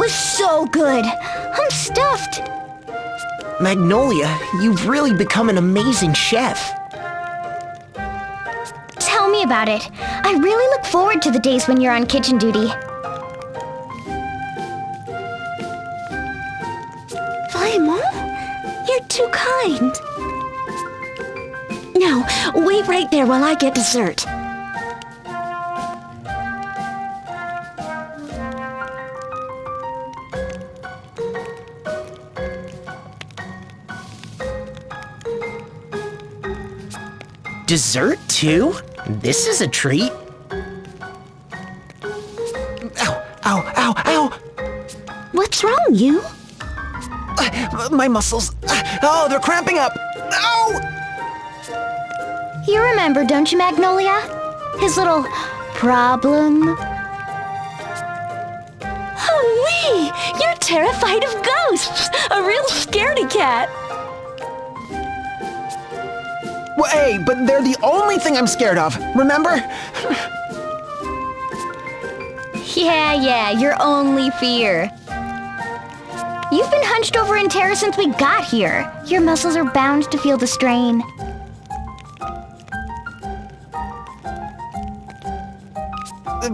was so good. I'm stuffed. Magnolia, you've really become an amazing chef. Tell me about it. I really look forward to the days when you're on kitchen duty. Vraiment? You're too kind. Now, wait right there while I get dessert. Dessert, too? This is a treat. Ow, ow, ow, ow! What's wrong, you? My muscles. Oh, they're cramping up. Ow! You remember, don't you, Magnolia? His little problem? Oh, wee! You're terrified of ghosts! A real scaredy cat! Well, hey, but they're the only thing I'm scared of, remember? Yeah, your only fear. You've been hunched over in terror since we got here. Your muscles are bound to feel the strain.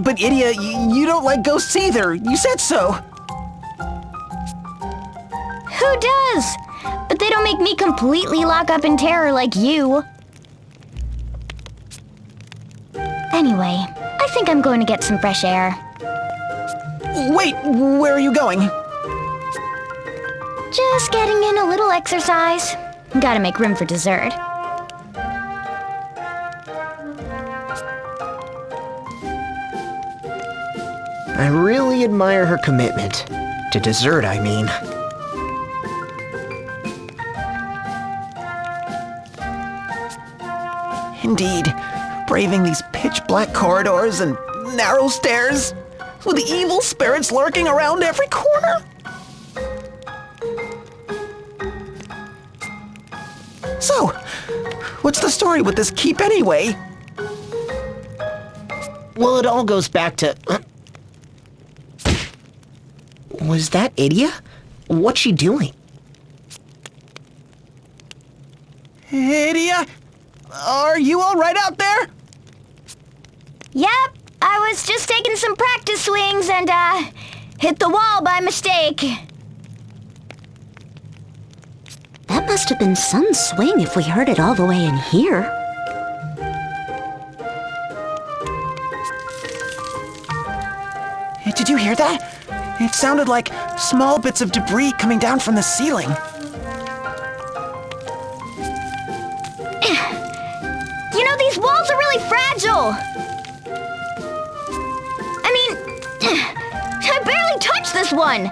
But Idia, you don't like ghosts either. You said so. Who does? But they don't make me completely lock up in terror like you. Anyway, I think I'm going to get some fresh air. Wait, where are you going? Just getting in a little exercise. Gotta make room for dessert. I really admire her commitment. To dessert, I mean. Indeed, braving these pitch-black corridors and narrow stairs, with evil spirits lurking around every corner. So, what's the story with this keep anyway? Well, it all goes back to... Was that Idia? What's she doing? Idia? Are you all right out there? Yep, I was just taking some practice swings and, hit the wall by mistake. That must have been some swing if we heard it all the way in here. Did you hear that? It sounded like small bits of debris coming down from the ceiling. You know, these walls are really fragile. I mean, I barely touched this one.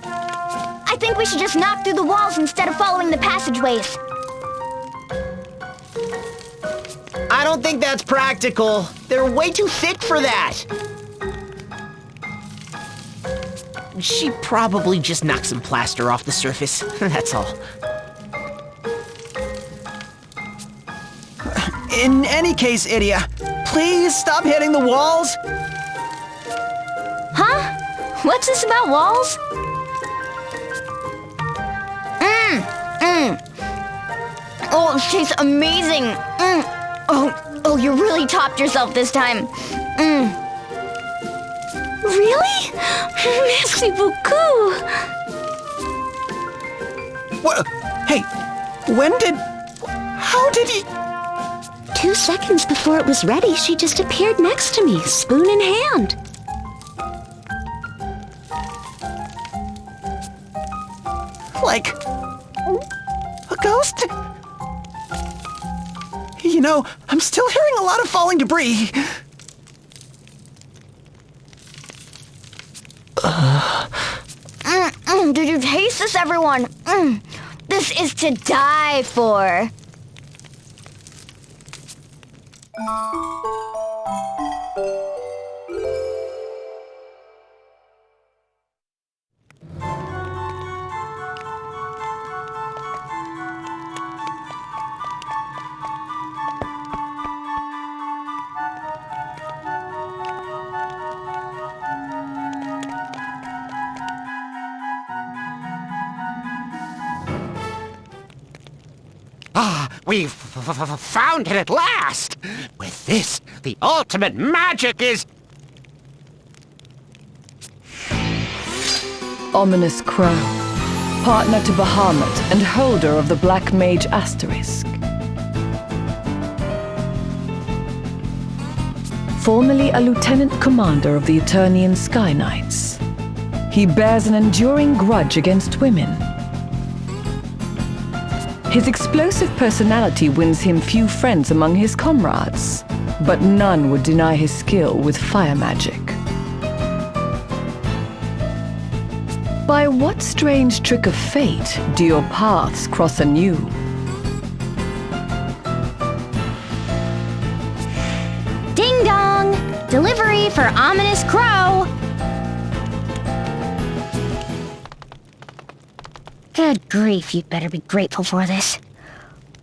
I think we should just knock through the walls instead of following the passageways. I don't think that's practical. They're way too thick for that. She probably just knocked some plaster off the surface, that's all. In any case, Idia, please stop hitting the walls. Huh? What's this about walls? Oh, it tastes amazing. Oh, you really topped yourself this time. Really? Merci beaucoup. What? Hey, how did he... 2 seconds before it was ready, she just appeared next to me, spoon in hand. Like... a ghost? You know, I'm still hearing a lot of falling debris. Did you taste this, everyone? This is to die for. We've found it at last! With this, the ultimate magic is... Ominous Crow, partner to Bahamut and holder of the Black Mage Asterisk. Formerly a lieutenant commander of the Eternian Sky Knights, he bears an enduring grudge against women. His explosive personality wins him few friends among his comrades, but none would deny his skill with fire magic. By what strange trick of fate do your paths cross anew? Ding dong! Delivery for Ominous Crow! Good grief, you'd better be grateful for this.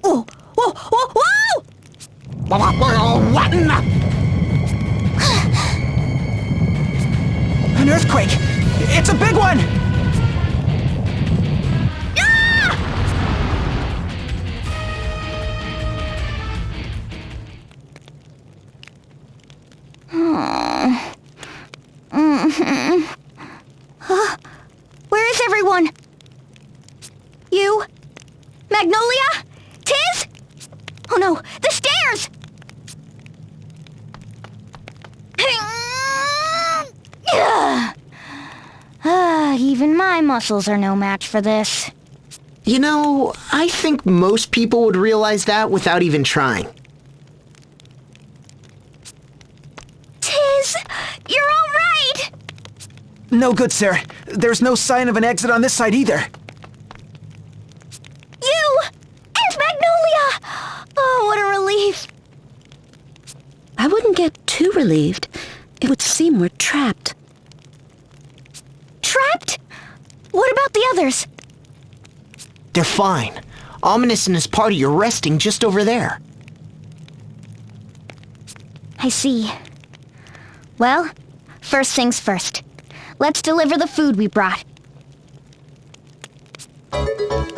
Oh! Whoa! Whoa! Whoa! What in the... An earthquake! It's a big one! Where is everyone? You? Magnolia? Tiz? Oh no, the stairs! Even my muscles are no match for this. You know, I think most people would realize that without even trying. Tiz, you're all right! No good, sir. There's no sign of an exit on this side either. You! And Magnolia! Oh, what a relief. I wouldn't get too relieved. It would seem we're trapped. Trapped? What about the others? They're fine. Ominous and his party are resting just over there. I see. Well, first things first. Let's deliver the food we brought.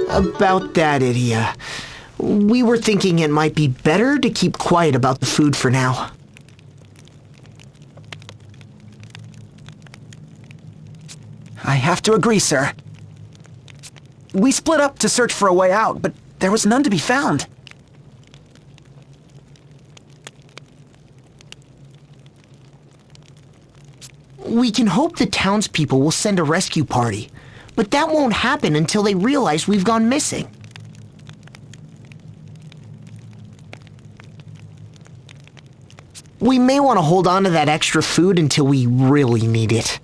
About that, Idia. We were thinking it might be better to keep quiet about the food for now. I have to agree, sir. We split up to search for a way out, but there was none to be found. We can hope the townspeople will send a rescue party, but that won't happen until they realize we've gone missing. We may want to hold on to that extra food until we really need it.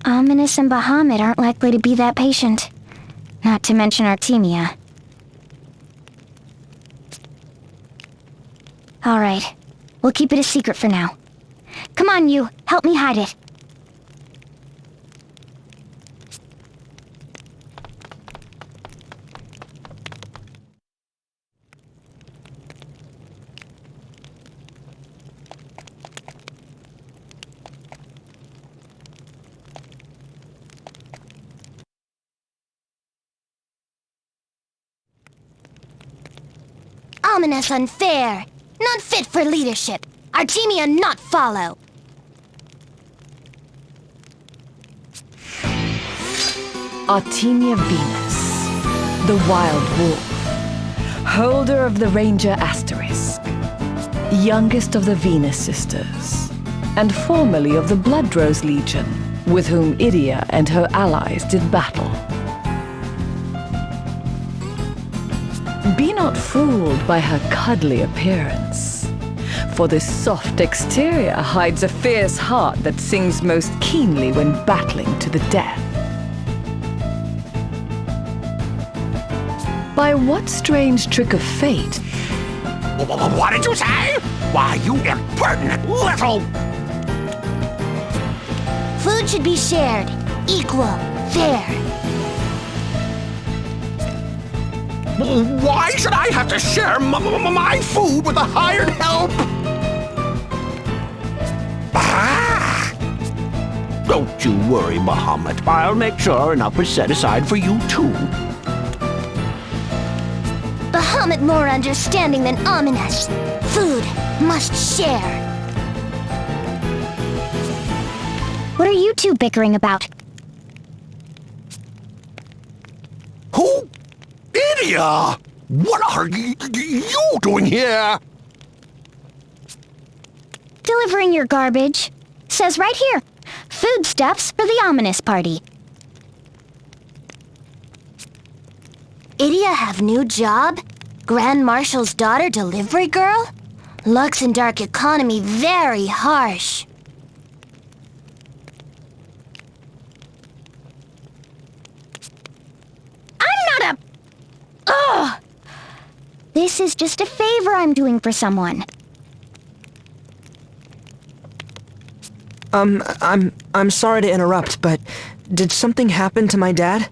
Ominous and Bahamut aren't likely to be that patient. Not to mention Artemia. All right. We'll keep it a secret for now. Come on, you. Help me hide it. Ominous unfair. Not fit for leadership. Artemia not follow. Artemia Venus, the Wild Wolf, holder of the Ranger Asterisk, youngest of the Venus Sisters, and formerly of the Bloodrose Legion, with whom Idia and her allies did battle. Be not fooled by her cuddly appearance, for this soft exterior hides a fierce heart that sings most keenly when battling to the death. By what strange trick of fate? What did you say? Why, you impertinent little... Food should be shared. Equal. Fair. Why should I have to share my food with a hired help? Don't you worry, Bahamut. I'll make sure enough is set aside for you, too. Bahamut more understanding than ominous. Food must share. What are you two bickering about? Who? Idia! What are you doing here? Delivering your garbage. Says right here. Foodstuffs for the ominous party. Idia have new job? Grand Marshal's daughter delivery girl? Lux and dark economy very harsh. I'm not a... Ugh! This is just a favor I'm doing for someone. I'm sorry to interrupt, but did something happen to my dad?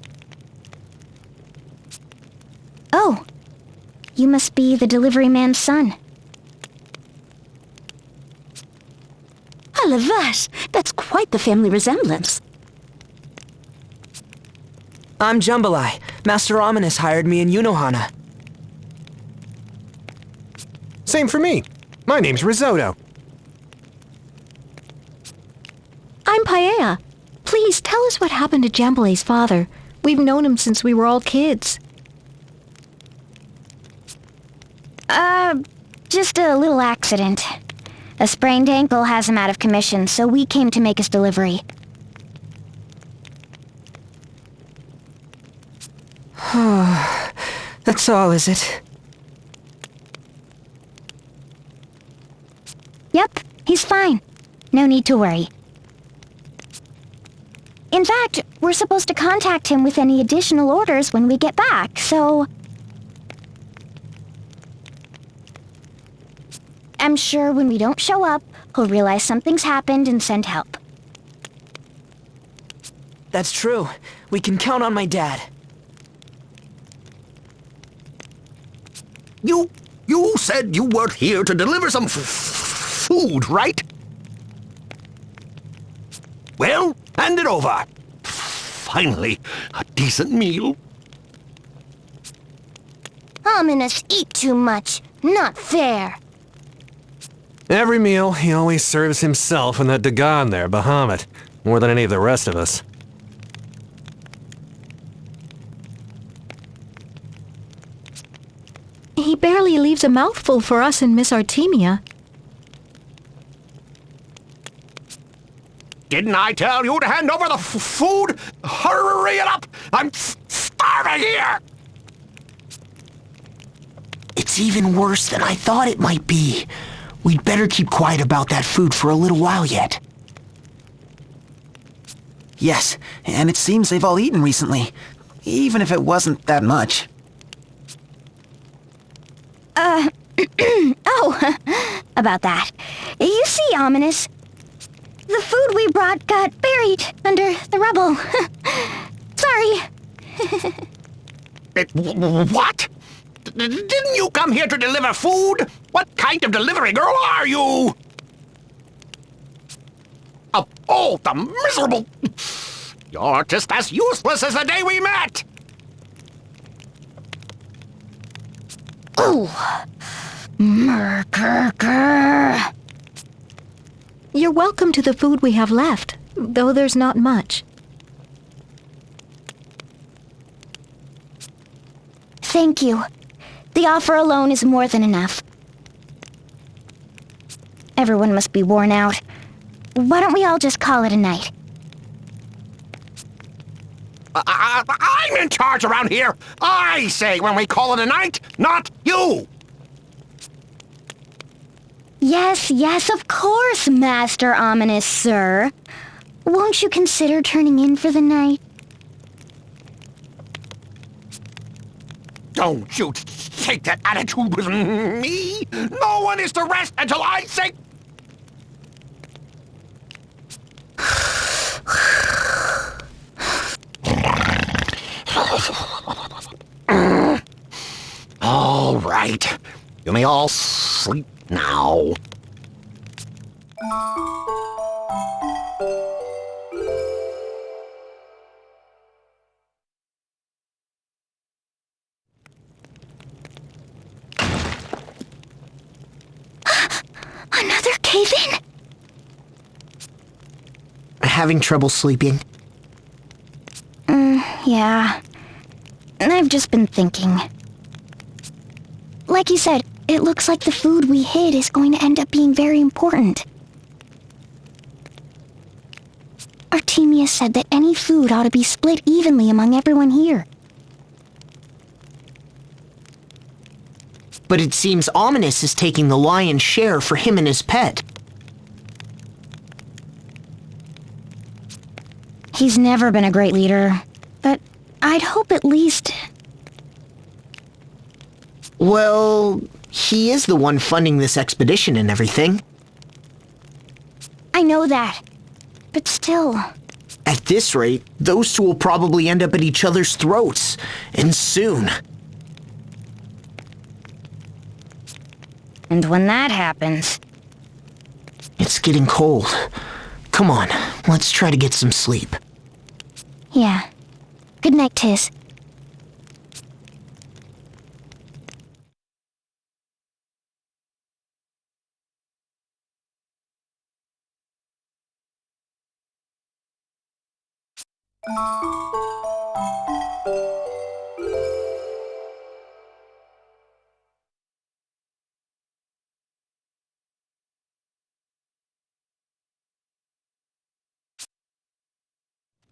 Oh. You must be the delivery man's son. A la vache, that's quite the family resemblance. I'm Jambalaya. Master Ominous hired me in Unohana. Same for me. My name's Risotto. I'm Paella. Please tell us what happened to Jambalay's father. We've known him since we were all kids. Just a little accident. A sprained ankle has him out of commission, so we came to make his delivery. That's all, is it? Yep, he's fine. No need to worry. In fact, we're supposed to contact him with any additional orders when we get back, so... I'm sure when we don't show up, he'll realize something's happened and send help. That's true. We can count on my dad. You said you weren't here to deliver some food, right? Well, hand it over. Finally, a decent meal. Ominous eat too much. Not fair. Every meal, he always serves himself and that Dagon there, Bahamut, more than any of the rest of us. He barely leaves a mouthful for us and Miss Artemia. Didn't I tell you to hand over the food? Hurry it up! I'm starving here! It's even worse than I thought it might be. We'd better keep quiet about that food for a little while yet. Yes, and it seems they've all eaten recently, even if it wasn't that much. Oh, about that. You see, Ominous, the food we brought got buried under the rubble. Sorry. What? Didn't you come here to deliver food? What kind of delivery girl are you? Oh, the miserable... You're just as useless as the day we met! Oh. Murker. You're welcome to the food we have left, though there's not much. Thank you. The offer alone is more than enough. Everyone must be worn out. Why don't we all just call it a night? I'm in charge around here. I say when we call it a night, not you. Yes, of course, Master Ominous, sir. Won't you consider turning in for the night? Don't you take that attitude with me. No one is to rest until I say... All right. You may all sleep now. okay then? Having trouble sleeping. Yeah. I've just been thinking. Like you said, it looks like the food we hid is going to end up being very important. Artemia said that any food ought to be split evenly among everyone here. But it seems Ominous is taking the lion's share for him and his pet. He's never been a great leader, but I'd hope at least... Well, he is the one funding this expedition and everything. I know that, but still... At this rate, those two will probably end up at each other's throats, and soon. And when that happens... It's getting cold. Come on, let's try to get some sleep. Yeah. Good night, Tiz.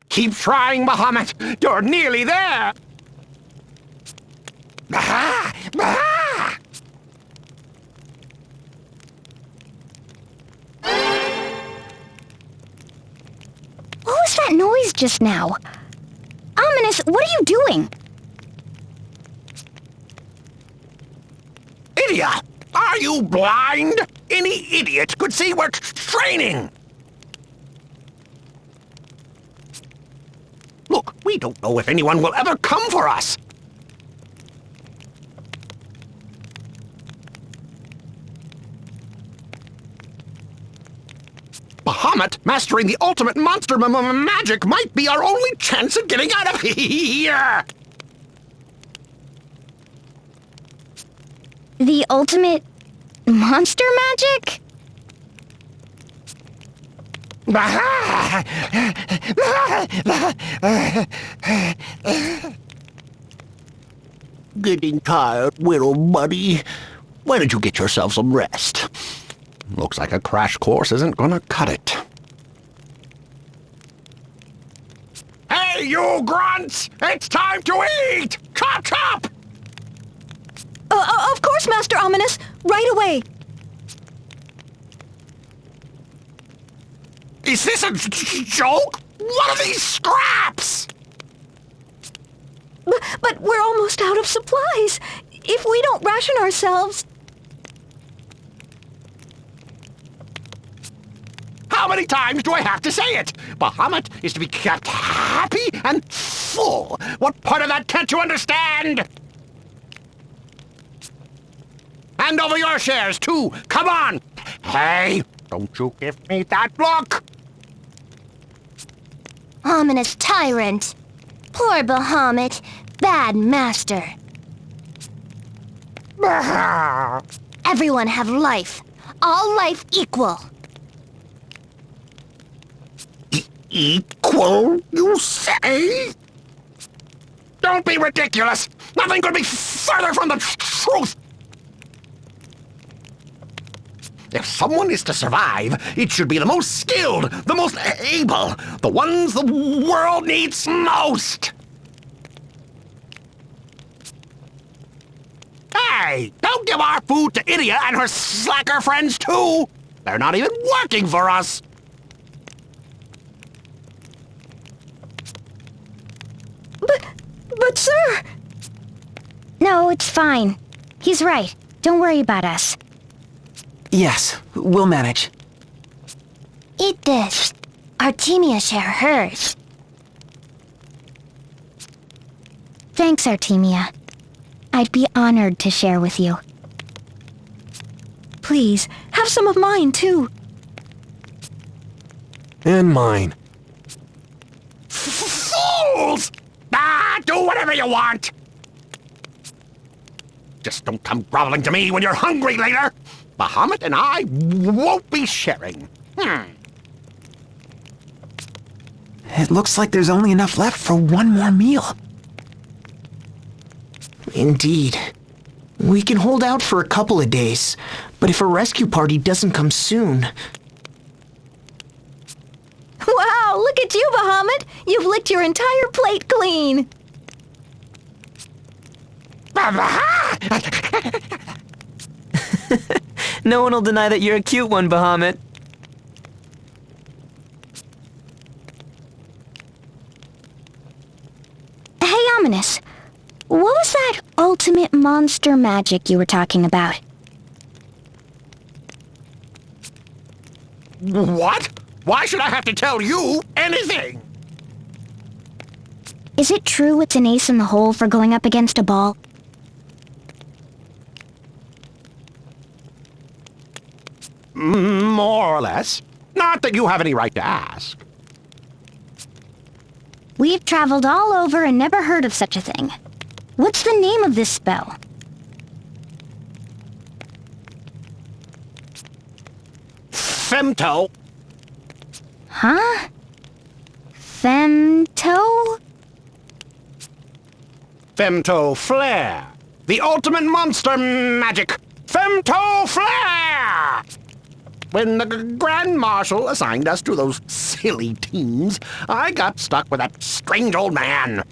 Keep trying, Bahamut. You're nearly there. Bah! Bah! What was that noise just now? Ominous, what are you doing? Idiot! Are you blind? Any idiot could see we're training. Look, we don't know if anyone will ever come for us. Bahamut mastering the ultimate monster magic might be our only chance of getting out of here. The ultimate... monster magic? Getting tired, little buddy. Why don't you get yourself some rest? Looks like a crash course isn't gonna cut it. Hey, you grunts! It's time to eat! Chop, chop! Of course, Master Ominous. Right away. Is this a joke? What are these scraps? But we're almost out of supplies. If we don't ration ourselves... How many times do I have to say it? Bahamut is to be kept happy and full. What part of that can't you understand? Hand over your shares, too. Come on. Hey, don't you give me that look. Ominous tyrant. Poor Bahamut. Bad master. Everyone have life. All life equal. Equal, you say? Don't be ridiculous. Nothing could be further from the truth. If someone is to survive, it should be the most skilled, the most able, the ones the world needs most. Hey, don't give our food to Idia and her slacker friends too. They're not even working for us. But sir... No, it's fine. He's right. Don't worry about us. Yes, we'll manage. Eat this. Artemia share hers. Thanks, Artemia. I'd be honored to share with you. Please, have some of mine, too. And mine. Fools! Do whatever you want! Just don't come groveling to me when you're hungry later! Bahamut and I won't be sharing. It looks like there's only enough left for one more meal. Indeed. We can hold out for a couple of days, but if a rescue party doesn't come soon... Wow, look at you, Bahamut! You've licked your entire plate clean! No one will deny that you're a cute one, Bahamut. Hey, Ominous. What was that ultimate monster magic you were talking about? What? Why should I have to tell you anything? Is it true it's an ace in the hole for going up against a ball? More or less. Not that you have any right to ask. We've traveled all over and never heard of such a thing. What's the name of this spell? Femto. Huh? Femto? Femto Flare. The ultimate monster magic. Femto Flare! When the Grand Marshal assigned us to those silly teens, I got stuck with that strange old man.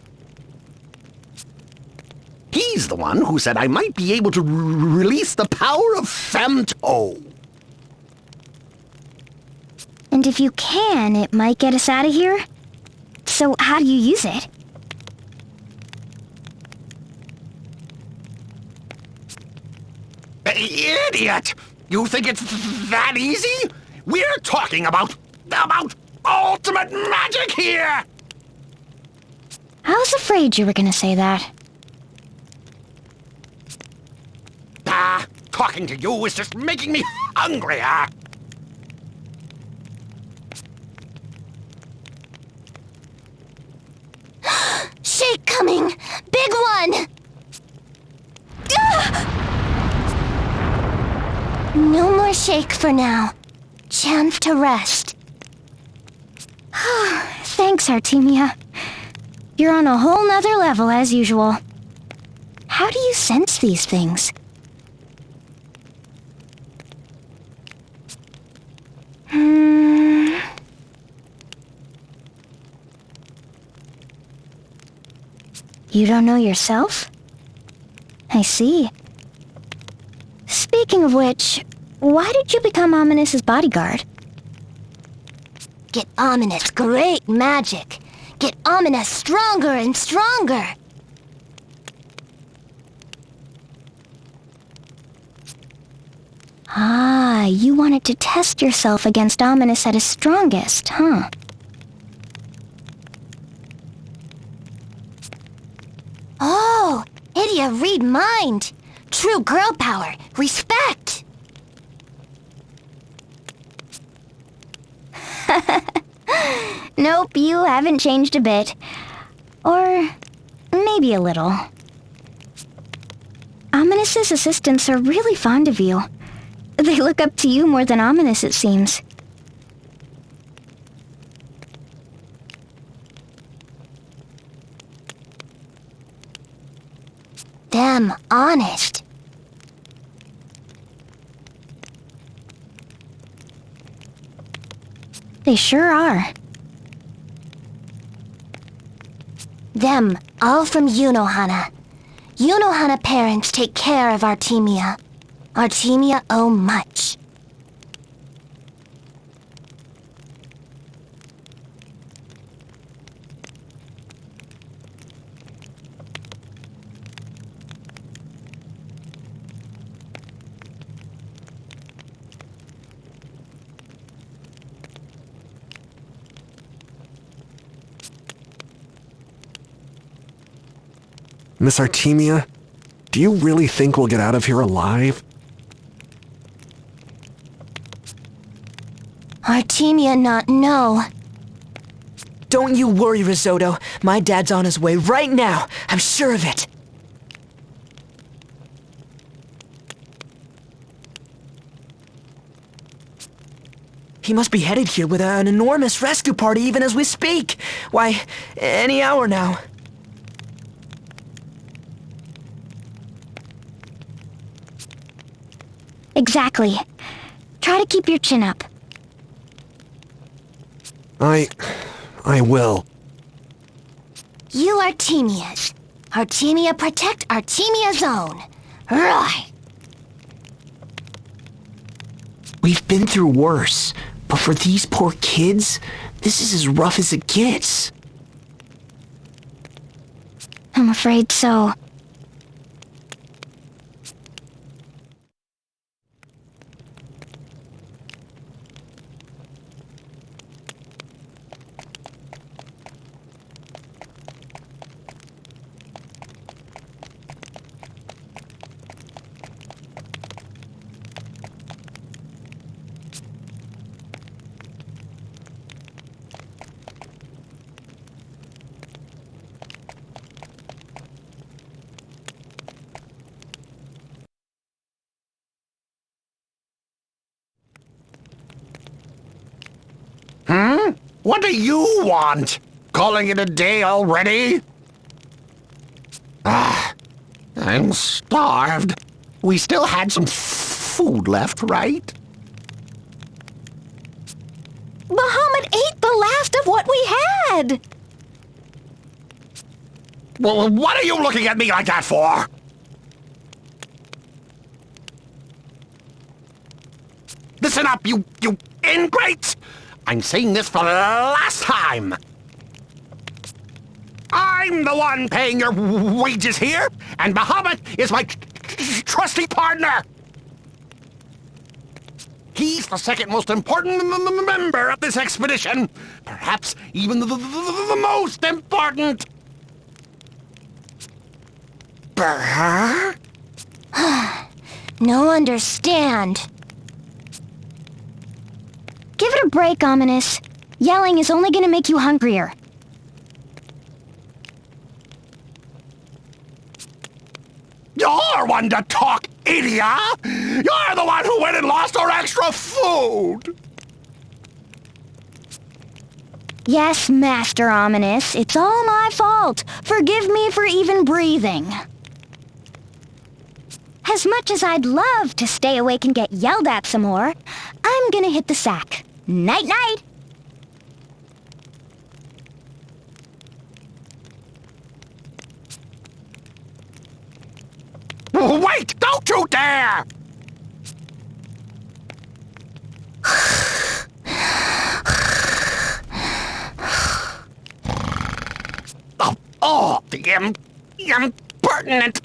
He's the one who said I might be able to release the power of Femto. And if you can, it might get us out of here? So how do you use it? Idiot! You think it's that easy? We're talking about ultimate magic here! I was afraid you were gonna say that. Talking to you is just making me hungrier. Shake coming! Big one! No more shake for now. Chance to rest. Thanks, Artemia. You're on a whole nother level as usual. How do you sense these things? You don't know yourself? I see. Speaking of which, why did you become Ominous's bodyguard? Get Ominous great magic. Get Ominous stronger and stronger. Ah, you wanted to test yourself against Ominous at his strongest, huh? Oh, Idia, read mind. True girl power. Respect. Nope, you haven't changed a bit. Or maybe a little. Ominous's assistants are really fond of you. They look up to you more than Ominous, it seems. Them honest. They sure are. Them, all from Yunohana. Yunohana parents take care of Artemia. Artemia owe much. Miss Artemia, do you really think we'll get out of here alive? Artemia not know. Don't you worry, Risotto. My dad's on his way right now. I'm sure of it. He must be headed here with an enormous rescue party even as we speak. Why, any hour now. Exactly. Try to keep your chin up. I will. You Artemias. Artemia protect Artemia zone. Right. We've been through worse, but for these poor kids, this is as rough as it gets. I'm afraid so. What do you want? Calling it a day already? I'm starved. We still had some food left, right? Bahamut ate the last of what we had! Well, what are you looking at me like that for? Listen up, you ingrates! I'm saying this for the last time. I'm the one paying your wages here, and Bahamut is my trusty partner. He's the second most important member of this expedition. Perhaps even the most important. Brr? No understand. Give it a break, Ominous. Yelling is only gonna make you hungrier. You're one to talk, idiot! You're the one who went and lost our extra food! Yes, Master Ominous, it's all my fault. Forgive me for even breathing. As much as I'd love to stay awake and get yelled at some more, I'm gonna hit the sack. Night-night! Wait! Don't you dare! The impertinent!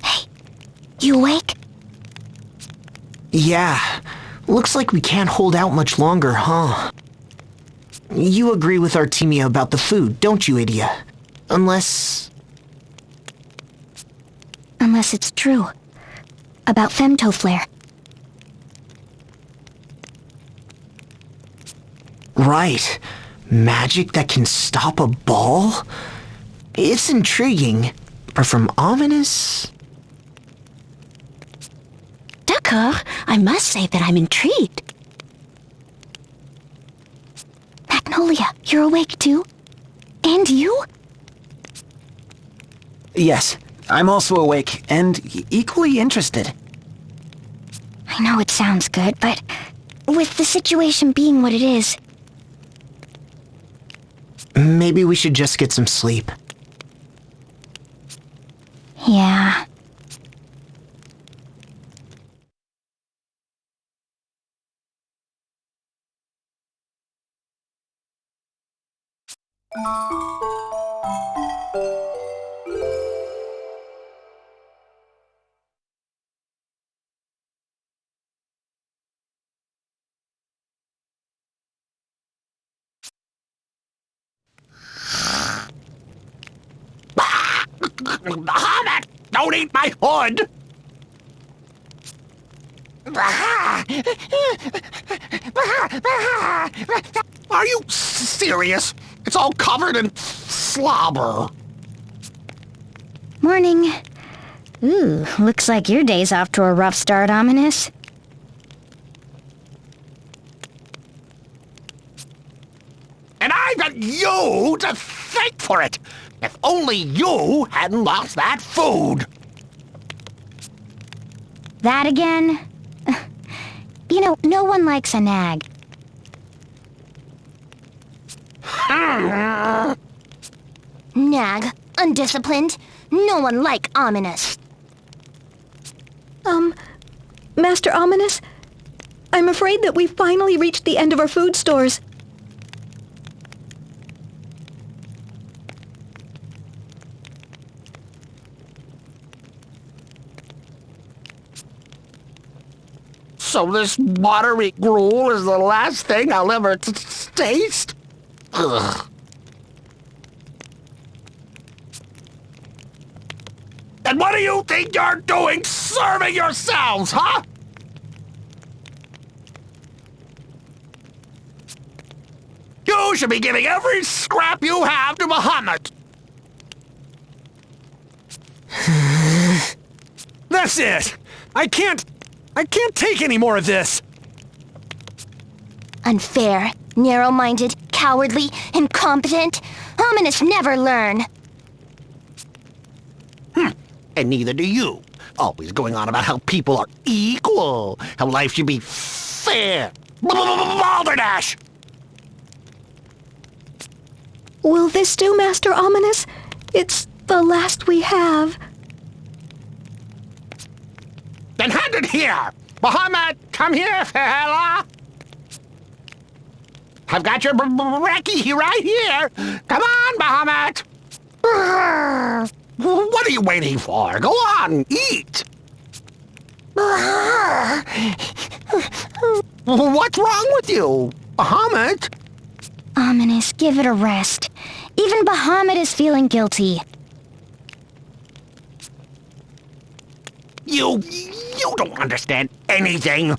Hey, you awake? Yeah, looks like we can't hold out much longer, huh? You agree with Artemia about the food, don't you, Idia? Unless Unless it's true. About femtoflare. Right. Magic that can stop a ball? It's intriguing, but from Ominous? D'accord, I must say that I'm intrigued. Magnolia, you're awake too? And you? Yes, I'm also awake and equally interested. I know it sounds good, but with the situation being what it is... Maybe we should just get some sleep. Yeah. Bahamut! Don't eat my hood! Are you serious? It's all covered in slobber. Morning. Ooh, looks like your day's off to a rough start, Ominous. And I've got you to thank for it! If only you hadn't lost that food! That again? You know, no one likes a nag. Nag, undisciplined, no one like Ominous. Master Ominous, I'm afraid that we've finally reached the end of our food stores. So this watery gruel is the last thing I'll ever taste? Ugh. And what do you think you're doing serving yourselves, huh? You should be giving every scrap you have to Muhammad. That's it! I can't take any more of this! Unfair, narrow-minded, cowardly, incompetent. Ominous never learn. And neither do you. Always going on about how people are equal, how life should be fair. Balderdash! Will this do, Master Ominous? It's the last we have. Then hand it here! Muhammad, come here, fella! I've got your brekkie right here! Come on, Muhammad! What are you waiting for? Go on, eat! What's wrong with you, Muhammad? Ominous, give it a rest. Even Bahamut is feeling guilty. You don't understand anything.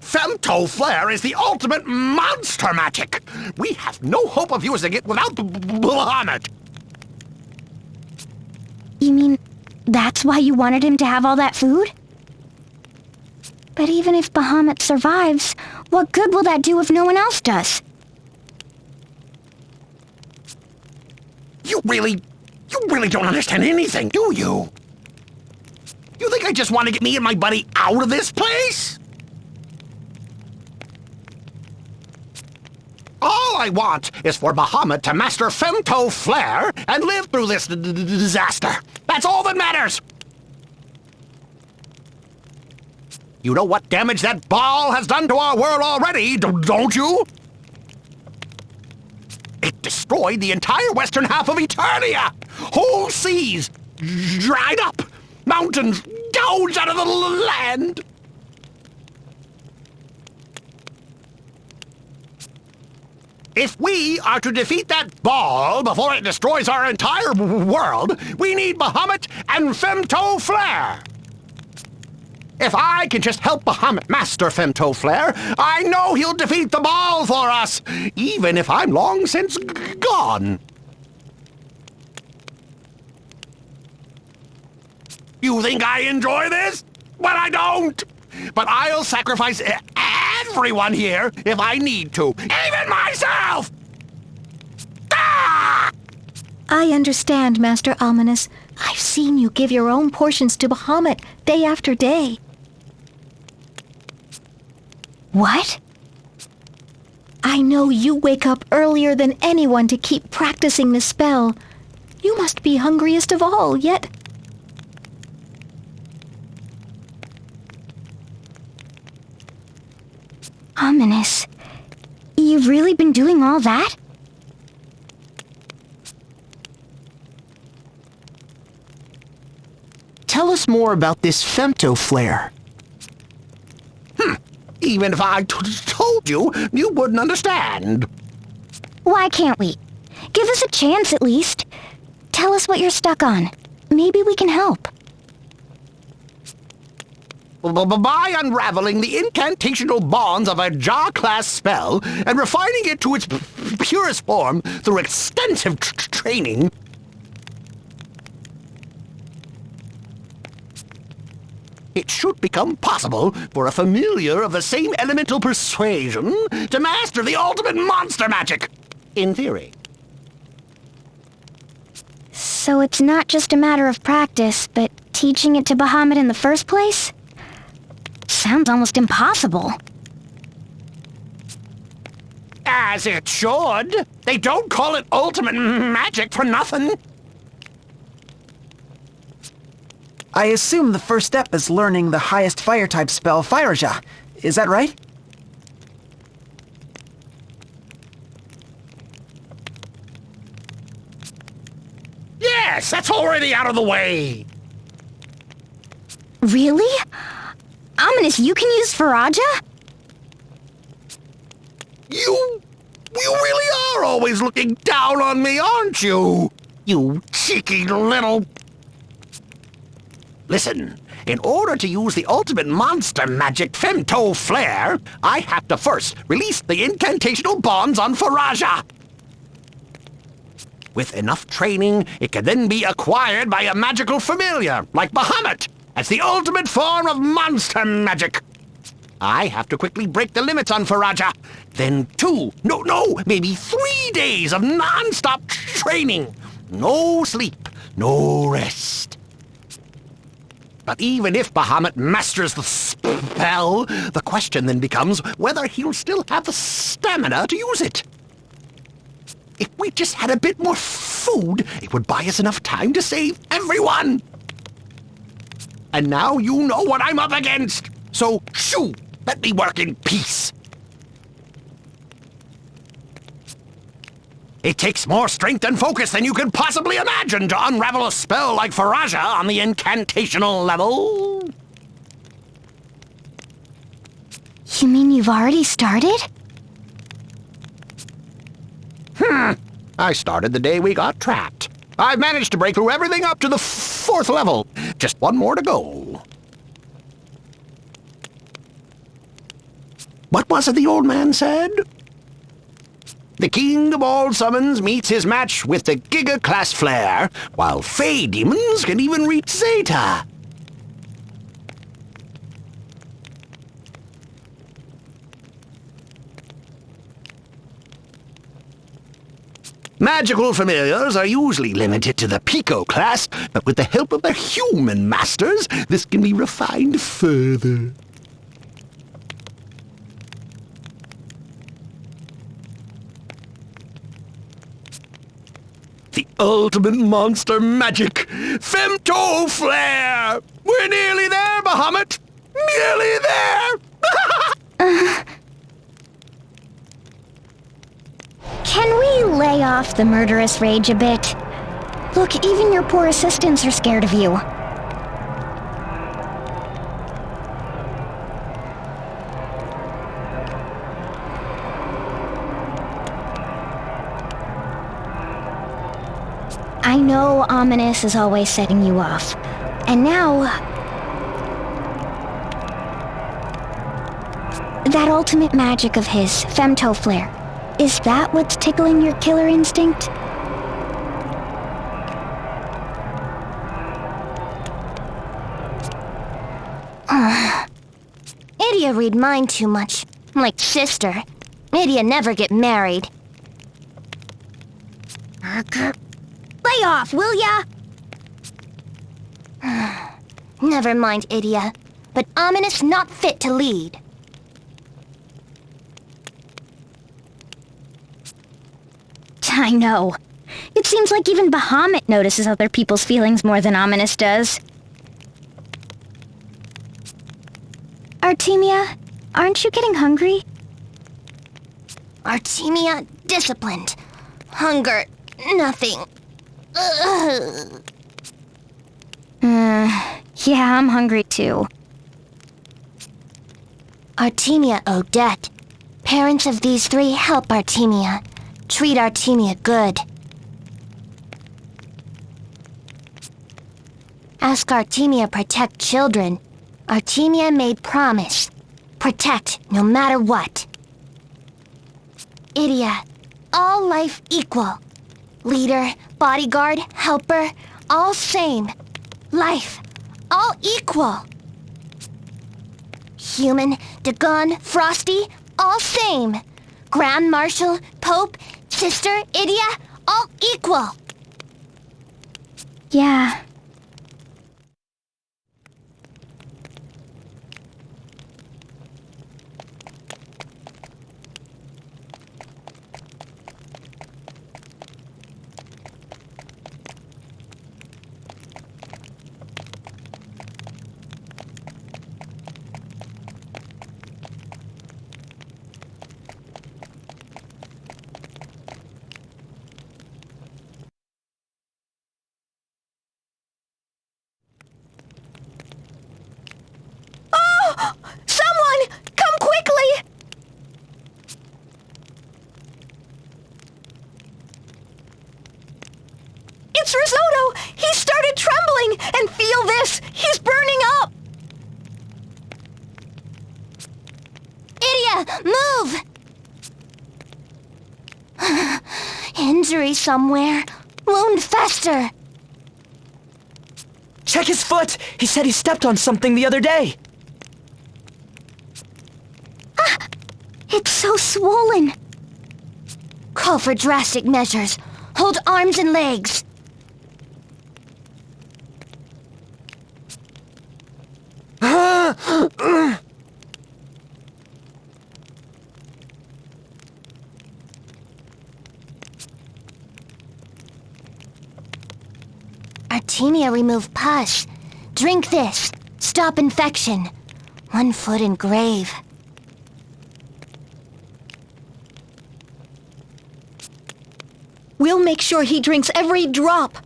Femto Flare is the ultimate monster magic. We have no hope of using it without Bahamut. You mean that's why you wanted him to have all that food? But even if Bahamut survives, what good will that do if no one else does? You really don't understand anything, do you? You think I just want to get me and my buddy out of this place? All I want is for Bahamut to master Femto Flare and live through this disaster. That's all that matters. You know what damage that ball has done to our world already, don't you? It destroyed the entire western half of Eternia. Whole seas dried up. Mountains gouged out of the land. If we are to defeat that ball before it destroys our entire world, we need Bahamut and Femto Flare. If I can just help Bahamut master Femto Flare, I know he'll defeat the ball for us, even if I'm long since gone. You think I enjoy this? Well, I don't. But I'll sacrifice everyone here if I need to, even myself! Ah! I understand, Master Ominous. I've seen you give your own portions to Bahamut day after day. What? I know you wake up earlier than anyone to keep practicing the spell. You must be hungriest of all, yet... Ominous. You've really been doing all that? Tell us more about this Femto Flare. Even if I told you, you wouldn't understand. Why can't we? Give us a chance at least. Tell us what you're stuck on. Maybe we can help. By unraveling the incantational bonds of a Jaw-class spell and refining it to its purest form through extensive training, it should become possible for a familiar of the same elemental persuasion to master the ultimate monster magic. In theory. So it's not just a matter of practice, but teaching it to Bahamut in the first place? Sounds almost impossible. As it should. They don't call it ultimate magic for nothing. I assume the first step is learning the highest fire-type spell, Fire-ja. Is that right? Yes, that's already out of the way. Really? Ominous, you can use Faraja? You really are always looking down on me, aren't you? You cheeky little... Listen, in order to use the ultimate monster magic Femto Flare, I have to first release the incantational bonds on Faraja. With enough training, it can then be acquired by a magical familiar, like Bahamut, as the ultimate form of monster magic. I have to quickly break the limits on Faraja. Then maybe 3 days of non-stop training. No sleep, no rest. But even if Bahamut masters the spell, the question then becomes whether he'll still have the stamina to use it. If we just had a bit more food, it would buy us enough time to save everyone. And now you know what I'm up against. So, shoo, let me work in peace. It takes more strength and focus than you could possibly imagine to unravel a spell like Faraja on the incantational level. You mean you've already started? I started the day we got trapped. I've managed to break through everything up to the 4th level. Just one more to go. What was it the old man said? The king of all summons meets his match with the Giga-class flare, while Fey demons can even reach Zeta. Magical familiars are usually limited to the Pico class, but with the help of their human masters, this can be refined further. The ultimate monster magic, Femto Flare! We're nearly there, Bahamut! Nearly there! Can we lay off the murderous rage a bit? Look, even your poor assistants are scared of you. I know Ominous is always setting you off. And now... that ultimate magic of his, Femto Flare. Is that what's tickling your killer instinct? Idia read mine too much. I'm like sister. Idia never get married. Lay off, will ya? Never mind, Idia. But Ominous not fit to lead. I know. It seems like even Bahamut notices other people's feelings more than Ominous does. Artemia, aren't you getting hungry? Artemia, disciplined. Hunger, nothing. Yeah, I'm hungry too. Artemia Odette. Parents of these three help Artemia. Treat Artemia good. Ask Artemia protect children. Artemia made promise. Protect no matter what. Idia, all life equal. Leader, bodyguard, helper, all same. Life, all equal. Human, Dagon, Frosty, all same. Grand Marshal, Pope, Sister, Idia, all equal. Yeah. Someone! Come quickly! It's Risotto! He started trembling! And feel this! He's burning up! Idia, move! Injury somewhere. Wound fester. Check his foot! He said he stepped on something the other day. It's so swollen. Call for drastic measures. Hold arms and legs. Artemia remove pus. Drink this. Stop infection. 1 foot in grave. We'll make sure he drinks every drop.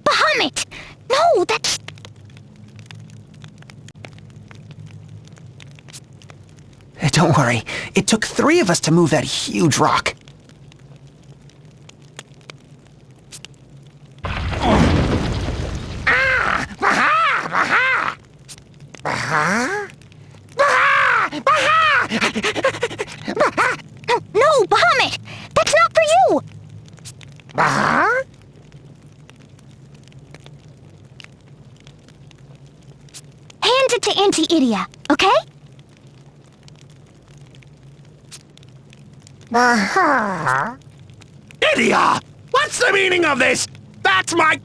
Bahamut! No, that's... Don't worry. It took 3 of us to move that huge rock. No, Bahamut! That's not for you! Hand it to Auntie Idia, okay? Idia! What's the meaning of this? That's my...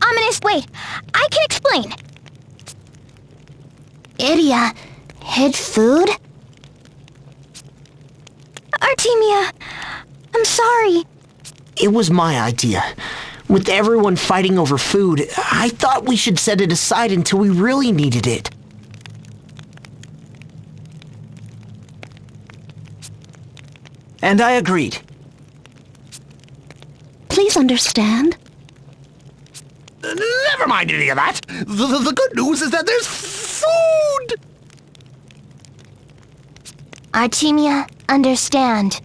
Ominous, wait. I can explain. Idia hid food? Artemia, I'm sorry. It was my idea. With everyone fighting over food, I thought we should set it aside until we really needed it. And I agreed. Please understand. Never mind any of that. The good news is that there's food! Artemia, understand.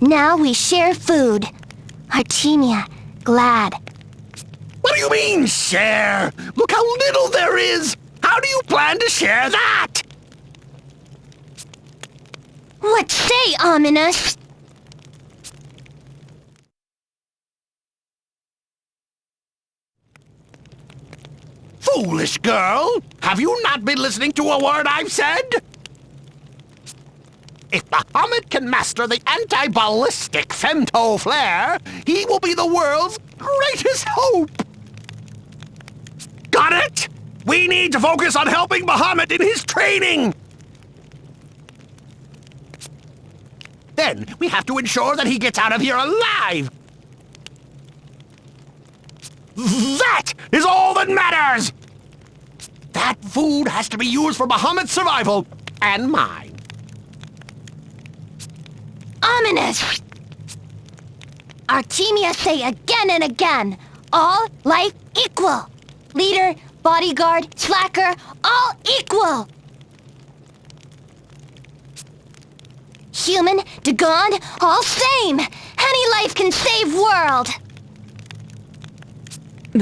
Now we share food. Artemia, glad. What do you mean, share? Look how little there is! How do you plan to share that? What say, ominous? Foolish girl! Have you not been listening to a word I've said? If Bahamut can master the anti-ballistic femto flare, he will be the world's greatest hope! Got it? We need to focus on helping Bahamut in his training! Then we have to ensure that he gets out of here alive! That is all that matters! That food has to be used for Bahamut's survival, and mine. Ominous! Artemia say again and again, all life equal. Leader, bodyguard, slacker, all equal. Human, Dagon, all same. Any life can save world.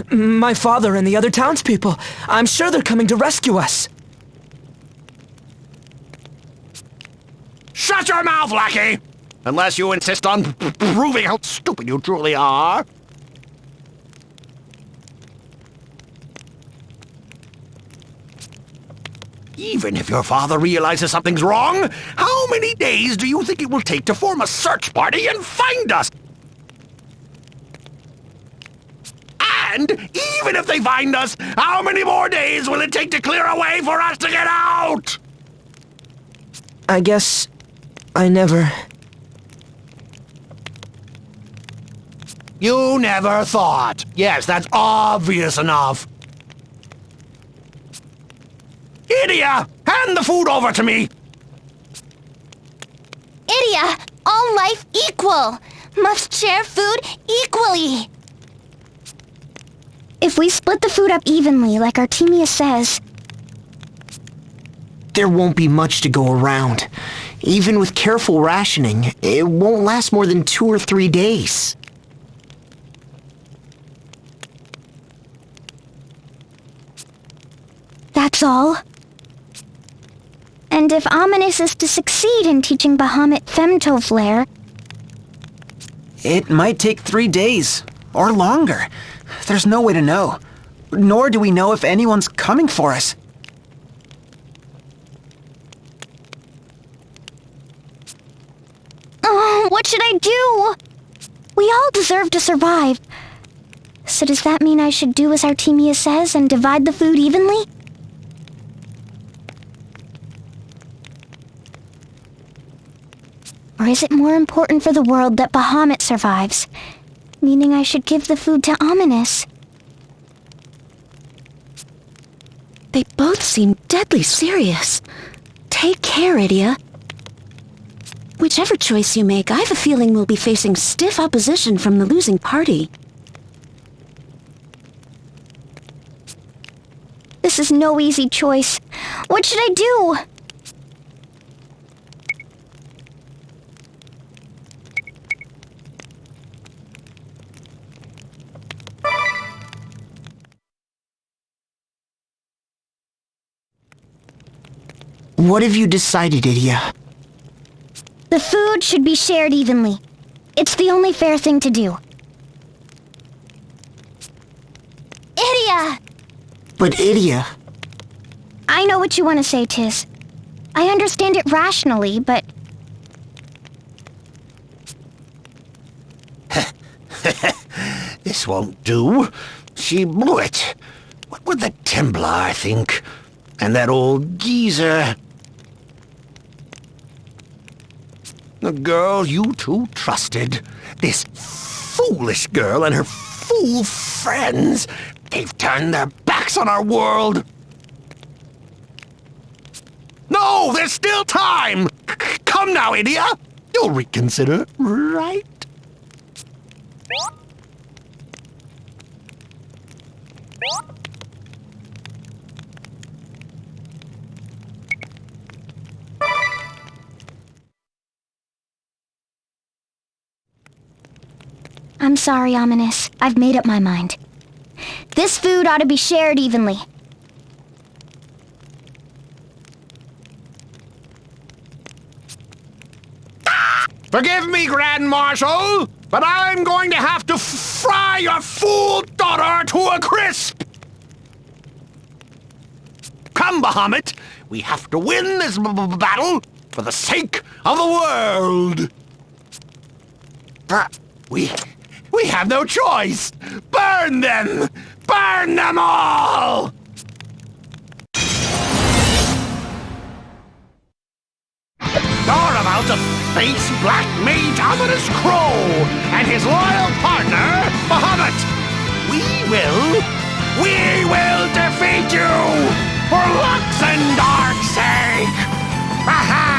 My father and the other townspeople. I'm sure they're coming to rescue us. Shut your mouth, lackey! Unless you insist on proving how stupid you truly are. Even if your father realizes something's wrong, how many days do you think it will take to form a search party and find us? And even if they find us, how many more days will it take to clear a way for us to get out? I guess I never... You never thought. Yes, that's obvious enough. Idia, hand the food over to me. Idia, all life equal. Must share food equally. If we split the food up evenly, like Artemia says... There won't be much to go around. Even with careful rationing, it won't last more than 2 or 3 days. That's all? And if Ominous is to succeed in teaching Bahamut femtoflare... It might take 3 days, or longer. There's no way to know. Nor do we know if anyone's coming for us. Oh, what should I do? We all deserve to survive. So does that mean I should do as Artemia says and divide the food evenly? Or is it more important for the world that Bahamut survives? Meaning I should give the food to Ominous. They both seem deadly serious. Take care, Idia. Whichever choice you make, I have a feeling we'll be facing stiff opposition from the losing party. This is no easy choice. What should I do? What have you decided, Idia? The food should be shared evenly. It's the only fair thing to do. Idia! But Idia... I know what you want to say, Tiz. I understand it rationally, but... This won't do. She blew it. What with the Templar, I think. And that old geezer. The girl you two trusted. This foolish girl and her fool friends. They've turned their backs on our world. No, there's still time! Come now, Idia! You'll reconsider, right? I'm sorry, Ominous. I've made up my mind. This food ought to be shared evenly. Forgive me, Grand Marshal, but I'm going to have to fry your fool daughter to a crisp! Come, Bahamut, we have to win this battle for the sake of the world! We have no choice! Burn them! Burn them all! You're about to face Black Mage Ominous Crow and his loyal partner, Bahamut! We will defeat you! For Lux and Dark's sake! Aha!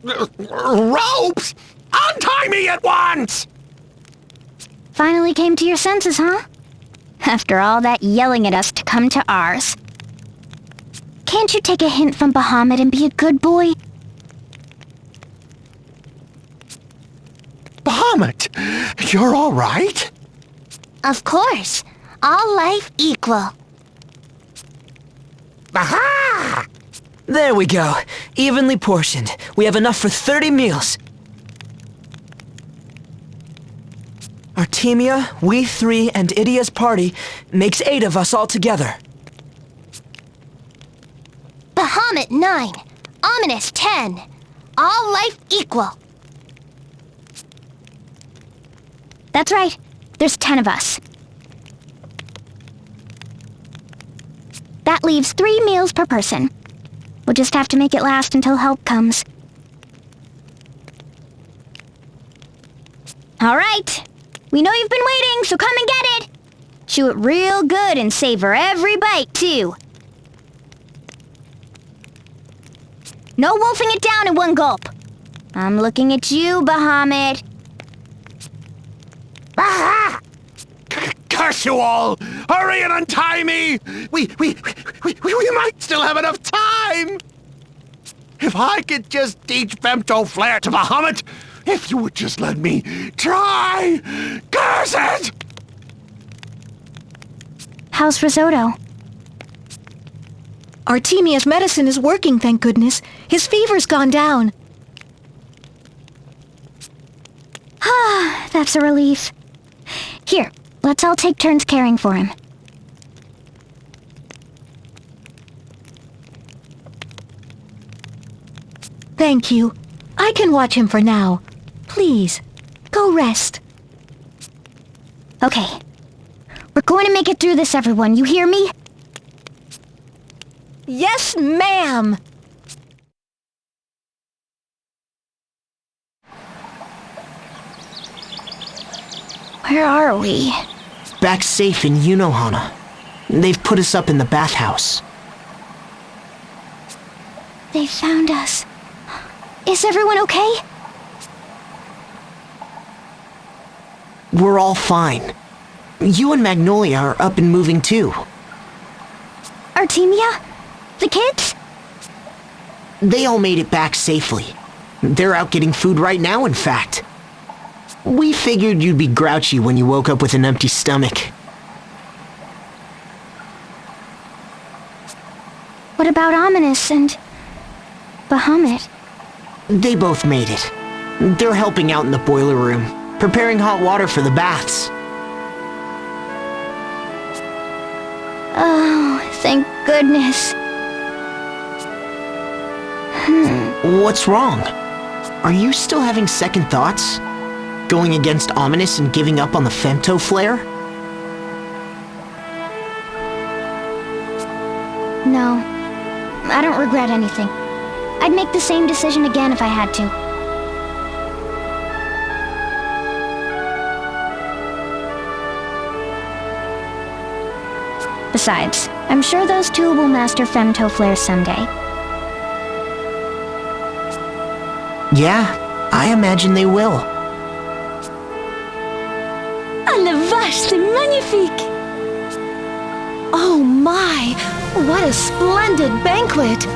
Ropes! Untie me at once! Finally came to your senses, huh? After all that yelling at us to come to ours. Can't you take a hint from Bahamut and be a good boy? Bahamut, you're all right? Of course. All life equal. Aha! There we go. Evenly portioned. We have enough for 30 meals. Artemia, we three, and Idia's party makes 8 of us all together. Bahamut 9. Ominous 10. All life equal. That's right. There's 10 of us. That leaves 3 meals per person. We'll just have to make it last until help comes. All right. We know you've been waiting, so come and get it. Chew it real good and savor every bite, too. No wolfing it down in one gulp. I'm looking at you, Bahamut. Ah! Curse you all! Hurry and untie me! We might still have enough time! If I could just teach Femto Flare to Bahamut, if you would just let me try! Curse it! How's Risotto? Artemia's medicine is working, thank goodness. His fever's gone down. Ah, that's a relief. Here, let's all take turns caring for him. Thank you. I can watch him for now. Please, go rest. Okay. We're going to make it through this, everyone. You hear me? Yes, ma'am! Where are we? Back safe in Unohana. They've put us up in the bathhouse. They found us. Is everyone okay? We're all fine. You and Magnolia are up and moving too. Artemia? The kids? They all made it back safely. They're out getting food right now, in fact. We figured you'd be grouchy when you woke up with an empty stomach. What about Ominous and Bahamut? They both made it. They're helping out in the boiler room, preparing hot water for the baths. Oh, thank goodness. What's wrong? Are you still having second thoughts? Going against Ominous and giving up on the femto flare? No, I don't regret anything. I'd make the same decision again if I had to. Besides, I'm sure those two will master femto flare someday. Yeah, I imagine they will. Ah, la vache, c'est magnifique! Oh my, what a splendid banquet!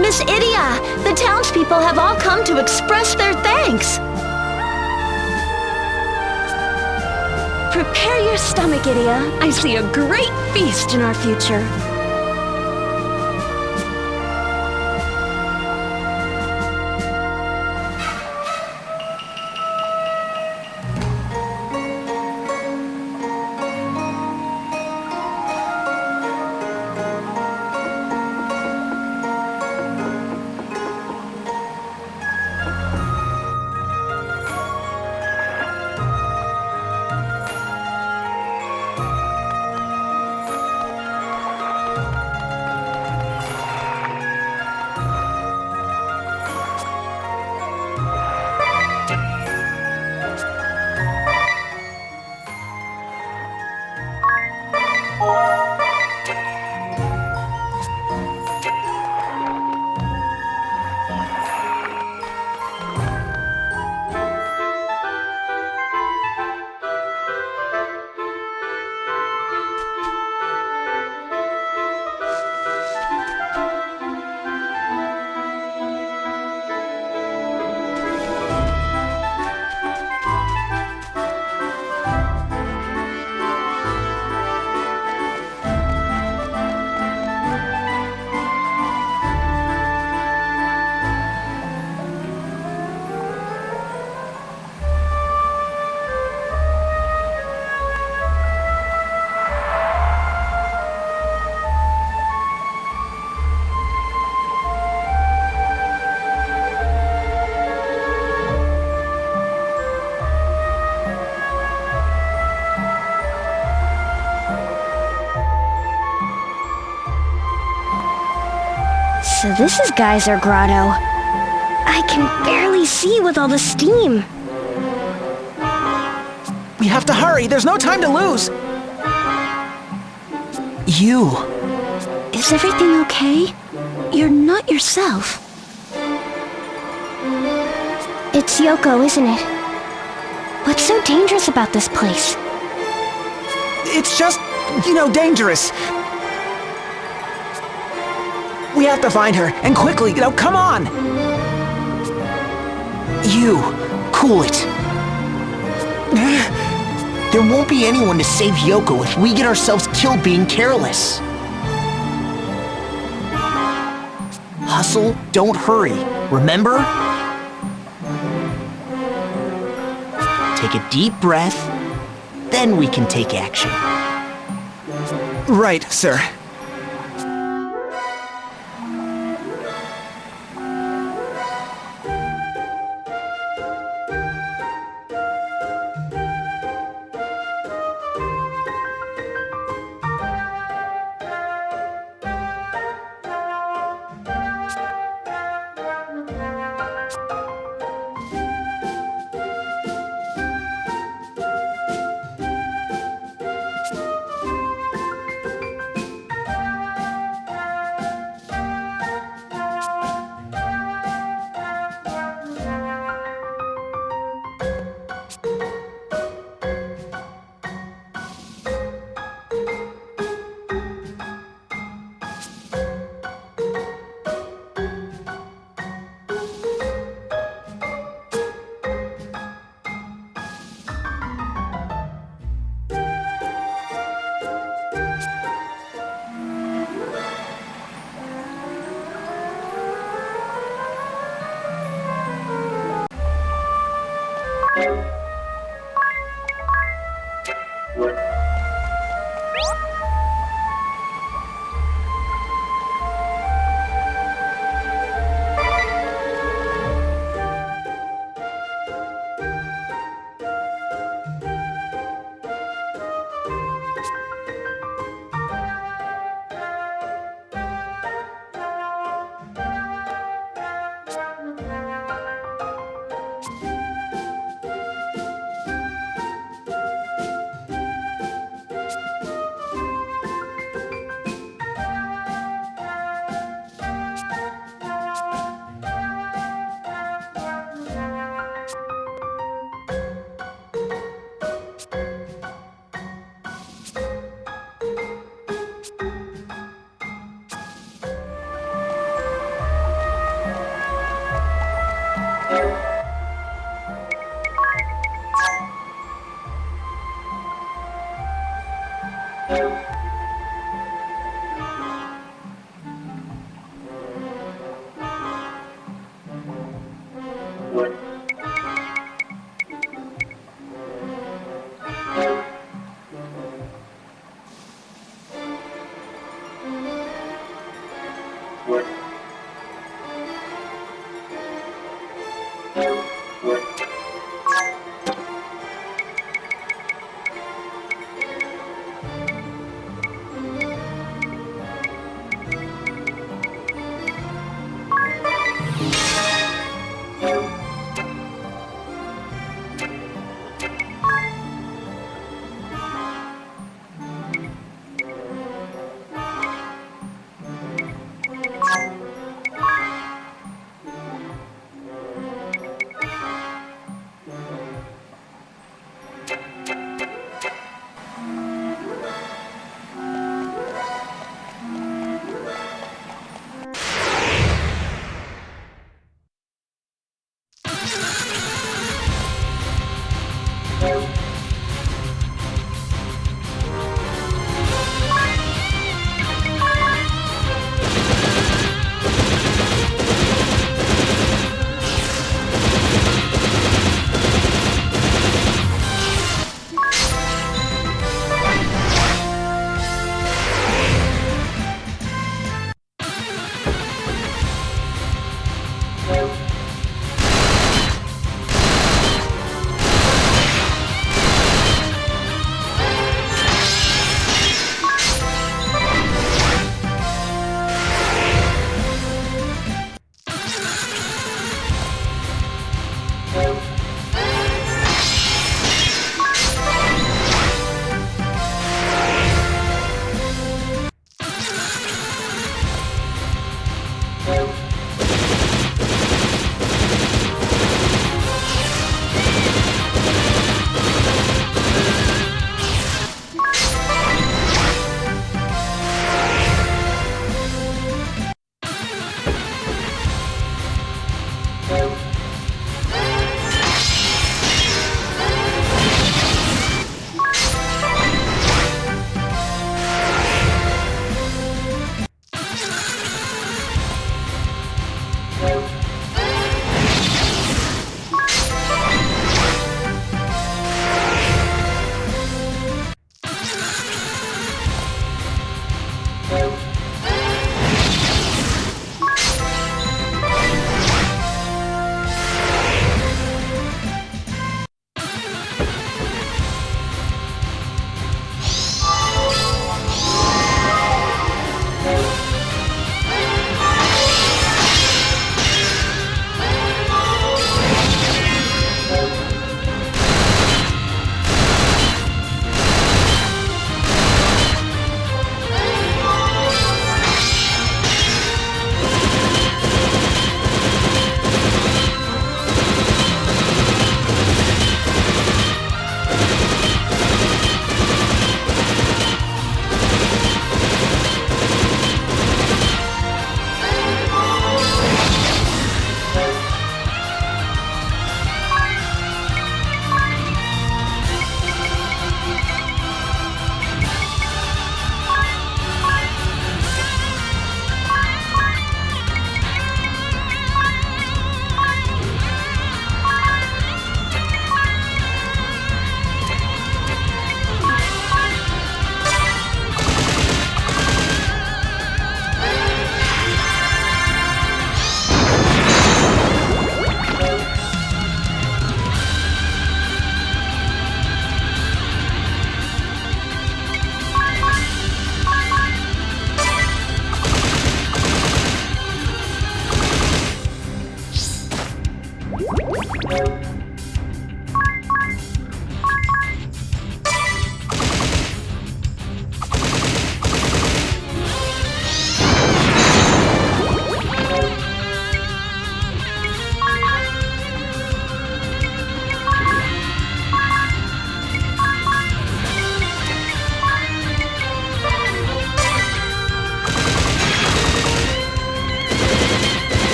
Miss Idia, the townspeople have all come to express their thanks. Prepare your stomach, Idia. I see a great feast in our future. So this is Kaiser Grotto. I can barely see with all the steam. We have to hurry. There's no time to lose. You. Is everything okay? You're not yourself. It's Yoko, isn't it? What's so dangerous about this place? It's just, dangerous. We have to find her, and quickly, come on! You. Cool it. There won't be anyone to save Yoko if we get ourselves killed being careless. Hustle, don't hurry. Remember? Take a deep breath, then we can take action. Right, sir.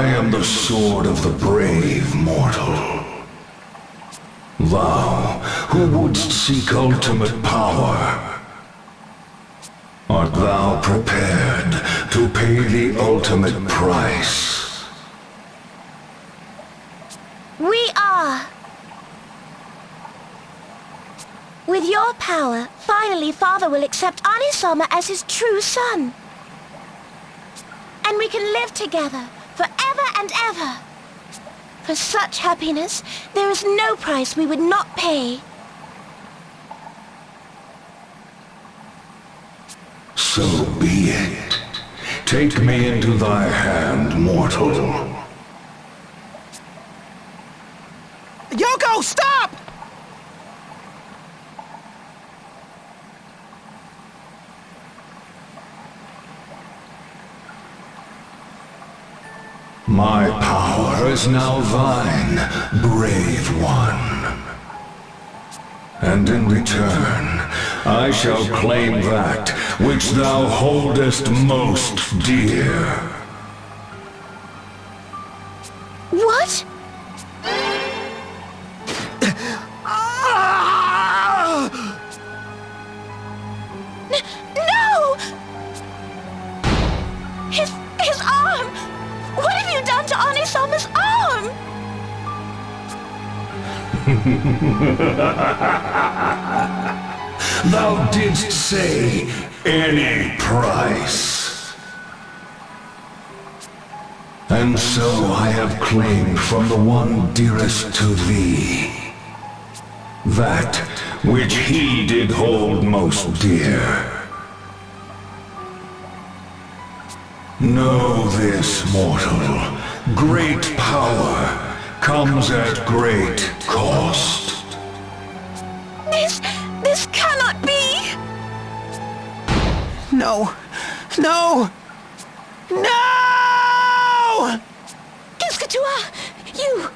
am the sword of the brave, mortal. Thou, who wouldst seek ultimate power, art thou prepared to pay the ultimate price? We are. With your power, finally Father will accept Anisama as his true son. And we can live together, forever and ever. For such happiness, there is no price we would not pay. So be it. Take me into thy hand, mortal. Yoko, stop! My power is now thine, brave one. And in return, I shall claim that which thou holdest most dear. What? No! His arm! What have you done to Anisama's arm? Thou didst say any price. And so I have claimed from the one dearest to thee that which he did hold most dear. Know this, mortal. Great power comes at great cost. This cannot be! No! No! No! Kiskatua! You!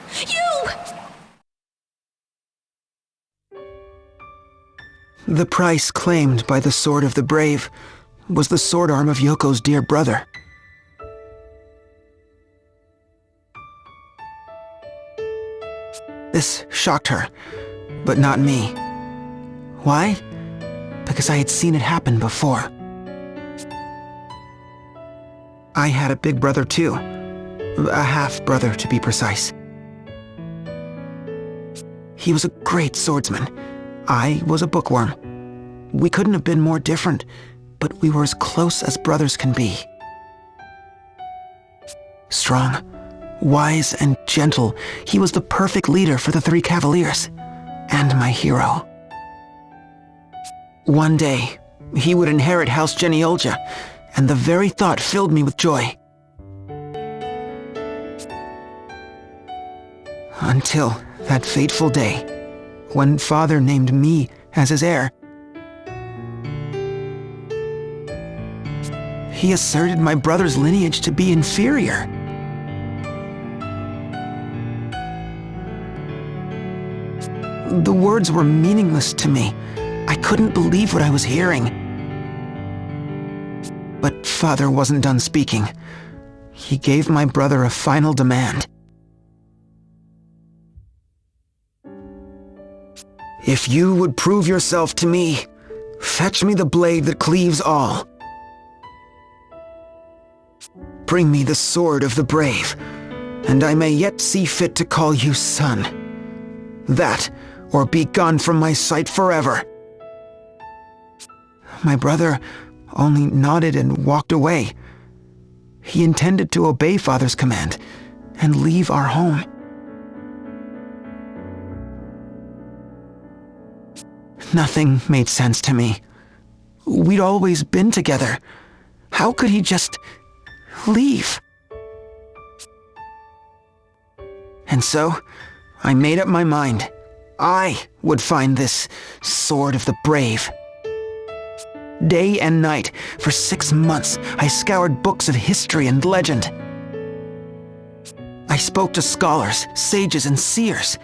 The price claimed by the Sword of the Brave was the sword arm of Yoko's dear brother. This shocked her, but not me. Why? Because I had seen it happen before. I had a big brother too. A half-brother, to be precise. He was a great swordsman. I was a bookworm. We couldn't have been more different, but we were as close as brothers can be. Strong, wise, and gentle, he was the perfect leader for the three cavaliers, and my hero. One day, he would inherit House Geniolja, and the very thought filled me with joy. Until that fateful day, when Father named me as his heir. He asserted my brother's lineage to be inferior. The words were meaningless to me. I couldn't believe what I was hearing. But Father wasn't done speaking. He gave my brother a final demand. If you would prove yourself to me, fetch me the blade that cleaves all. Bring me the sword of the brave, and I may yet see fit to call you son. That, or be gone from my sight forever. My brother only nodded and walked away. He intended to obey Father's command and leave our home. Nothing made sense to me. We'd always been together. How could he just leave? And so, I made up my mind. I would find this sword of the brave. Day and night, for 6 months, I scoured books of history and legend. I spoke to scholars, sages, and seers.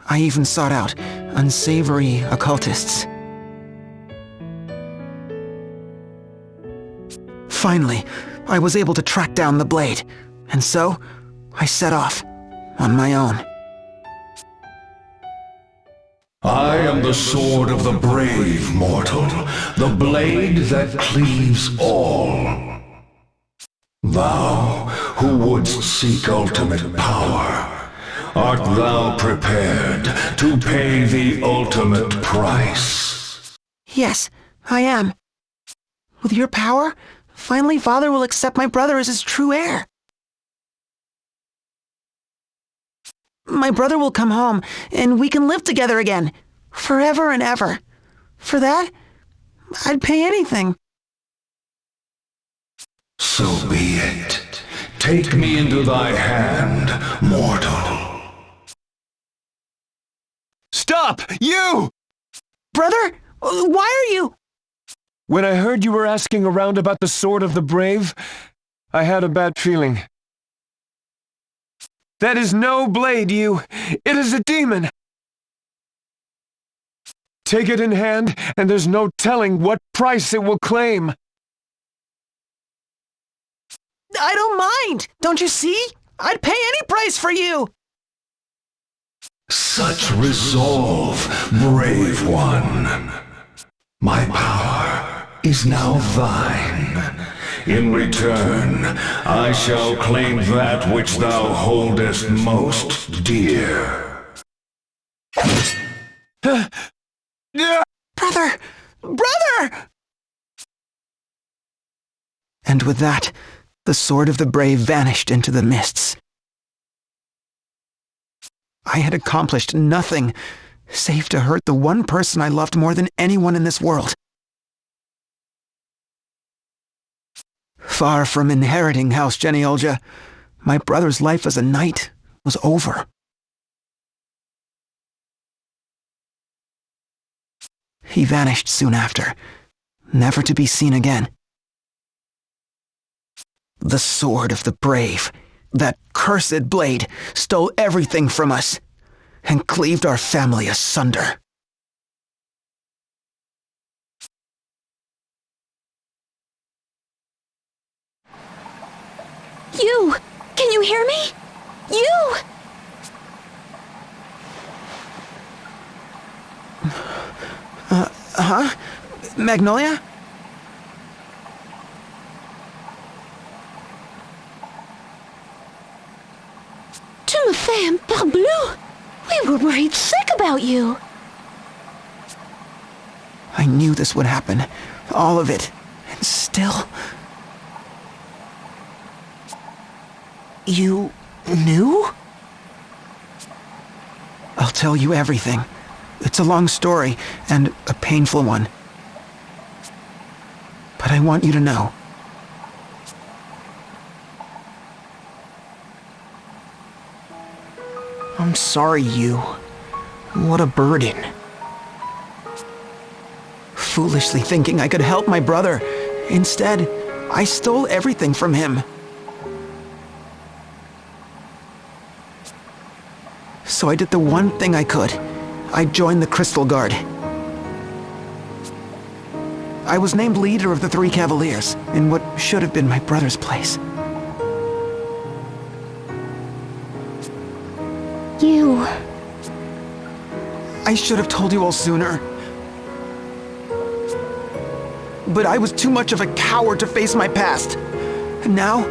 I even sought out unsavory occultists. Finally, I was able to track down the blade, and so I set off on my own. I am the sword of the brave, mortal, the blade that cleaves all. Thou, who wouldst seek ultimate power, art thou prepared to pay the ultimate price? Yes, I am. With your power, finally Father will accept my brother as his true heir. My brother will come home, and we can live together again, forever and ever. For that, I'd pay anything. So be it. Take me into thy hand, mortal. Stop! You! Brother, why are you... When I heard you were asking around about the Sword of the Brave, I had a bad feeling. That is no blade, you. It is a demon. Take it in hand, and there's no telling what price it will claim. I don't mind! Don't you see? I'd pay any price for you! Such resolve, brave one. My power is now thine. In return, I shall claim that which thou holdest most dear. Brother! Brother! And with that, the sword of the brave vanished into the mists. I had accomplished nothing save to hurt the one person I loved more than anyone in this world. Far from inheriting House Genealja, my brother's life as a knight was over. He vanished soon after, never to be seen again. The sword of the brave, that cursed blade, stole everything from us and cleaved our family asunder. You! Can you hear me? You! Magnolia? Timothy, parbleu! We were worried sick about you. I knew this would happen. All of it. And still... You knew? I'll tell you everything. It's a long story, and a painful one. But I want you to know. I'm sorry, you. What a burden. Foolishly thinking I could help my brother. Instead, I stole everything from him. So I did the one thing I could. I joined the Crystal Guard. I was named leader of the Three Cavaliers, in what should have been my brother's place. You... I should have told you all sooner. But I was too much of a coward to face my past. And now,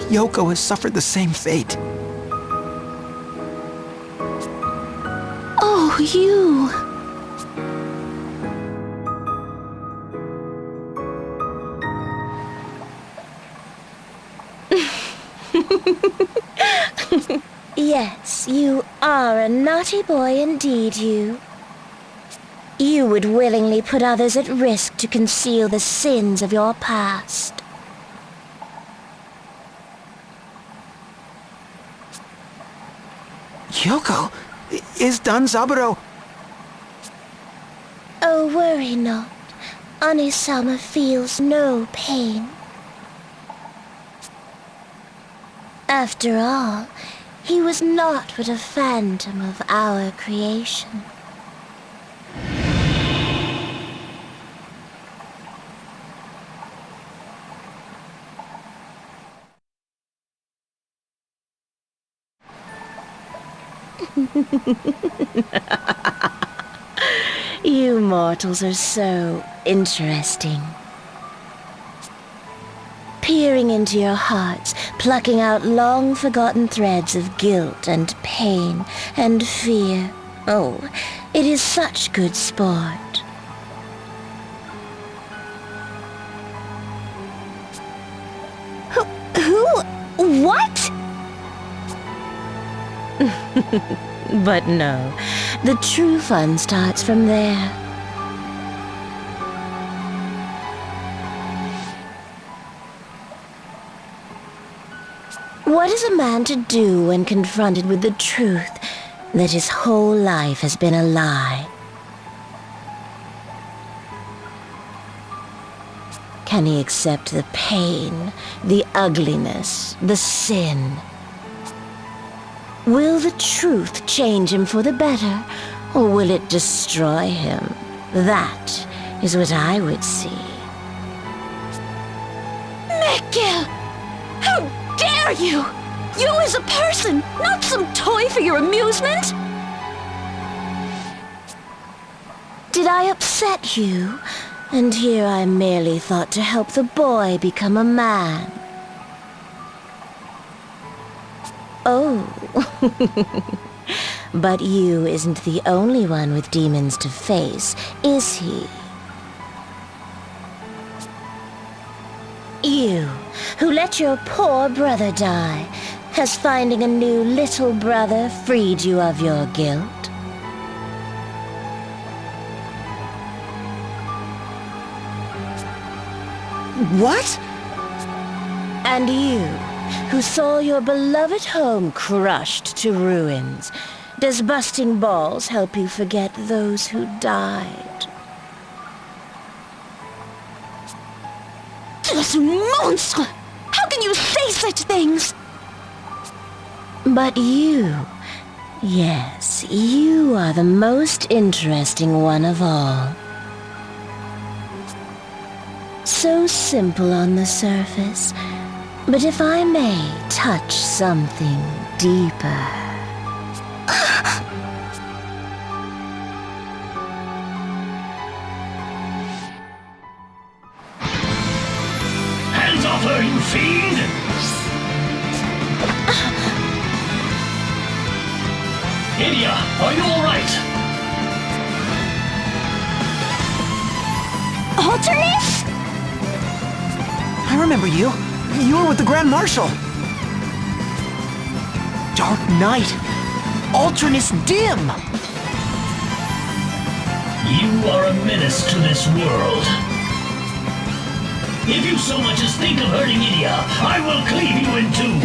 Yoko has suffered the same fate. Oh, you... Yes, you are a naughty boy indeed, you. You would willingly put others at risk to conceal the sins of your past. Yoko, is Don Zaburo... Oh, worry not. Anisama feels no pain. After all, he was not but a phantom of our creation. You mortals are so interesting. Peering into your hearts, plucking out long-forgotten threads of guilt and pain and fear. Oh, it is such good sport. What? But no, the true fun starts from there. What is a man to do when confronted with the truth that his whole life has been a lie? Can he accept the pain, the ugliness, the sin? Will the truth change him for the better, or will it destroy him? That is what I would see. Mikkel! How dare you! You as a person, not some toy for your amusement! Did I upset you? And here I merely thought to help the boy become a man. Oh. But you isn't the only one with demons to face, is he? You, who let your poor brother die, has finding a new little brother freed you of your guilt? What? And you, who saw your beloved home crushed to ruins, does busting balls help you forget those who died? This monster! How can you say such things? But you, yes, you are the most interesting one of all. So simple on the surface, but if I may touch something deeper. Hands off her, you fiend! Idia, are you alright? Alternate? I remember you. You were with the Grand Marshal. Dark Knight. Alternus Dim. You are a menace to this world. If you so much as think of hurting Idia, I will cleave you in two.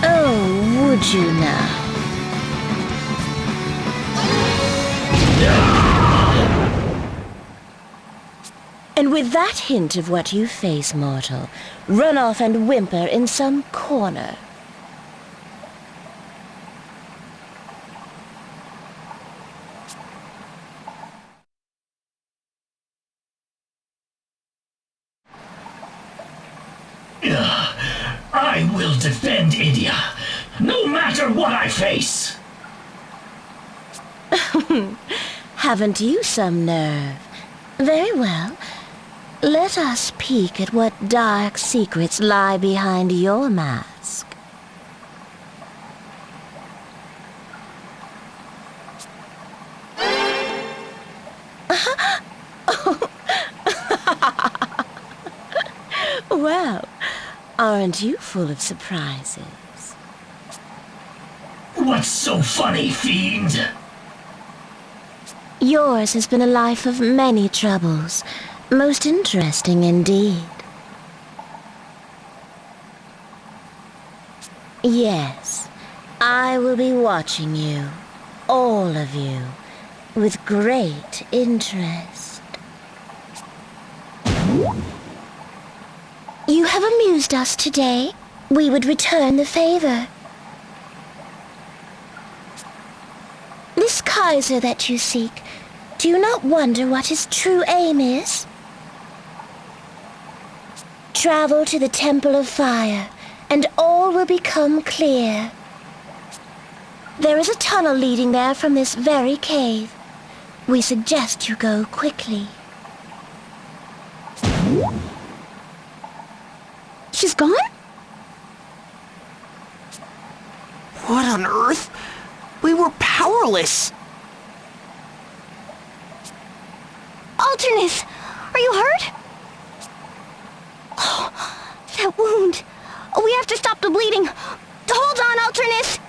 Oh, would you now? And with that hint of what you face, mortal, run off and whimper in some corner. I will defend Idia, no matter what I face. Haven't you some nerve? Very well. Let us peek at what dark secrets lie behind your mask. Well, aren't you full of surprises? What's so funny, fiend? Yours has been a life of many troubles. Most interesting indeed. Yes, I will be watching you, all of you, with great interest. You have amused us today. We would return the favor. This Kaiser that you seek, do you not wonder what his true aim is? Travel to the Temple of Fire, and all will become clear. There is a tunnel leading there from this very cave. We suggest you go quickly. She's gone? What on earth? We were powerless. Alternus, are you hurt? Oh, that wound. Oh, we have to stop the bleeding. Hold on, Alternus.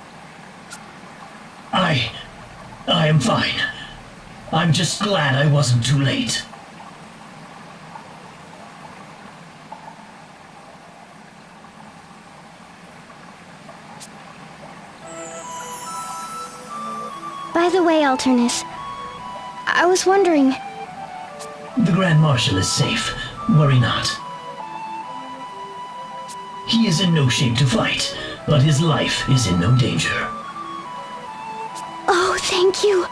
I am fine. I'm just glad I wasn't too late. By the way, Alternus, I was wondering... The Grand Marshal is safe. Worry not. He is in no shape to fight, but his life is in no danger. Oh, thank you.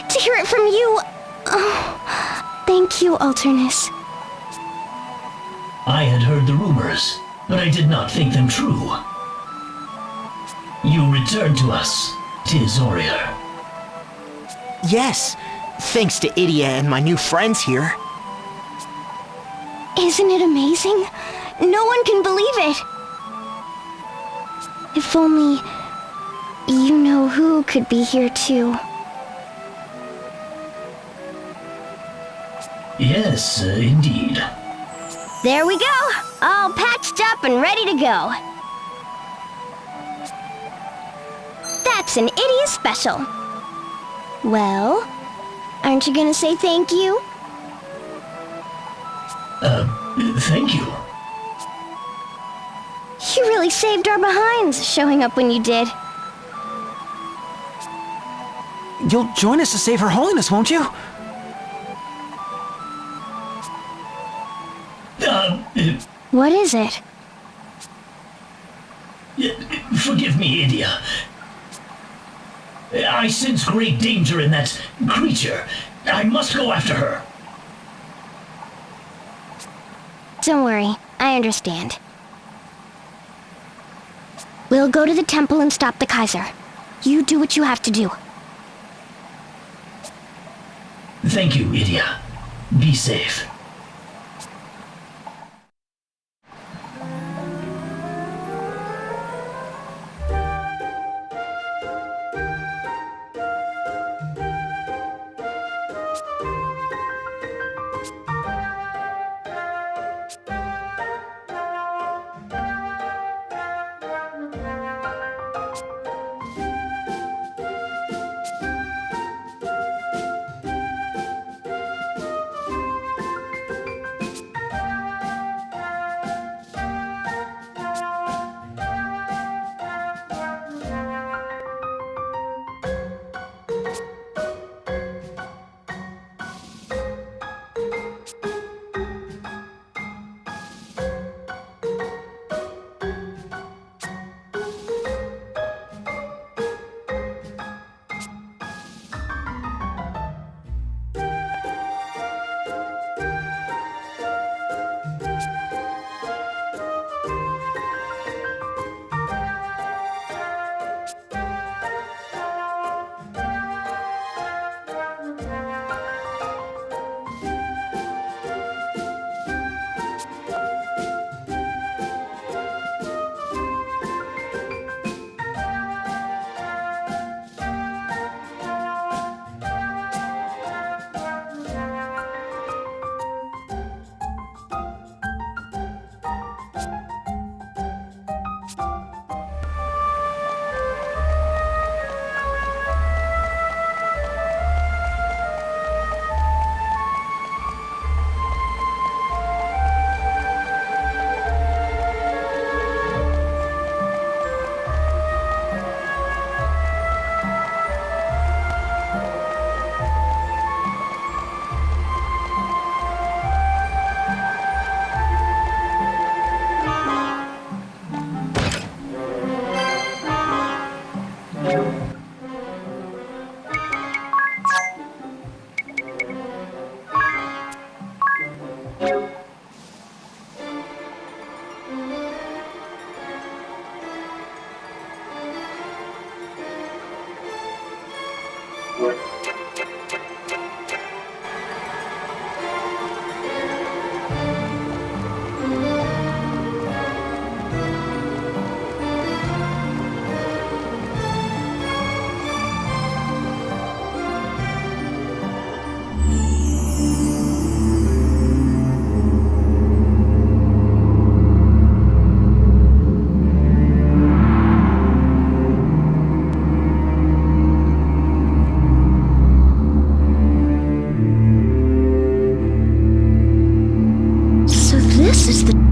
To hear it from you... Oh, thank you, Alternus. I had heard the rumors, but I did not think them true. You returned to us, 'tis Aurier. Yes, thanks to Idia and my new friends here. Isn't it amazing? No one can believe it. If only you know who could be here too. Yes, indeed. There we go! All patched up and ready to go. That's an Idia special. Well, aren't you gonna say thank you? Thank you. You really saved our behinds, showing up when you did. You'll join us to save Her Holiness, won't you? What is it? Forgive me, Idia. I sense great danger in that creature. I must go after her. Don't worry, I understand. We'll go to the temple and stop the Kaiser. You do what you have to do. Thank you, Idia. Be safe.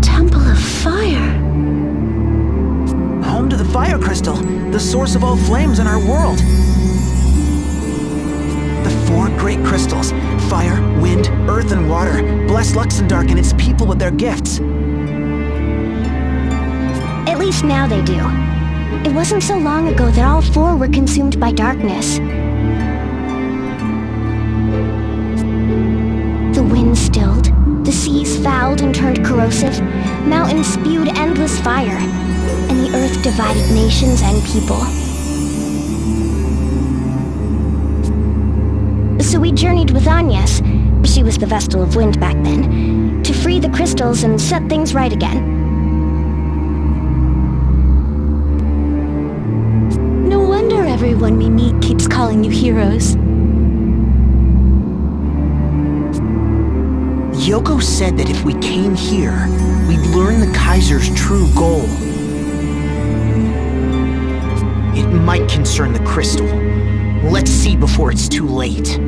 Temple of Fire. Home to the fire crystal, the source of all flames in our world. The 4 great crystals, fire, wind, earth, and water, bless Luxembourg and its people with their gifts. At least now they do. It wasn't so long ago that all 4 were consumed by darkness. The wind stilled, the seas fouled and turned corrosive, mountains spewed endless fire, and the earth divided nations and people. So we journeyed with Agnes, she was the Vestal of Wind back then, to free the crystals and set things right again. No wonder everyone we meet keeps calling you heroes. Yoko said that if we came here, we'd learn the Kaiser's true goal. It might concern the crystal. Let's see before it's too late.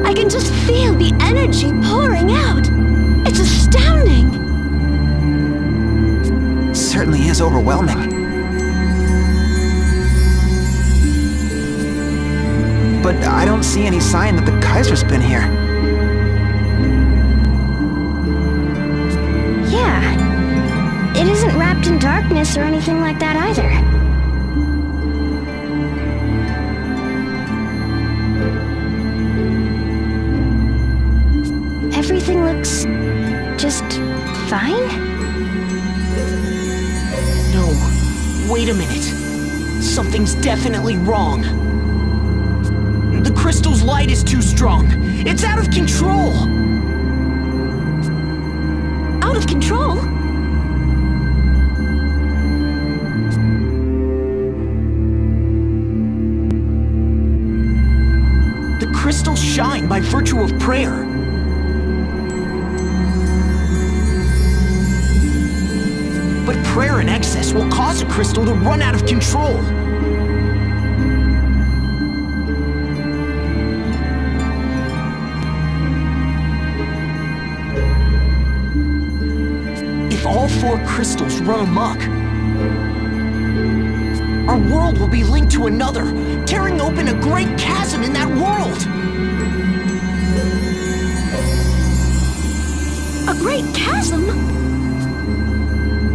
I can just feel the energy pouring out. It's astounding. Certainly is overwhelming. But I don't see any sign that the Kaiser's been here. Yeah. It isn't wrapped in darkness or anything like that either. Everything looks just fine? No, wait a minute. Something's definitely wrong. The crystal's light is too strong. It's out of control. Out of control? The crystals shine by virtue of prayer. But prayer in excess will cause a crystal to run out of control. If all 4 crystals run amok, our world will be linked to another, tearing open a great chasm in that world. A great chasm?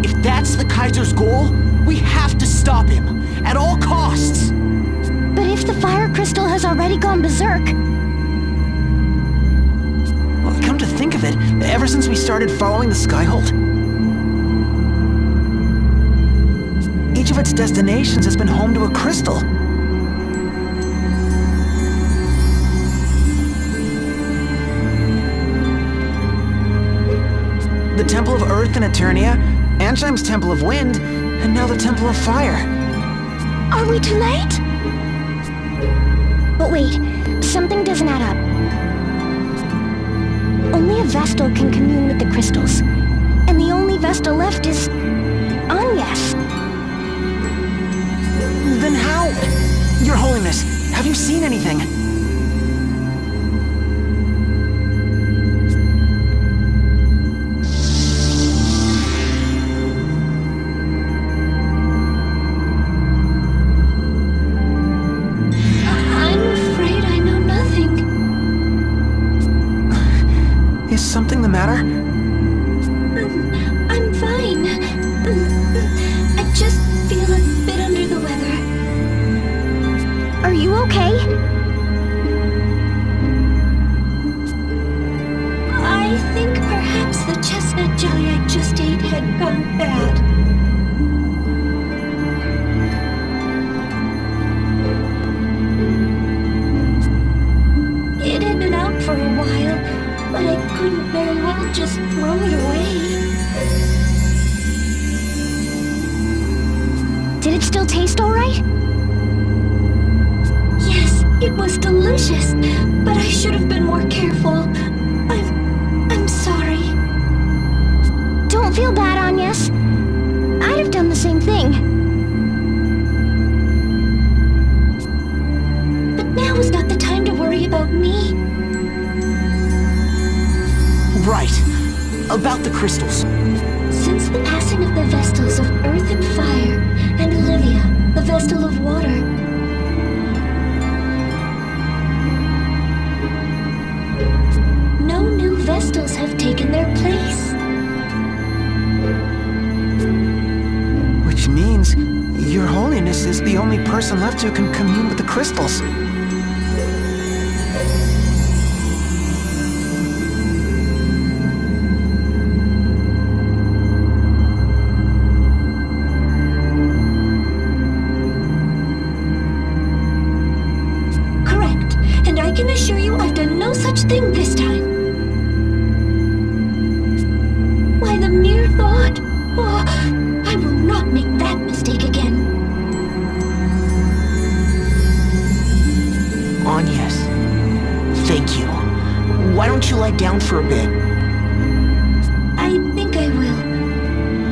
If that's the Kaiser's goal, we have to stop him, at all costs. But if the fire crystal has already gone berserk... Well, come to think of it, ever since we started following the skyhold, each of its destinations has been home to a crystal. The Temple of Earth in Eternia, Ansheim's Temple of Wind, and now the Temple of Fire. Are we too late? But wait, something doesn't add up. Only a Vestal can commune with the crystals, and the only Vestal left is... Agnes. Then how? Your Holiness, have you seen anything? I'm afraid I know nothing. Is something the matter? I'm fine. I just feel a it still taste alright? Yes, it was delicious, but I should have been more careful. I'm sorry. Don't feel bad, Agnes. I'd have done the same thing. But now is not the time to worry about me. Right. About the crystals. Since the passing of the Vestals of Earth and Fire, and Olivia, the Vestal of Water, no new Vestals have taken their place. Which means Your Holiness is the only person left who can commune with the crystals. Correct, and I can assure you I've done no such thing this time. Why, the mere thought... Oh, I will not make that mistake again. Agnes, thank you. Why don't you lie down for a bit? I think I will.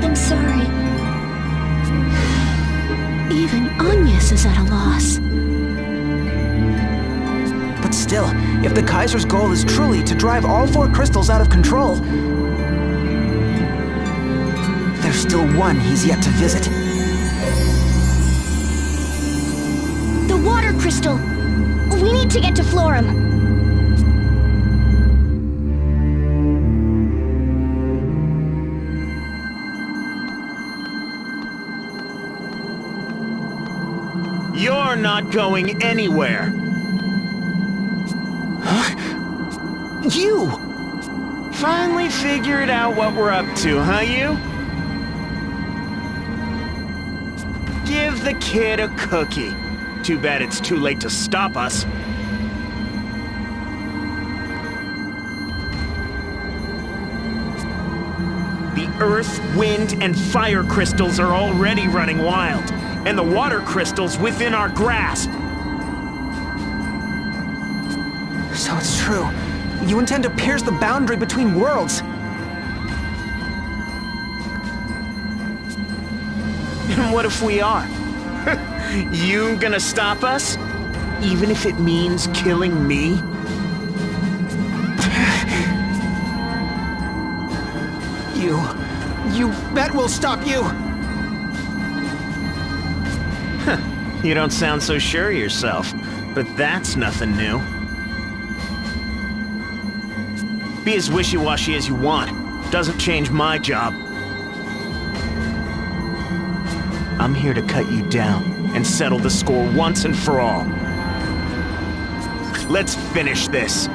I'm sorry. Even Agnes is at a loss. But still, if the Kaiser's goal is truly to drive all 4 crystals out of control, there's still one he's yet to visit. The water crystal! We need to get to Florum. You're not going anywhere. You! Finally figured out what we're up to, huh, you? Give the kid a cookie. Too bad it's too late to stop us. The earth, wind, and fire crystals are already running wild, and the water crystals within our grasp. So it's true. You intend to pierce the boundary between worlds. And what if we are? You gonna stop us? Even if it means killing me? You bet we'll stop you! You don't sound so sure of yourself, but that's nothing new. Be as wishy-washy as you want. Doesn't change my job. I'm here to cut you down and settle the score once and for all. Let's finish this.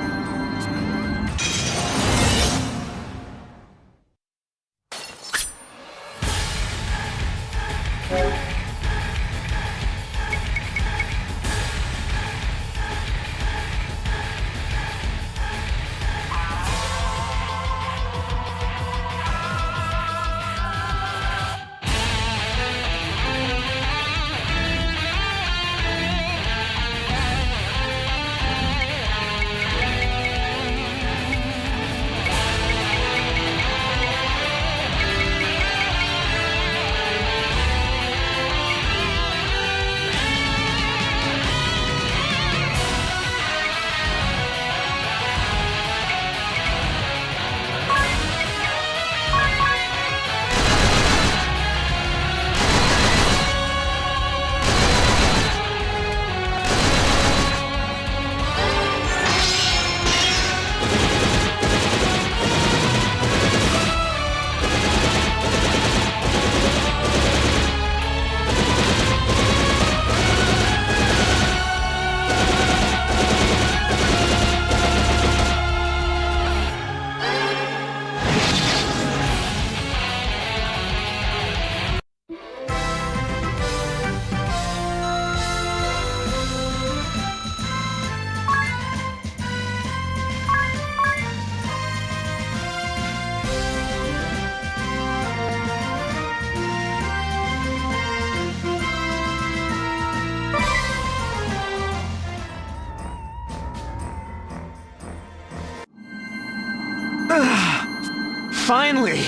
Finally!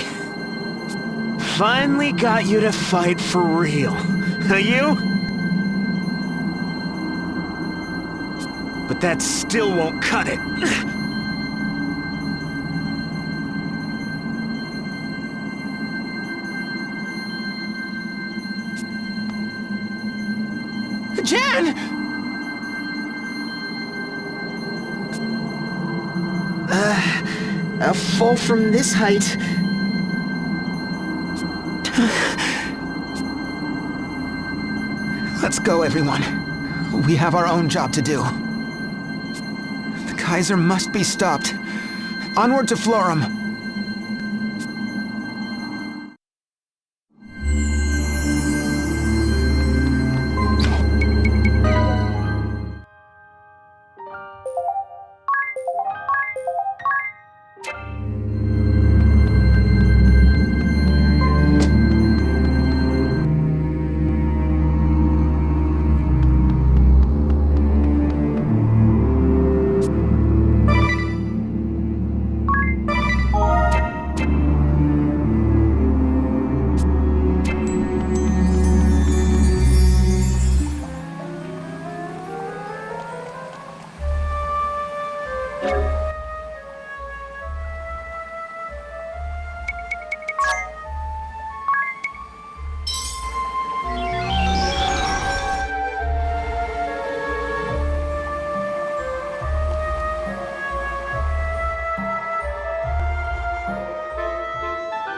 Finally got you to fight for real. You? But that still won't cut it. Jan! A fall from this height. Let's go, everyone. We have our own job to do. The Kaiser must be stopped. Onward to Florum.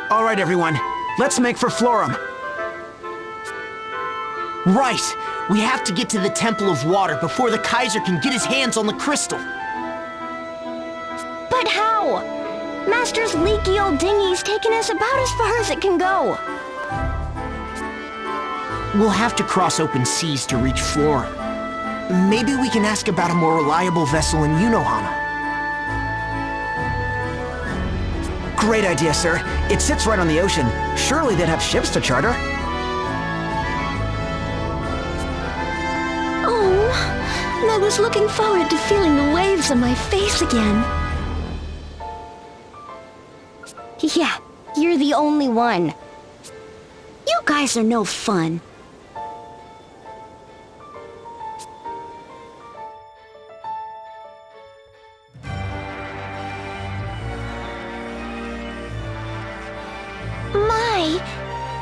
All right, everyone. Let's make for Florum. Right! We have to get to the Temple of Water before the Kaiser can get his hands on the crystal. But how? Master's leaky old dinghy's taken us about as far as it can go. We'll have to cross open seas to reach Florum. Maybe we can ask about a more reliable vessel in Unohana. Great idea, sir. It sits right on the ocean. Surely they'd have ships to charter. Oh, I was looking forward to feeling the waves on my face again. Yeah, you're the only one. You guys are no fun.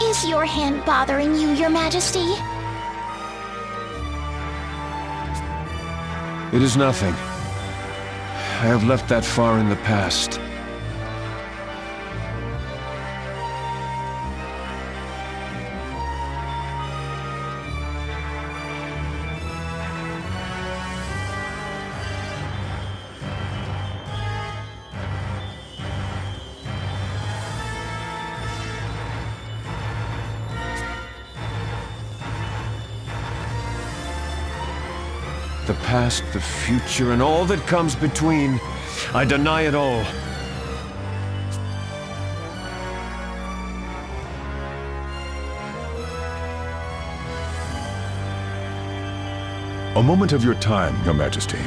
Is your hand bothering you, Your Majesty? It is nothing. I have left that far in the past. The past, the future, and all that comes between. I deny it all. A moment of your time, Your Majesty.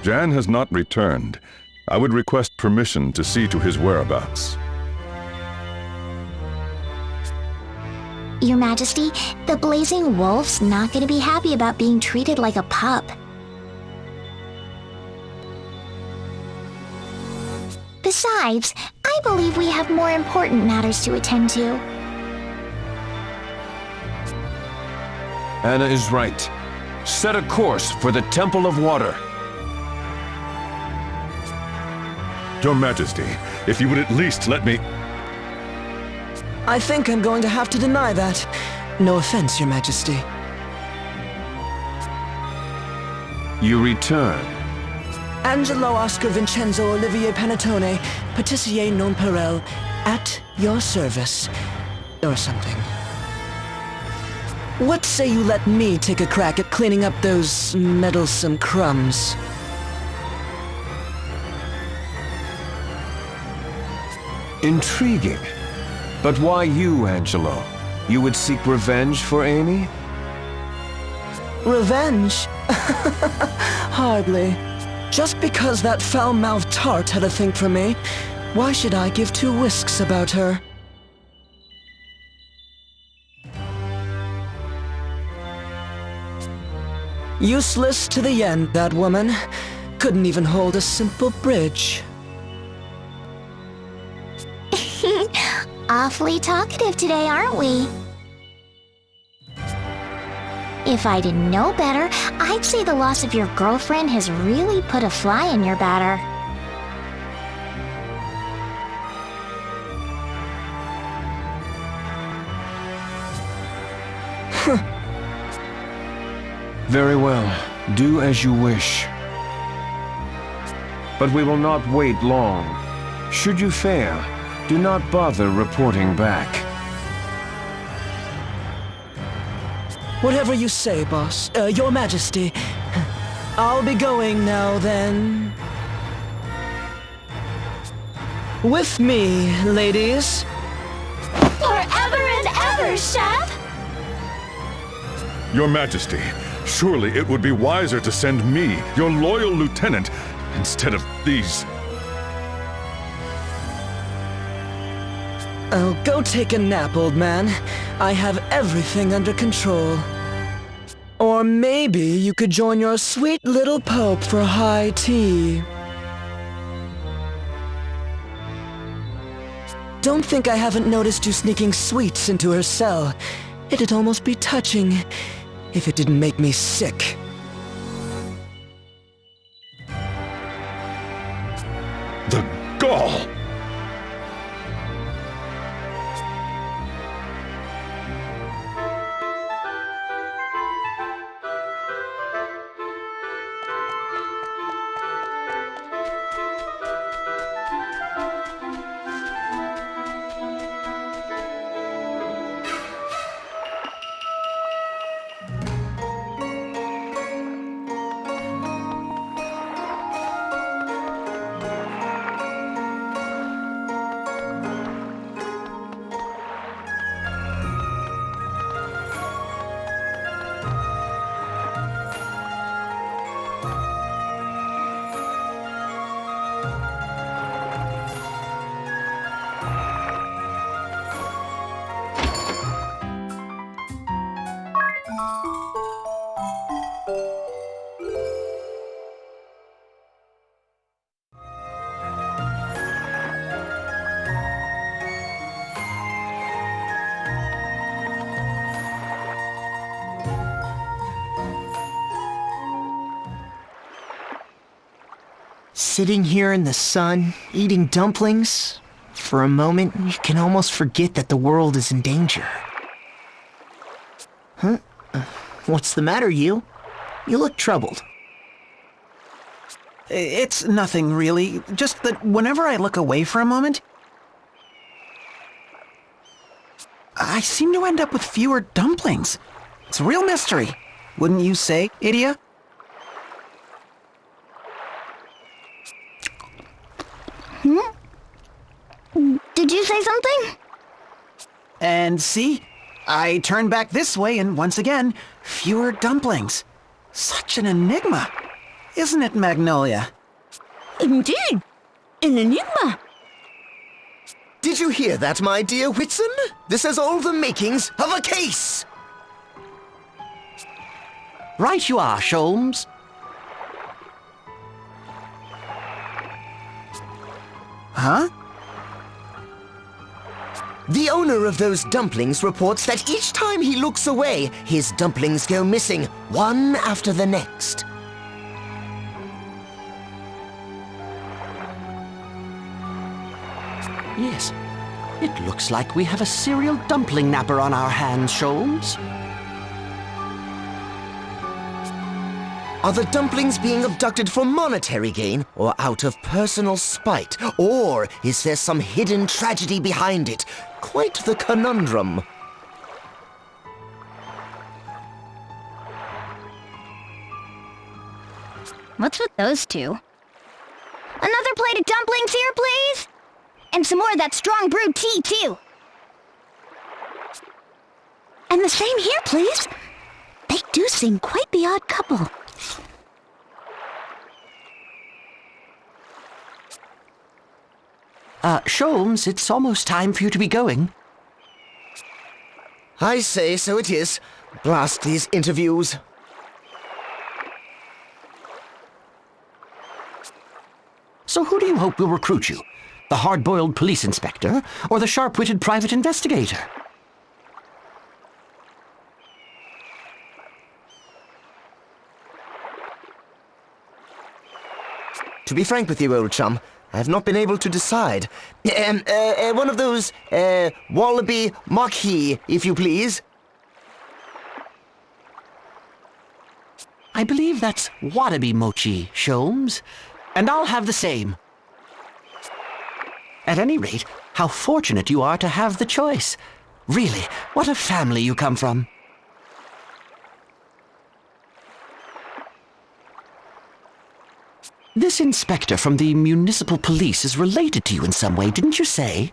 Jan has not returned. I would request permission to see to his whereabouts. Your Majesty, the Blazing Wolf's not going to be happy about being treated like a pup. Besides, I believe we have more important matters to attend to. Anna is right. Set a course for the Temple of Water. Your Majesty, if you would at least let me... I think I'm going to have to deny that. No offense, Your Majesty. You return. Angelo Oscar Vincenzo Olivier Panettone, Patissier non perel, at your service. Or something. What say you let me take a crack at cleaning up those meddlesome crumbs? Intriguing. But why you, Angelo? You would seek revenge for Amy? Revenge? Hardly. Just because that foul-mouthed tart had a thing for me, why should I give two whisks about her? Useless to the end, that woman. Couldn't even hold a simple bridge. Awfully talkative today, aren't we? If I didn't know better, I'd say the loss of your girlfriend has really put a fly in your batter. Very well. Do as you wish. But we will not wait long. Should you fail, do not bother reporting back. Whatever you say, boss. Your Majesty. I'll be going now, then. With me, ladies. Forever and ever, Chef! Your Majesty, surely it would be wiser to send me, your loyal lieutenant, instead of these. Oh, go take a nap, old man. I have everything under control. Or maybe you could join your sweet little Pope for high tea. Don't think I haven't noticed you sneaking sweets into her cell. It'd almost be touching if it didn't make me sick. The gall! Sitting here in the sun, eating dumplings, for a moment you can almost forget that the world is in danger. Huh? What's the matter, you? You look troubled. It's nothing, really. Just that whenever I look away for a moment, I seem to end up with fewer dumplings. It's a real mystery. Wouldn't you say, Idia? Did you say something? And see? I turn back this way and once again, fewer dumplings. Such an enigma. Isn't it, Magnolia? Indeed. An enigma. Did you hear that, my dear Whitson? This has all the makings of a case! Right you are, Sholmes. Huh? The owner of those dumplings reports that each time he looks away, his dumplings go missing, one after the next. Yes. It looks like we have a serial dumpling napper on our hands, Sholmes. Are the dumplings being abducted for monetary gain, or out of personal spite? Or is there some hidden tragedy behind it? Quite the conundrum. What's with those two? Another plate of dumplings here, please? And some more of that strong brewed tea, too. And the same here, please. They do seem quite the odd couple. Sholmes, it's almost time for you to be going. I say, so it is. Blast these interviews. So who do you hope will recruit you? The hard-boiled police inspector, or the sharp-witted private investigator? To be frank with you, old chum, I have not been able to decide. One of those, wallaby marquis, if you please. I believe that's wallaby mochi, Sholmes. And I'll have the same. At any rate, how fortunate you are to have the choice. Really, what a family you come from. This inspector from the municipal police is related to you in some way, didn't you say?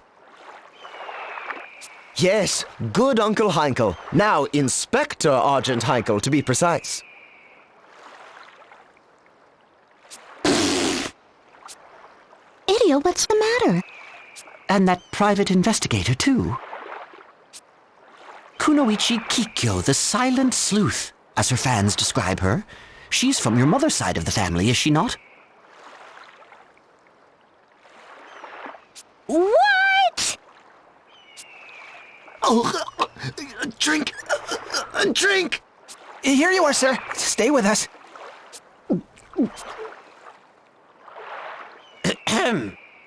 Yes, good Uncle Heinkel. Now Inspector Argent Heinkel, to be precise. Idia, what's the matter? And that private investigator, too. Kunoichi Kikyo, the Silent Sleuth, as her fans describe her. She's from your mother's side of the family, is she not? What? Oh, drink! Drink! Here you are, sir. Stay with us.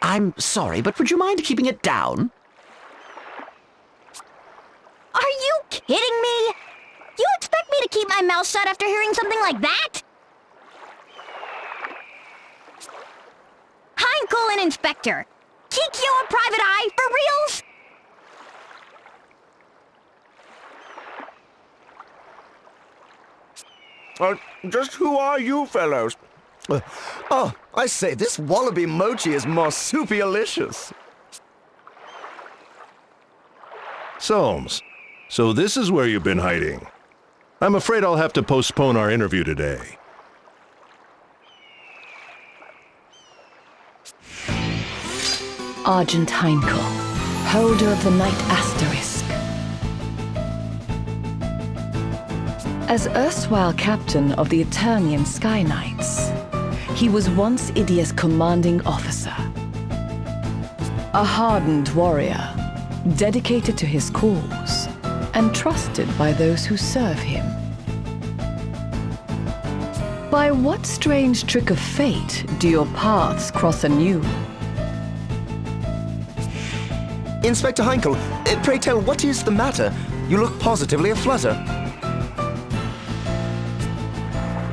I'm sorry, but would you mind keeping it down? Are you kidding me? You expect me to keep my mouth shut after hearing something like that? Heinkel and Inspector. Kikyo a private eye, for reals? Just who are you fellows? Oh, I say, this wallaby mochi is marsupialicious. Soames, so this is where you've been hiding. I'm afraid I'll have to postpone our interview today. Argent Heinkel, holder of the Knight Asterisk. As erstwhile captain of the Eternian Sky Knights, he was once Idia's commanding officer. A hardened warrior, dedicated to his cause, and trusted by those who serve him. By what strange trick of fate do your paths cross anew? Inspector Heinkel, pray tell, what is the matter? You look positively aflutter.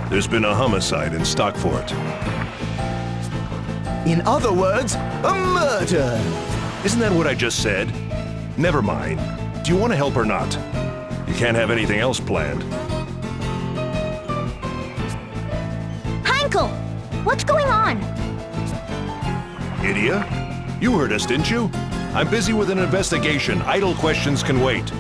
There's been a homicide in Stockport. In other words, a murder! Isn't that what I just said? Never mind. Do you want to help or not? You can't have anything else planned. Heinkel! What's going on? Idia? You heard us, didn't you? I'm busy with an investigation. Idle questions can wait.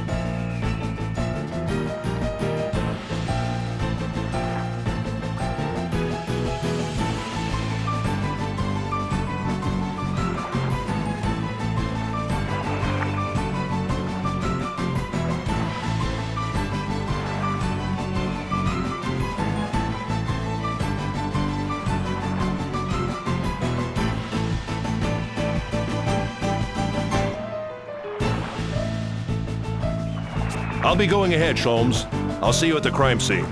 I'll be going ahead, Sholmes. I'll see you at the crime scene.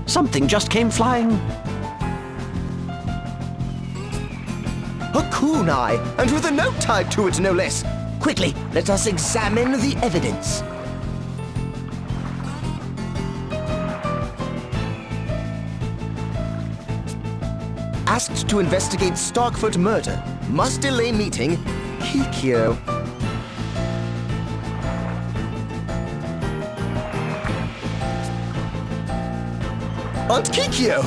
Something just came flying. A kunai, and with a note tied to it, no less. Quickly, let us examine the evidence. Asked to investigate Stockport murder. Must delay meeting. Kikyo. Aunt Kikyo!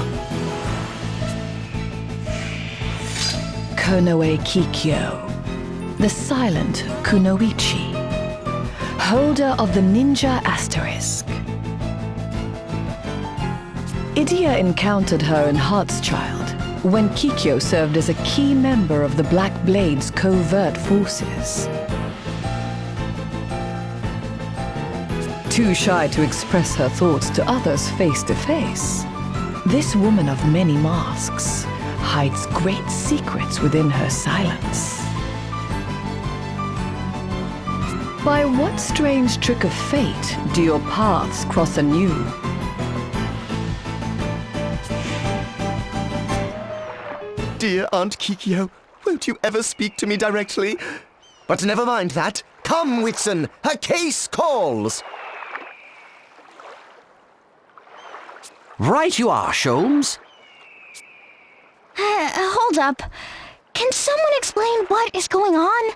Konoe Kikyo, the silent Kunoichi, holder of the Ninja Asterisk. Idia encountered her in Heartschild, when Kikyo served as a key member of the Black Blade's covert forces. Too shy to express her thoughts to others face to face, this woman of many masks hides great secrets within her silence. By what strange trick of fate do your paths cross anew? Dear Aunt Kikyo, won't you ever speak to me directly? But never mind that. Come, Whitson, her case calls. Right you are, Sholmes. Hold up. Can someone explain what is going on?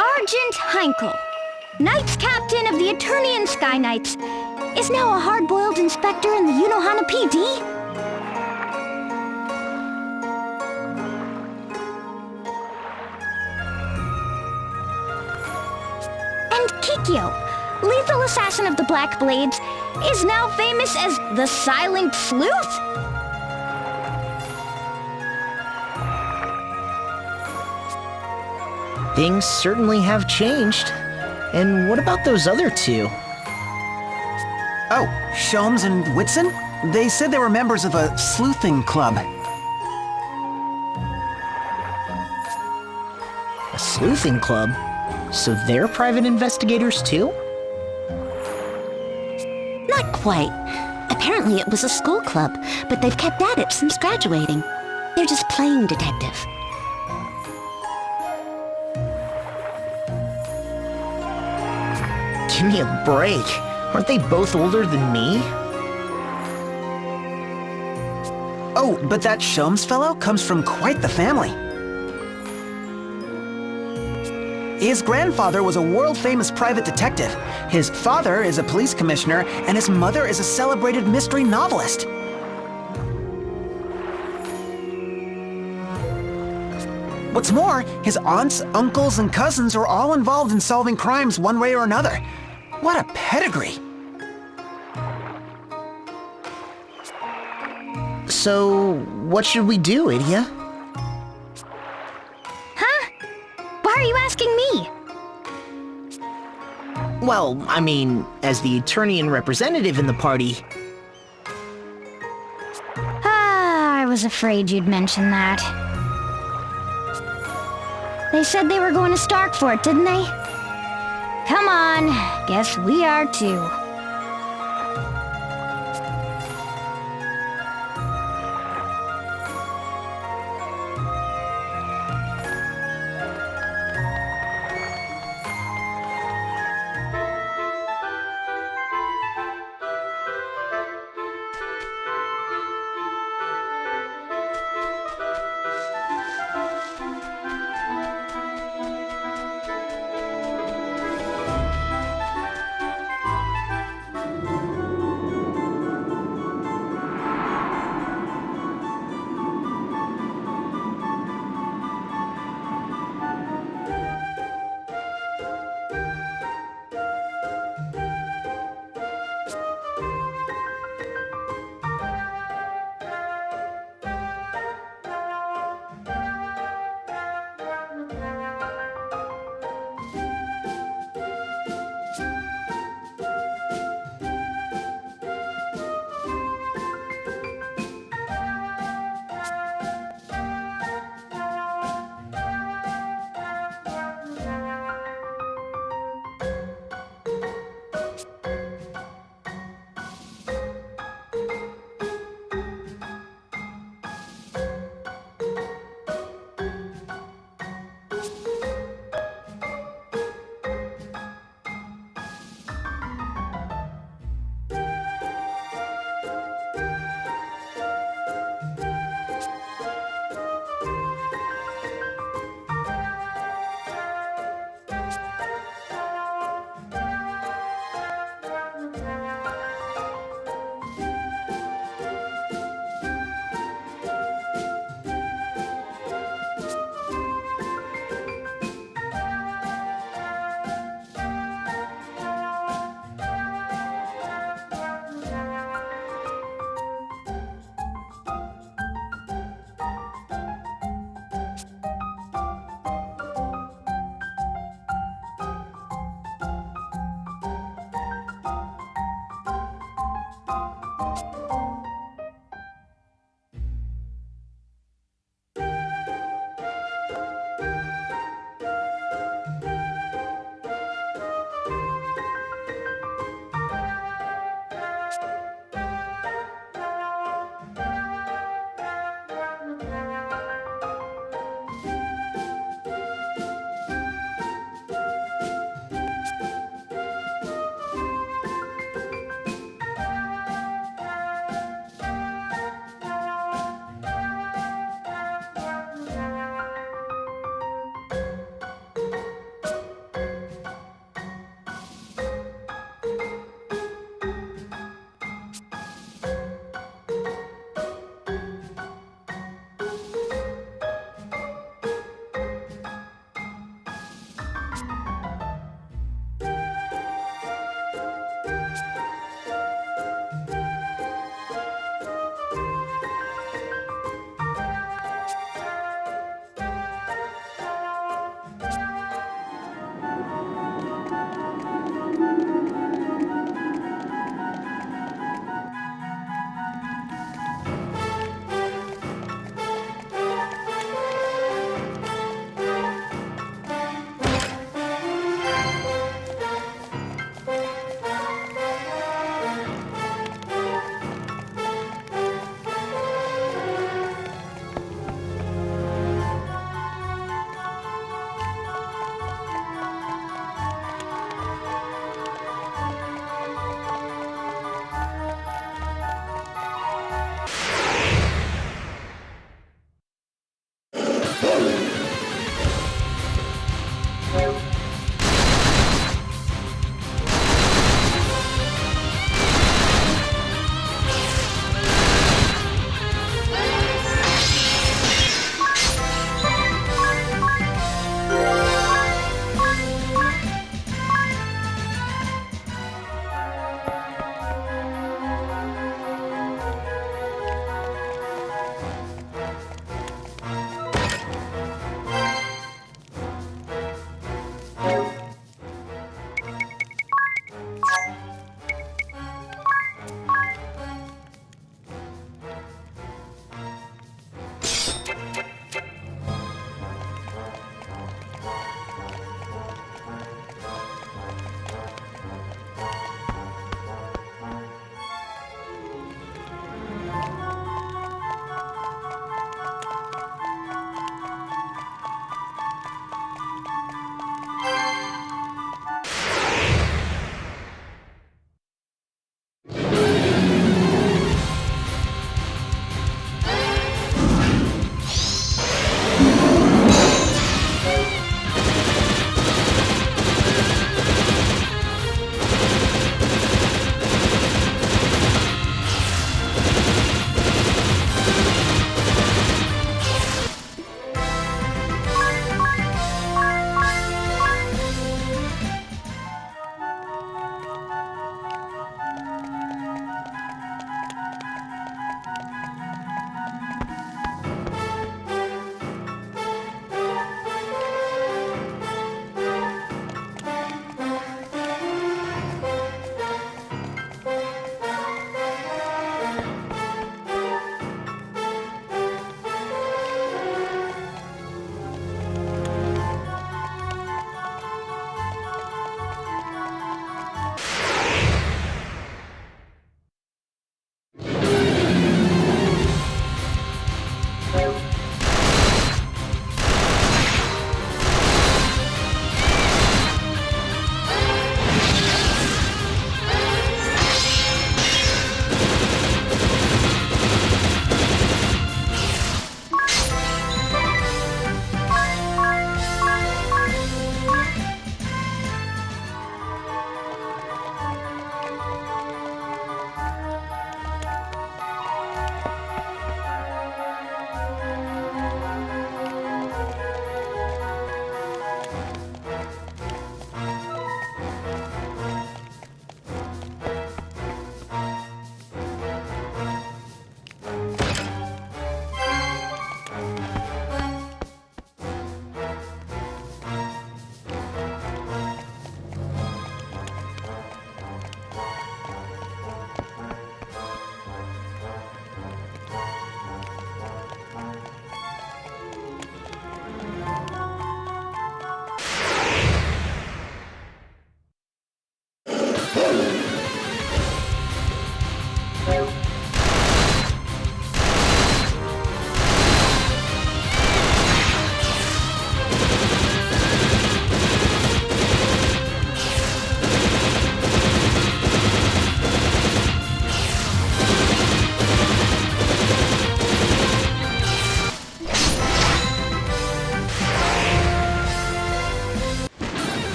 Argent Heinkel, Knights Captain of the Eternian Sky Knights, is now a hard-boiled inspector in the Unohana PD? And Kikyo, lethal assassin of the Black Blades, is now famous as the Silent Sleuth? Things certainly have changed. And what about those other two? Oh, Sholmes and Whitson? They said they were members of a sleuthing club. A sleuthing club? So they're private investigators too? Not quite. Apparently it was a school club, but they've kept at it since graduating. They're just playing detective. Give me a break. Aren't they both older than me? Oh, but that Sholmes fellow comes from quite the family. His grandfather was a world-famous private detective. His father is a police commissioner, and his mother is a celebrated mystery novelist. What's more, his aunts, uncles, and cousins are all involved in solving crimes one way or another. What a pedigree! So, what should we do, Idia? Huh? Why are you asking me? Well, I mean, as the Eternian representative in the party. I was afraid you'd mention that. They said they were going to Stockport, didn't they? Come on, guess we are too.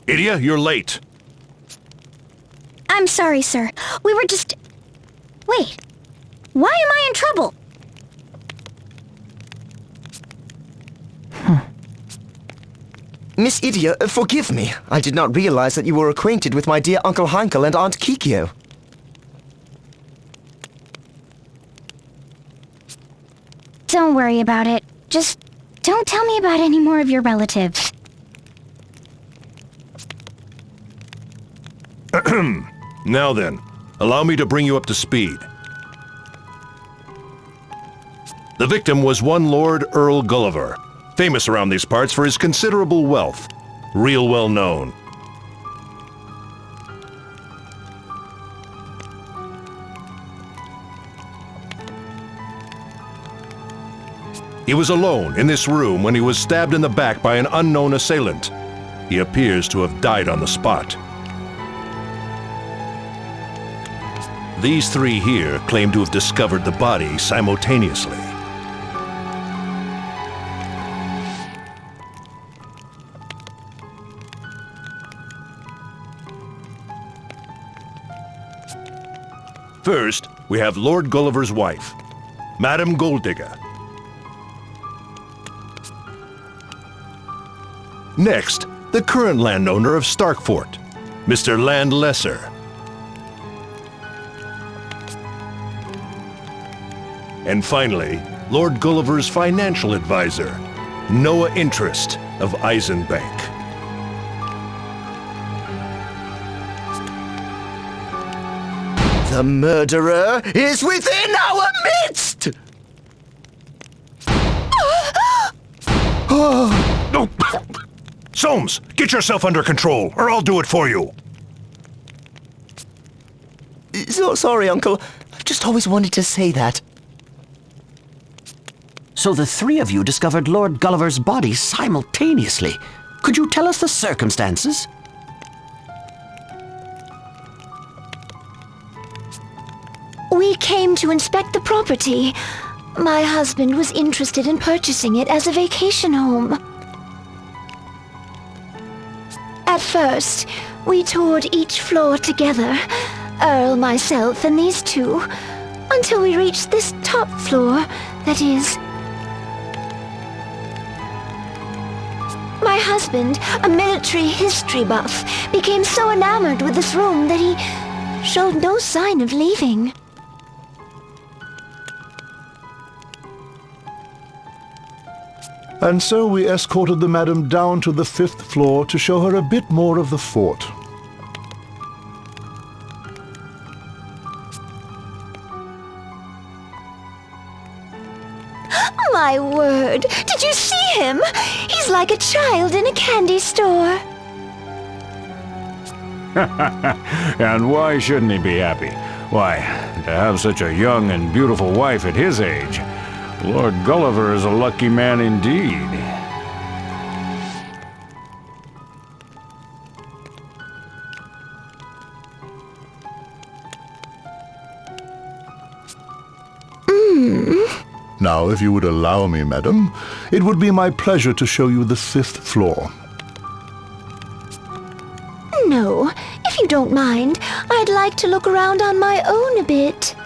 Idia, you're late. I'm sorry, sir. We were just... Wait. Why am I in trouble? Miss Idia, forgive me. I did not realize that you were acquainted with my dear Uncle Heinkel and Aunt Kikyo. Don't worry about it. Just don't tell me about any more of your relatives. Now then, allow me to bring you up to speed. The victim was one Lord Earl Gulliver, famous around these parts for his considerable wealth. Real well known. He was alone in this room when he was stabbed in the back by an unknown assailant. He appears to have died on the spot. These three here claim to have discovered the body simultaneously. First, we have Lord Gulliver's wife, Madame Golddigger. Next, the current landowner of Stockport, Mr. Landlesser. And finally, Lord Gulliver's financial advisor, Noah Interest of Eisenbank. The murderer is within our midst! No! Soames, get yourself under control, or I'll do it for you. So sorry, Uncle. I've just always wanted to say that. So the three of you discovered Lord Gulliver's body simultaneously. Could you tell us the circumstances? We came to inspect the property. My husband was interested in purchasing it as a vacation home. At first, we toured each floor together, Earl, myself, and these two, until we reached this top floor, that is. My husband, a military history buff, became so enamored with this room that he showed no sign of leaving. And so we escorted the madam down to the 5th floor to show her a bit more of the fort. My word! Did you see him? He's like a child in a candy store. And why shouldn't he be happy? Why, to have such a young and beautiful wife at his age, Lord Gulliver is a lucky man indeed. Now, if you would allow me, madam, it would be my pleasure to show you the 5th floor. No, if you don't mind, I'd like to look around on my own a bit.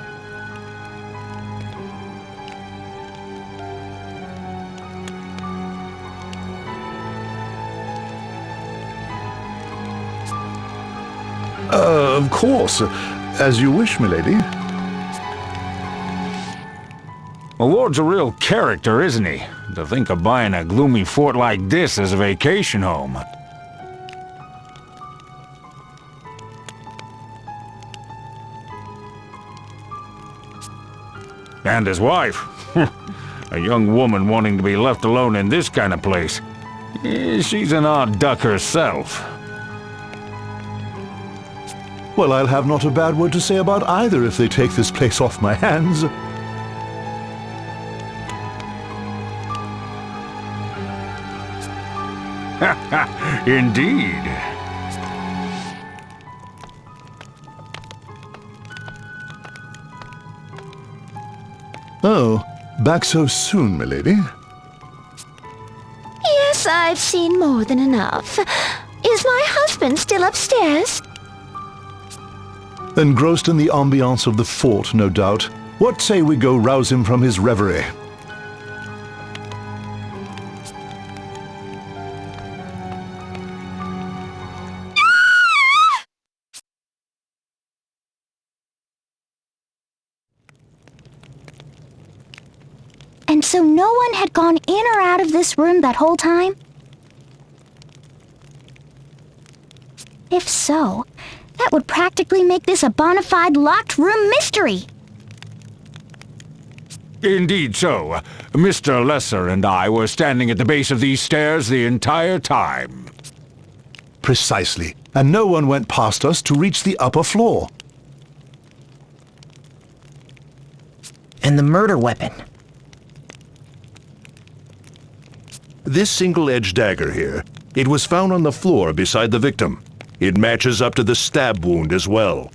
Of course. As you wish, milady. The Lord's a real character, isn't he? To think of buying a gloomy fort like this as a vacation home. And his wife. A young woman wanting to be left alone in this kind of place. She's an odd duck herself. Well, I'll have not a bad word to say about either if they take this place off my hands. Indeed. Oh, back so soon, milady? Yes, I've seen more than enough. Is my husband still upstairs? Engrossed in the ambiance of the fort, no doubt. What say we go rouse him from his reverie? And so no one had gone in or out of this room that whole time? If so, that would practically make this a bona fide locked room mystery. Indeed so. Mr. Lesser and I were standing at the base of these stairs the entire time. Precisely. And no one went past us to reach the upper floor. And the murder weapon. This single-edged dagger here, it was found on the floor beside the victim. It matches up to the stab wound as well.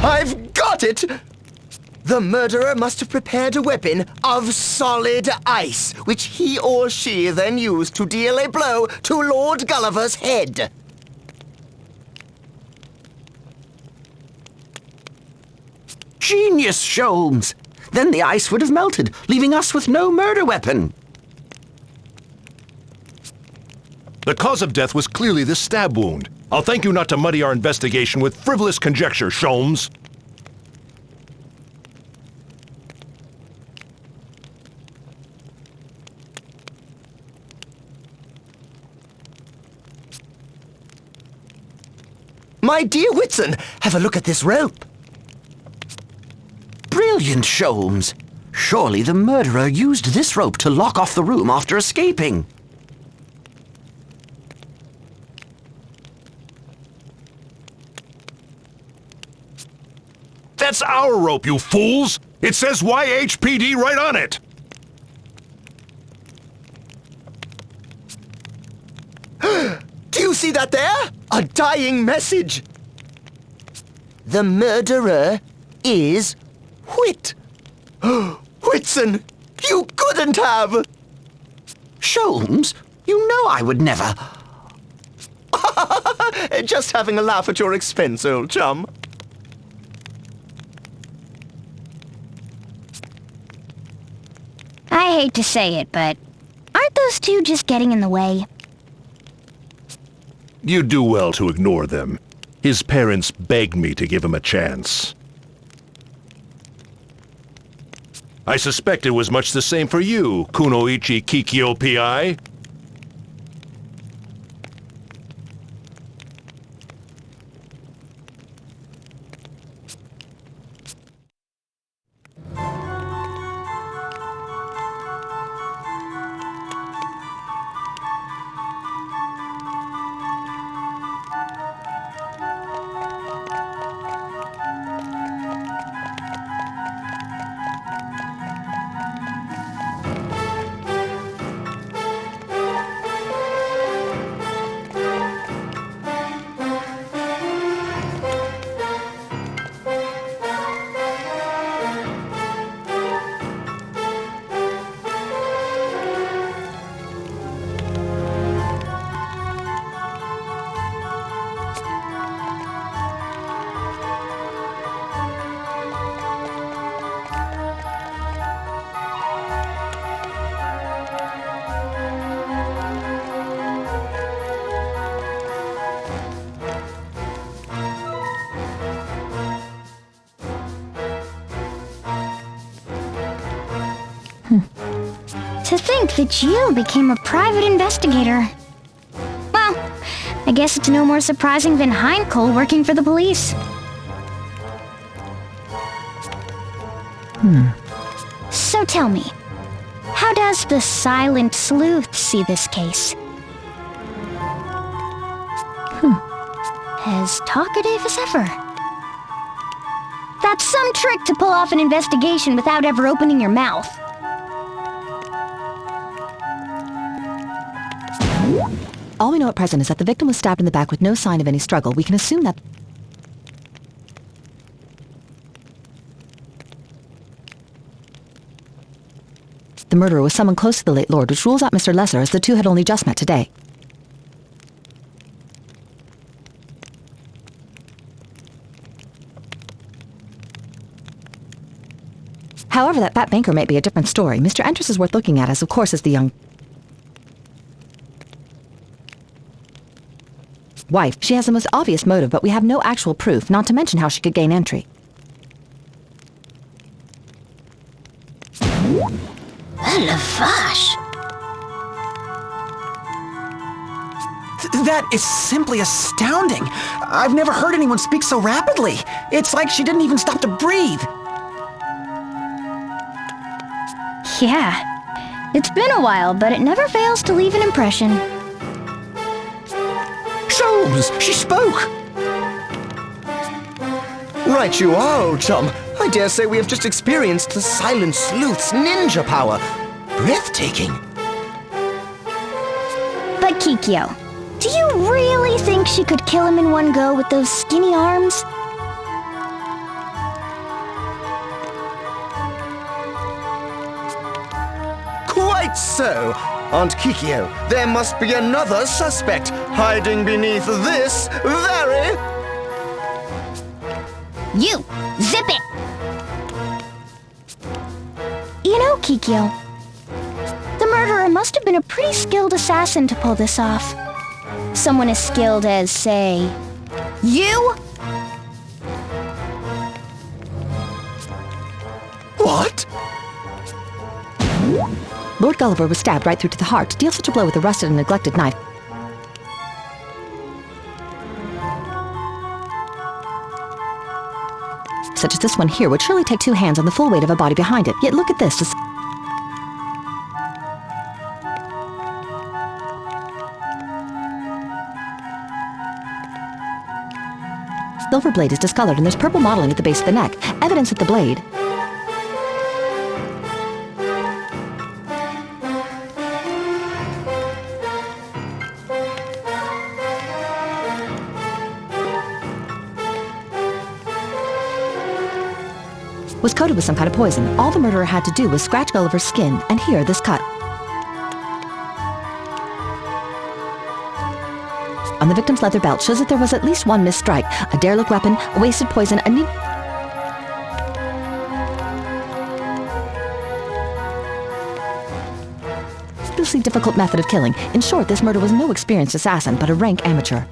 I've got it! The murderer must have prepared a weapon of solid ice, which he or she then used to deal a blow to Lord Gulliver's head. Genius, Sholmes! Then the ice would have melted, leaving us with no murder weapon. The cause of death was clearly the stab wound. I'll thank you not to muddy our investigation with frivolous conjecture, Sholmes. My dear Whitson, have a look at this rope. Brilliant, Sholmes. Surely the murderer used this rope to lock off the room after escaping. That's our rope, you fools! It says YHPD right on it! Do you see that there? A dying message! The murderer is Whit. Whitson, you couldn't have! Sholmes, you know I would never. Just having a laugh at your expense, old chum. I hate to say it, but aren't those two just getting in the way? You do well to ignore them. His parents begged me to give him a chance. I suspect it was much the same for you, Kunoichi Kikyo Pi. To think that you became a private investigator. Well, I guess it's no more surprising than Heinkel working for the police. So tell me, how does the Silent Sleuth see this case? As talkative as ever. That's some trick to pull off an investigation without ever opening your mouth. All we know at present is that the victim was stabbed in the back with no sign of any struggle. We can assume that... The murderer was someone close to the late Lord, which rules out Mr. Lesser, as the two had only just met today. However, that fat banker might be a different story. Mr. Entris is worth looking at, as of course is the young wife. She has the most obvious motive, but we have no actual proof, not to mention how she could gain entry. La vache! That is simply astounding. I've never heard anyone speak so rapidly. It's like she didn't even stop to breathe. Yeah. It's been a while, but it never fails to leave an impression. Sholmes! She spoke! Right you are, old chum. I dare say we have just experienced the Silent Sleuth's ninja power. Breathtaking. But Kikyo, do you really think she could kill him in one go with those skinny arms? Quite so. Aunt Kikyo, there must be another suspect hiding beneath this very... You! Zip it! You know, Kikyo, the murderer must have been a pretty skilled assassin to pull this off. Someone as skilled as, say, you? What? Lord Gulliver was stabbed right through to the heart. To deal such a blow with a rusted and neglected knife such as this one here would surely take two hands and the full weight of a body behind it. Yet look at this. Silver blade is discolored and there's purple mottling at the base of the neck, evidence that the blade was coated with some kind of poison. All the murderer had to do was scratch Gulliver's skin, and here, this cut on the victim's leather belt shows that there was at least one missed strike, a derelict weapon, a wasted poison, a needlessly difficult method of killing. In short, this murder was no experienced assassin, but a rank amateur.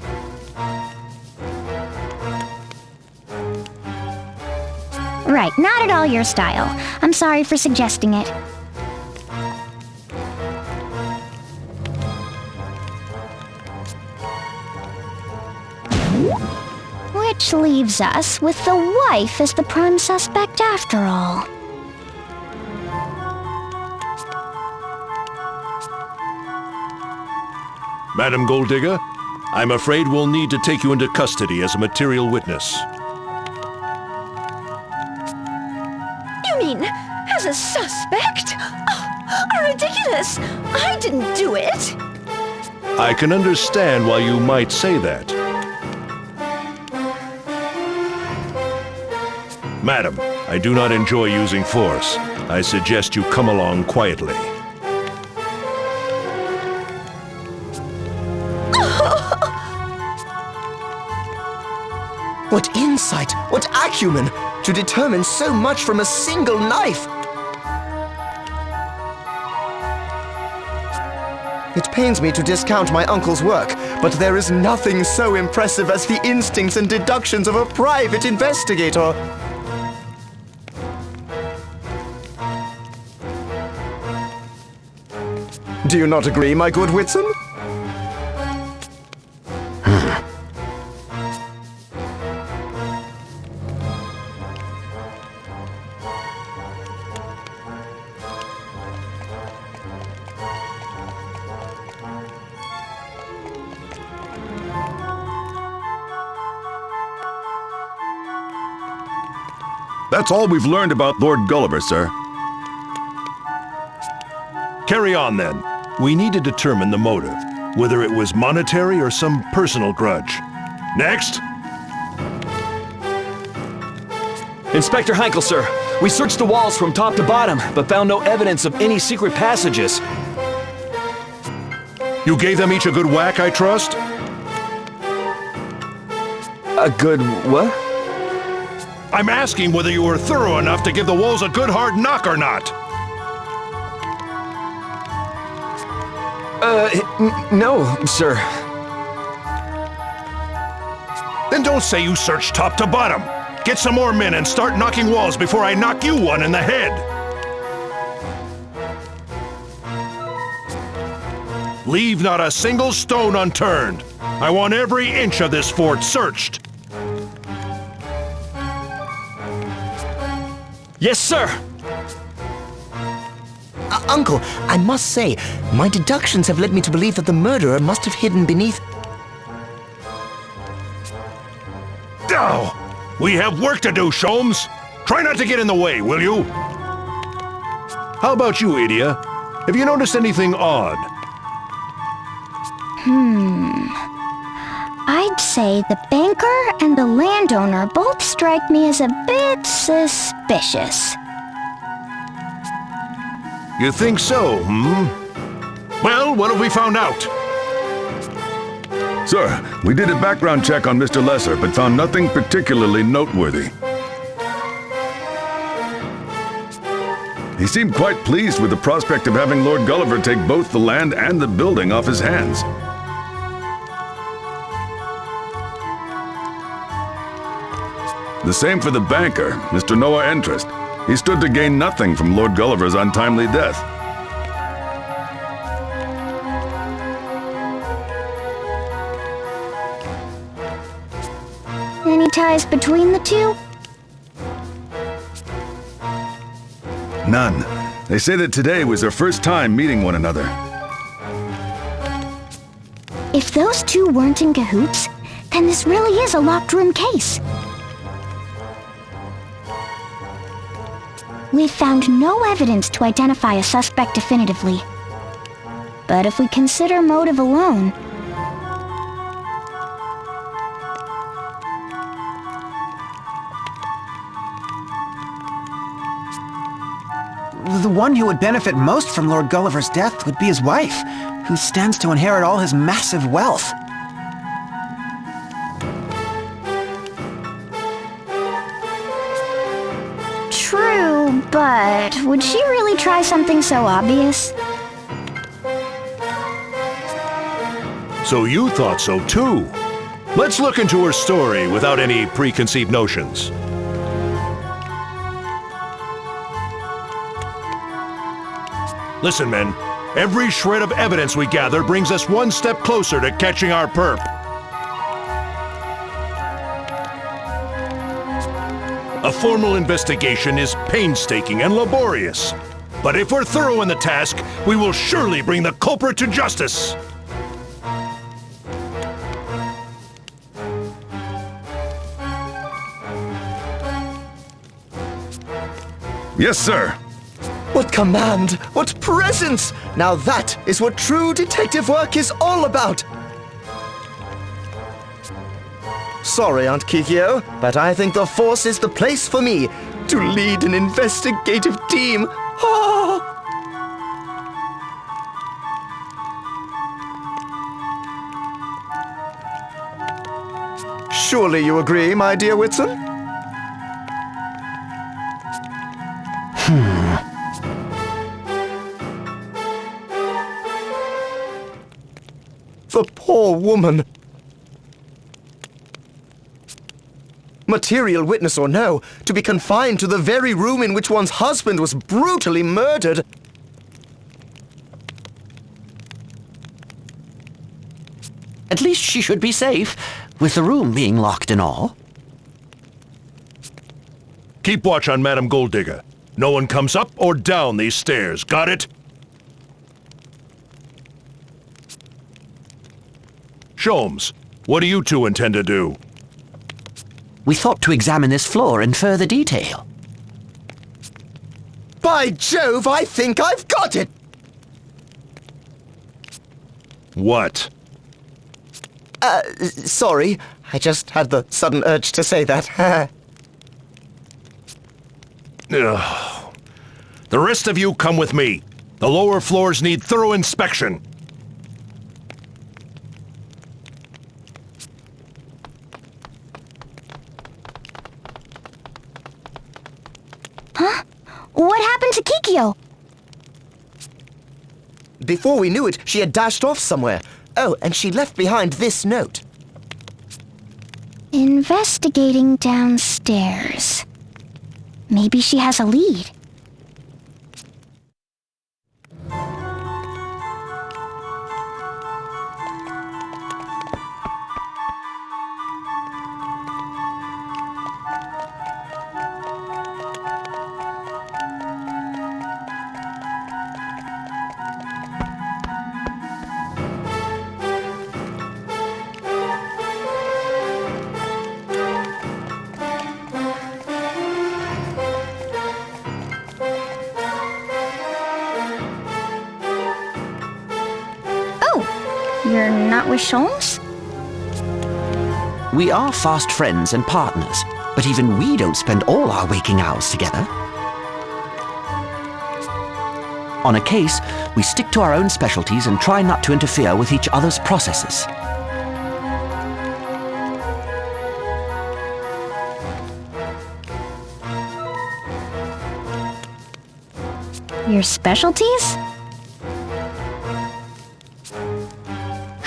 Right, not at all your style. I'm sorry for suggesting it. Which leaves us with the wife as the prime suspect after all. Madam Golddigger, I'm afraid we'll need to take you into custody as a material witness. You mean, as a suspect? Oh, ridiculous! I didn't do it! I can understand why you might say that. Madam, I do not enjoy using force. I suggest you come along quietly. What insight, what acumen, to determine so much from a single knife! It pains me to discount my uncle's work, but there is nothing so impressive as the instincts and deductions of a private investigator. Do you not agree, my good Whitson? That's all we've learned about Lord Gulliver, sir. Carry on, then. We need to determine the motive, whether it was monetary or some personal grudge. Next! Inspector Heinkel, sir. We searched the walls from top to bottom, but found no evidence of any secret passages. You gave them each a good whack, I trust? A good what? I'm asking whether you were thorough enough to give the walls a good hard knock or not. No, sir. Then don't say you searched top to bottom. Get some more men and start knocking walls before I knock you one in the head. Leave not a single stone unturned. I want every inch of this fort searched. Yes, sir! Uncle, I must say, my deductions have led me to believe that the murderer must have hidden beneath... Oh, we have work to do, Sholmes. Try not to get in the way, will you? How about you, Idia? Have you noticed anything odd? I'd say the banker and the landowner both strike me as a bit suspicious. You think so, Well, what have we found out? Sir, we did a background check on Mr. Lesser, but found nothing particularly noteworthy. He seemed quite pleased with the prospect of having Lord Gulliver take both the land and the building off his hands. The same for the banker, Mr. Noah Entrust. He stood to gain nothing from Lord Gulliver's untimely death. Any ties between the two? None. They say that today was their first time meeting one another. If those two weren't in cahoots, then this really is a locked room case. We've found no evidence to identify a suspect definitively. But if we consider motive alone... The one who would benefit most from Lord Gulliver's death would be his wife, who stands to inherit all his massive wealth. True, but would she really try something so obvious? So you thought so too. Let's look into her story without any preconceived notions. Listen, men. Every shred of evidence we gather brings us one step closer to catching our perp. A formal investigation is painstaking and laborious. But if we're thorough in the task, we will surely bring the culprit to justice. Yes, sir. What command! What presence! Now that is what true detective work is all about! Sorry, Aunt Kikyo, but I think the Force is the place for me to lead an investigative team. Ah! Surely you agree, my dear Whitson? The poor woman. Material witness or no, to be confined to the very room in which one's husband was brutally murdered. At least she should be safe, with the room being locked and all. Keep watch on Madame Golddigger. No one comes up or down these stairs, got it? Sholmes, what do you two intend to do? We thought to examine this floor in further detail. By Jove, I think I've got it! What? Sorry. I just had the sudden urge to say that. Ugh. The rest of you come with me. The lower floors need thorough inspection. Huh? What happened to Kikyo? Before we knew it, she had dashed off somewhere. Oh, and she left behind this note. Investigating downstairs. Maybe she has a lead. You're not with Sholmes? We are fast friends and partners, but even we don't spend all our waking hours together. On a case, we stick to our own specialties and try not to interfere with each other's processes. Your specialties?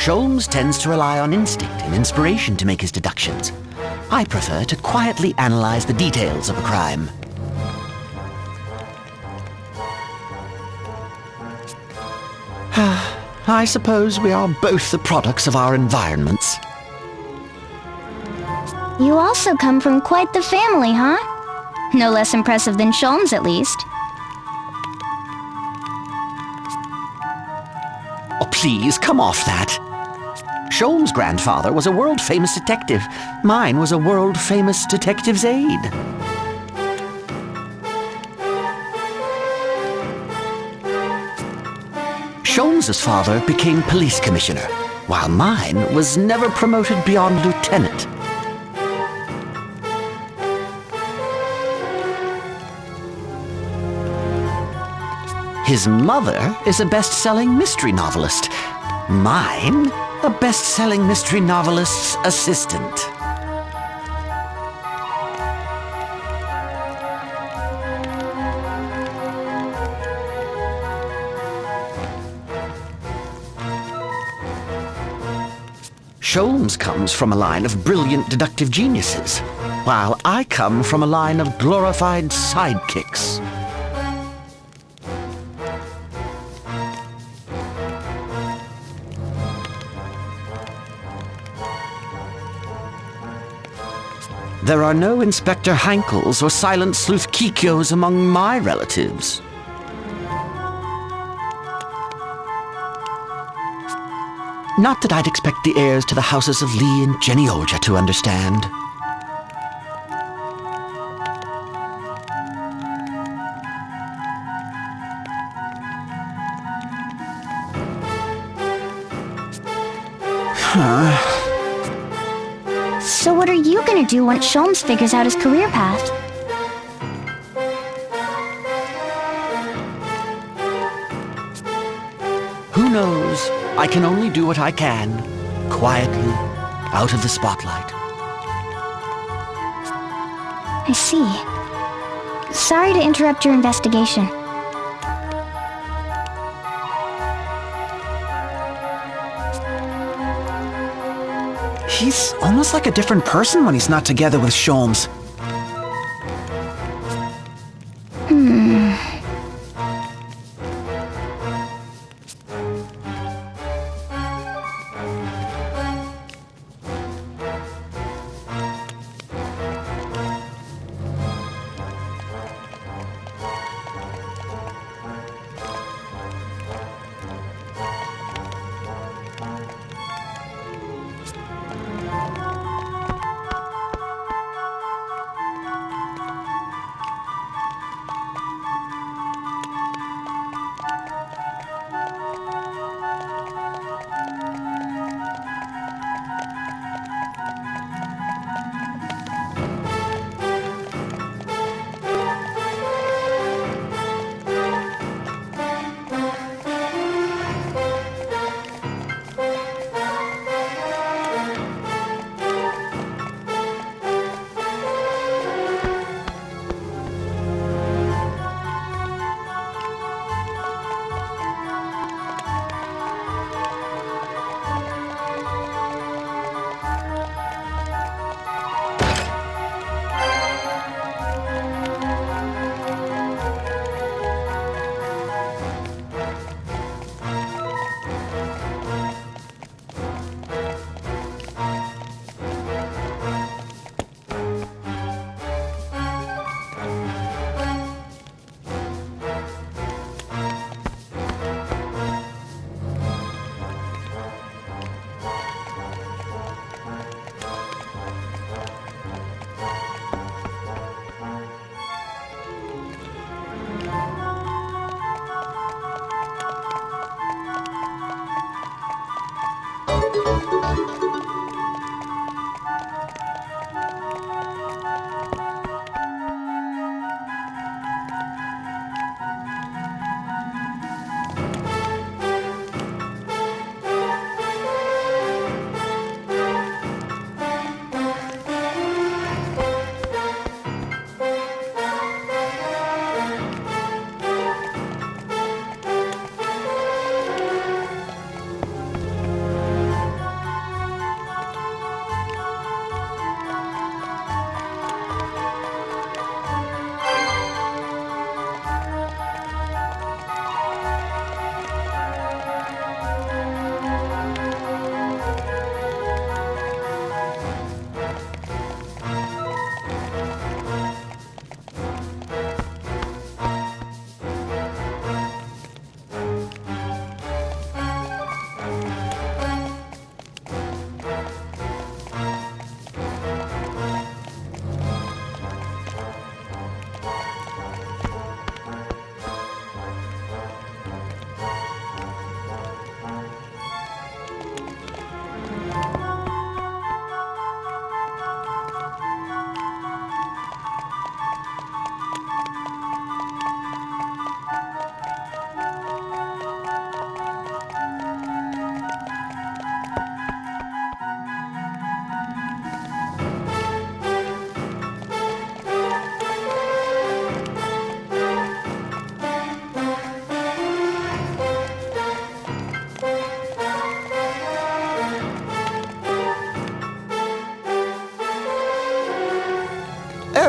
Sholmes tends to rely on instinct and inspiration to make his deductions. I prefer to quietly analyze the details of a crime. I suppose we are both the products of our environments. You also come from quite the family, huh? No less impressive than Sholmes, at least. Oh, please, come off that. Sholmes' grandfather was a world-famous detective. Mine was a world-famous detective's aide. Sholmes' father became police commissioner, while mine was never promoted beyond lieutenant. His mother is a best-selling mystery novelist. Mine, a best-selling mystery novelist's assistant. Sholmes comes from a line of brilliant deductive geniuses, while I come from a line of glorified sidekicks. There are no Inspector Hankels or Silent Sleuth Kikyos among my relatives. Not that I'd expect the heirs to the houses of Lee and Jenny Olja to understand. So what are you gonna do once Sholmes figures out his career path? Who knows? I can only do what I can, quietly, out of the spotlight. I see. Sorry to interrupt your investigation. He's almost like a different person when he's not together with Sholmes.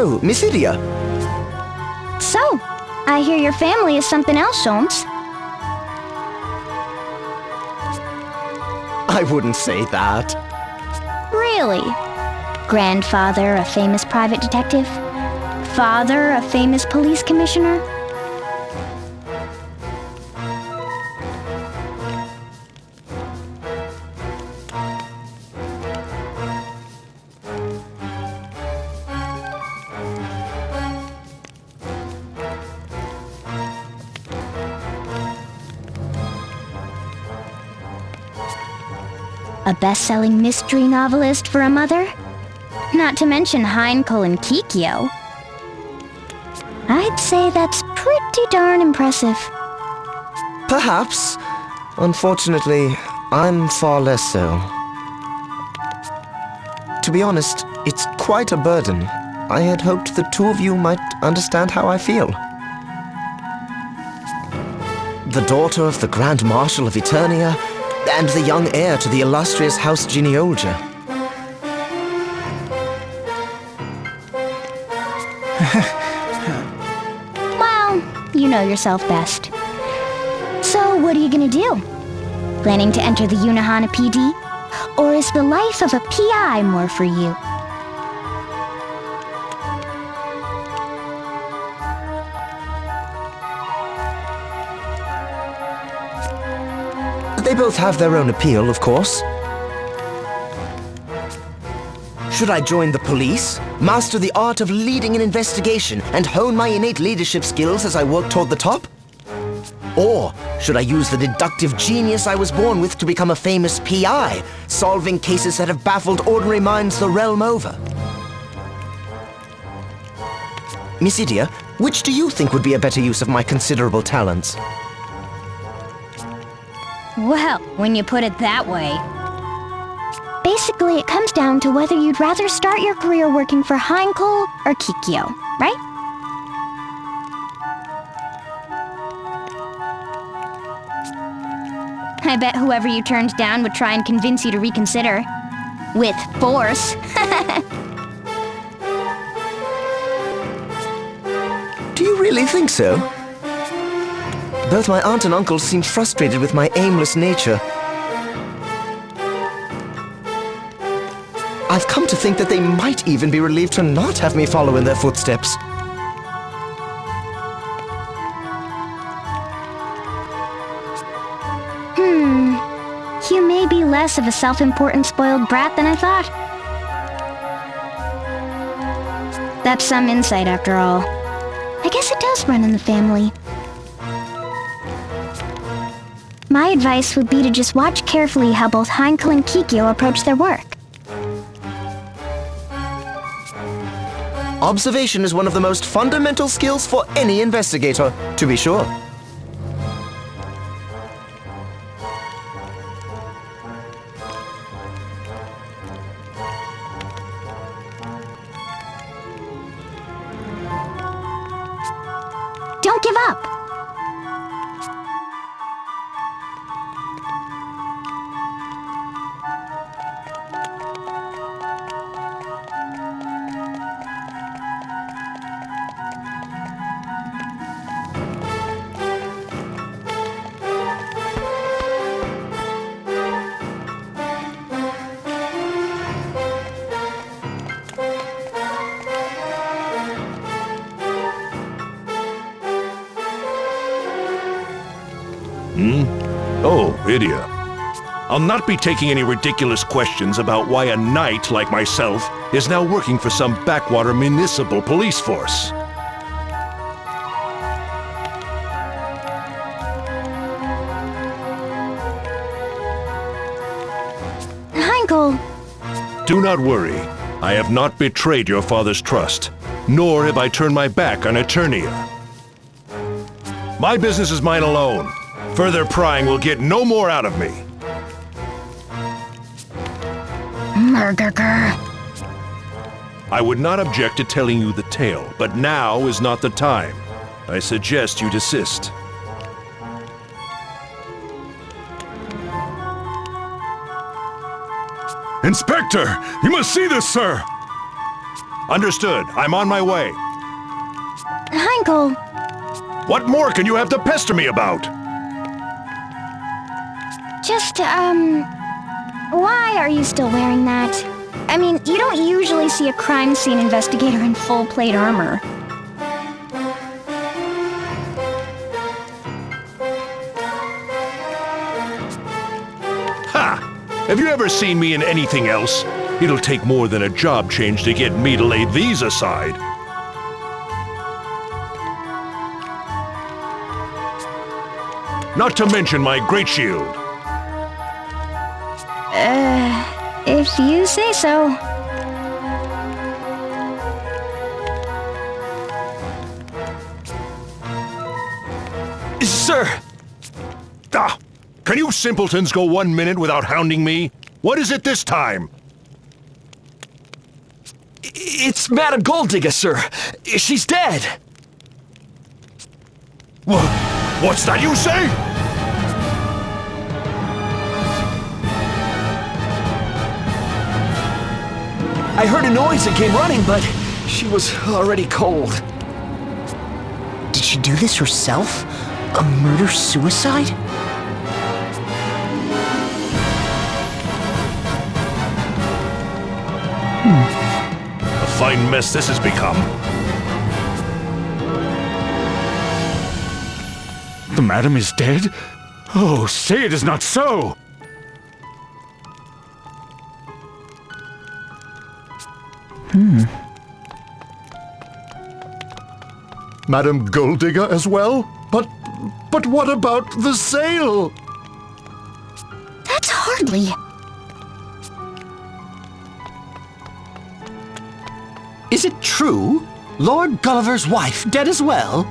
Oh, Miss Idia. So, I hear your family is something else, Sholmes. I wouldn't say that. Really? Grandfather, a famous private detective? Father, a famous police commissioner? A best-selling mystery novelist for a mother? Not to mention Heinkel and Kikyo. I'd say that's pretty darn impressive. Perhaps. Unfortunately, I'm far less so. To be honest, it's quite a burden. I had hoped the two of you might understand how I feel. The daughter of the Grand Marshal of Eternia, and the young heir to the illustrious House Genealogia. Well, you know yourself best. So, what are you gonna do? Planning to enter the Unihana PD? Or is the life of a PI more for you? They both have their own appeal, of course. Should I join the police, master the art of leading an investigation, and hone my innate leadership skills as I work toward the top? Or should I use the deductive genius I was born with to become a famous PI, solving cases that have baffled ordinary minds the realm over? Miss Idia, which do you think would be a better use of my considerable talents? Well, when you put it that way. Basically, it comes down to whether you'd rather start your career working for Heinkel or Kikyo, right? I bet whoever you turned down would try and convince you to reconsider. With force. Do you really think so? Both my aunt and uncle seem frustrated with my aimless nature. I've come to think that they might even be relieved to not have me follow in their footsteps. You may be less of a self-important spoiled brat than I thought. That's some insight after all. I guess it does run in the family. My advice would be to just watch carefully how both Heinkel and Kikyo approach their work. Observation is one of the most fundamental skills for any investigator, to be sure. Don't give up! Oh, Idia. I'll not be taking any ridiculous questions about why a knight like myself is now working for some backwater municipal police force. Heinkel! Do not worry. I have not betrayed your father's trust, nor have I turned my back on Eternia. My business is mine alone. Further prying will get no more out of me. Murderger. I would not object to telling you the tale, but now is not the time. I suggest you desist. Inspector, you must see this, sir! Understood. I'm on my way. Heinkel, What more can you have to pester me about? just, why are you still wearing that? I mean, you don't usually see a crime scene investigator in full plate armor. Ha! Have you ever seen me in anything else? It'll take more than a job change to get me to lay these aside. Not to mention my great shield. If you say so. Sir! Ah! Can you simpletons go 1 minute without hounding me? What is it this time? It's Madame Gold-Digger, sir. She's dead. What's that you say? I heard a noise and came running, but she was already cold. Did she do this herself? A murder-suicide? A fine mess this has become. The madam is dead? Oh, say it is not so! Madame Gold-Digger as well? But what about the sale? That's hardly... Is it true? Lord Gulliver's wife dead as well?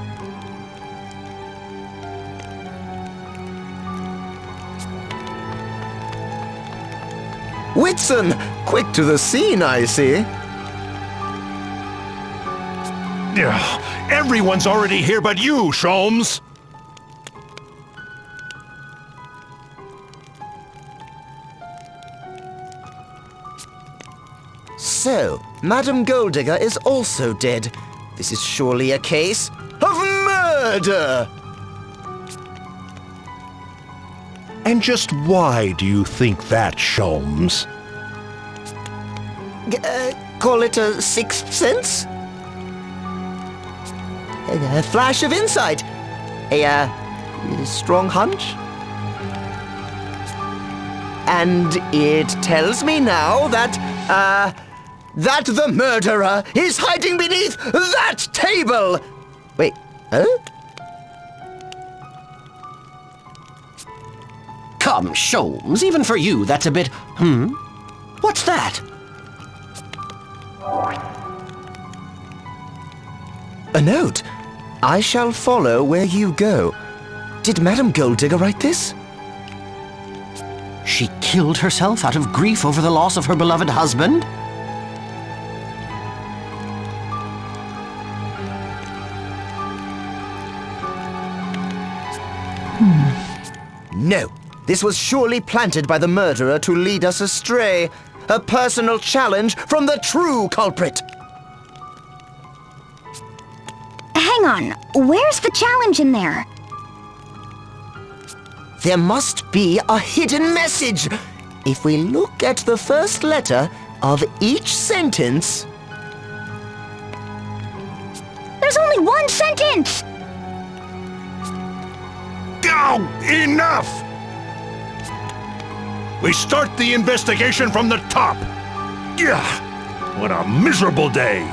Whitson, quick to the scene, I see. Ugh, everyone's already here but you, Sholmes. So, Madame Gold-Digger is also dead. This is surely a case of murder! And just why do you think that, Sholmes? Call it a sixth sense? A flash of insight? A strong hunch? And it tells me now that the murderer is hiding beneath that table! Wait, huh? Come, Sholmes, even for you, that's a bit... What's that? A note. I shall follow where you go. Did Madame Gold-Digger write this? She killed herself out of grief over the loss of her beloved husband? No. This was surely planted by the murderer to lead us astray. A personal challenge from the true culprit. Hang on, where's the challenge in there? There must be a hidden message. If we look at the first letter of each sentence... There's only one sentence! Oh, enough! We start the investigation from the top. Yeah, what a miserable day.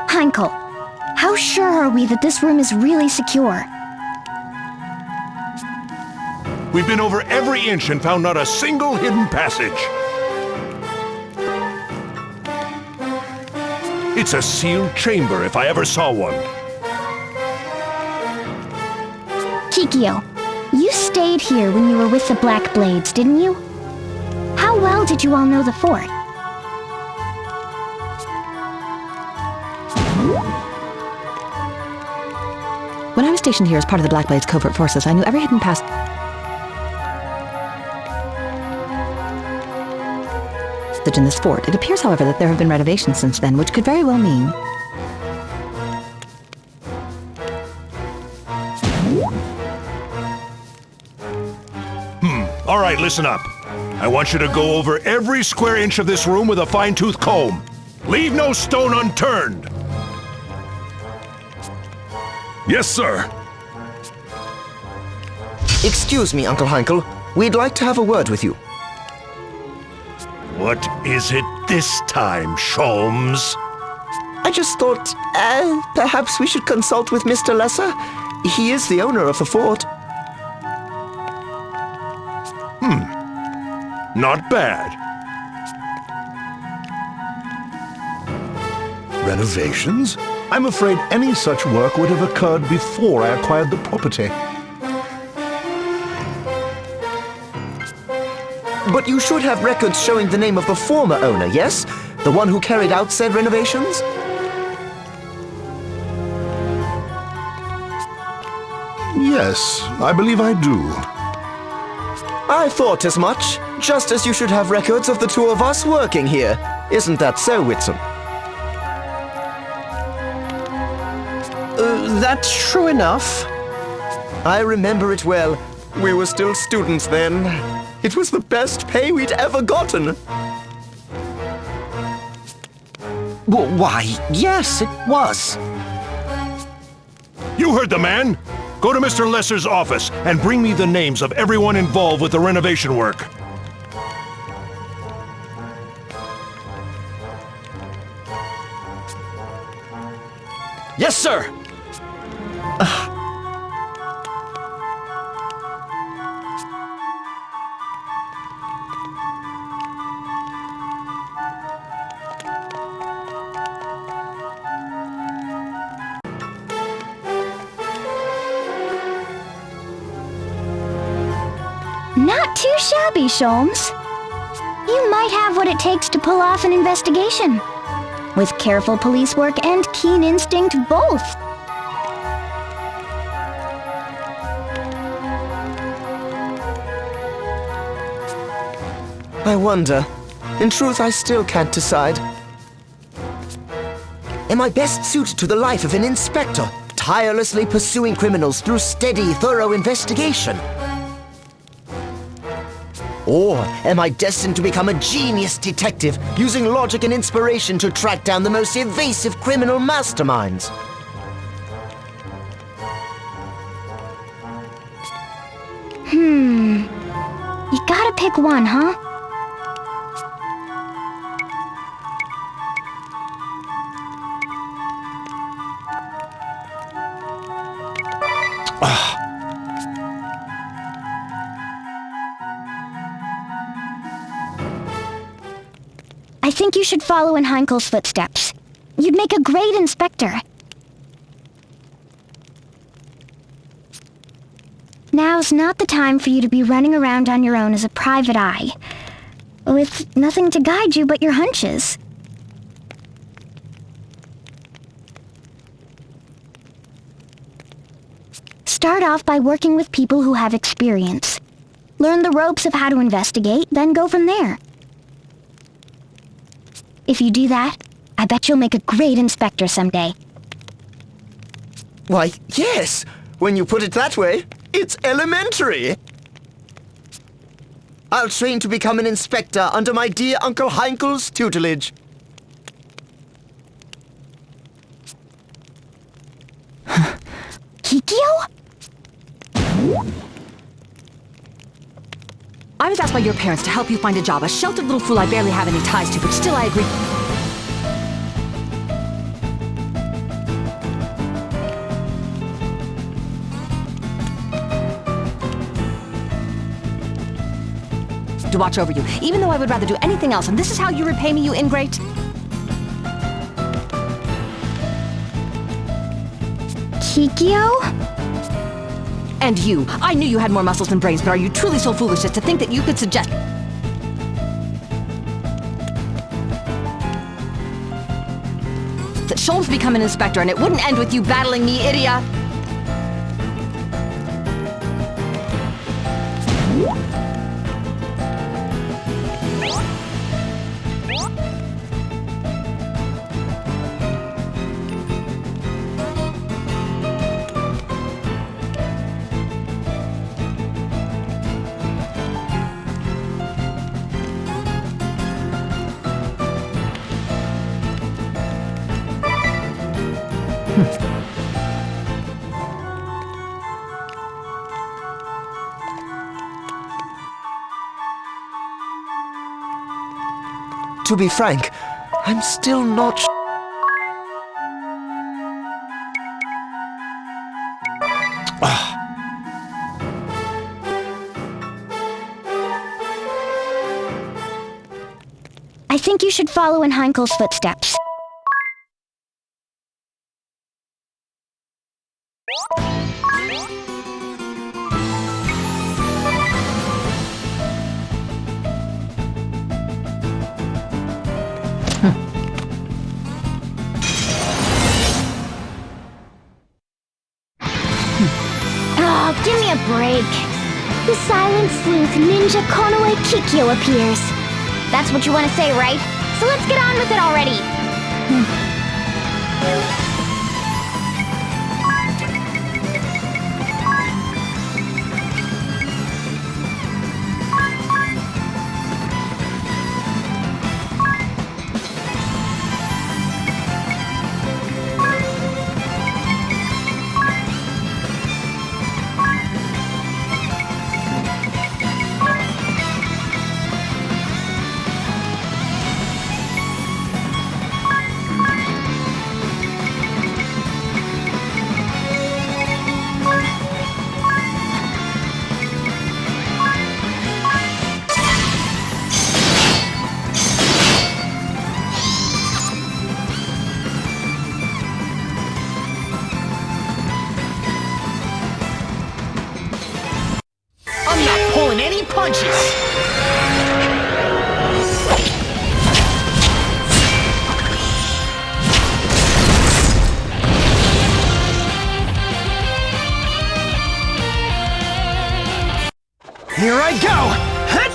Heinkel, how sure are we that this room is really secure? We've been over every inch and found not a single hidden passage. It's a sealed chamber if I ever saw one. Kikyo, you stayed here when you were with the Black Blades, didn't you? How well did you all know the fort? When I was stationed here as part of the Black Blades covert forces, I knew every hidden passage in this fort. It appears, however, that there have been renovations since then, which could very well mean... All right, listen up. I want you to go over every square inch of this room with a fine-tooth comb. Leave no stone unturned. Yes, sir. Excuse me, Uncle Heinkel. We'd like to have a word with you. What is it this time, Sholmes? I just thought, perhaps we should consult with Mr. Lesser. He is the owner of the fort. Not bad. Renovations? I'm afraid any such work would have occurred before I acquired the property. But you should have records showing the name of the former owner, yes? The one who carried out said renovations? Yes, I believe I do. I thought as much. Just as you should have records of the two of us working here. Isn't that so, Whitson? That's true enough. I remember it well. We were still students then. It was the best pay we'd ever gotten. Why, yes, it was. You heard the man. Go to Mr. Lesser's office and bring me the names of everyone involved with the renovation work. Yes, sir. Not too shabby, Sholmes. You might have what it takes to pull off an investigation. With careful police work and keen instinct, both. I wonder. In truth, I still can't decide. Am I best suited to the life of an inspector, tirelessly pursuing criminals through steady, thorough investigation? Or am I destined to become a genius detective, using logic and inspiration to track down the most evasive criminal masterminds? You gotta pick one, huh? I think you should follow in Heinkel's footsteps. You'd make a great inspector. Now's not the time for you to be running around on your own as a private eye, with nothing to guide you but your hunches. Start off by working with people who have experience. Learn the ropes of how to investigate, then go from there. If you do that, I bet you'll make a great inspector someday. Why, yes! When you put it that way, it's elementary! I'll train to become an inspector under my dear Uncle Heinkel's tutelage. Kikyo? I was asked by your parents to help you find a job. A sheltered little fool I barely have any ties to, but still I agree. To watch over you, even though I would rather do anything else, and this is how you repay me, you ingrate? Kikyo? And you. I knew you had more muscles than brains, but are you truly so foolish as to think that you could suggest... that Sholmes become an inspector, and it wouldn't end with you battling me, idiot? To be frank, I'm still not I think you should follow in Heinkel's footsteps. Oh, give me a break. The silent sleuth ninja Konoe Kikyo appears. That's what you want to say, right? So let's get on with it already. I'm not pulling any punches! Here I go! Hut!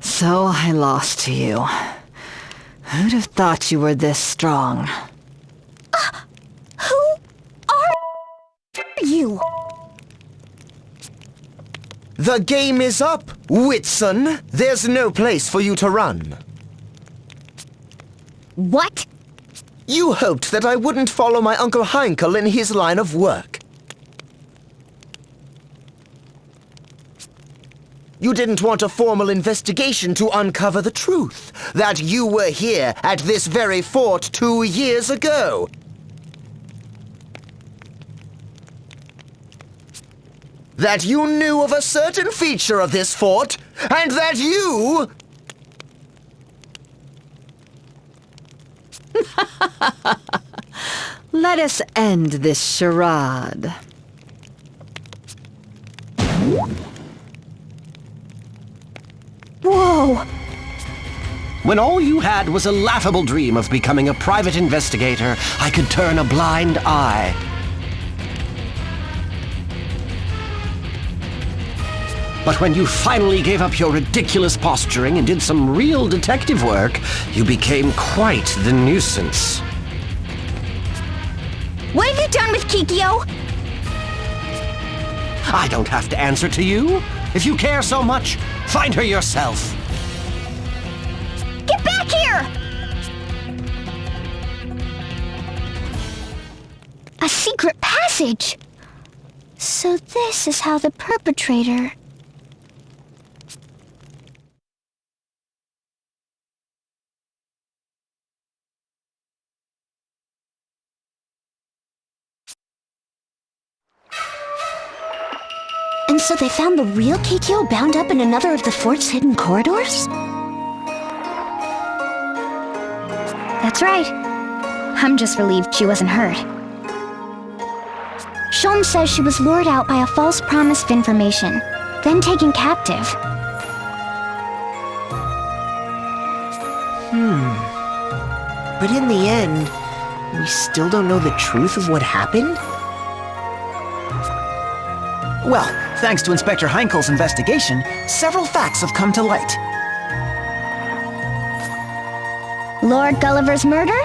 So I lost to you. Who'd have thought you were this strong? Who are you? The game is up, Whitson. There's no place for you to run. What? You hoped that I wouldn't follow my Uncle Heinkel in his line of work. You didn't want a formal investigation to uncover the truth, that you were here at this very fort 2 years ago. That you knew of a certain feature of this fort, and that you... Let us end this charade. Whoa! When all you had was a laughable dream of becoming a private investigator, I could turn a blind eye. But when you finally gave up your ridiculous posturing and did some real detective work, you became quite the nuisance. What have you done with Kikyo? I don't have to answer to you. If you care so much, find her yourself. Get back here! A secret passage! So this is how the perpetrator... And so they found the real Kikyo bound up in another of the fort's hidden corridors? That's right. I'm just relieved she wasn't hurt. Sholmes says she was lured out by a false promise of information, then taken captive. But in the end, we still don't know the truth of what happened? Well, thanks to Inspector Heinkel's investigation, several facts have come to light. Lord Gulliver's murder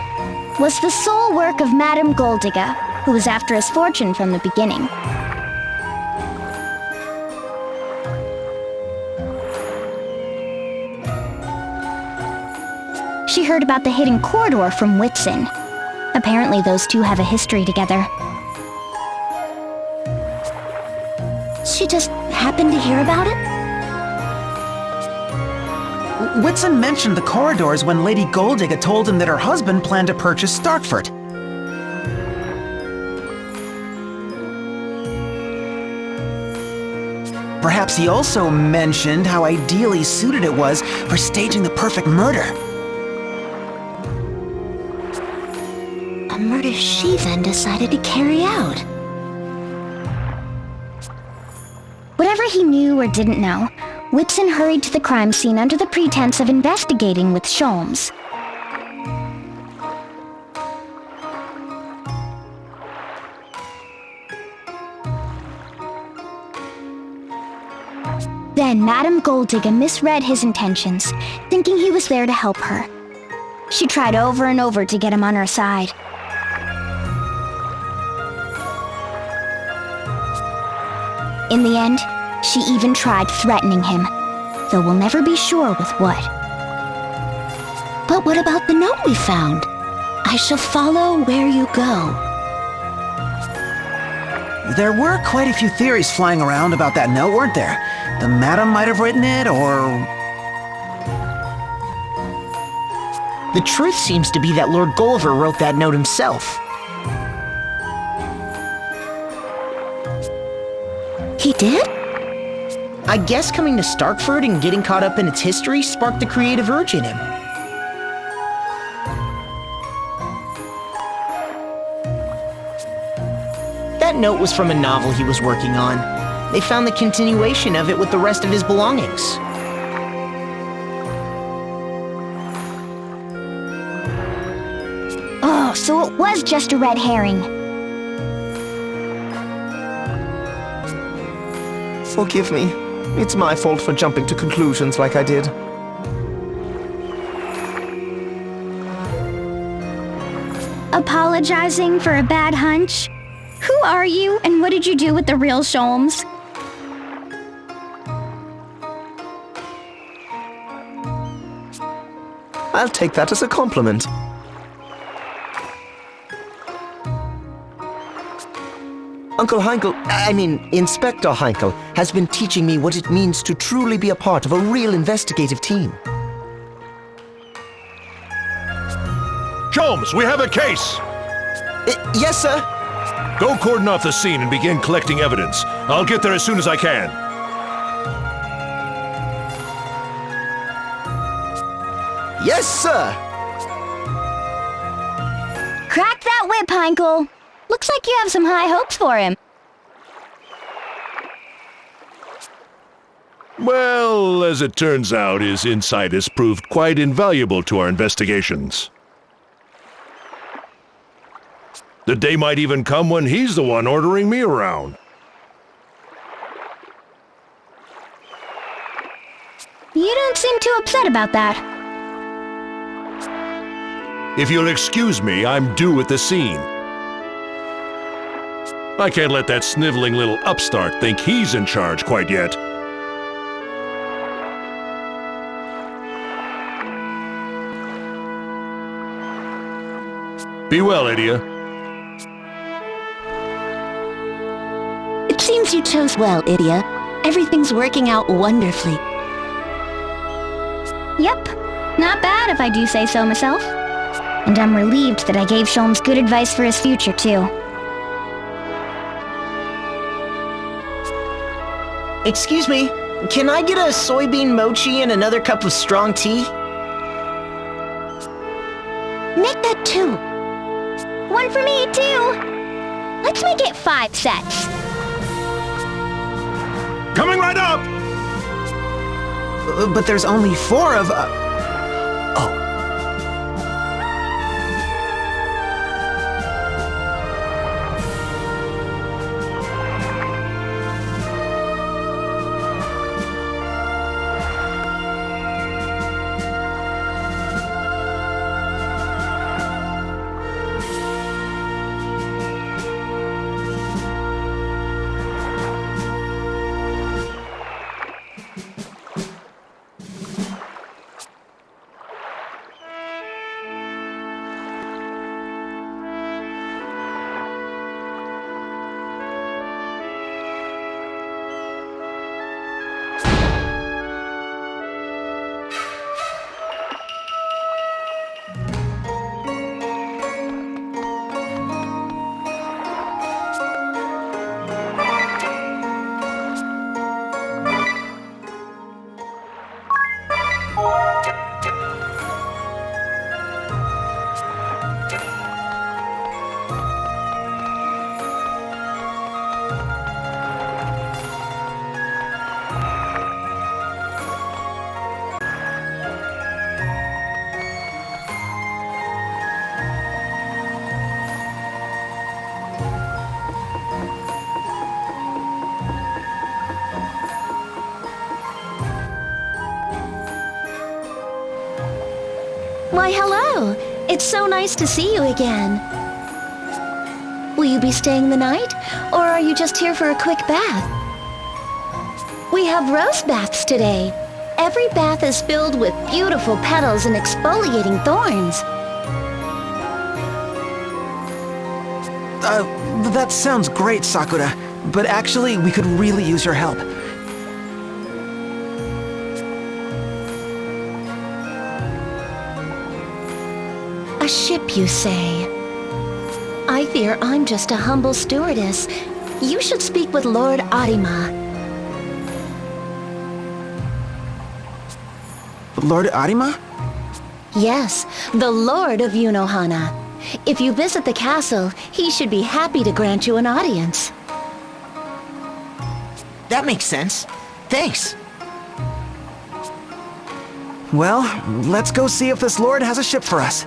was the sole work of Madame Goldigga, who was after his fortune from the beginning. She heard about the hidden corridor from Whitson. Apparently those two have a history together. She just happened to hear about it? Whitson mentioned the corridors when Lady Goldigga told him that her husband planned to purchase Stockport. Perhaps he also mentioned how ideally suited it was for staging the perfect murder. A murder she then decided to carry out. Whatever he knew or didn't know, Whitson hurried to the crime scene under the pretense of investigating with Sholmes. Then Madame Goldigga misread his intentions, thinking he was there to help her. She tried over and over to get him on her side. In the end, she even tried threatening him, though we'll never be sure with what. But what about the note we found? I shall follow where you go. There were quite a few theories flying around about that note, weren't there? The Madam might have written it, or... The truth seems to be that Lord Gulliver wrote that note himself. He did? I guess coming to Stockport and getting caught up in its history sparked the creative urge in him. That note was from a novel he was working on. They found the continuation of it with the rest of his belongings. Oh, so it was just a red herring. Forgive me. It's my fault for jumping to conclusions like I did. Apologizing for a bad hunch? Who are you, and what did you do with the real Sholmes? I'll take that as a compliment. Inspector Heinkel has been teaching me what it means to truly be a part of a real investigative team. Sholmes, we have a case! Yes, sir. Go cordon off the scene and begin collecting evidence. I'll get there as soon as I can. Yes, sir! Crack that whip, Heinkel. Looks like you have some high hopes for him. Well, as it turns out, his insight has proved quite invaluable to our investigations. The day might even come when he's the one ordering me around. You don't seem too upset about that. If you'll excuse me, I'm due at the scene. I can't let that sniveling little upstart think he's in charge quite yet. Be well, Idia. It seems you chose well, Idia. Everything's working out wonderfully. Yep, not bad if I do say so myself. And I'm relieved that I gave Sholmes good advice for his future, too. Excuse me, can I get a soybean mochi and another cup of strong tea? Make that 2. One for me, too. Let's make it 5 sets. Coming right up! But there's only 4 of... Why, hello! It's so nice to see you again. Will you be staying the night, or are you just here for a quick bath? We have rose baths today. Every bath is filled with beautiful petals and exfoliating thorns. That sounds great, Sakura. But actually, we could really use your help. A ship, you say? I fear I'm just a humble stewardess. You should speak with Lord Arima. Lord Arima? Yes, the Lord of Yunohana. If you visit the castle, he should be happy to grant you an audience. That makes sense. Thanks. Well, let's go see if this lord has a ship for us.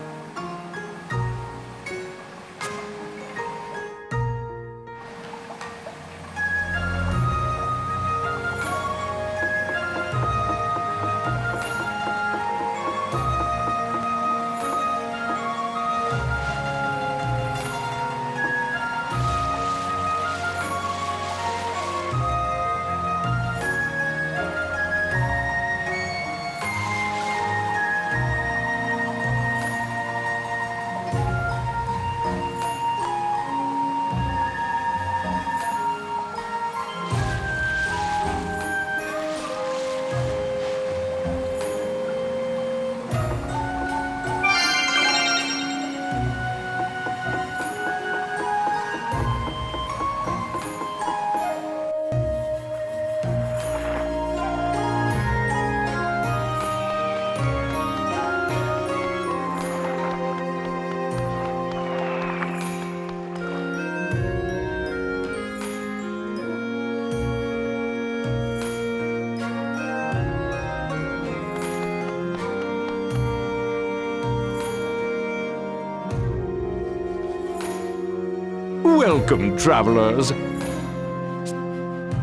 Welcome, travelers.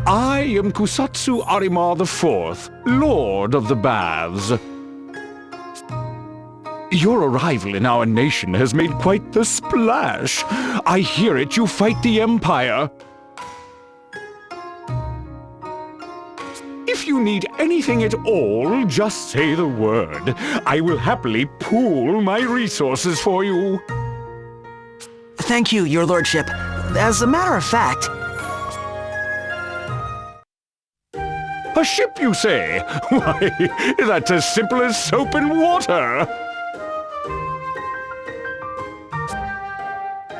I am Kusatsu Arima IV, Lord of the Baths. Your arrival in our nation has made quite the splash. I hear it, you fight the Empire. If you need anything at all, just say the word. I will happily pool my resources for you. Thank you, your lordship. As a matter of fact... A ship, you say? Why, that's as simple as soap and water.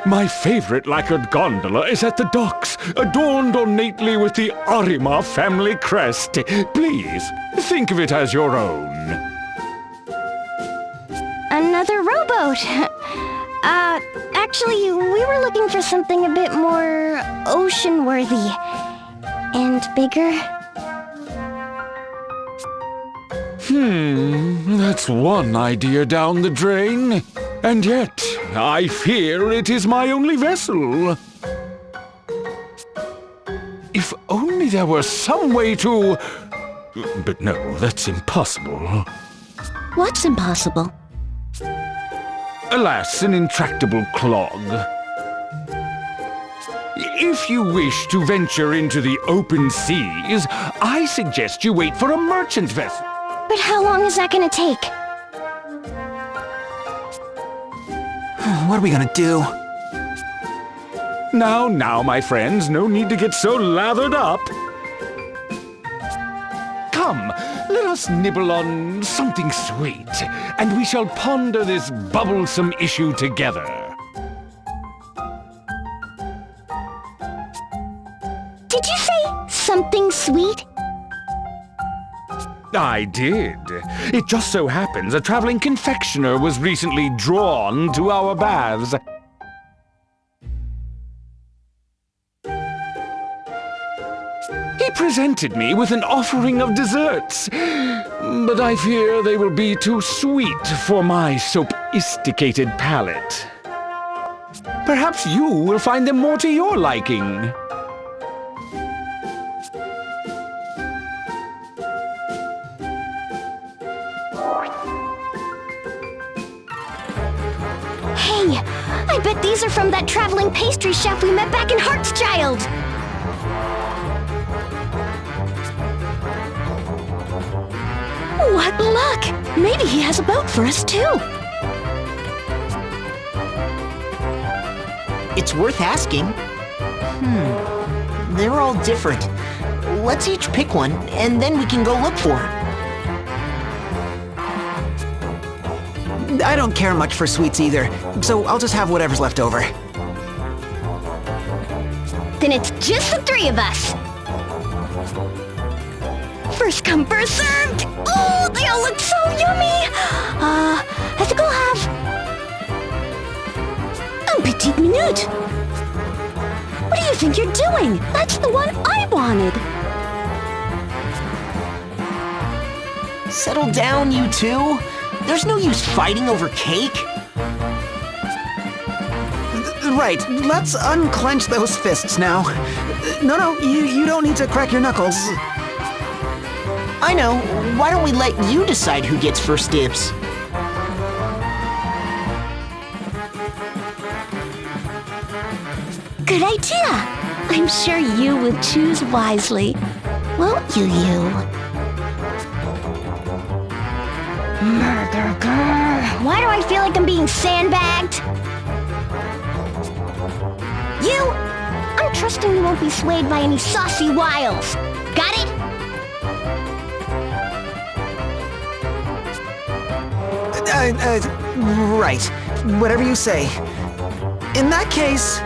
My favorite lacquered gondola is at the docks, adorned ornately with the Arima family crest. Please, think of it as your own. Another rowboat. Actually, we were looking for something a bit more ocean-worthy and bigger. That's one idea down the drain. And yet, I fear it is my only vessel. If only there were some way to... But no, that's impossible. What's impossible? Alas, an intractable clog. If you wish to venture into the open seas, I suggest you wait for a merchant vessel. But how long is that gonna take? What are we gonna do? Now, my friends, no need to get so lathered up. Come, let us nibble on something sweet, and we shall ponder this bubblesome issue together. Did you say something sweet? I did. It just so happens a traveling confectioner was recently drawn to our baths. He presented me with an offering of desserts, but I fear they will be too sweet for my sophisticated palate. Perhaps you will find them more to your liking. Hey, I bet these are from that traveling pastry chef we met back in Heartschild. What luck! Maybe he has a boat for us too. It's worth asking. They're all different. Let's each pick one, and then we can go look for it. I don't care much for sweets either, so I'll just have whatever's left over. Then it's just the three of us. First come, first served! Oh, they all look so yummy! I think I'll have... Un petit minute! What do you think you're doing? That's the one I wanted! Settle down, you two. There's no use fighting over cake. Right, let's unclench those fists now. No, you don't need to crack your knuckles. I know. Why don't we let you decide who gets first dibs? Good idea! I'm sure you will choose wisely. Won't you? Murder girl. Why do I feel like I'm being sandbagged? You! I'm trusting you won't be swayed by any saucy wiles. Got it? Right. Whatever you say. In that case...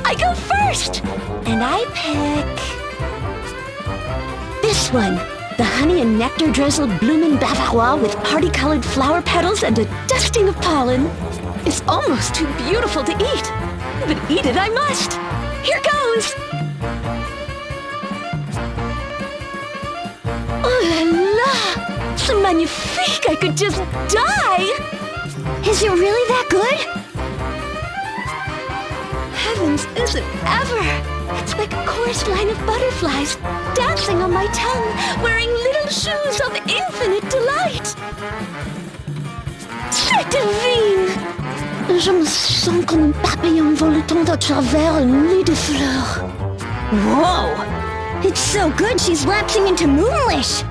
I go first! And I pick... this one. The honey and nectar drizzled bloomin' Bavarois with party-colored flower petals and a dusting of pollen. It's almost too beautiful to eat. But eat it I must. Here goes! Oh la la! C'est magnifique! I could just die! Is it really that good? Heavens, is it ever? It's like a chorus line of butterflies dancing on my tongue, wearing little shoes of infinite delight. C'est divine! Je me sens comme un papillon voletant à travers un nid de fleurs. Whoa! It's so good she's lapsing into Moonlish!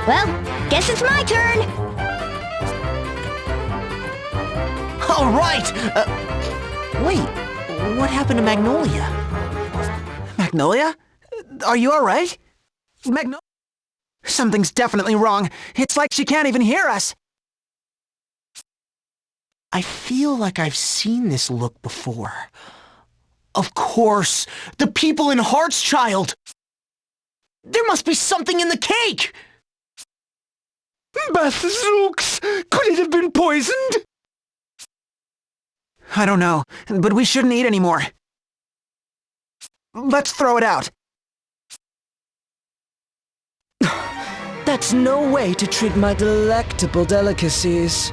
Well, guess it's my turn! All right! Wait, what happened to Magnolia? Magnolia? Are you alright? Magnolia? Something's definitely wrong. It's like she can't even hear us. I feel like I've seen this look before. Of course, the people in Heartschild! There must be something in the cake! Bazooks! Could it have been poisoned? I don't know, but we shouldn't eat anymore. Let's throw it out. That's no way to treat my delectable delicacies.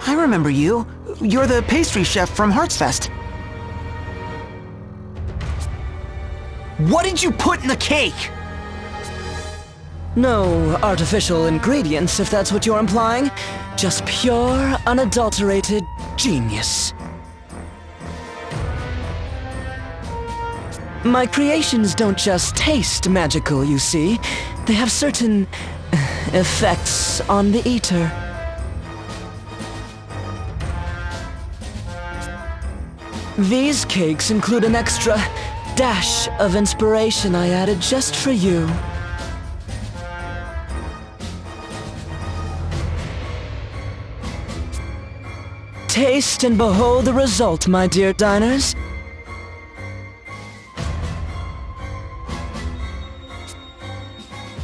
I remember you. You're the pastry chef from Heartsfest. What did you put in the cake? No artificial ingredients, if that's what you're implying. Just pure, unadulterated genius. My creations don't just taste magical, you see. They have certain effects on the eater. These cakes include an extra dash of inspiration I added just for you. Taste and behold the result, my dear diners.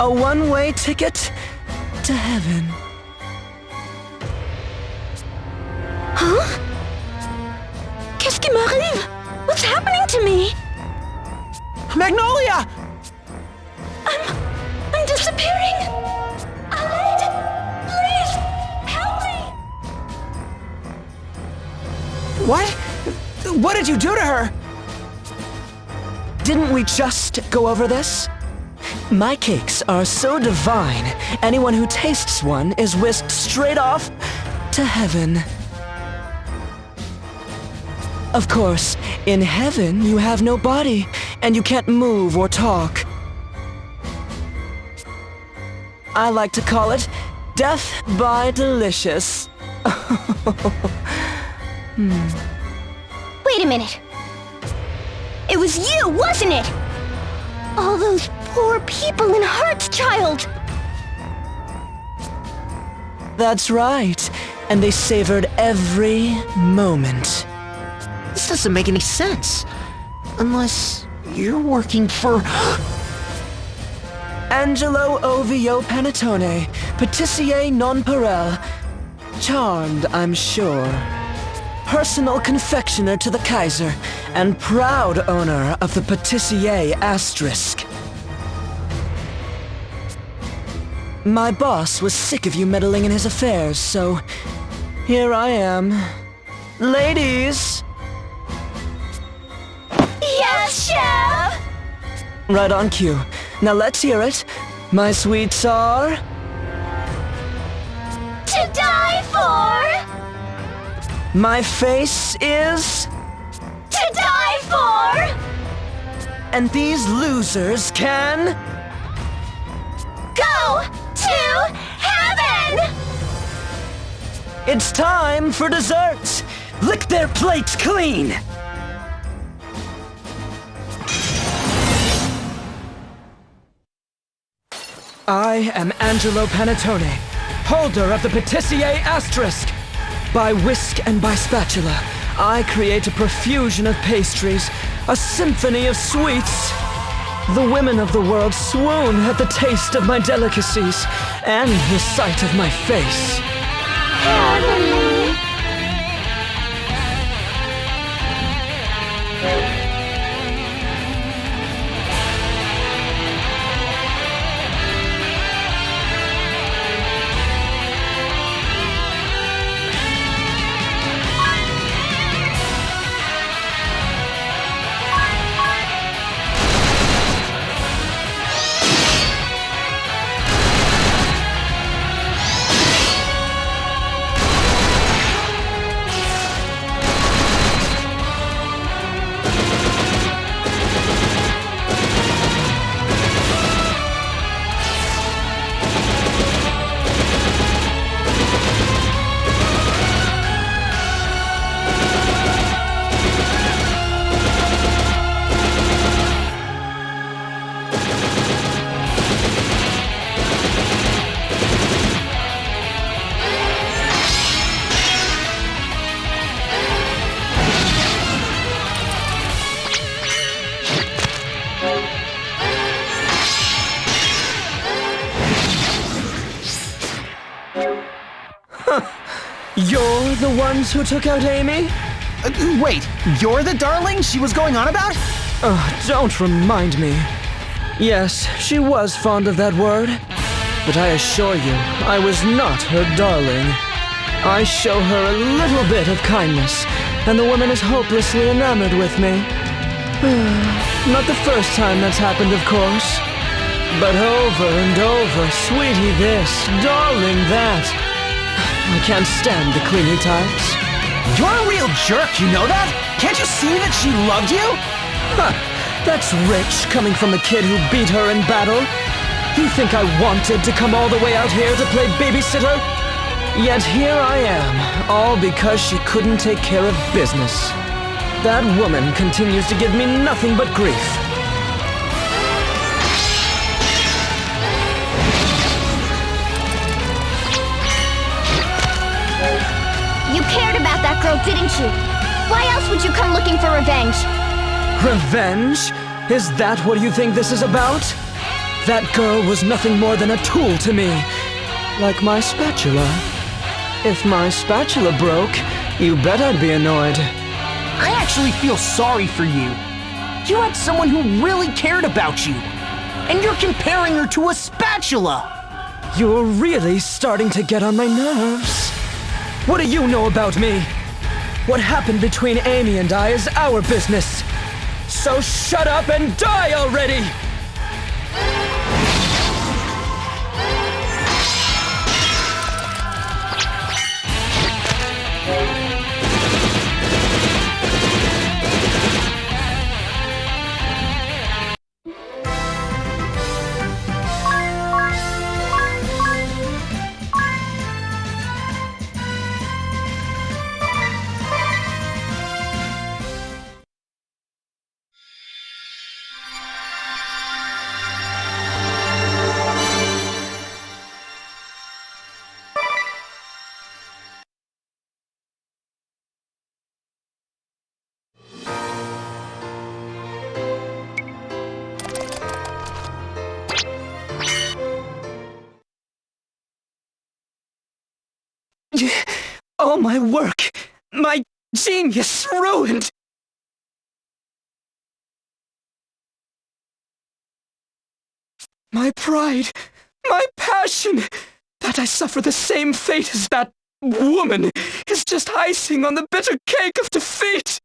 A one-way ticket to heaven. Huh? Qu'est-ce qui m'arrive? What's happening to me? Magnolia! I'm disappearing! Aled! Please! Help me! What? What did you do to her? Didn't we just go over this? My cakes are so divine, anyone who tastes one is whisked straight off to heaven. Of course, in heaven you have no body, and you can't move or talk. I like to call it death by delicious. Wait a minute. It was you, wasn't it? All those poor people in Heartschild! That's right, and they savored every moment. This doesn't make any sense. Unless you're working for... Angelo Ovio Panettone, patissier non parel. Charmed, I'm sure. Personal confectioner to the Kaiser, and proud owner of the patissier asterisk. My boss was sick of you meddling in his affairs, so here I am. Ladies! Yes, Chef! Right on cue. Now let's hear it. My sweets are... To die for! My face is... To die for! And these losers can... Go to heaven! It's time for dessert! Lick their plates clean! I am Angelo Panettone, holder of the patissier asterisk. By whisk and by spatula, I create a profusion of pastries, a symphony of sweets. The women of the world swoon at the taste of my delicacies and the sight of my face. You're the ones who took out Amy? Wait, you're the darling she was going on about? Don't remind me. Yes, she was fond of that word. But I assure you, I was not her darling. I show her a little bit of kindness, and the woman is hopelessly enamored with me. Not the first time that's happened, of course. But over and over, sweetie this, darling that. I can't stand the clingy types. You're a real jerk, you know that? Can't you see that she loved you? That's rich, coming from the kid who beat her in battle. You think I wanted to come all the way out here to play babysitter? Yet here I am, all because she couldn't take care of business. That woman continues to give me nothing but grief. You cared about that girl, didn't you? Why else would you come looking for revenge? Revenge? Is that what you think this is about? That girl was nothing more than a tool to me. Like my spatula. If my spatula broke, you bet I'd be annoyed. I actually feel sorry for you. You had someone who really cared about you. And you're comparing her to a spatula. You're really starting to get on my nerves. What do you know about me? What happened between Amy and I is our business. So shut up and die already! All my work, my genius ruined! My pride, my passion, that I suffer the same fate as that woman is just icing on the bitter cake of defeat!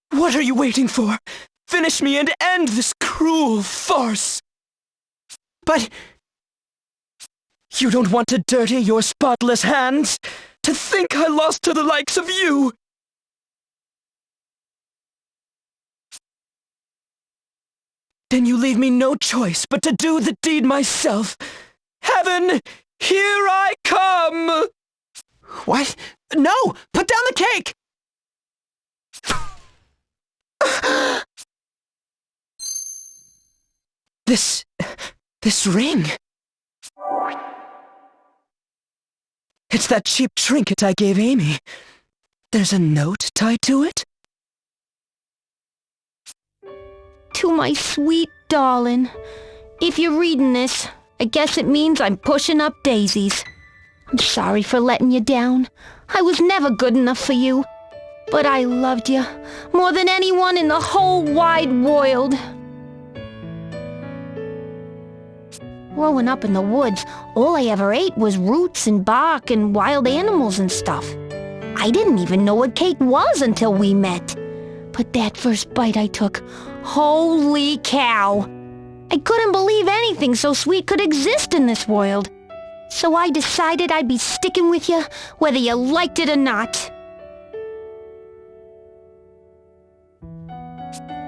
What are you waiting for? Finish me and end this cruel farce! But you don't want to dirty your spotless hands? To think I lost to the likes of you? Then you leave me no choice but to do the deed myself. Heaven, here I come! What? No! Put down the cake! This ring. It's that cheap trinket I gave Amy. There's a note tied to it? To my sweet darling. If you're reading this, I guess it means I'm pushing up daisies. I'm sorry for letting you down. I was never good enough for you. But I loved you more than anyone in the whole wide world. Growing up in the woods, all I ever ate was roots and bark and wild animals and stuff. I didn't even know what cake was until we met. But that first bite I took, holy cow! I couldn't believe anything so sweet could exist in this world. So I decided I'd be sticking with you, whether you liked it or not.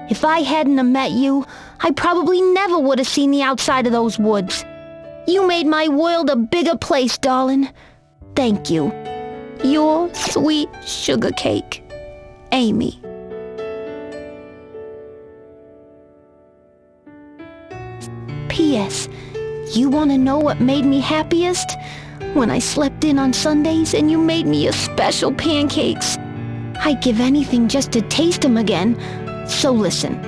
If I hadn't have met you, I probably never would have seen the outside of those woods. You made my world a bigger place, darling. Thank you. Your sweet sugar cake, Amy. P.S. You want to know what made me happiest? When I slept in on Sundays and you made me your special pancakes. I'd give anything just to taste them again. So listen,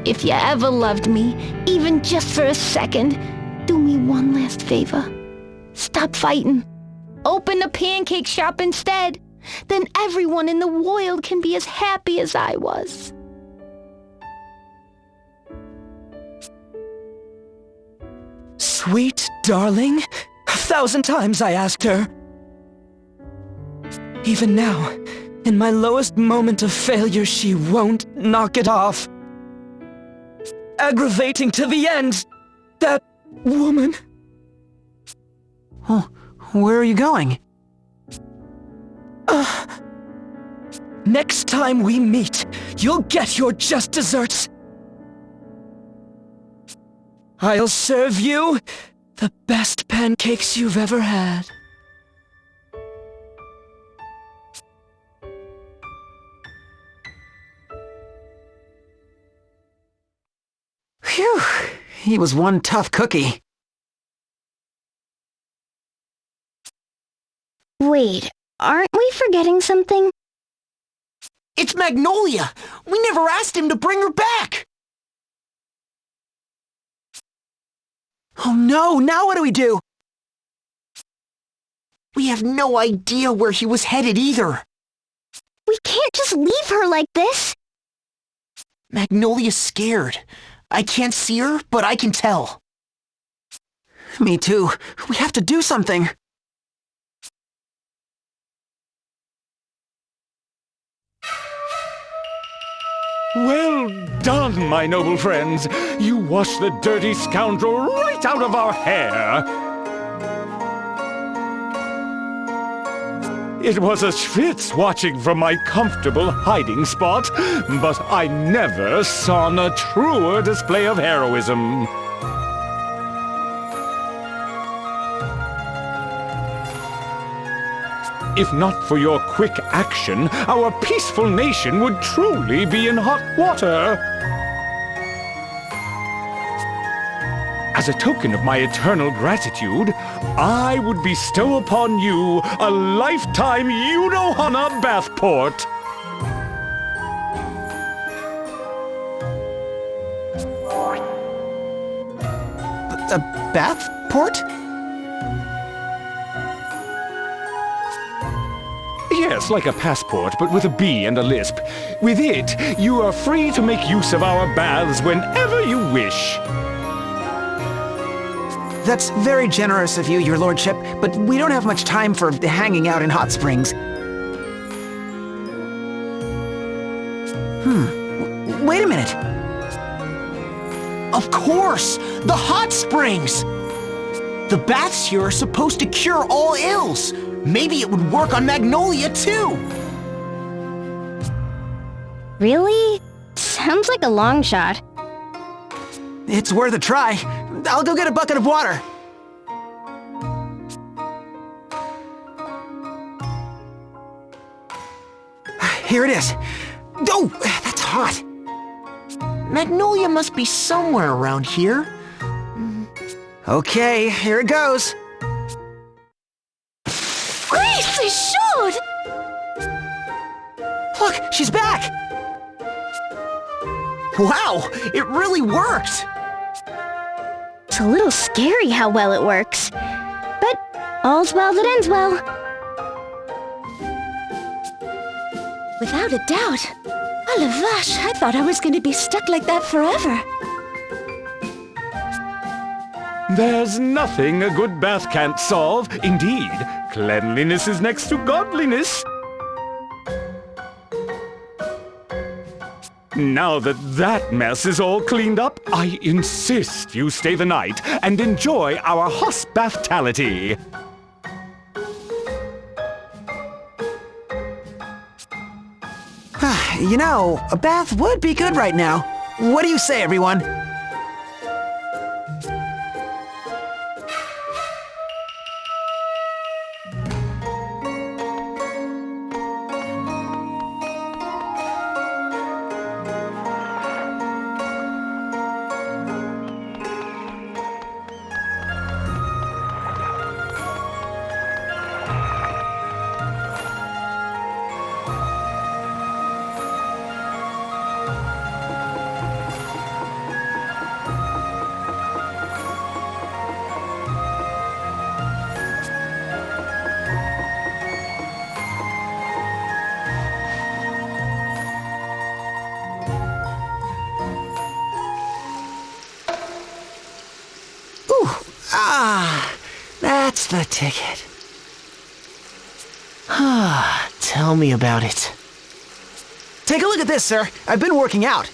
if you ever loved me, even just for a second, do me one last favor. Stop fighting. Open the pancake shop instead. Then everyone in the world can be as happy as I was. Sweet darling? 1,000 times I asked her. Even now, in my lowest moment of failure, she won't knock it off. Aggravating to the end. That woman. Oh, where are you going? Next time we meet, you'll get your just desserts. I'll serve you the best pancakes you've ever had. Phew, he was one tough cookie. Wait, aren't we forgetting something? It's Magnolia! We never asked him to bring her back! Oh no, now what do we do? We have no idea where he was headed either. We can't just leave her like this. Magnolia's scared. I can't see her, but I can tell. Me too. We have to do something. Well done, my noble friends. You washed the dirty scoundrel right out of our hair. It was a schwitz watching from my comfortable hiding spot, but I never saw a truer display of heroism. If not for your quick action, our peaceful nation would truly be in hot water. As a token of my eternal gratitude, I would bestow upon you a lifetime Yunohana bathport. A bathport? Yes, like a passport, but with a B and a lisp. With it, you are free to make use of our baths whenever you wish. That's very generous of you, your lordship, but we don't have much time for hanging out in hot springs. Wait a minute. Of course! The hot springs! The baths here are supposed to cure all ills. Maybe it would work on Magnolia, too! Really? Sounds like a long shot. It's worth a try. I'll go get a bucket of water. Here it is. Oh, that's hot. Magnolia must be somewhere around here. Okay, here it goes. Gracie should! Look, she's back! Wow, it really worked! It's a little scary how well it works. But all's well that ends well. Without a doubt. Oh, la vache, I thought I was going to be stuck like that forever. There's nothing a good bath can't solve. Indeed, cleanliness is next to godliness. Now that that mess is all cleaned up, I insist you stay the night and enjoy our hospitality. You know, a bath would be good right now. What do you say, everyone? That's the ticket. Tell me about it. Take a look at this, sir. I've been working out.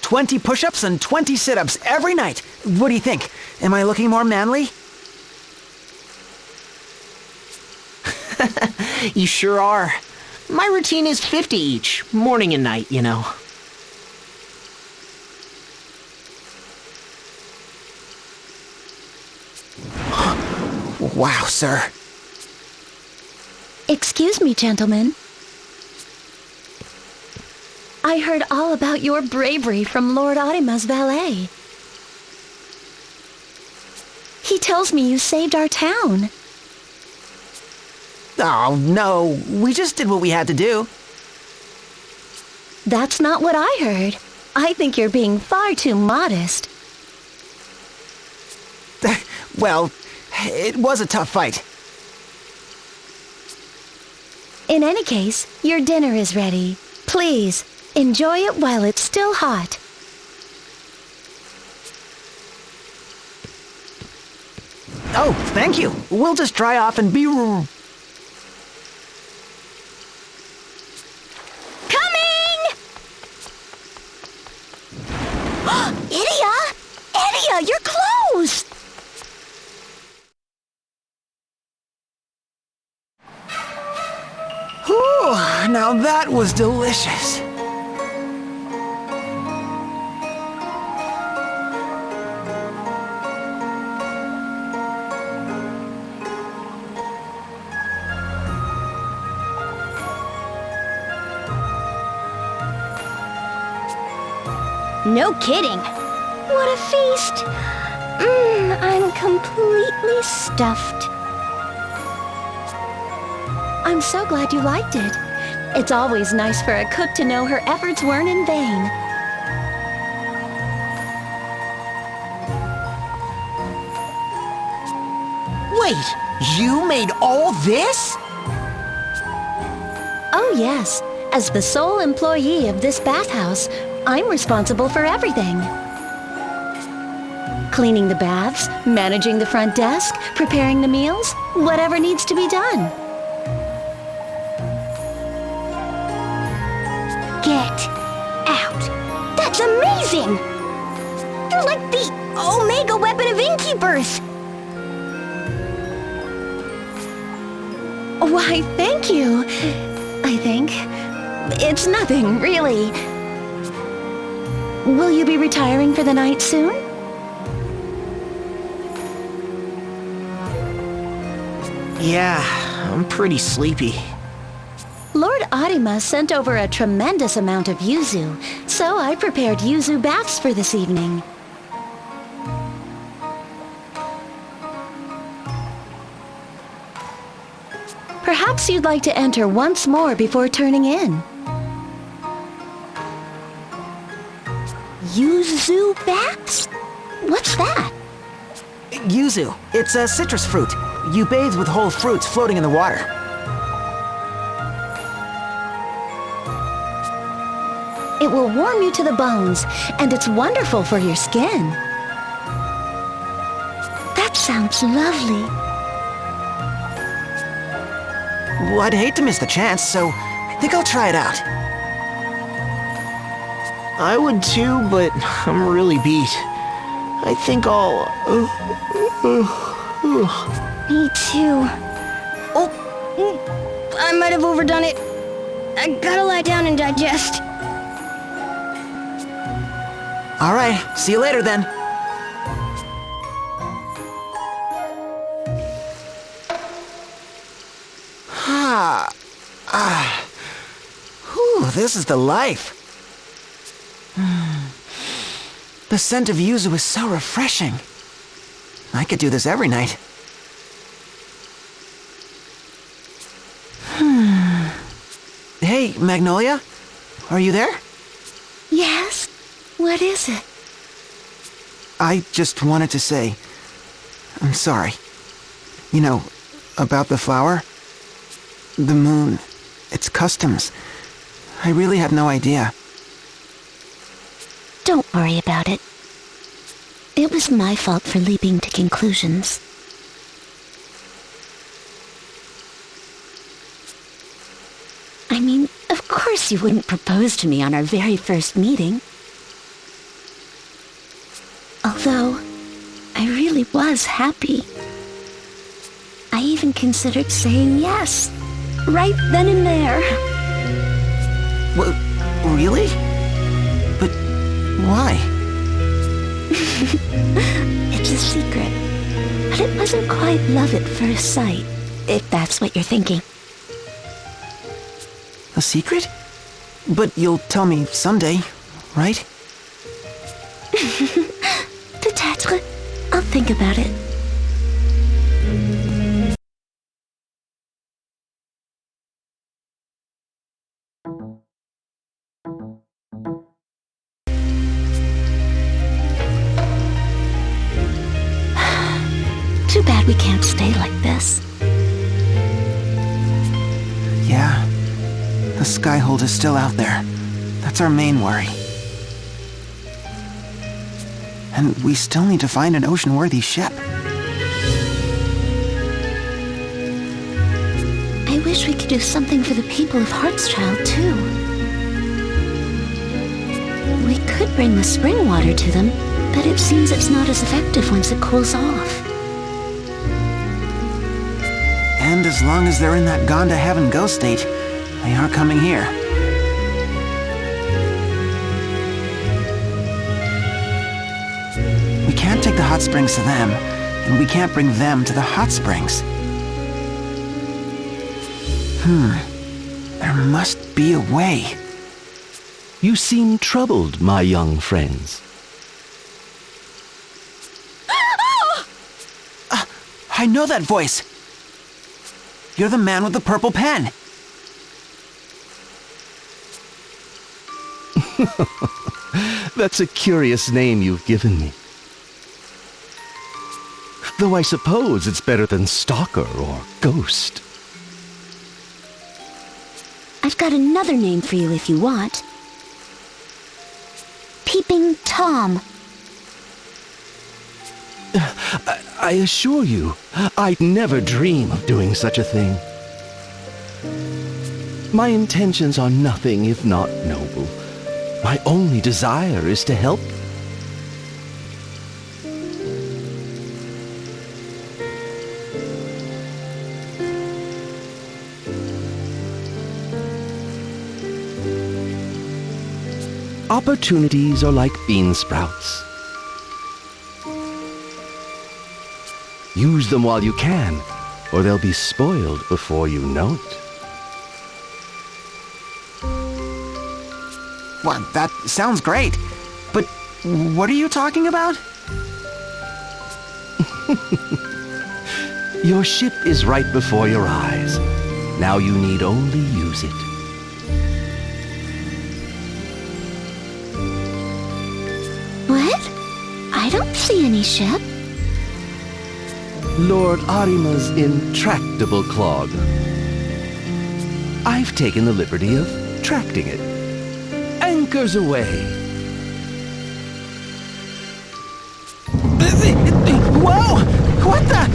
20 push-ups and 20 sit-ups every night. What do you think? Am I looking more manly? You sure are. My routine is 50 each, morning and night, you know. Wow, sir. Excuse me, gentlemen. I heard all about your bravery from Lord Odima's valet. He tells me you saved our town. Oh, no. We just did what we had to do. That's not what I heard. I think you're being far too modest. Well, it was a tough fight. In any case, your dinner is ready. Please, enjoy it while it's still hot. Oh, thank you. We'll just dry off and be... Idia, your clothes! Whew, now that was delicious. No kidding. What a feast. I'm completely stuffed. I'm so glad you liked it. It's always nice for a cook to know her efforts weren't in vain. Wait, you made all this? Oh yes, as the sole employee of this bathhouse, I'm responsible for everything. Cleaning the baths, managing the front desk, preparing the meals, whatever needs to be done. Get out. That's amazing! You're like the Omega weapon of innkeepers! Why, thank you. I think. It's nothing, really. Will you be retiring for the night soon? Yeah, I'm pretty sleepy. Lord Odima sent over a tremendous amount of yuzu, so I prepared yuzu baths for this evening. Perhaps you'd like to enter once more before turning in. Yuzu bats? What's that? Yuzu. It's a citrus fruit. You bathe with whole fruits floating in the water. It will warm you to the bones, and it's wonderful for your skin. That sounds lovely. Well, I'd hate to miss the chance, so I think I'll try it out. I would too, but I'm really beat. I think I'll... Me too. Oh, I might have overdone it. I gotta lie down and digest. All right, see you later then. Whew, this is the life. The scent of yuzu is so refreshing. I could do this every night. Hey, Magnolia? Are you there? Yes? What is it? I just wanted to say, I'm sorry. You know, about the flower, the moon, its customs. I really had no idea. Don't worry about it. It was my fault for leaping to conclusions. I mean, of course you wouldn't propose to me on our very first meeting. Although, I really was happy. I even considered saying yes, right then and there. Well, really? But why? It's a secret, but it wasn't quite love at first sight, if that's what you're thinking. A secret? But you'll tell me someday, right? Peut-être. I'll think about it. Too bad we can't stay like this. Yeah. The skyhold is still out there. That's our main worry. And we still need to find an ocean-worthy ship. I wish we could do something for the people of Heartschild, too. We could bring the spring water to them, but it seems it's not as effective once it cools off. And as long as they're in that gone-to-heaven ghost state, they aren't coming here. We can't take the hot springs to them, and we can't bring them to the hot springs. There must be a way. You seem troubled, my young friends. I know that voice. You're the man with the purple pen. That's a curious name you've given me. Though I suppose it's better than stalker or ghost. I've got another name for you if you want. Peeping Tom. I assure you, I'd never dream of doing such a thing. My intentions are nothing if not noble. My only desire is to help. Opportunities are like bean sprouts. Use them while you can, or they'll be spoiled before you know it. Well, that sounds great. But what are you talking about? Your ship is right before your eyes. Now you need only use it. Well, don't see any ship. Lord Arima's intractable clog. I've taken the liberty of tracting it. Anchors away. Whoa! What the?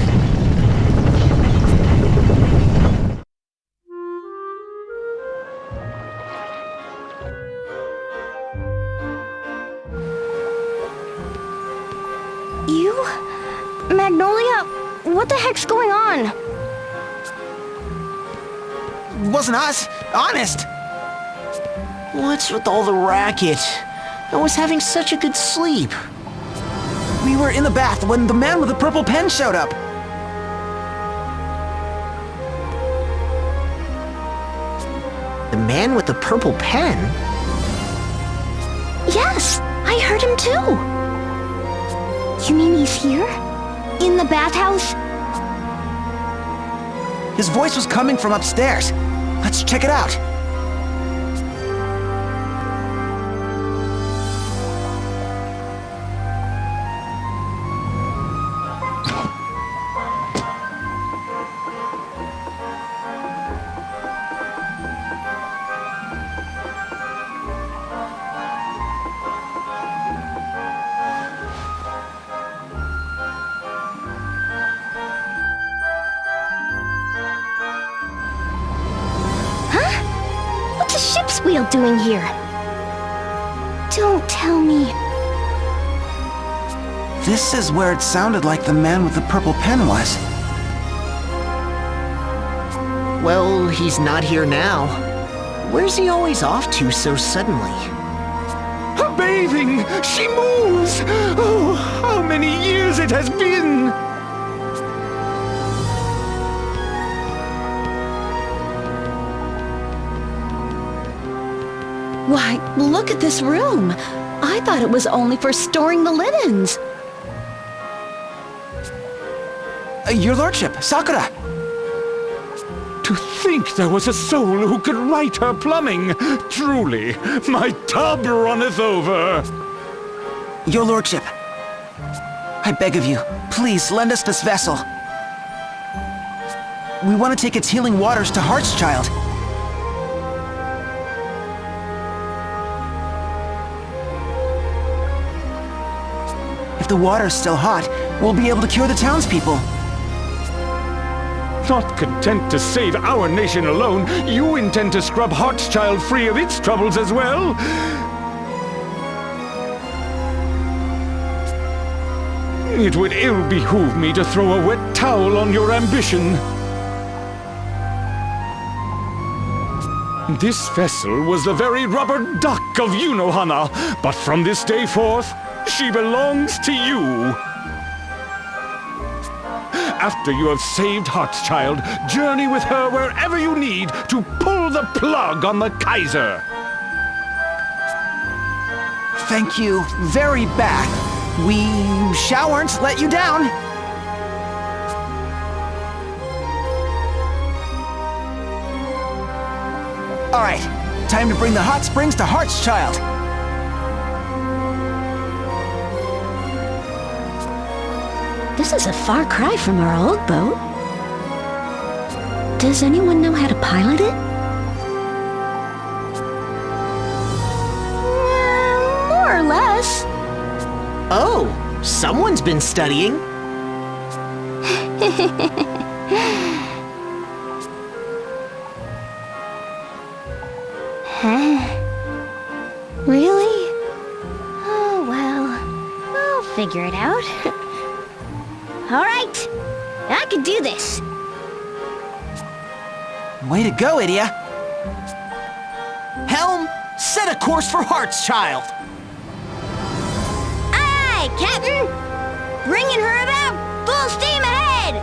You? Magnolia? What the heck's going on? Wasn't us. Honest. What's with all the racket? I was having such a good sleep. We were in the bath when the man with the purple pen showed up. The man with the purple pen? Yes, I heard him too. You mean he's here? In the bathhouse? His voice was coming from upstairs. Let's check it out. Ship's wheel doing here? Don't tell me. This is where it sounded like the man with the purple pen was. Well, he's not here now. Where's he always off to so suddenly? Bathing! She moves! Oh, how many years it has been! Why, look at this room. I thought it was only for storing the linens. Your lordship, Sakura. To think there was a soul who could write her plumbing. Truly, my tub runneth over. Your lordship, I beg of you, please lend us this vessel. We want to take its healing waters to Heartschild. If the water's still hot, we'll be able to cure the townspeople. Not content to save our nation alone, you intend to scrub Heartschild free of its troubles as well? It would ill behoove me to throw a wet towel on your ambition. This vessel was the very rubber duck of Yunohana, but from this day forth, she belongs to you. After you have saved Heartschild, journey with her wherever you need to pull the plug on the Kaiser. Thank you very bad. We shalln't let you down. All right, time to bring the hot springs to Heartschild. This is a far cry from our old boat. Does anyone know how to pilot it? More or less. Oh, someone's been studying. Huh? Really? Oh, well, I'll figure it out. All right, I can do this. Way to go, Idia. Helm, set a course for Heartschild. Aye, Captain. Bringing her about, full steam ahead.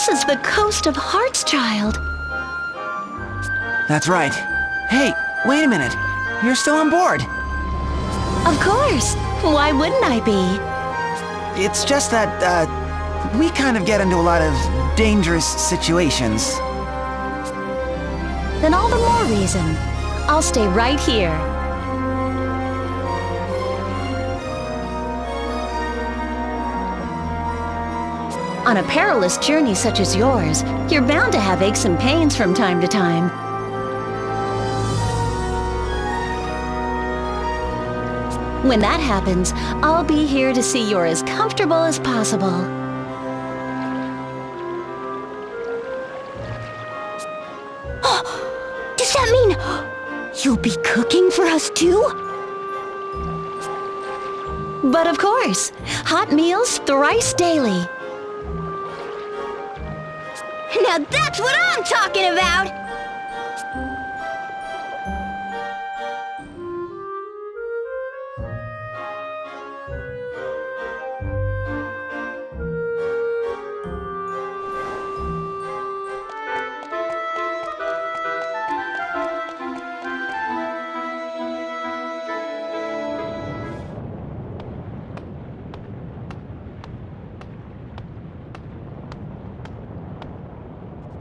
This is the coast of Heartschild. That's right. Hey, wait a minute. You're still on board. Of course. Why wouldn't I be? It's just that, we kind of get into a lot of dangerous situations. Then all the more reason. I'll stay right here. On a perilous journey such as yours, you're bound to have aches and pains from time to time. When that happens, I'll be here to see you're as comfortable as possible. Does that mean you'll be cooking for us too? But of course, hot meals thrice daily. Now that's what I'm talking about!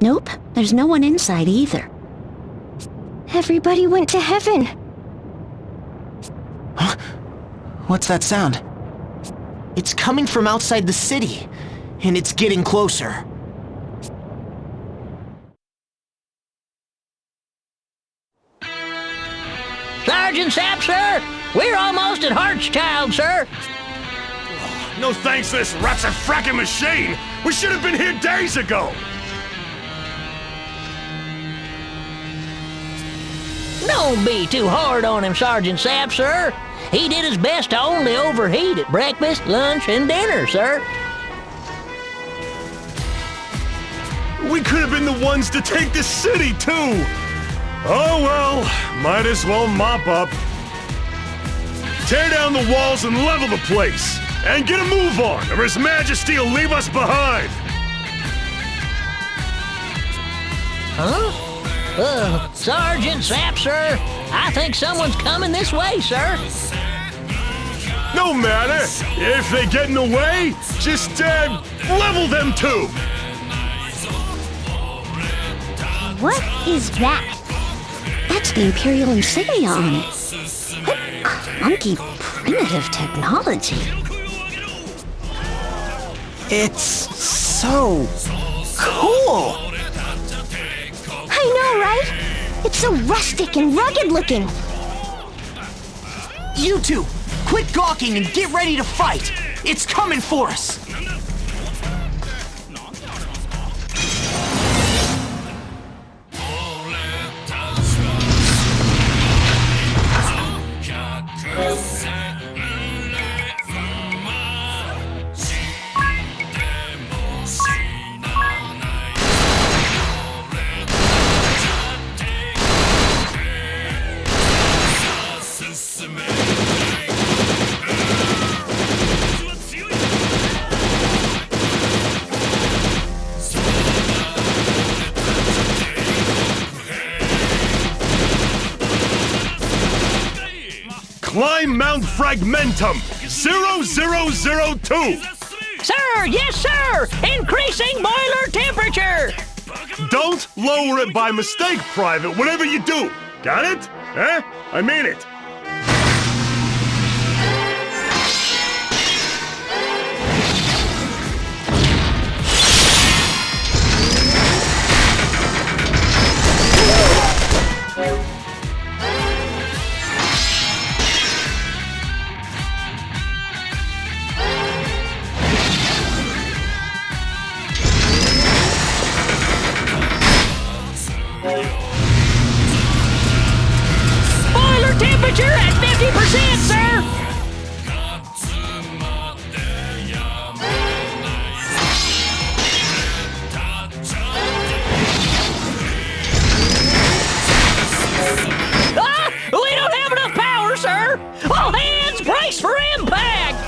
Nope, there's no one inside either. Everybody went to heaven. Huh? What's that sound? It's coming from outside the city, and it's getting closer. Sergeant Sapp, sir! We're almost at Heartschild, sir! No thanks to this rat's a fracking machine! We should have been here days ago! Don't be too hard on him, Sergeant Sapp, sir. He did his best to only overheat at breakfast, lunch, and dinner, sir. We could have been the ones to take the city, too! Oh well, might as well mop up. Tear down the walls and level the place! And get a move on, or His Majesty will leave us behind! Huh? Sergeant Sapp, sir, I think someone's coming this way, sir. No matter. If they get in the way, just, level them too. What is that? That's the Imperial insignia on it. What clunky, primitive technology. It's so cool. I know, right? It's so rustic and rugged looking. You two, quit gawking and get ready to fight. It's coming for us. Climb Mount Fragmentum 0002. Sir, yes, sir! Increasing boiler temperature! Don't lower it by mistake, Private, whatever you do. Got it? Eh? I mean it. Boiler temperature at 50%, sir! Ah! We don't have enough power, sir! All hands brace for impact!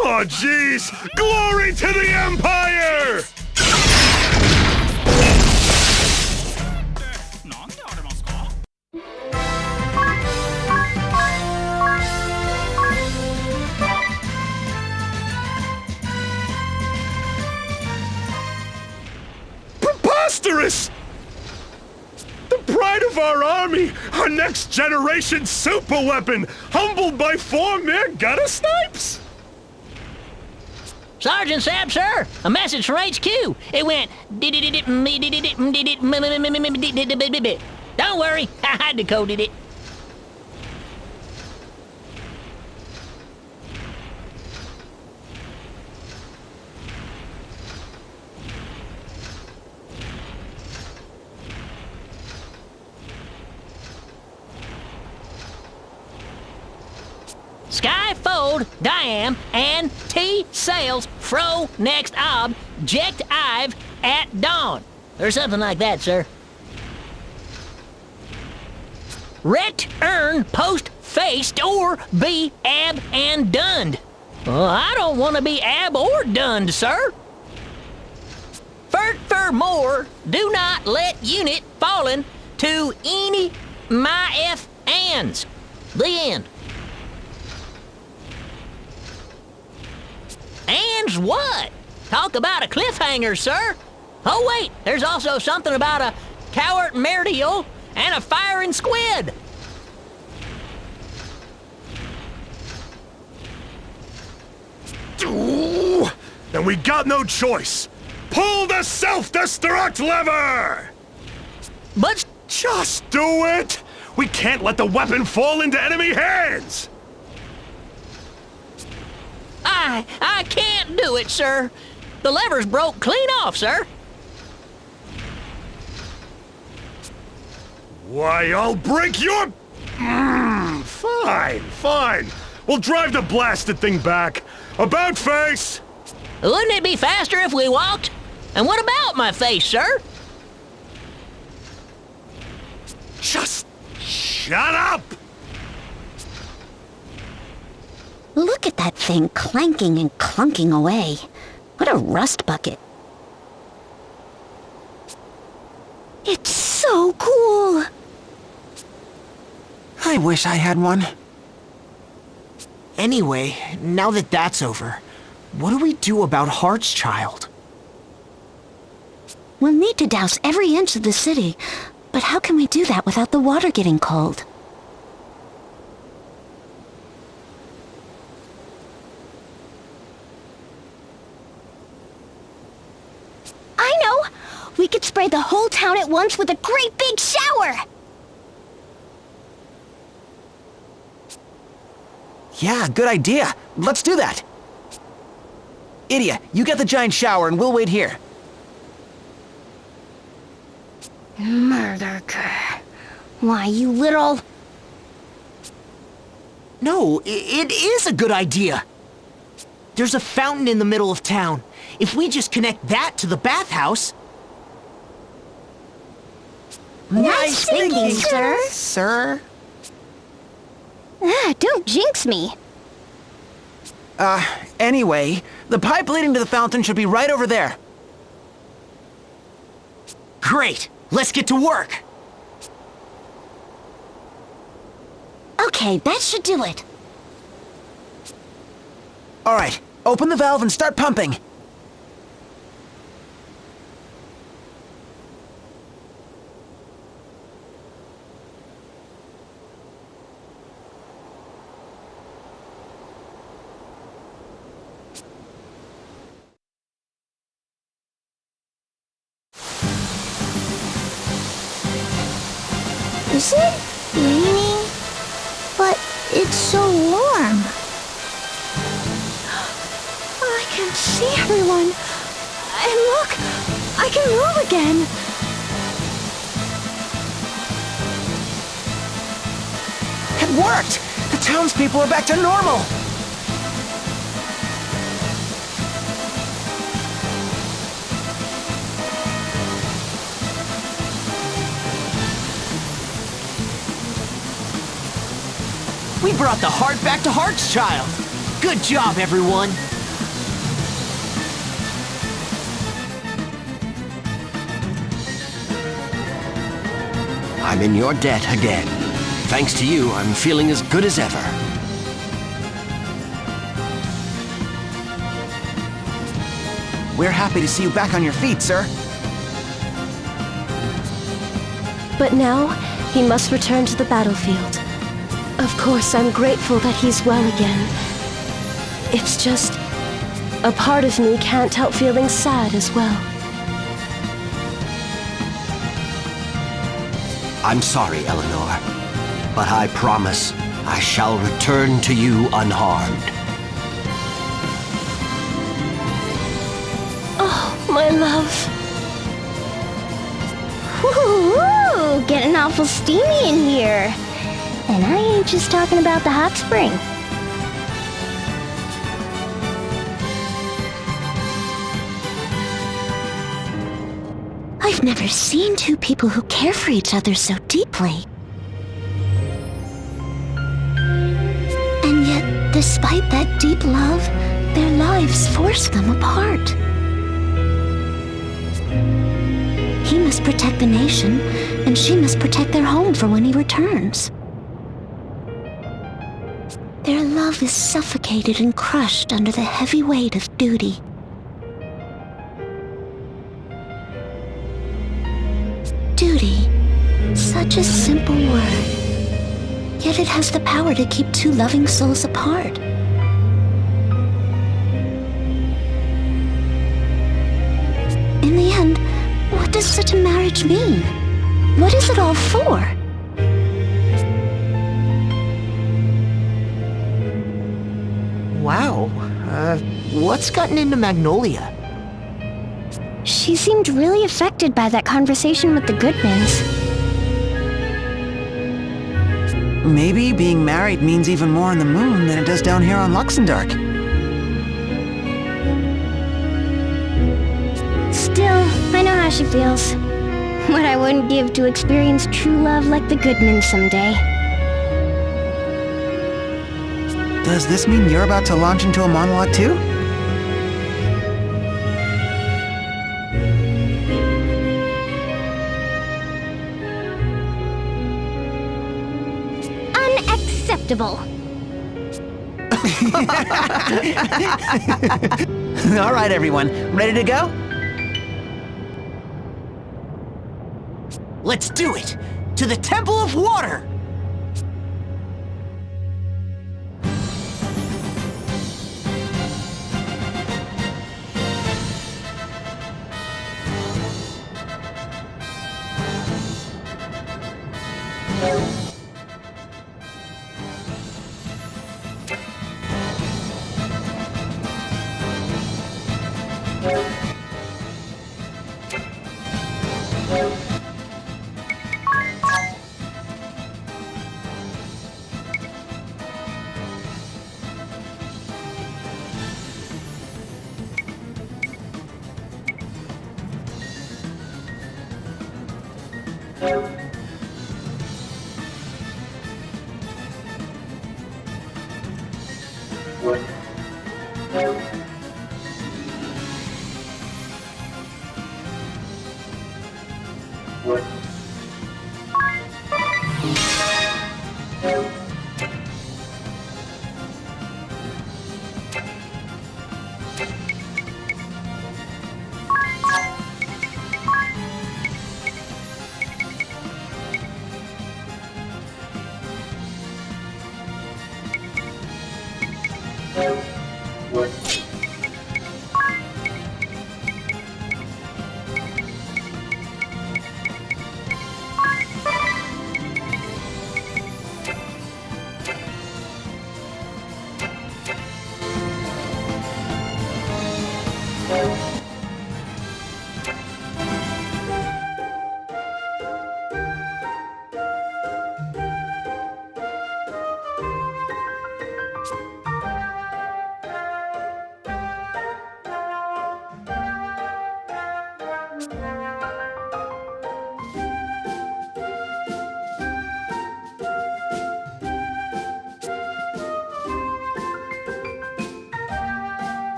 Oh, jeez! Glory to the Empire! Preposterous! The pride of our army, our next generation super weapon, humbled by 4 mere gutter snipes! Sergeant Sapp, sir, a message from HQ. It went. Don't worry, I decoded it. Sky fold, diam, and T sails, fro next object I've at dawn. Or something like that, sir. Return post faced or be ab and dunned. I don't want to be ab or dunned, sir. Furthermore, do not let unit fallen to any my F ands. The end. And's what? Talk about a cliffhanger, sir. Oh, wait, there's also something about a coward Merdial and a firing squid. Ooh, then we got no choice. Pull the self-destruct lever! But just do it! We can't let the weapon fall into enemy hands! I can't do it, sir. The lever's broke clean off, sir. Why, I'll break your... Fine. We'll drive the blasted thing back. About face! Wouldn't it be faster if we walked? And what about my face, sir? Just shut up! Look at that thing clanking and clunking away. What a rust bucket. It's so cool! I wish I had one. Anyway, now that that's over, what do we do about Heartschild? We'll need to douse every inch of the city, but how can we do that without the water getting cold? I know! We could spray the whole town at once with a great big shower! Yeah, good idea. Let's do that. Idia, you get the giant shower and we'll wait here. Murder. Why, you little... No, it is a good idea. There's a fountain in the middle of town. If we just connect that to the bathhouse... Nice thinking, sir. Sir? Don't jinx me. Anyway, the pipe leading to the fountain should be right over there. Great! Let's get to work! Okay, that should do it. Alright, open the valve and start pumping. Is it raining? But it's so warm. I can see everyone. And look, I can move again. It worked! The townspeople are back to normal! We brought the heart back to Heartschild! Good job, everyone! I'm in your debt again. Thanks to you, I'm feeling as good as ever. We're happy to see you back on your feet, sir. But now, he must return to the battlefield. Of course, I'm grateful that he's well again. It's just, a part of me can't help feeling sad as well. I'm sorry, Eleanor, but I promise I shall return to you unharmed. Oh, my love. Woo-hoo-hoo! Getting awful steamy in here. And I ain't just talking about the hot spring. I've never seen two people who care for each other so deeply. And yet, despite that deep love, their lives force them apart. He must protect the nation, and she must protect their home for when he returns. Their love is suffocated and crushed under the heavy weight of duty. Duty. Such a simple word. Yet it has the power to keep two loving souls apart. In the end, what does such a marriage mean? What is it all for? Wow, what's gotten into Magnolia? She seemed really affected by that conversation with the Goodmans. Maybe being married means even more on the moon than it does down here on Luxembourg. Still, I know how she feels. What I wouldn't give to experience true love like the Goodmans someday. Does this mean you're about to launch into a monologue too? Unacceptable. All right, everyone. Ready to go? Let's do it! To the Temple of Water!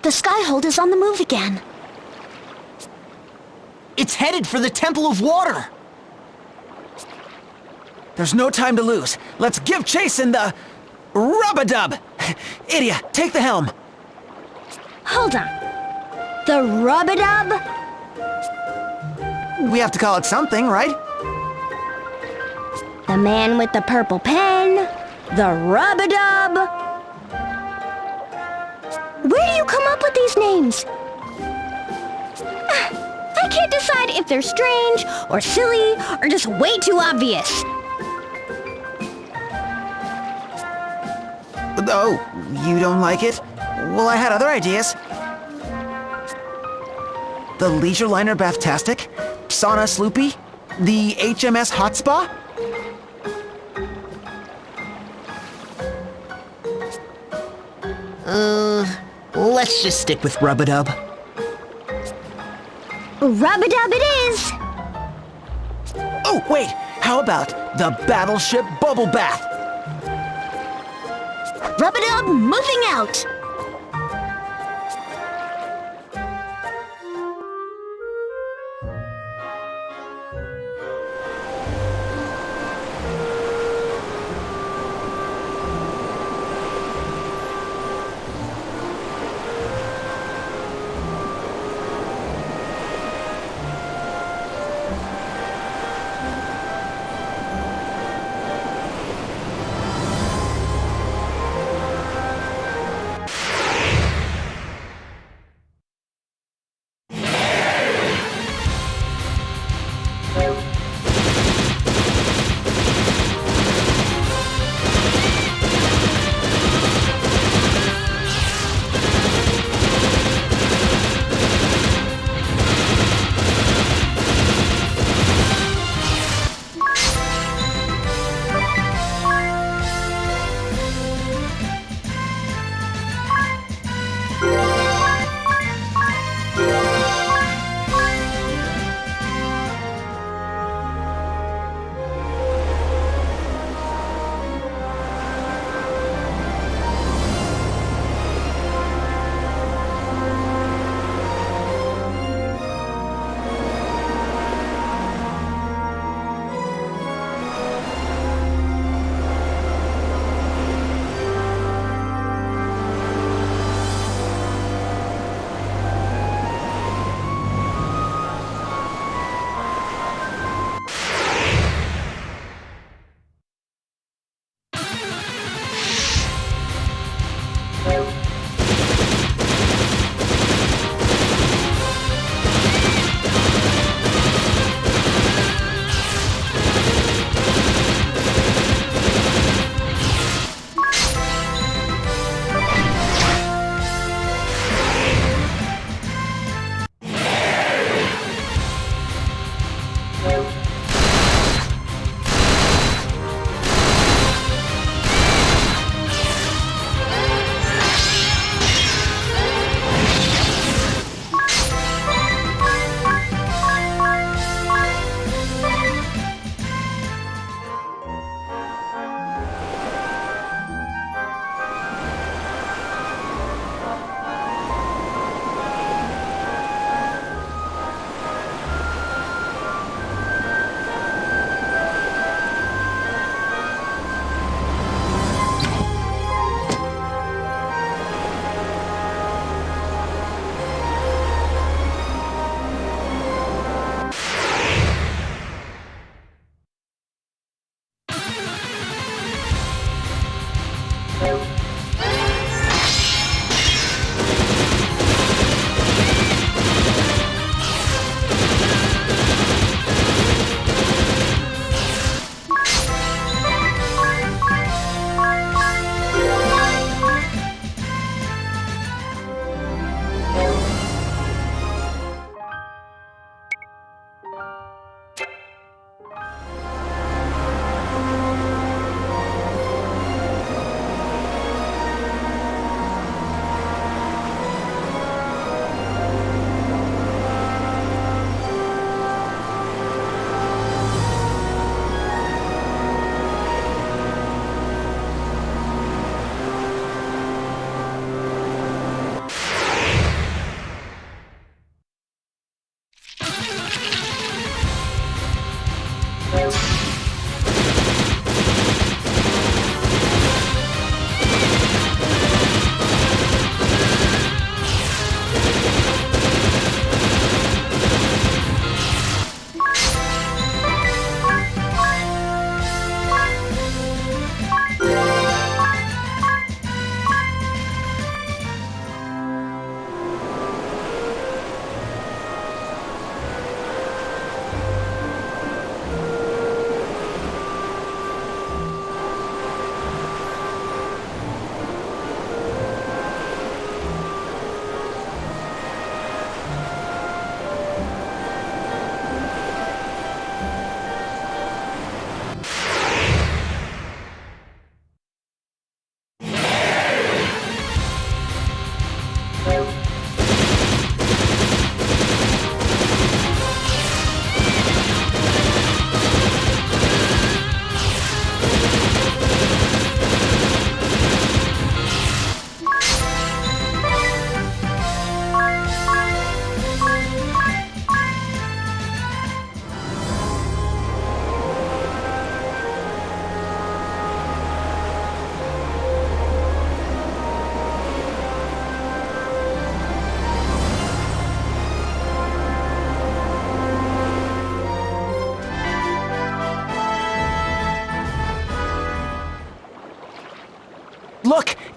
The skyhold is on the move again. It's headed for the Temple of Water. There's no time to lose. Let's give chase in the... rub-a-dub! Idia, take the helm. Hold on. The rub-a-dub? We have to call it something, right? The man with the purple pen? The rub-a-dub? Where do you come up with these names? I can't decide if they're strange, or silly, or just way too obvious. Oh, you don't like it? Well, I had other ideas. The leisure liner Bathtastic? Sauna Sloopy? The HMS Hot Spa? Let's just stick with Rub-a-Dub. Rub-a-dub it is! Oh, wait! How about the Battleship Bubble Bath? Rub-a-dub moving out!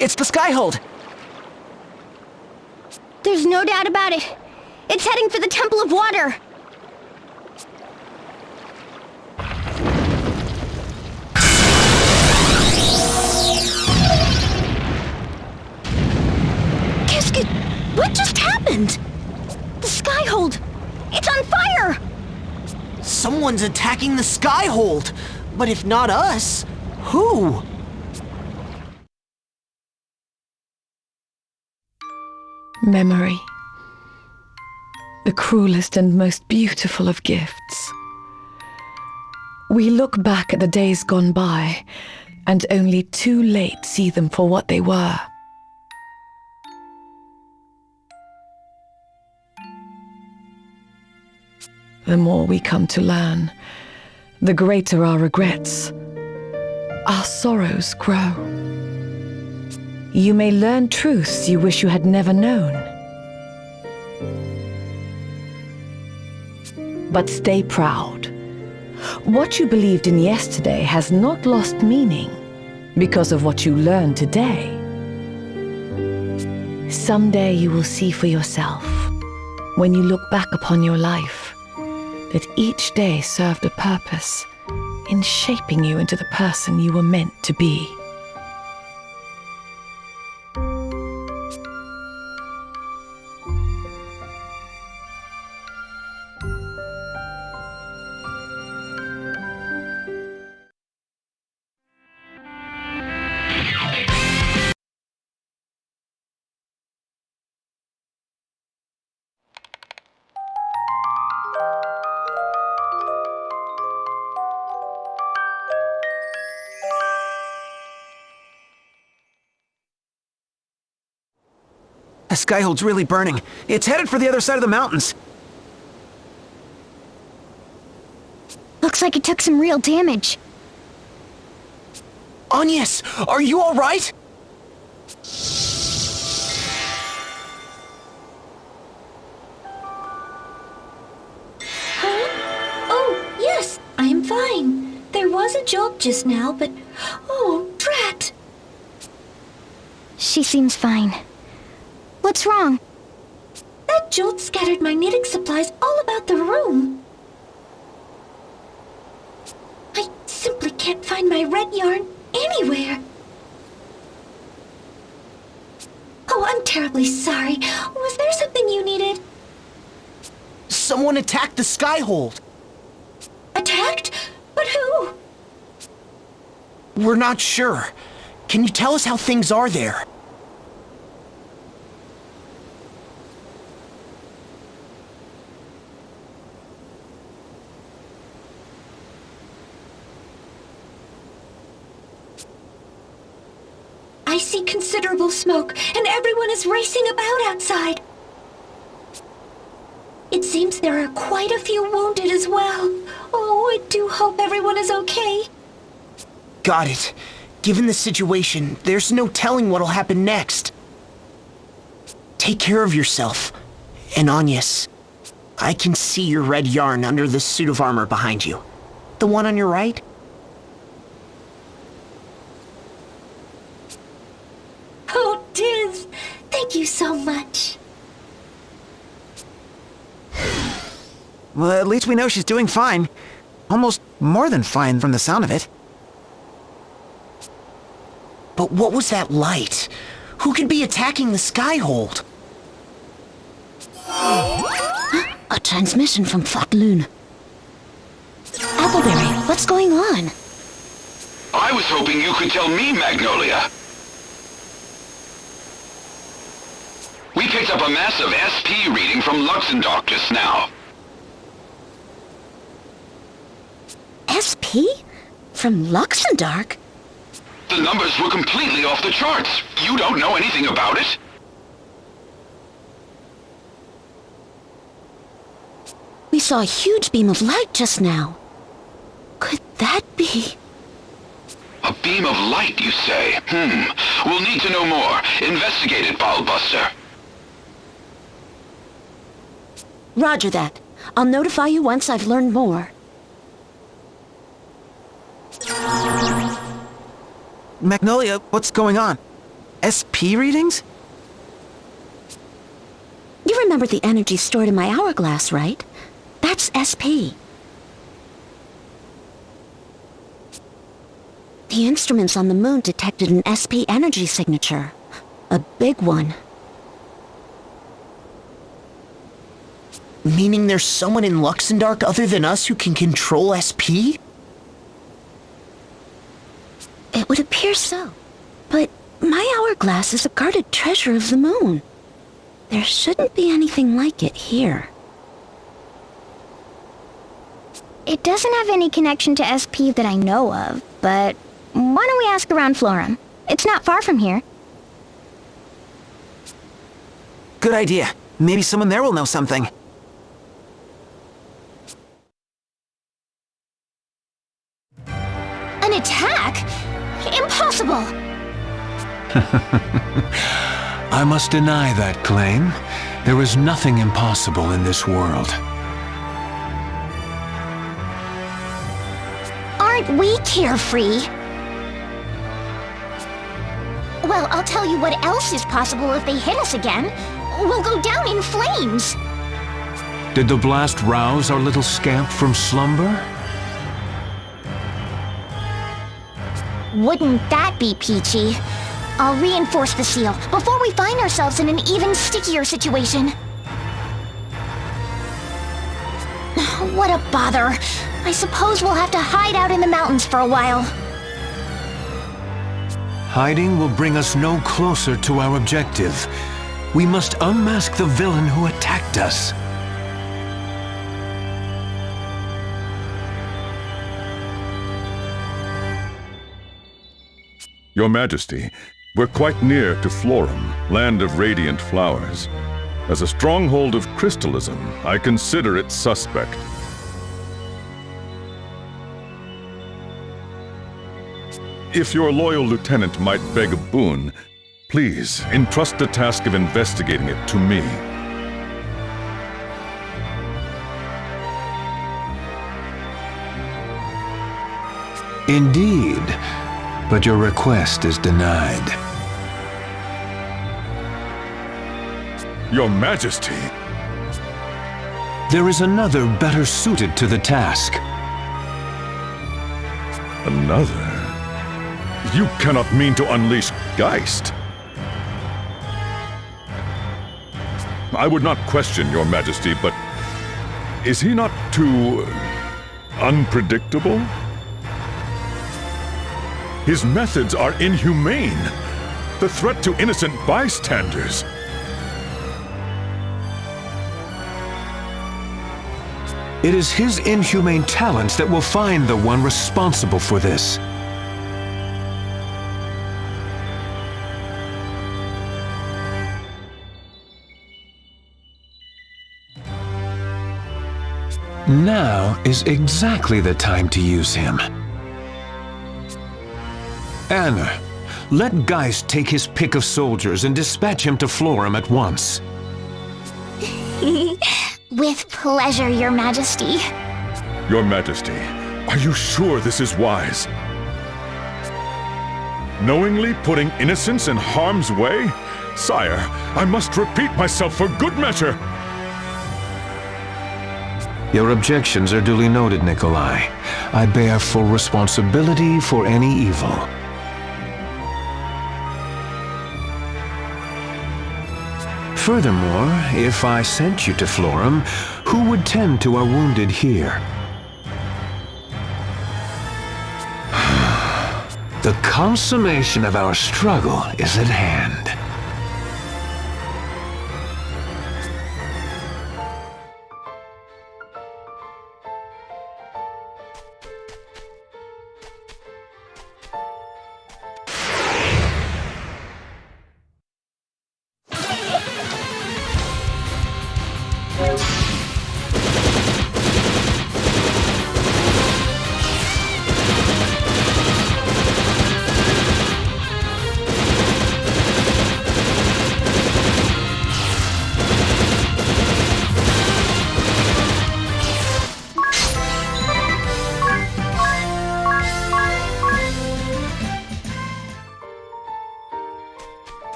It's the skyhold! There's no doubt about it. It's heading for the Temple of Water. Casket, what just happened? The skyhold! It's on fire! Someone's attacking the skyhold! But if not us, who? Memory. The cruelest and most beautiful of gifts. We look back at the days gone by, and only too late see them for what they were. The more we come to learn, the greater our regrets. Our sorrows grow. You may learn truths you wish you had never known. But stay proud. What you believed in yesterday has not lost meaning because of what you learned today. Someday you will see for yourself, when you look back upon your life, that each day served a purpose in shaping you into the person you were meant to be. The skyhold's really burning. It's headed for the other side of the mountains. Looks like it took some real damage. Agnes, are you all right? Oh, yes, I'm fine. There was a jolt just now, but... Oh, drat! She seems fine. What's wrong? That jolt scattered my knitting supplies all about the room. I simply can't find my red yarn anywhere. Oh, I'm terribly sorry. Was there something you needed? Someone attacked the skyhold. Attacked? But who? We're not sure. Can you tell us how things are there? I see considerable smoke, and everyone is racing about outside. It seems there are quite a few wounded as well. Oh, I do hope everyone is okay. Got it. Given the situation, there's no telling what'll happen next. Take care of yourself. And Agnes, I can see your red yarn under this suit of armor behind you. The one on your right? Oh, Diz, thank you so much. Well, at least we know she's doing fine. Almost more than fine from the sound of it. But what was that light? Who could be attacking the skyhold? A transmission from Fatloon. Appleberry, what's going on? I was hoping you could tell me, Magnolia. We picked up a massive SP reading from Luxembourg just now. SP? From Luxembourg? The numbers were completely off the charts. You don't know anything about it? We saw a huge beam of light just now. Could that be? A beam of light, you say? We'll need to know more. Investigate it, Ballbuster. Roger that. I'll notify you once I've learned more. Magnolia, what's going on? SP readings? You remember the energy stored in my hourglass, right? That's SP. The instruments on the moon detected an SP energy signature. A big one. Meaning there's someone in Luxembourg other than us who can control SP? It would appear so. But my hourglass is a guarded treasure of the moon. There shouldn't be anything like it here. It doesn't have any connection to SP that I know of, but why don't we ask around Florum? It's not far from here. Good idea. Maybe someone there will know something. An attack? Impossible! I must deny that claim. There is nothing impossible in this world. Aren't we carefree? Well, I'll tell you what else is possible if they hit us again. We'll go down in flames. Did the blast rouse our little scamp from slumber? Wouldn't that be peachy? I'll reinforce the seal before we find ourselves in an even stickier situation. What a bother. I suppose we'll have to hide out in the mountains for a while. Hiding will bring us no closer to our objective. We must unmask the villain who attacked us. Your Majesty, we're quite near to Florum, land of radiant flowers. As a stronghold of crystalism, I consider it suspect. If your loyal lieutenant might beg a boon, please entrust the task of investigating it to me. Indeed, but your request is denied. Your Majesty! There is another better suited to the task. Another? You cannot mean to unleash Geist. I would not question your Majesty, but is he not too unpredictable? His methods are inhumane. The threat to innocent bystanders. It is his inhumane talents that will find the one responsible for this. Now is exactly the time to use him. Anna, let Geist take his pick of soldiers and dispatch him to Florum at once. With pleasure, Your Majesty. Your Majesty, are you sure this is wise? Knowingly putting innocents in harm's way? Sire, I must repeat myself for good measure. Your objections are duly noted, Nikolai. I bear full responsibility for any evil. Furthermore, if I sent you to Florum, who would tend to our wounded here? The consummation of our struggle is at hand.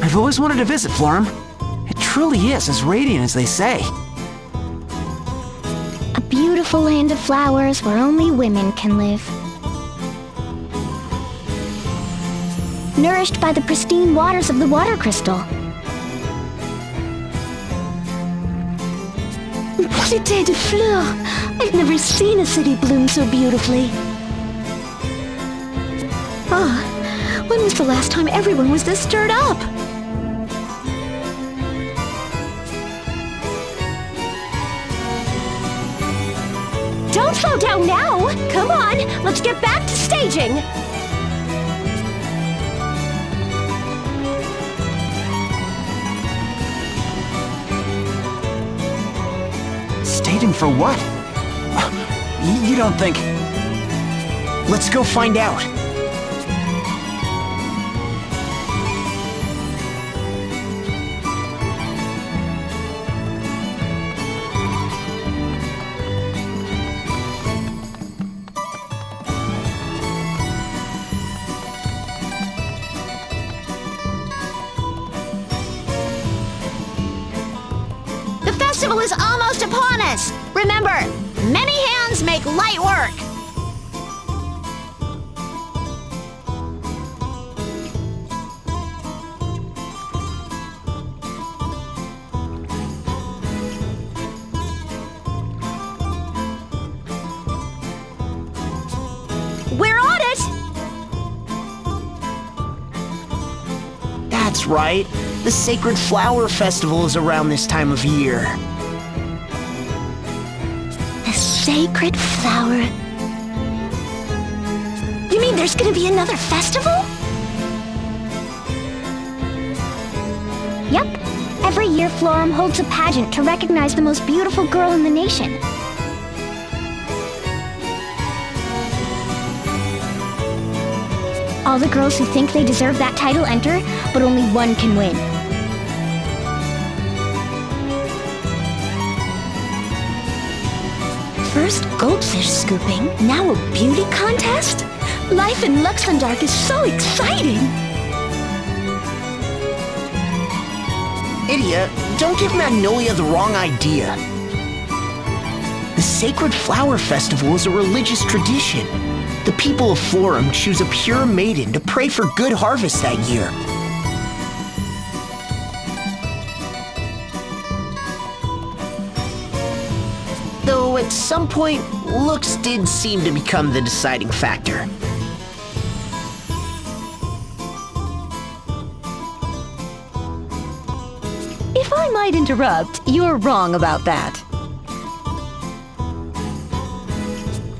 I've always wanted to visit Florum. It truly is as radiant as they say. A beautiful land of flowers where only women can live. Nourished by the pristine waters of the water crystal. Cité de fleurs! I've never seen a city bloom so beautifully. Ah, when was the last time everyone was this stirred up? Don't slow down now! Come on, let's get back to staging! Staging for what? You don't think... Let's go find out. The festival is almost upon us! Remember, many hands make light work! We're on it! That's right. The Sacred Flower Festival is around this time of year. The Sacred Flower? You mean there's gonna be another festival? Yep. Every year Florum holds a pageant to recognize the most beautiful girl in the nation. All the girls who think they deserve that title enter, but only one can win. First goldfish scooping, now a beauty contest? Life in Luxembourg is so exciting! Idiot, don't give Magnolia the wrong idea. The Sacred Flower Festival is a religious tradition. The people of Florum choose a pure maiden to pray for good harvest that year. Though at some point, looks did seem to become the deciding factor. If I might interrupt, you're wrong about that.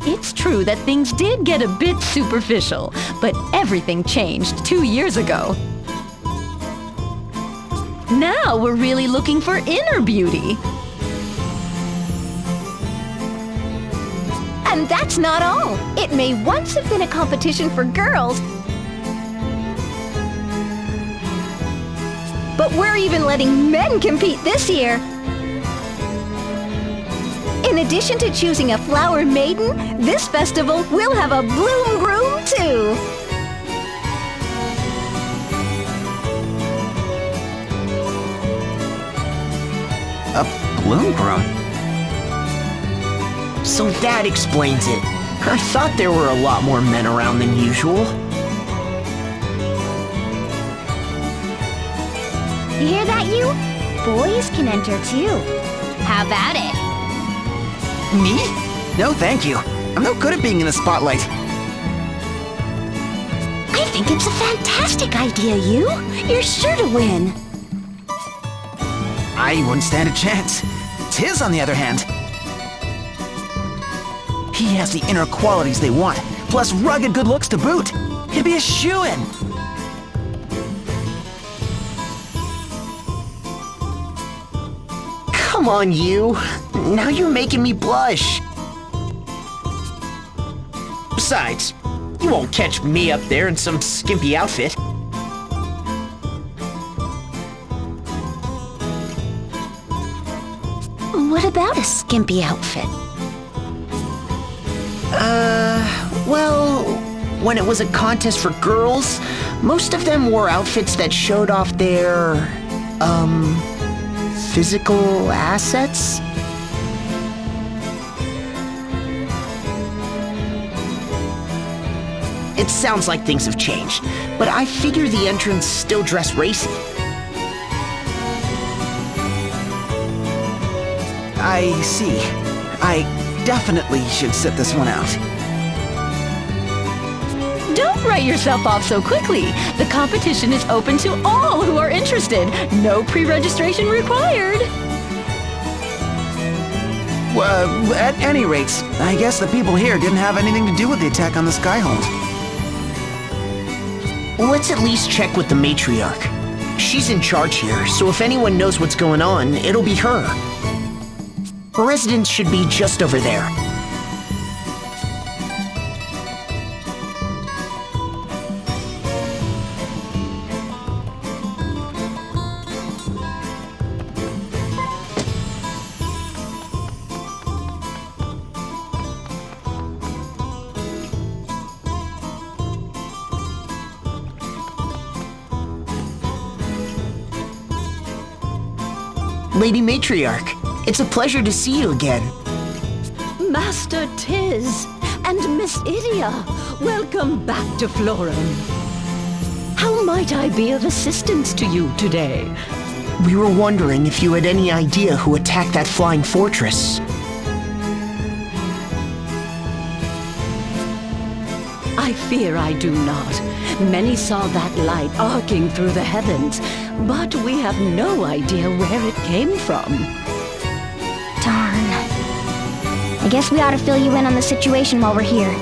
It's true that things did get a bit superficial, but everything changed 2 years ago. Now we're really looking for inner beauty. And that's not all. It may once have been a competition for girls, but we're even letting men compete this year. In addition to choosing a flower maiden, this festival will have a bloom groom too. A bloom groom? So that explains it. I thought there were a lot more men around than usual. You hear that, you? Boys can enter too. How about it? Me? No, thank you. I'm no good at being in the spotlight. I think it's a fantastic idea, you. You're sure to win. I wouldn't stand a chance. Tiz, on the other hand. He has the inner qualities they want, plus rugged good looks to boot. He'd be a shoo-in. Come on, you. Now you're making me blush. Besides, you won't catch me up there in some skimpy outfit. What about a skimpy outfit? Well, when it was a contest for girls, most of them wore outfits that showed off their, physical assets? It sounds like things have changed, but I figure the entrants still dress racy. I see. I definitely should sit this one out. Don't write yourself off so quickly. The competition is open to all who are interested. No pre-registration required. At any rate, I guess the people here didn't have anything to do with the attack on the skyhold. Let's at least check with the matriarch. She's in charge here, so if anyone knows what's going on, it'll be her. Her residence should be just over there. Lady Matriarch, it's a pleasure to see you again. Master Tiz and Miss Idia, welcome back to Florum. How might I be of assistance to you today? We were wondering if you had any idea who attacked that flying fortress. I fear I do not. Many saw that light arcing through the heavens, but we have no idea where it came from. Darn. I guess we ought to fill you in on the situation while we're here.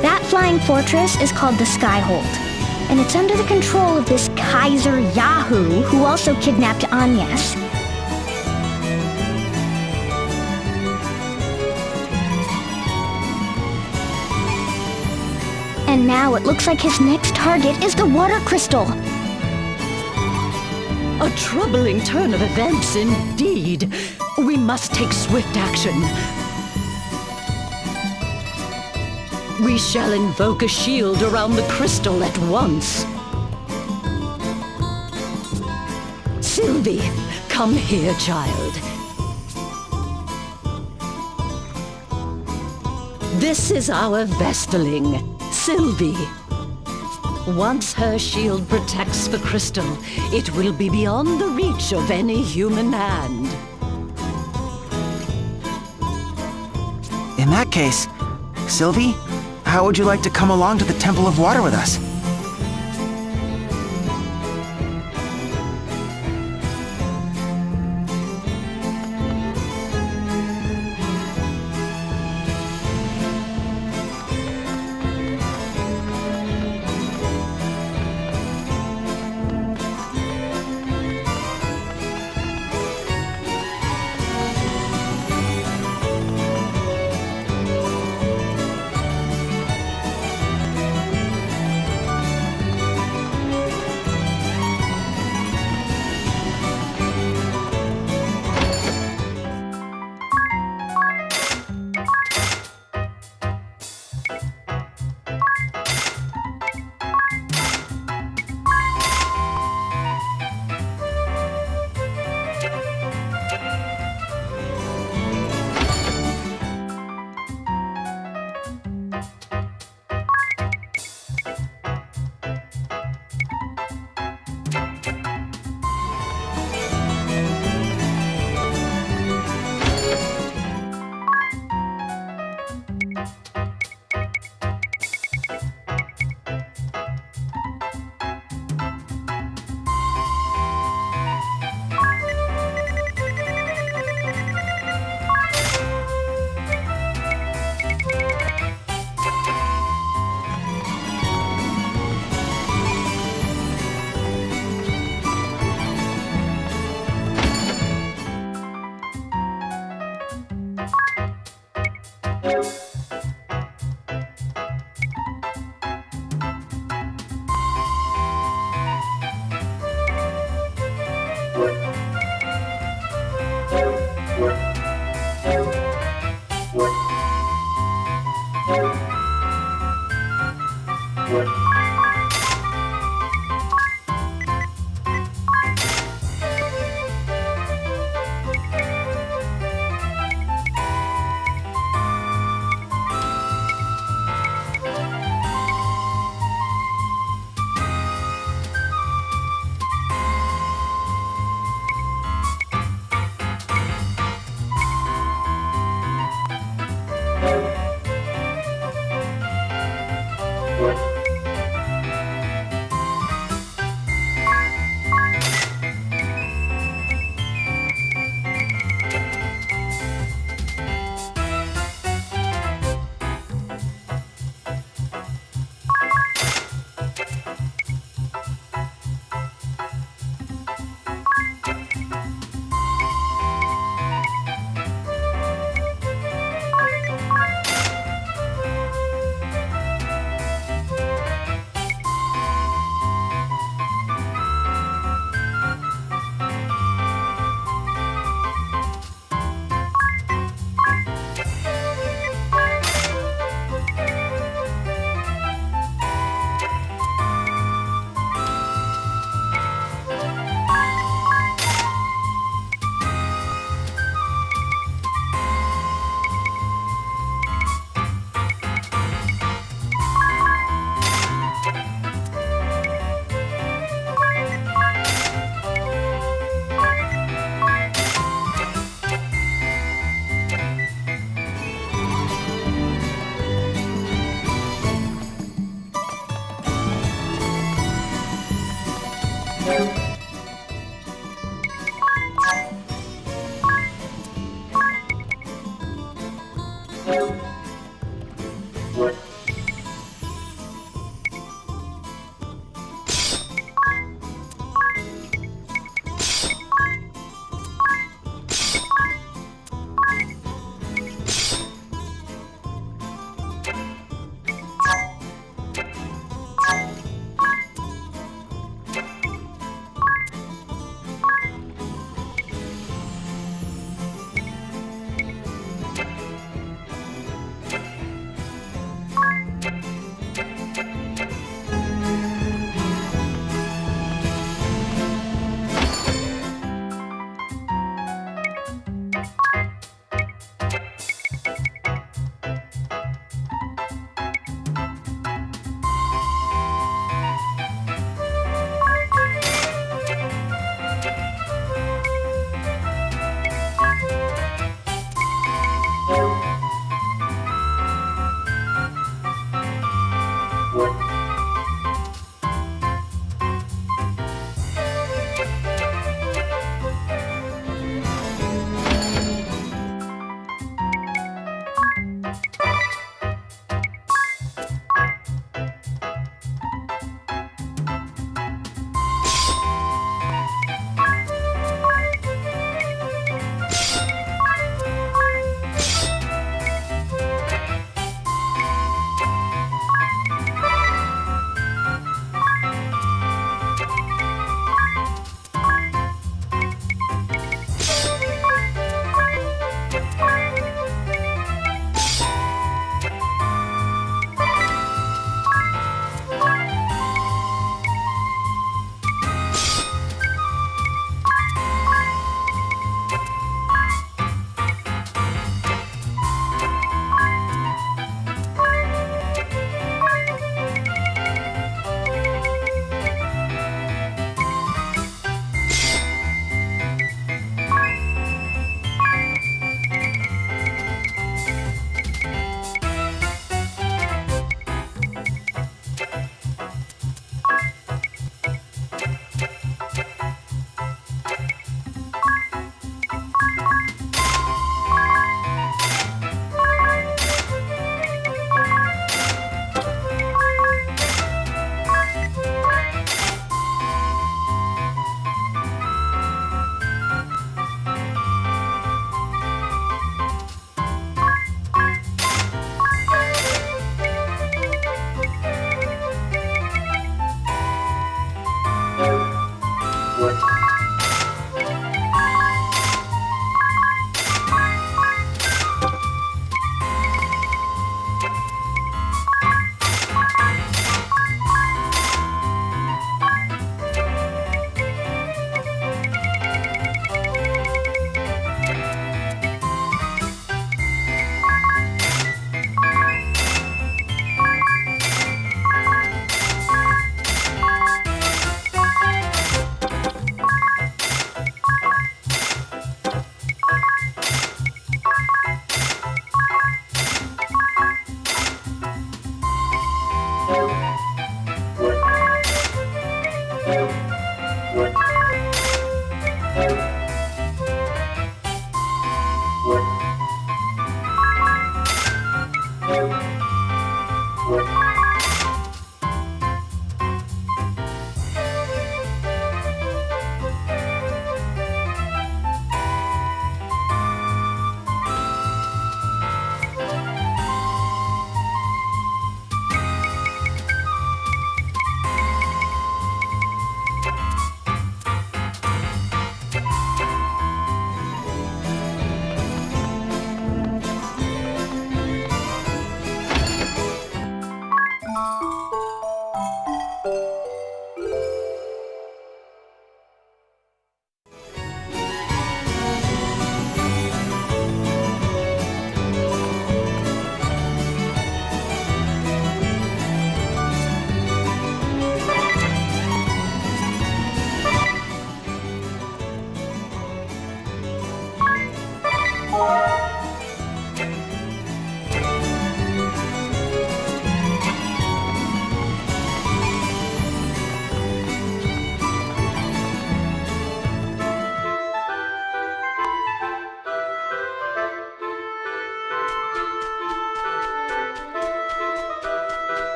That flying fortress is called the Skyhold, and it's under the control of this Kaiser Yahoo who also kidnapped Agnes. And now it looks like his next target is the water crystal. A troubling turn of events indeed. We must take swift action. We shall invoke a shield around the crystal at once. Sylvie, come here, child. This is our Vestaling, Sylvie. Once her shield protects the crystal, it will be beyond the reach of any human hand. In that case, Sylvie, how would you like to come along to the Temple of Water with us?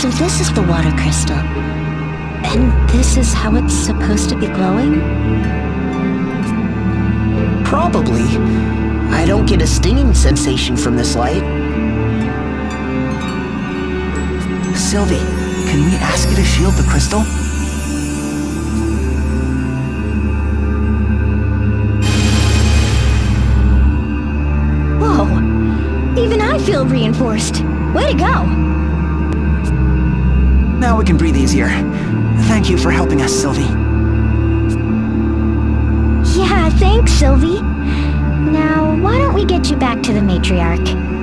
So this is the water crystal. And this is how it's supposed to be glowing? Probably. I don't get a stinging sensation from this light. Sylvie, can we ask you to shield the crystal? Whoa! Even I feel reinforced. Way to go! Now we can breathe easier. Thank you for helping us, Sylvie. Yeah, thanks, Sylvie. Now, why don't we get you back to the matriarch?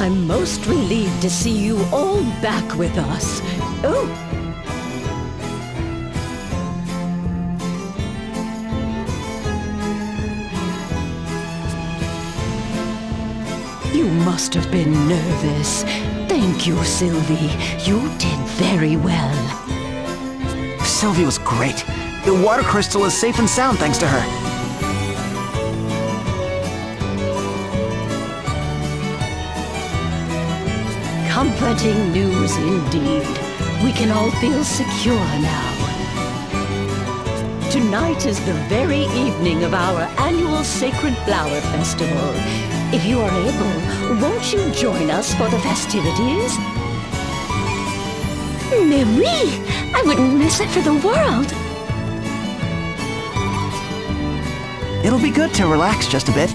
I'm most relieved to see you all back with us. Oh! You must have been nervous. Thank you, Sylvie. You did very well. Sylvie was great. The water crystal is safe and sound thanks to her. Comforting news indeed. We can all feel secure now. Tonight is the very evening of our annual Sacred Flower Festival. If you are able, won't you join us for the festivities? Mais oui! I wouldn't miss it for the world. It'll be good to relax just a bit.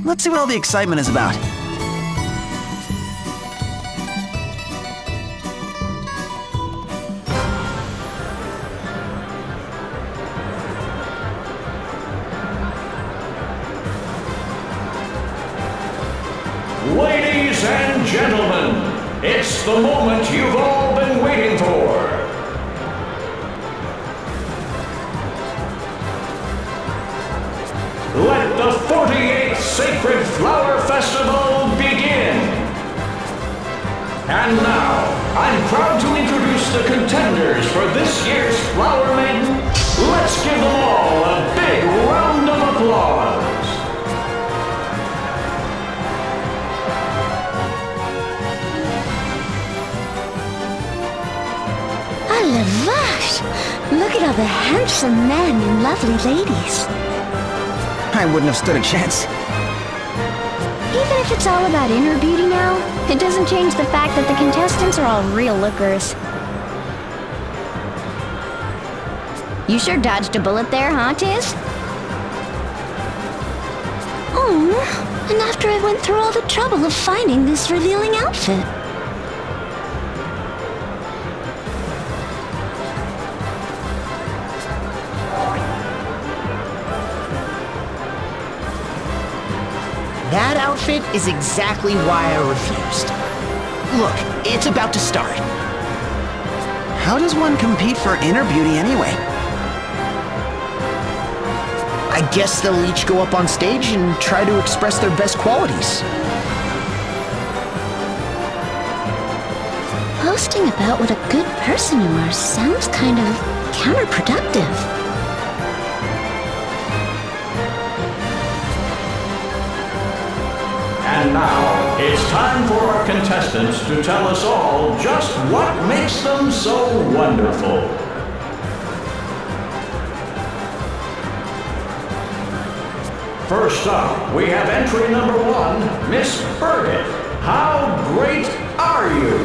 Let's see what all the excitement is about. Ladies and gentlemen, it's the moment you've all been waiting for. Let the 48th Sacred Flower Festival begin! And now, I'm proud to introduce the contenders for this year's Flower Maiden. Let's give them all a big round of applause! Ah, la vache! Look at all the handsome men and lovely ladies. I wouldn't have stood a chance. Even if it's all about inner beauty now, it doesn't change the fact that the contestants are all real lookers. You sure dodged a bullet there, huh, Tiz? Oh, and after I went through all the trouble of finding this revealing outfit. That outfit is exactly why I refused. Look, it's about to start. How does one compete for inner beauty anyway? I guess they'll each go up on stage and try to express their best qualities. Boasting about what a good person you are sounds kind of counterproductive. And now, it's time for our contestants to tell us all just what makes them so wonderful. First up, we have entry number 1, Miss Birgit. How great are you?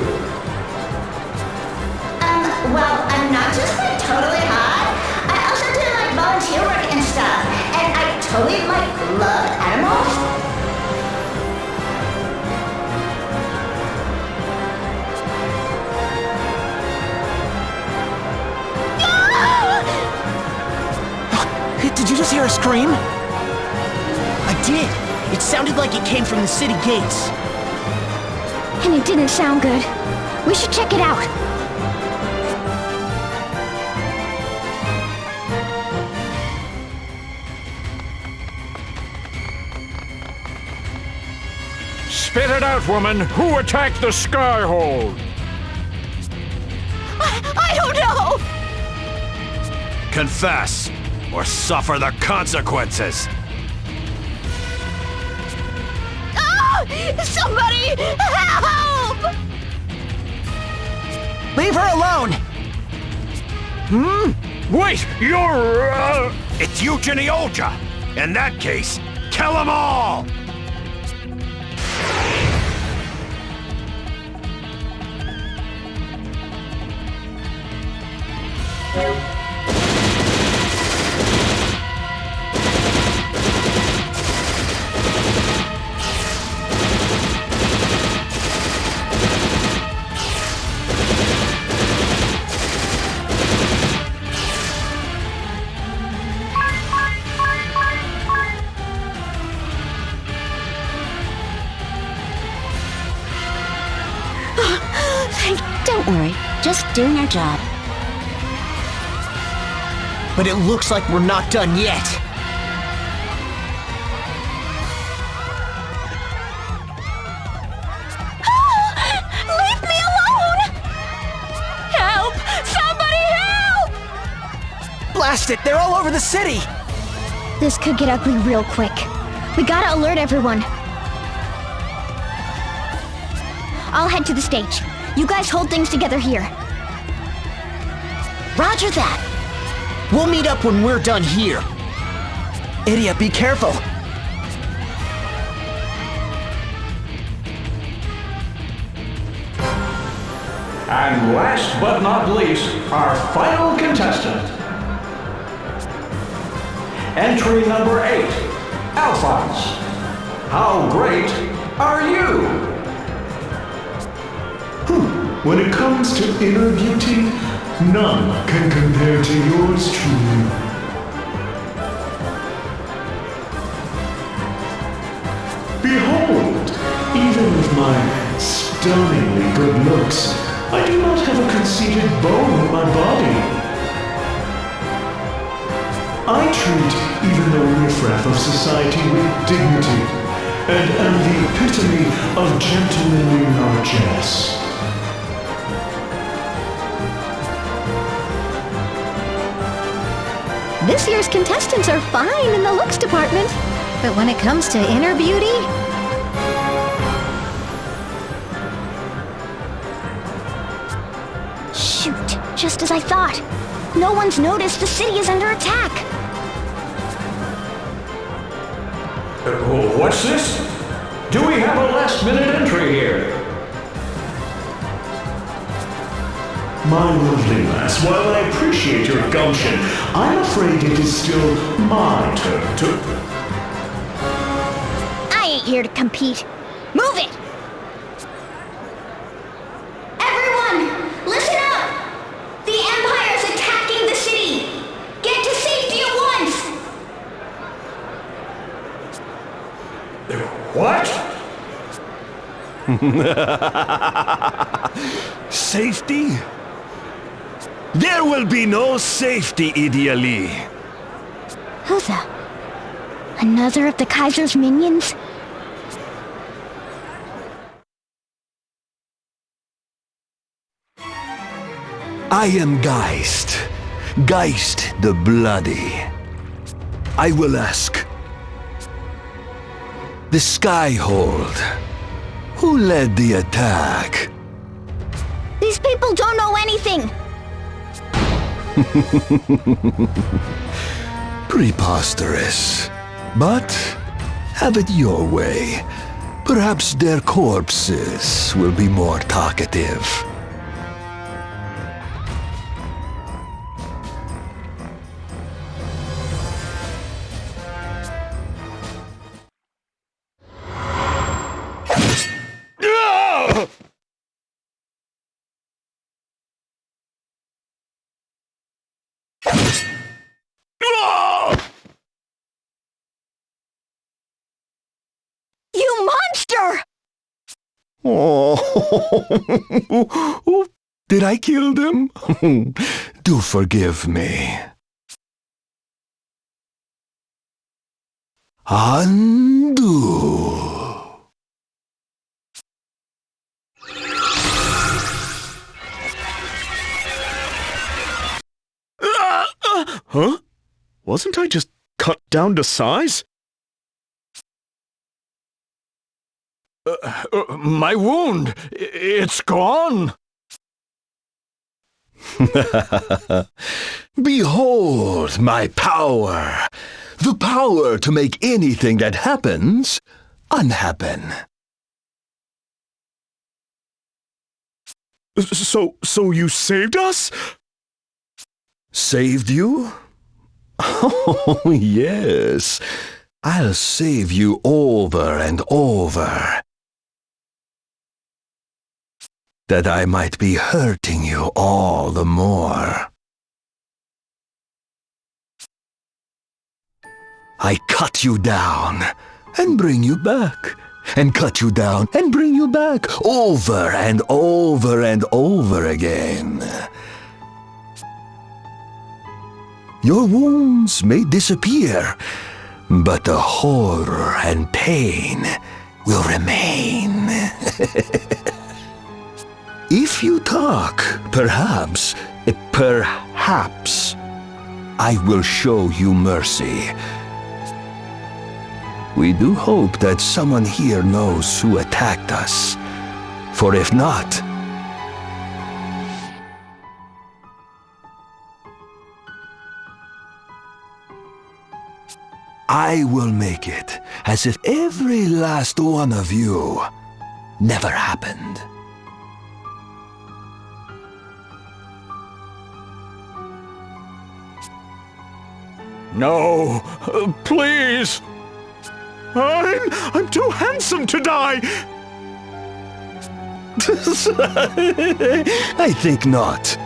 Well, I'm not just like totally hot. I also do like volunteer work and stuff. And I totally like love animals. Did you just hear a scream? I did. It sounded like it came from the city gates. And it didn't sound good. We should check it out. Spit it out, woman! Who attacked the skyhold? I don't know! Confess, or suffer the consequences! Oh! Somebody help! Leave her alone! Wait, you're, It's Eugenie Olja! In that case, kill them all! doing our job. But it looks like we're not done yet. Leave me alone! Help! Somebody help! Blast it! They're all over the city! This could get ugly real quick. We gotta alert everyone. I'll head to the stage. You guys hold things together here. Roger that. We'll meet up when we're done here. Idiot, be careful! And last but not least, our final contestant. Entry number 8, Alphonse. How great are you? When it comes to inner beauty, none can compare to yours truly. Behold, even with my stunningly good looks, I do not have a conceited bone in my body. I treat even the riffraff of society with dignity, and am the epitome of gentlemanly largesse. This year's contestants are fine in the looks department. But when it comes to inner beauty... Shoot, just as I thought. No one's noticed the city is under attack. What's this? Do we have a last-minute entry here? My lovely lass, while I appreciate your gumption, I'm afraid it is still my turn to... I ain't here to compete. Move it! Everyone, listen up! The Empire's attacking the city! Get to safety at once! What? Safety? There will be no safety, ideally. Who's that? Another of the Kaiser's minions? I am Geist. Geist the Bloody. I will ask. The Skyhold. Who led the attack? These people don't know anything! Preposterous. But have it your way. Perhaps their corpses will be more talkative. You monster! Oh, did I kill them? Do forgive me. Undo. Huh? Wasn't I just cut down to size? My wound! It's gone! Behold my power! The power to make anything that happens unhappen. So you saved us? Saved you? Oh, yes. I'll save you over and over. That I might be hurting you all the more. I cut you down and bring you back and cut you down and bring you back over and over and over again. Your wounds may disappear, but the horror and pain will remain. If you talk, perhaps, I will show you mercy. We do hope that someone here knows who attacked us, for if not, I will make it as if every last one of you never happened. No, please. I'm too handsome to die. I think not.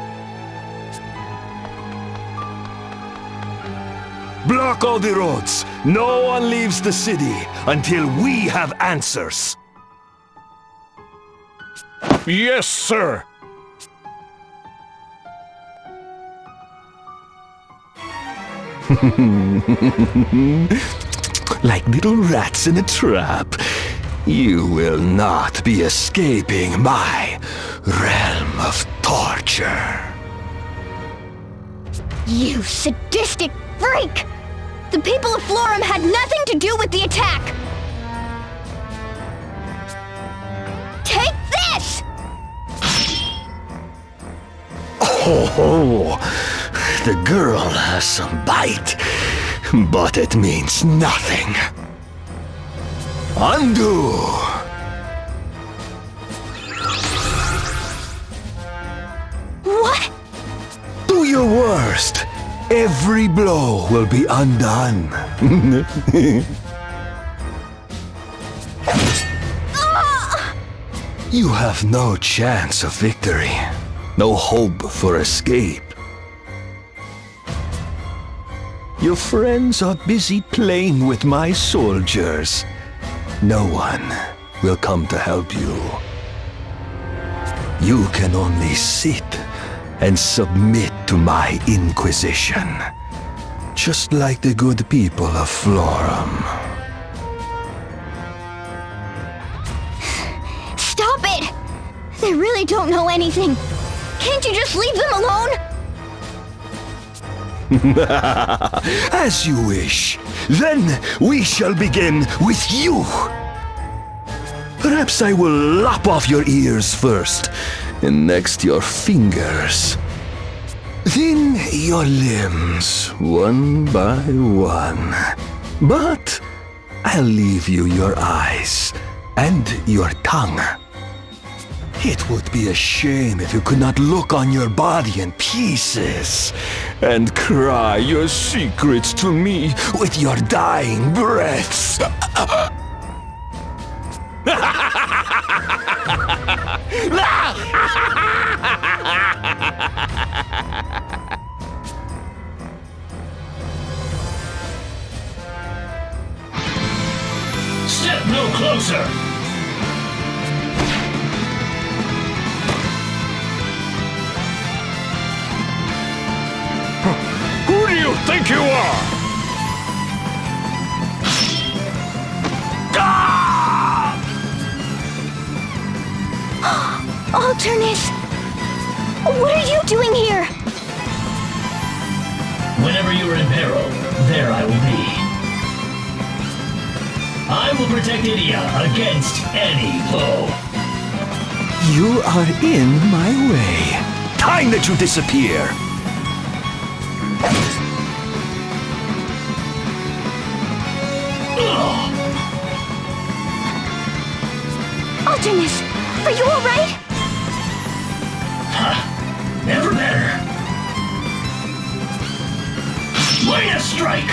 Block all the roads. No one leaves the city until we have answers. Yes, sir. Like little rats in a trap, you will not be escaping my realm of torture. You sadistic freak! The people of Florum had nothing to do with the attack! Take this! Oh, the girl has some bite, but it means nothing. Undo! What? Do your worst. Every blow will be undone. You have no chance of victory. No hope for escape. Your friends are busy playing with my soldiers. No one will come to help you. You can only sit and submit to my inquisition, just like the good people of Florum. Stop it! They really don't know anything. Can't you just leave them alone? As you wish. Then we shall begin with you. Perhaps I will lop off your ears first, and next your fingers. Then your limbs, one by one. But I'll leave you your eyes and your tongue. It would be a shame if you could not look on your body in pieces and cry your secrets to me with your dying breaths. Step no closer! Who do you think you are? Alternus! What are you doing here? Whenever you are in peril, there I will be. I will protect Idia against any foe. You are in my way. Time that you disappear. Alternus, are you alright? Never better. Way to strike!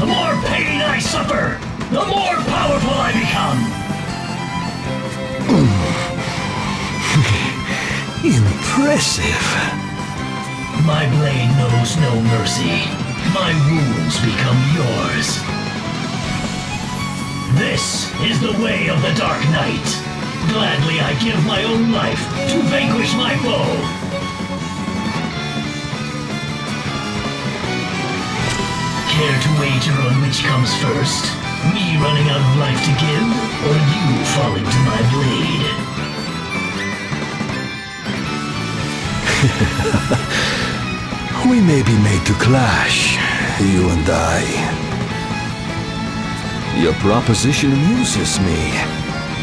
The more pain I suffer, the more powerful I become. Impressive. My blade knows no mercy. My wounds become yours. This is the way of the Dark Knight. Gladly I give my own life to vanquish my foe. Care to wager on which comes first? Me running out of life to give, or you falling to my blade? We may be made to clash, you and I. Your proposition amuses me,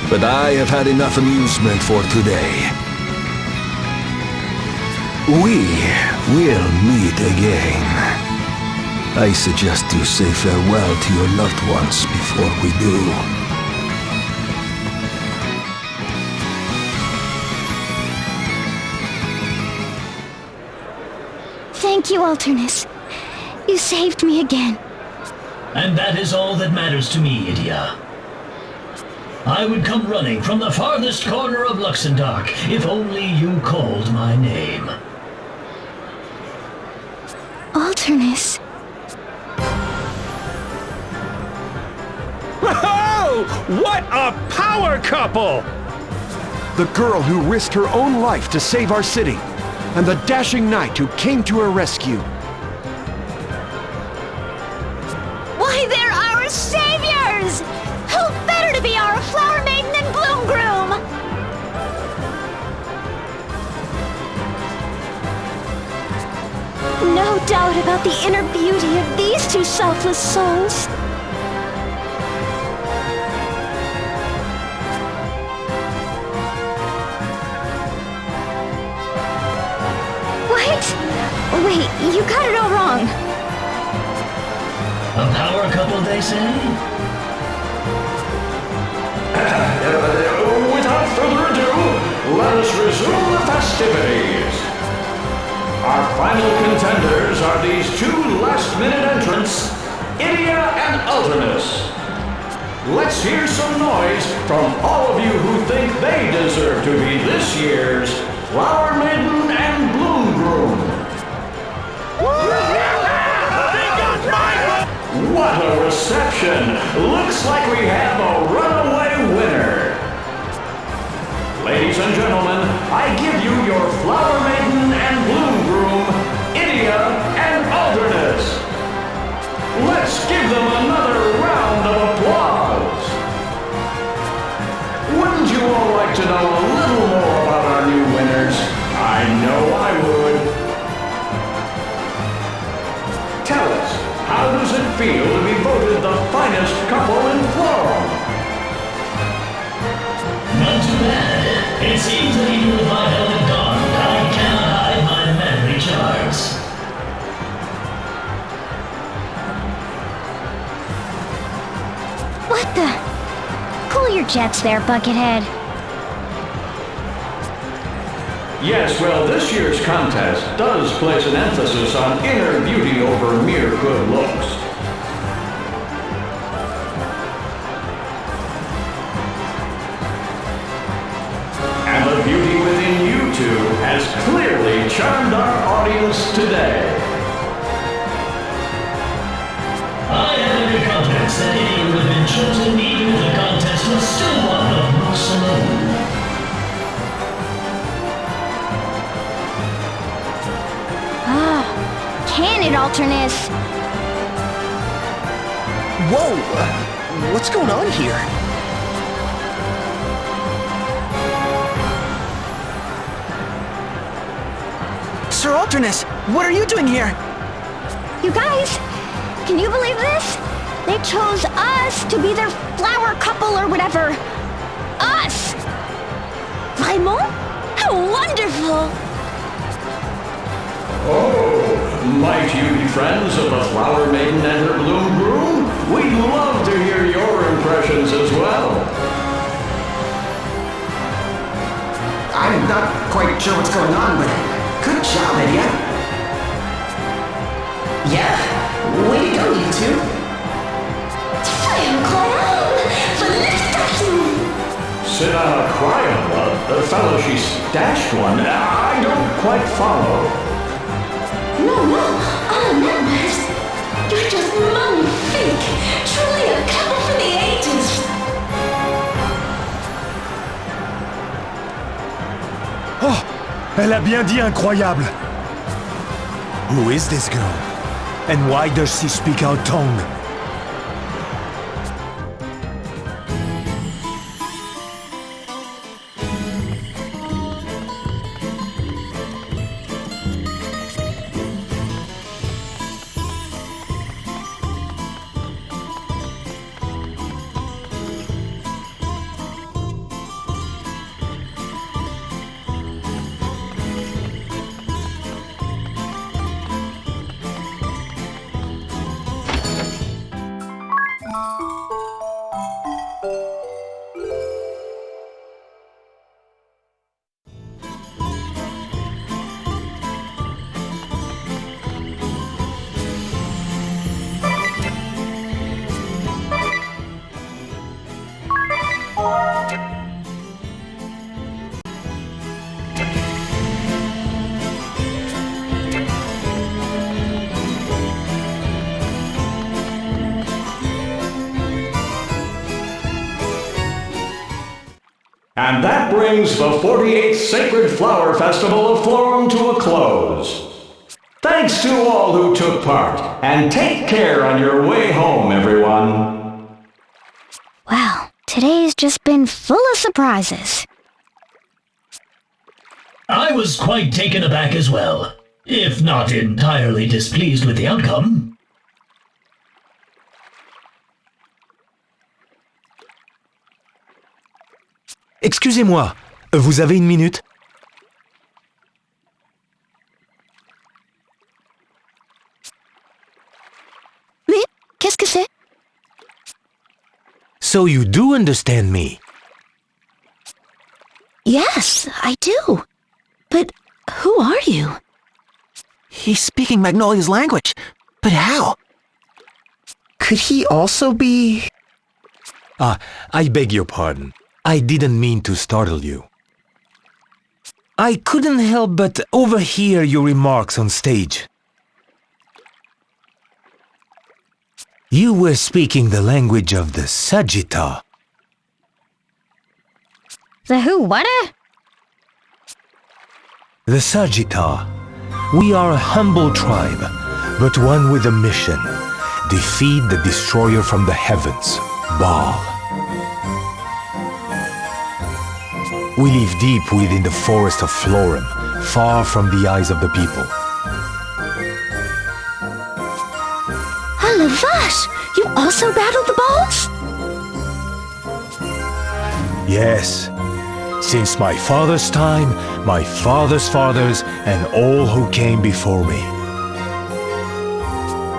but I have had enough amusement for today. We will meet again. I suggest you say farewell to your loved ones before we do. Thank you, Alternus. You saved me again. And that is all that matters to me, Idia. I would come running from the farthest corner of Luxembourg if only you called my name. Alternus. Oh, what a power couple! The girl who risked her own life to save our city, and the dashing knight who came to her rescue. Why, they're our saviors! Who better to be our flower maiden and bloom groom? No doubt about the inner beauty of these two selfless souls. Wait, you got it all wrong. A power couple, they say? Without further ado, let us resume the festivities. Our final contenders are these two last-minute entrants, Idia and Alternus. Let's hear some noise from all of you who think they deserve to be this year's Flower Maiden and Bloom Groom. What a reception! Looks like we have a runaway winner. Ladies and gentlemen, I give you your Flower Maiden and Bloom Groom, Idia and Alternus. Let's give them another round of applause. Wouldn't you all like to know a little more about our new winners? I know I would. Tell us, how does it feel to be voted the finest couple in Florum? Not too bad. It seems that even with my helmet gone, I cannot hide my manly charms. What the? Cool your jets there, Buckethead. Yes, well, this year's contest does place an emphasis on inner beauty over mere good looks. And the beauty within you two has clearly charmed our audience today. I have every confidence that Idia would have been chosen even if the contest was still one of looks alone. Can it, Alternus? Whoa! What's going on here? Sir Alternus, what are you doing here? You guys, can you believe this? They chose us to be their flower couple or whatever. Us! Vraiment? How wonderful! Oh, might you be friends of the Flower Maiden and her Bloom Groom? We'd love to hear your impressions as well. I'm not quite sure what's going on, but good job, Idia. Yeah, way to go, you two. Sit on a crying blood? The fellow she stashed one? I don't quite follow. No, all I meant was, you're just magnifique. Truly a couple for the ages. Elle a bien dit incroyable. Who is this girl? And why does she speak our tongue? And that brings the 48th Sacred Flower Festival of Florum to a close. Thanks to all who took part, and take care on your way home, everyone. Wow, today's just been full of surprises. I was quite taken aback as well, if not entirely displeased with the outcome. Excusez-moi, vous avez une minute? Oui, qu'est-ce que c'est? So you do understand me? Yes, I do. But who are you? He's speaking Magnolia's language. But how? Could he also be... I beg your pardon. I didn't mean to startle you. I couldn't help but overhear your remarks on stage. You were speaking the language of the sagitar. The who, what? The sagitar. We are a humble tribe, but one with a mission. Defeat the destroyer from the heavens, Baal. We live deep within the forest of Florum, far from the eyes of the people. Ah, la vache! You also battled the balls? Yes. Since my father's time, my father's fathers, and all who came before me.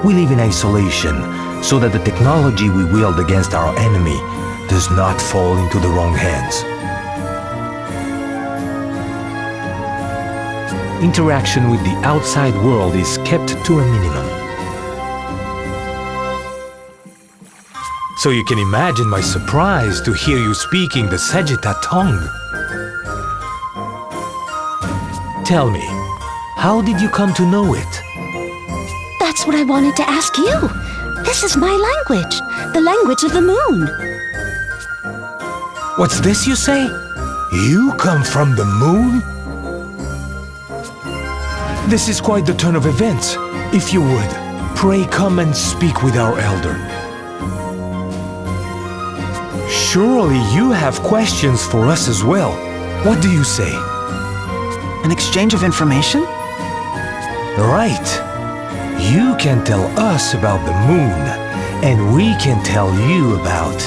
We live in isolation, so that the technology we wield against our enemy does not fall into the wrong hands. Interaction with the outside world is kept to a minimum. So you can imagine my surprise to hear you speaking the sagitar tongue. Tell me, how did you come to know it? That's what I wanted to ask you. This is my language, the language of the moon. What's this you say? You come from the moon? This is quite the turn of events. If you would, pray come and speak with our elder. Surely you have questions for us as well. What do you say? An exchange of information? Right. You can tell us about the moon, and we can tell you about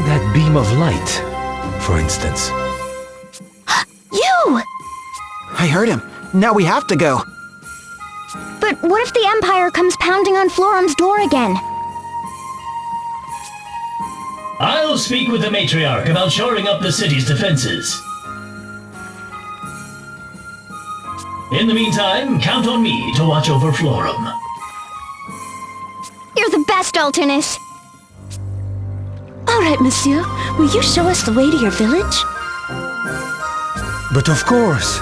that beam of light, for instance. You! I heard him. Now we have to go. But what if the Empire comes pounding on Florum's door again? I'll speak with the matriarch about shoring up the city's defenses. In the meantime, count on me to watch over Florum. You're the best, Alternus. All right, monsieur. Will you show us the way to your village? But of course.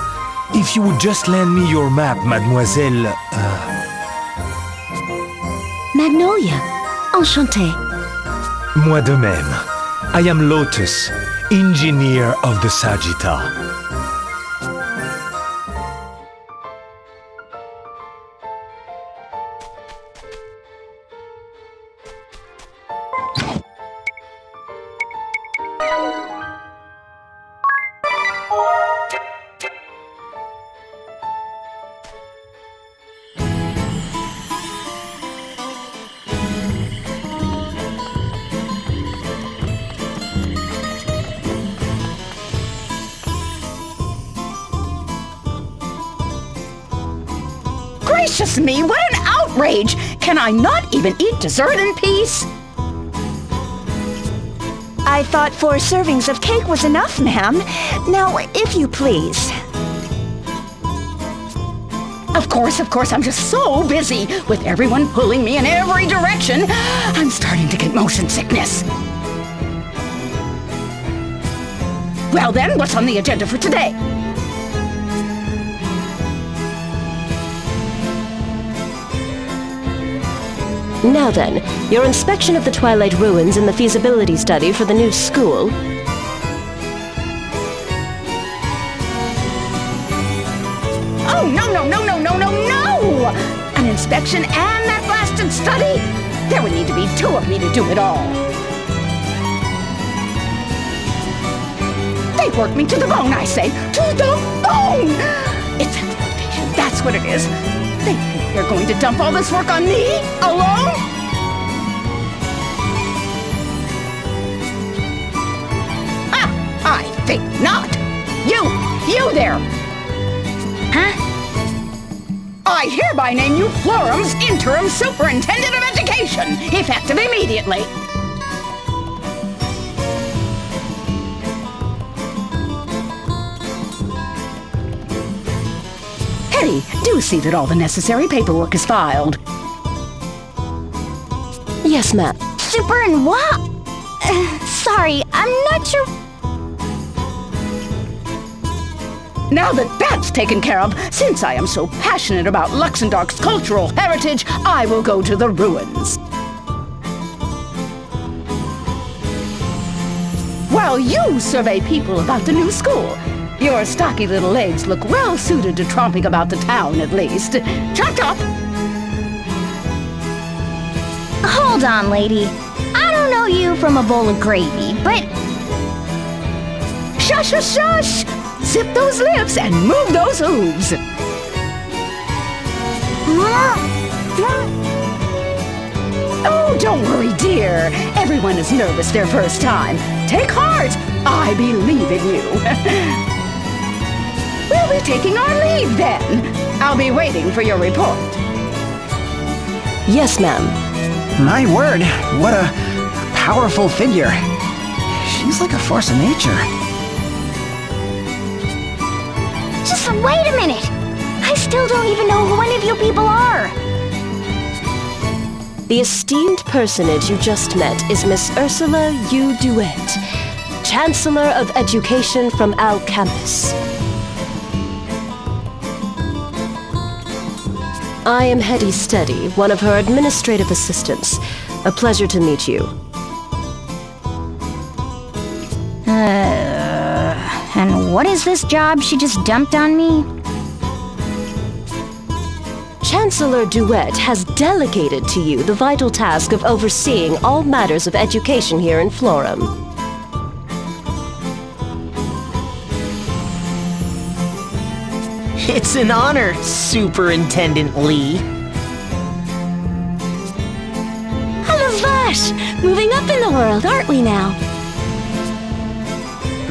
If you would just lend me your map, mademoiselle... Magnolia. Enchanté. Moi de même. I am Lotus, engineer of the Sagitar. gracious me, what an outrage! Can I not even eat dessert in peace? I thought 4 servings of cake was enough, ma'am. Now, if you please. Of course, I'm just so busy with everyone pulling me in every direction. I'm starting to get motion sickness. Well then, what's on the agenda for today? Now then, your inspection of the Twilight Ruins and the feasibility study for the new school. Oh, no! An inspection and that blasted study? There would need to be 2 of me to do it all. They worked me to the bone, I say. To the bone! It's exploitation, that's what it is. They think they're going to dump all this work on me? Alone? I think not. You there. Huh? I hereby name you Florum's interim superintendent of education, effective immediately. Hetty, do see that all the necessary paperwork is filed. Yes, ma'am. Super and what? Sorry, I'm not sure. Now that that's taken care of, since I am so passionate about Luxembourg's cultural heritage, I will go to the ruins. While you survey people about the new school, your stocky little legs look well suited to tromping about the town, at least. Chop chop! Hold on, lady. I don't know you from a bowl of gravy, but... Shush, shush, shush! Zip those lips and move those hooves. Oh, don't worry, dear. Everyone is nervous their first time. Take heart. I believe in you. We'll be taking our leave then. I'll be waiting for your report. Yes, ma'am. My word, what a powerful figure. She's like a force of nature. Just wait a minute! I still don't even know who any of you people are! The esteemed personage you just met is Miss Ursula U. Duet, Chancellor of Education from Al Campus. I am Hetty Steady, one of her administrative assistants. A pleasure to meet you. And what is this job she just dumped on me? Chancellor Duet has delegated to you the vital task of overseeing all matters of education here in Florum. It's an honor, Superintendent Lee. Halavash! Moving up in the world, aren't we now?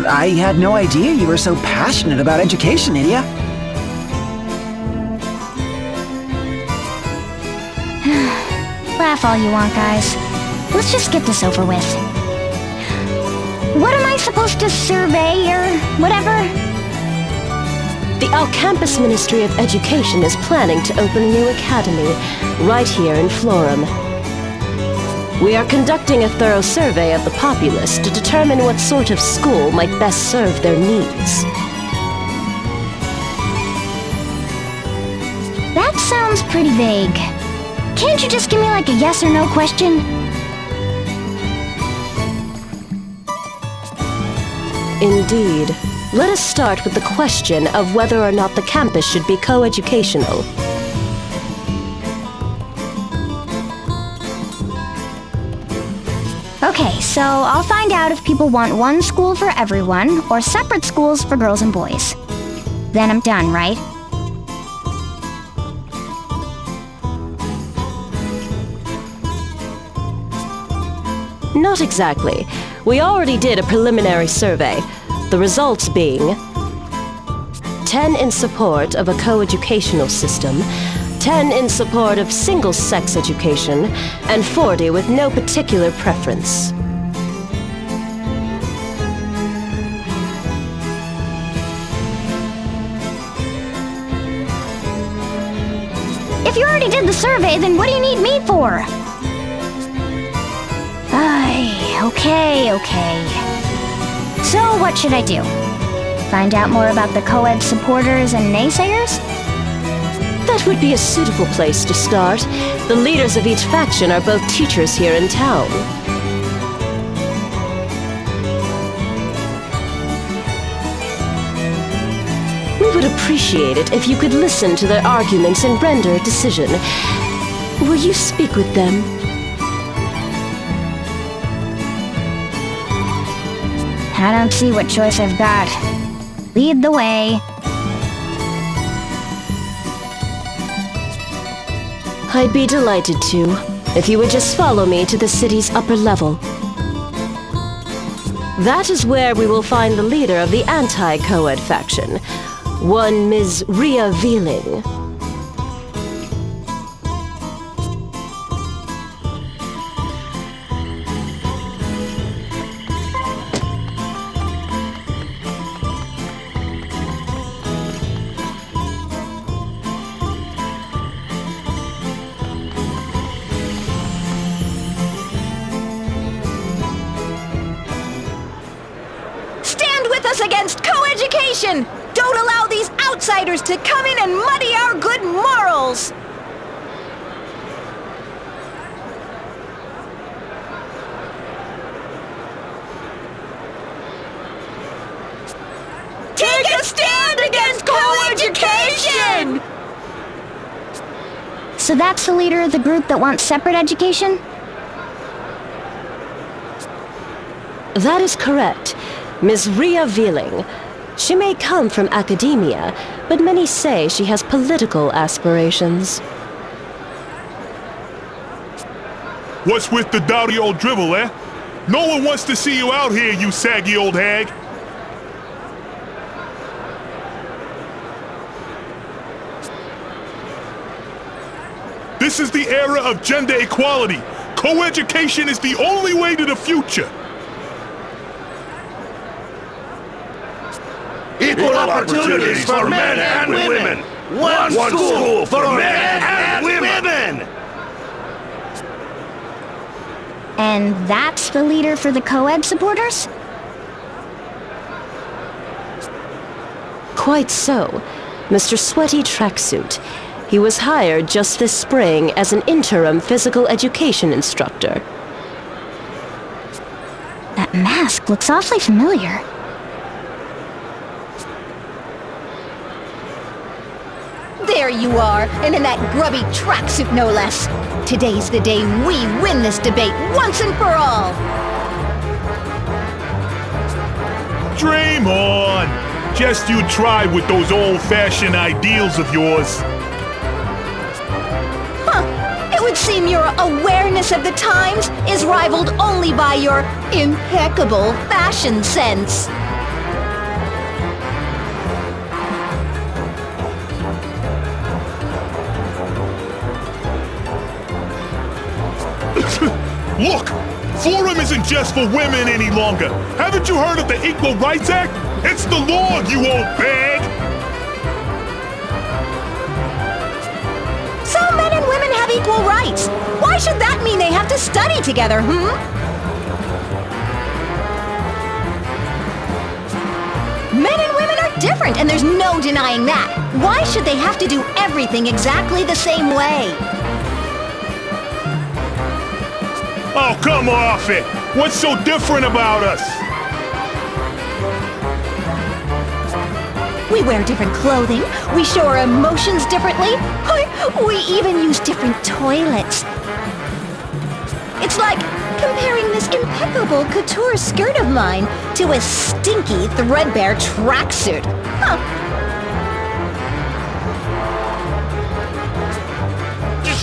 I had no idea you were so passionate about education, Idia. Laugh all you want, guys. Let's just get this over with. What am I supposed to survey or whatever? The Al Campus Ministry of Education is planning to open a new academy right here in Florum. We are conducting a thorough survey of the populace to determine what sort of school might best serve their needs. That sounds pretty vague. Can't you just give me like a yes or no question? Indeed. Let us start with the question of whether or not the campus should be coeducational. Okay, so I'll find out if people want one school for everyone or separate schools for girls and boys. Then I'm done, right? Not exactly. We already did a preliminary survey, the results being 10 in support of a co-educational system, 10 in support of single-sex education, and 40 with no particular preference. If you already did the survey, then what do you need me for? Okay. So what should I do? Find out more about the co-ed supporters and naysayers? That would be a suitable place to start. The leaders of each faction are both teachers here in town. We would appreciate it if you could listen to their arguments and render a decision. Will you speak with them? I don't see what choice I've got. Lead the way. I'd be delighted to, if you would just follow me to the city's upper level. That is where we will find the leader of the anti-co-ed faction, one Ms. Rhea Veeling. Against co-education! Don't allow these outsiders to come in and muddy our good morals! Take a stand against co-education! So that's the leader of the group that wants separate education? That is correct. Ms. Rhea Veeling. She may come from academia, but many say she has political aspirations. What's with the dowdy old dribble, eh? No one wants to see you out here, you saggy old hag! This is the era of gender equality. Co-education is the only way to the future. Equal opportunities for men and women. One school for men and women. And that's the leader for the co-ed supporters? Quite so. Mr. Sweaty Tracksuit. He was hired just this spring as an interim physical education instructor. That mask looks awfully familiar. There you are, and in that grubby tracksuit no less. Today's the day we win this debate once and for all! Dream on! Just you try with those old-fashioned ideals of yours. It would seem your awareness of the times is rivaled only by your impeccable fashion sense. Look! Florum isn't just for women any longer. Haven't you heard of the Equal Rights Act? It's the law, you old bag! So men and women have equal rights. Why should that mean they have to study together, Men and women are different, and there's no denying that. Why should they have to do everything exactly the same way? Oh, come off it! What's so different about us? We wear different clothing, we show our emotions differently, we even use different toilets. It's like comparing this impeccable couture skirt of mine to a stinky, threadbare tracksuit.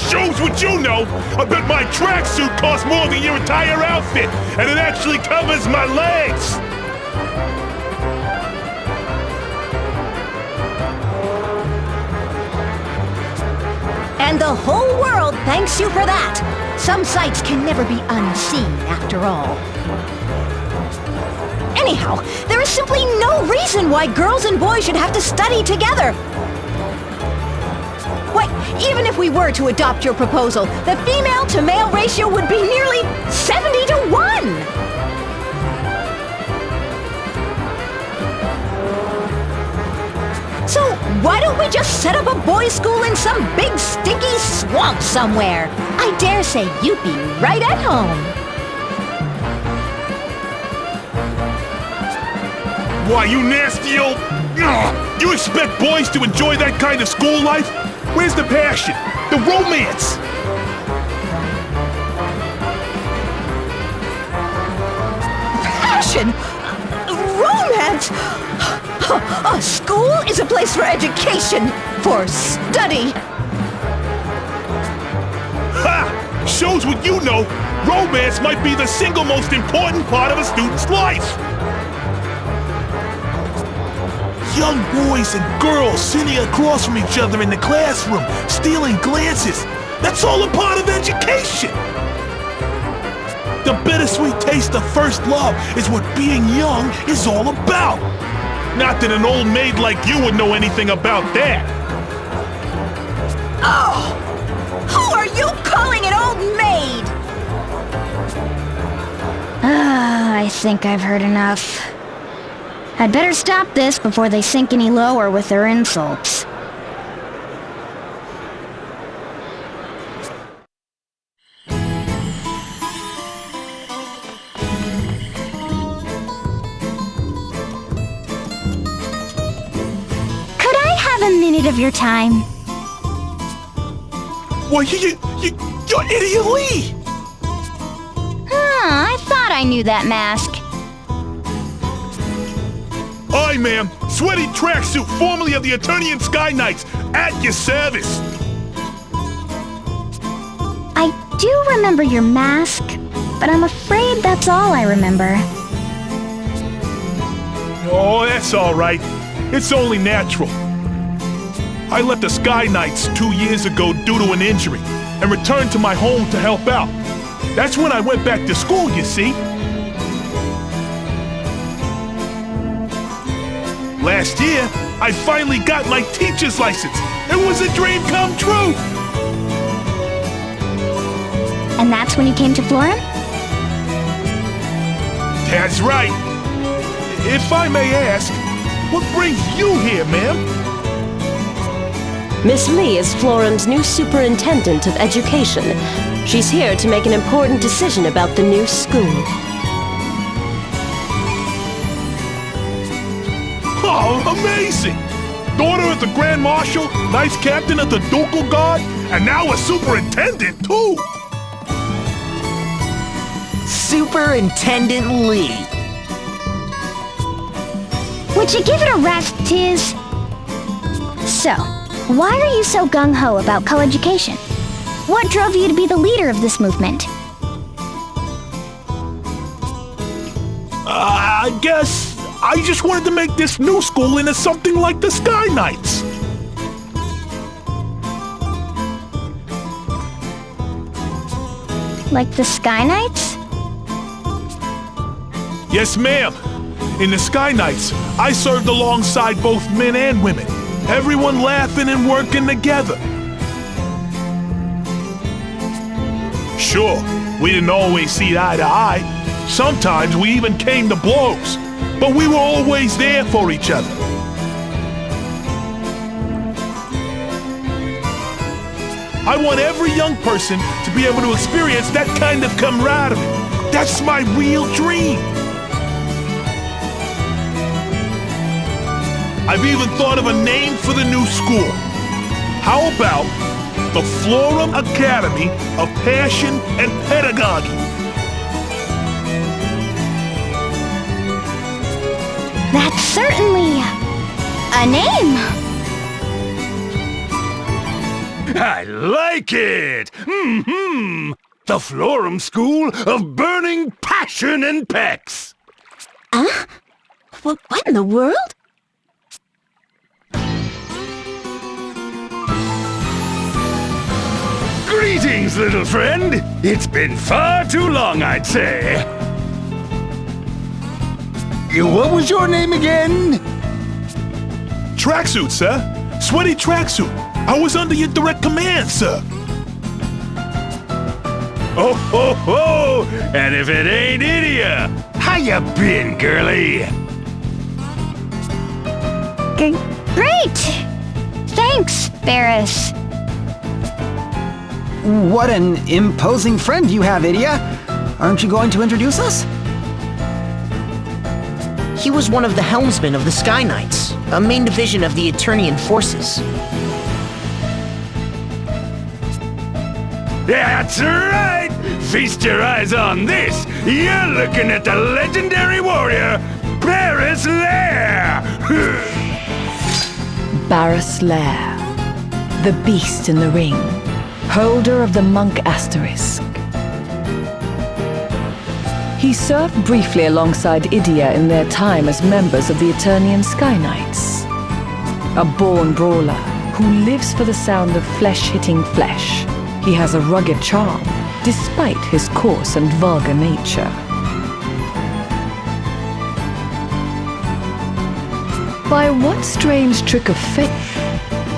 Shows what you know! I bet my tracksuit costs more than your entire outfit, and it actually covers my legs! And the whole world thanks you for that. Some sights can never be unseen, after all. Anyhow, there is simply no reason why girls and boys should have to study together. Why, even if we were to adopt your proposal, the female-to-male ratio would be nearly 70 to 1! So why don't we just set up a boys' school in some big stinky swamp somewhere? I dare say you'd be right at home. Why, you nasty old... Ugh. You expect boys to enjoy that kind of school life? Where's the passion? The romance? Passion? Romance? A school is a place for education, for study. Ha! Shows what you know. Romance might be the single most important part of a student's life. Young boys and girls sitting across from each other in the classroom, stealing glances. That's all a part of education. The bittersweet taste of first love is what being young is all about. Not that an old maid like you would know anything about that. Oh! Who are you calling an old maid? I think I've heard enough. I'd better stop this before they sink any lower with their insults. A minute of your time. Well, you're Idiot Lee! I thought I knew that mask. Aye, ma'am. Sweaty tracksuit, formerly of the Eternian Sky Knights, at your service. I do remember your mask, but I'm afraid that's all I remember. Oh, that's all right. It's only natural. I left the Sky Knights 2 years ago due to an injury and returned to my home to help out. That's when I went back to school, you see. Last year, I finally got my teacher's license. It was a dream come true. And that's when you came to Florum? That's right. If I may ask, what brings you here, ma'am? Miss Lee is Florum's new superintendent of education. She's here to make an important decision about the new school. Oh, amazing! Daughter of the Grand Marshal, Knights Captain of the Ducal Guard, and now a superintendent, too! Superintendent Lee. Would you give it a rest, Tiz? So, why are you so gung-ho about co-education? What drove you to be the leader of this movement? I guess I just wanted to make this new school into something like the Sky Knights. Like the Sky Knights? Yes, ma'am. In the Sky Knights, I served alongside both men and women. Everyone laughing and working together. Sure, we didn't always see eye to eye. Sometimes we even came to blows. But we were always there for each other. I want every young person to be able to experience that kind of camaraderie. That's my real dream. I've even thought of a name for the new school. How about the Florum Academy of Passion and Pedagogy? That's certainly a name. I like it! The Florum School of Burning Passion and Pecs! Huh? What in the world? Greetings, little friend. It's been far too long, I'd say. What was your name again? Tracksuit, sir. Sweaty tracksuit. I was under your direct command, sir. Oh, ho, ho! And if it ain't Idia, how you been, girlie? Great! Thanks, Ferris. What an imposing friend you have, Idia. Aren't you going to introduce us? He was one of the helmsmen of the Sky Knights, a main division of the Eternian forces. That's right! Feast your eyes on this! You're looking at the legendary warrior, Barris Lair! Barris Lair, the beast in the ring, holder of the monk asterisk. He served briefly alongside Idia in their time as members of the Eternian Sky Knights. A born brawler who lives for the sound of flesh hitting flesh, he has a rugged charm, despite his coarse and vulgar nature. By what strange trick of fate?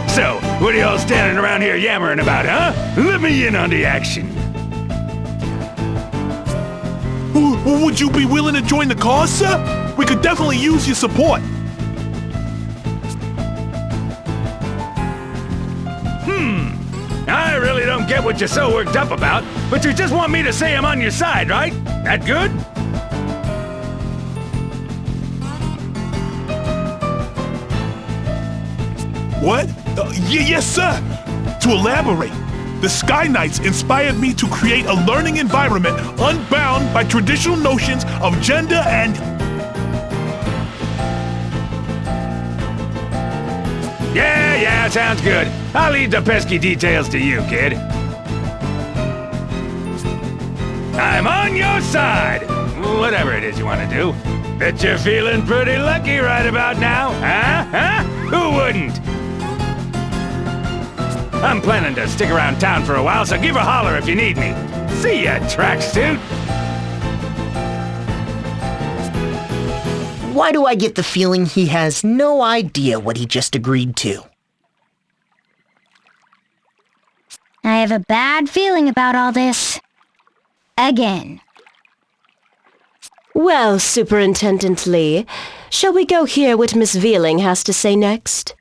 So, what are y'all standing around here yammering about, huh? Let me in on the action. Would you be willing to join the cause, sir? We could definitely use your support. I really don't get what you're so worked up about, but you just want me to say I'm on your side, right? That good? What? Yes, sir. To elaborate, the Sky Knights inspired me to create a learning environment unbound by traditional notions of gender and... Yeah, sounds good. I'll leave the pesky details to you, kid. I'm on your side! Whatever it is you want to do. Bet you're feeling pretty lucky right about now, huh? Who wouldn't? I'm planning to stick around town for a while, so give a holler if you need me. See ya, tracksuit! Why do I get the feeling he has no idea what he just agreed to? I have a bad feeling about all this. Again. Well, Superintendent Lee, shall we go hear what Miss Veeling has to say next?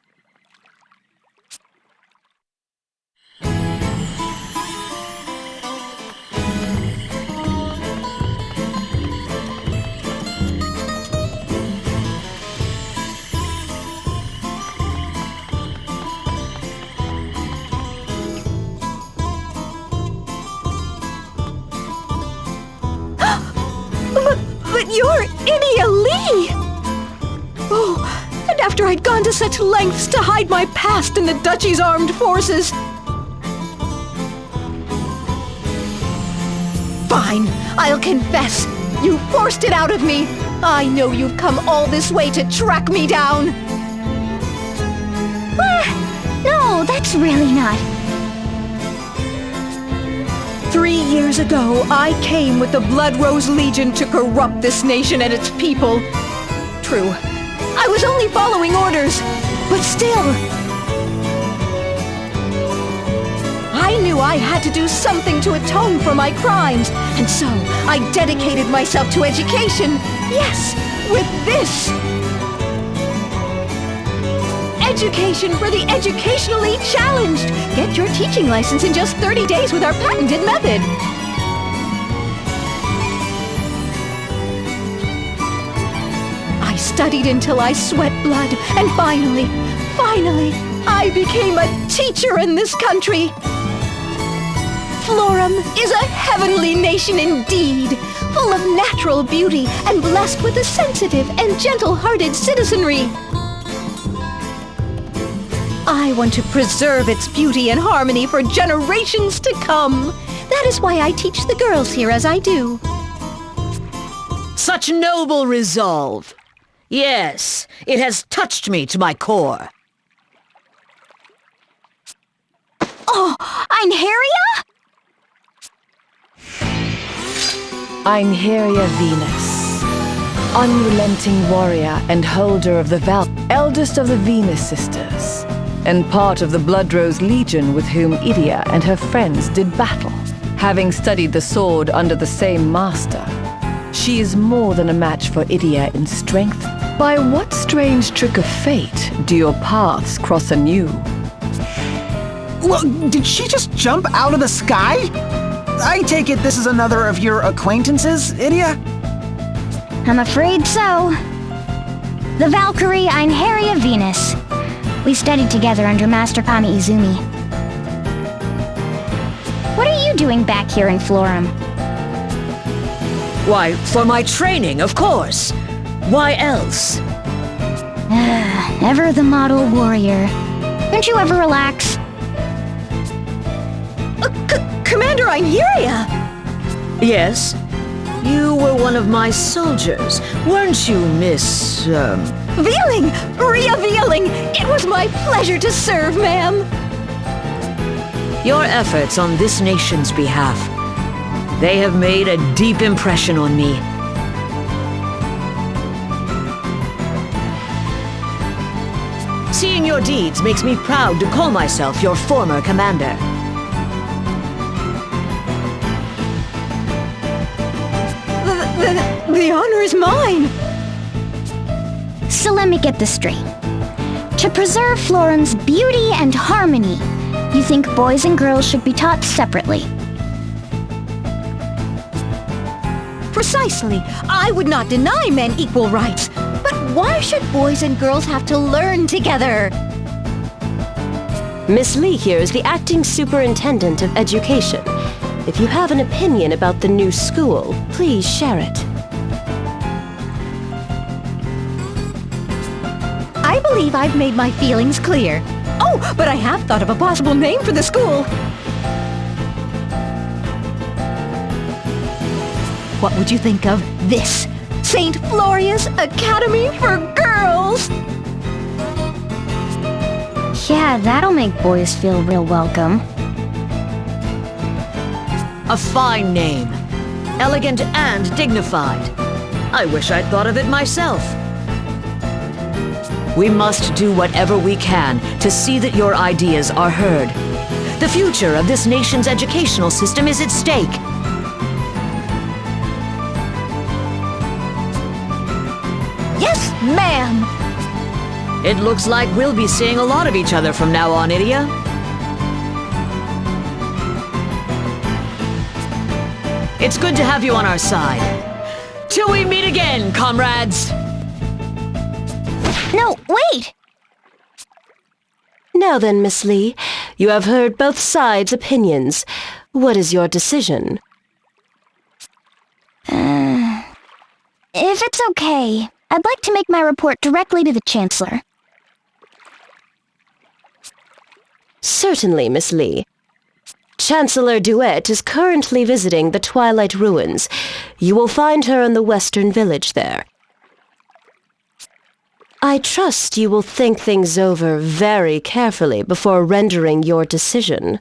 But you're Idia Lee! Oh, and after I'd gone to such lengths to hide my past in the Duchy's armed forces. Fine, I'll confess. You forced it out of me. I know you've come all this way to track me down. No, that's really not. 3 years ago, I came with the Blood Rose Legion to corrupt this nation and its people. True, I was only following orders, but still. I knew I had to do something to atone for my crimes, and so I dedicated myself to education. Yes, with this. Education for the educationally challenged. Get your teaching license in just 30 days with our patented method. I studied until I sweat blood, and finally, I became a teacher in this country. Florum is a heavenly nation indeed, full of natural beauty and blessed with a sensitive and gentle-hearted citizenry. I want to preserve its beauty and harmony for generations to come. That is why I teach the girls here as I do. Such noble resolve. Yes, it has touched me to my core. Oh, Einherja? Einheria Venus, unrelenting warrior and holder of the eldest of the Venus sisters, and part of the Bloodrose Legion with whom Idia and her friends did battle. Having studied the sword under the same master, she is more than a match for Idia in strength. By what strange trick of fate do your paths cross anew? Well, did she just jump out of the sky? I take it this is another of your acquaintances, Idia? I'm afraid so. The Valkyrie Einheria Venus. We studied together under Master Kami Izumi. What are you doing back here in Florum? Why, for my training, of course. Why else? Ever the model warrior. Don't you ever relax? Commander Einheria! Yes? You were one of my soldiers, weren't you, Miss, Vealing! Rhea Vealing! It was my pleasure to serve, ma'am! Your efforts on this nation's behalf, they have made a deep impression on me. Seeing your deeds makes me proud to call myself your former commander. The honor is mine! So let me get this straight. To preserve Florum's beauty and harmony, you think boys and girls should be taught separately? Precisely. I would not deny men equal rights. But why should boys and girls have to learn together? Miss Lee here is the acting superintendent of education. If you have an opinion about the new school, please share it. I believe I've made my feelings clear. Oh, but I have thought of a possible name for the school. What would you think of this? St. Floria's Academy for Girls! Yeah, that'll make boys feel real welcome. A fine name. Elegant and dignified. I wish I'd thought of it myself. We must do whatever we can to see that your ideas are heard. The future of this nation's educational system is at stake. Yes, ma'am! It looks like we'll be seeing a lot of each other from now on, Idia. It's good to have you on our side. Till we meet again, comrades! No, wait! Now then, Miss Lee, you have heard both sides' opinions. What is your decision? If it's okay, I'd like to make my report directly to the Chancellor. Certainly, Miss Lee. Chancellor Duet is currently visiting the Twilight Ruins. You will find her in the Western Village there. I trust you will think things over very carefully before rendering your decision.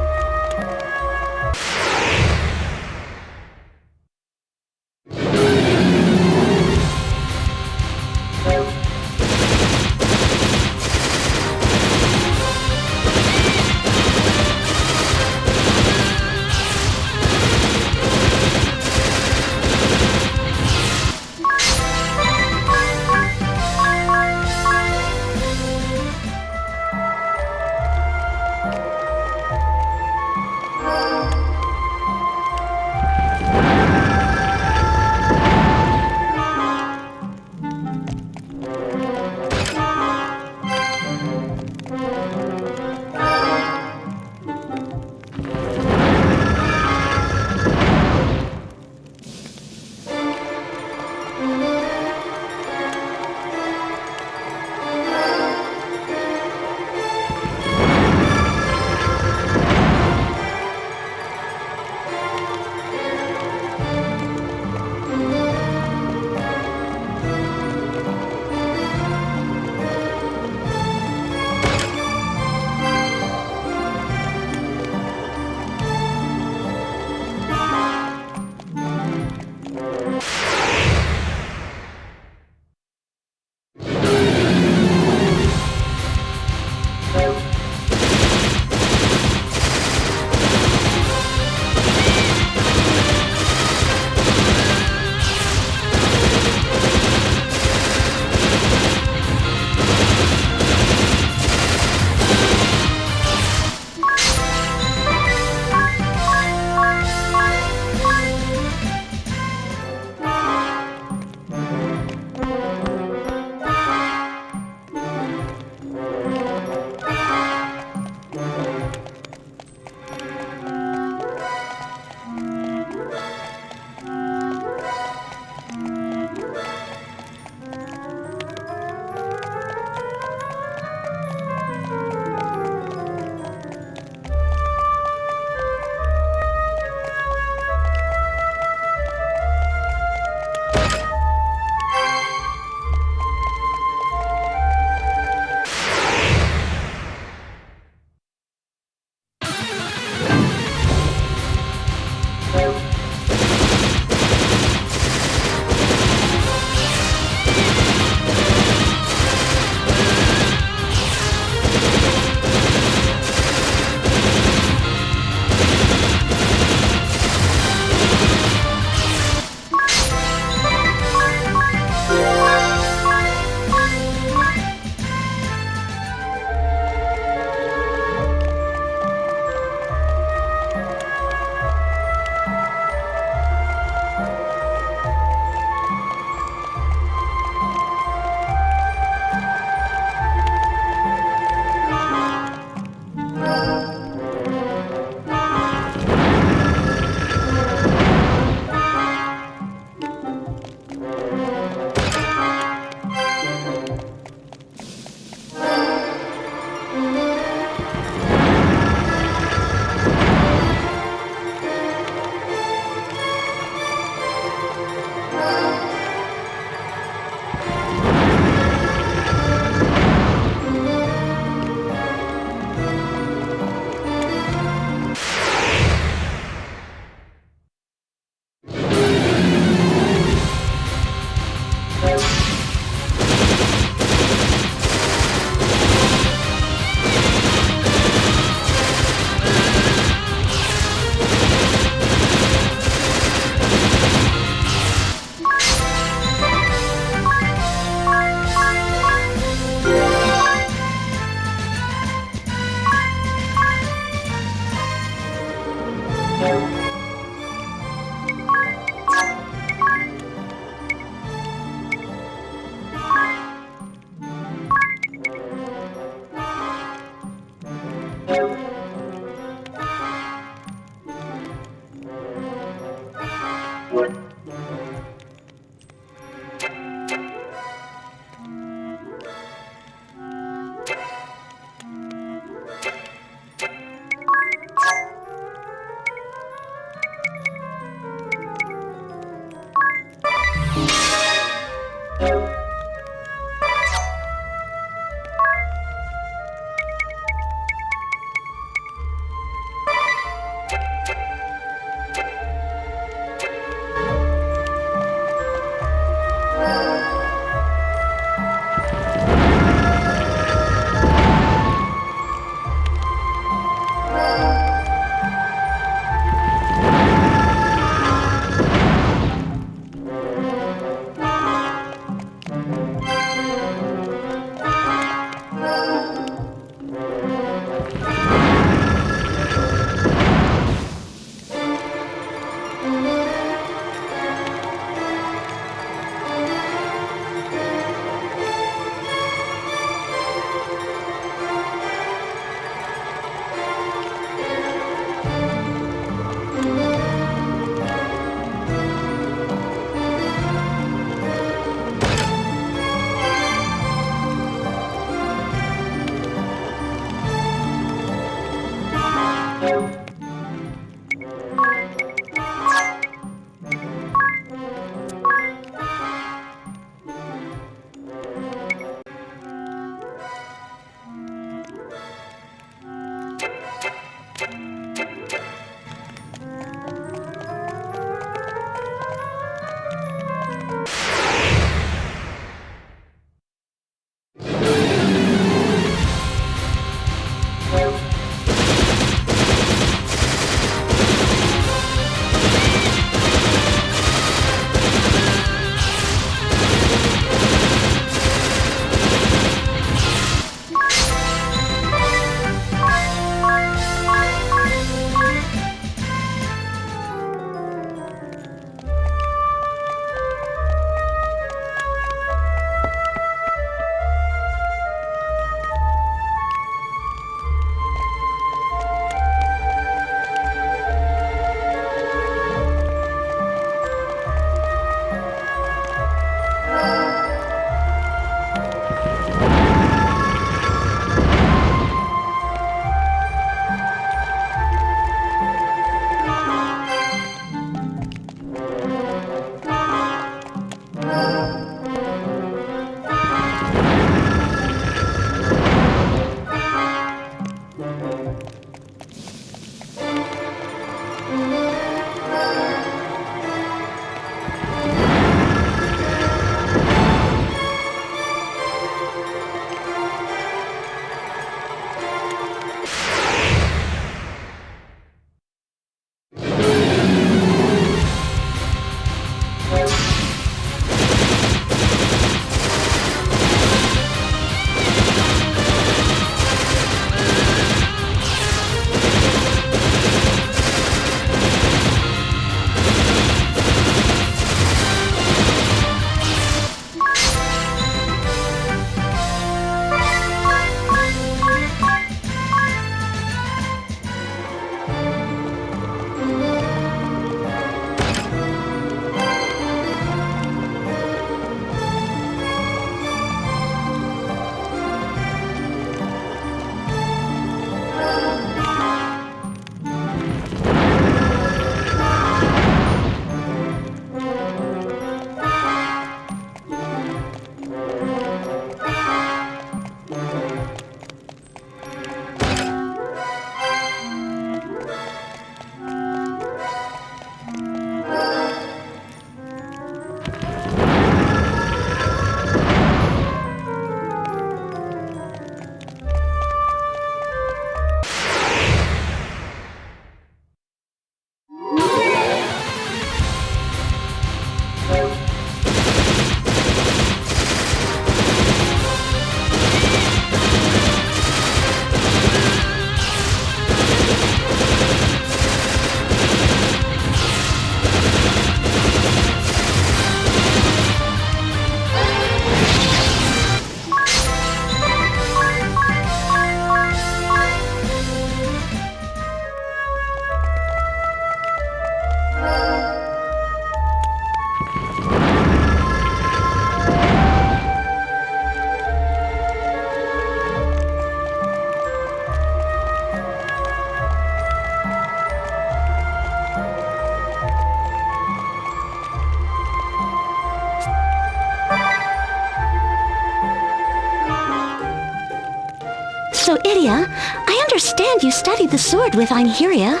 So, Idia, I understand you studied the sword with Einherja.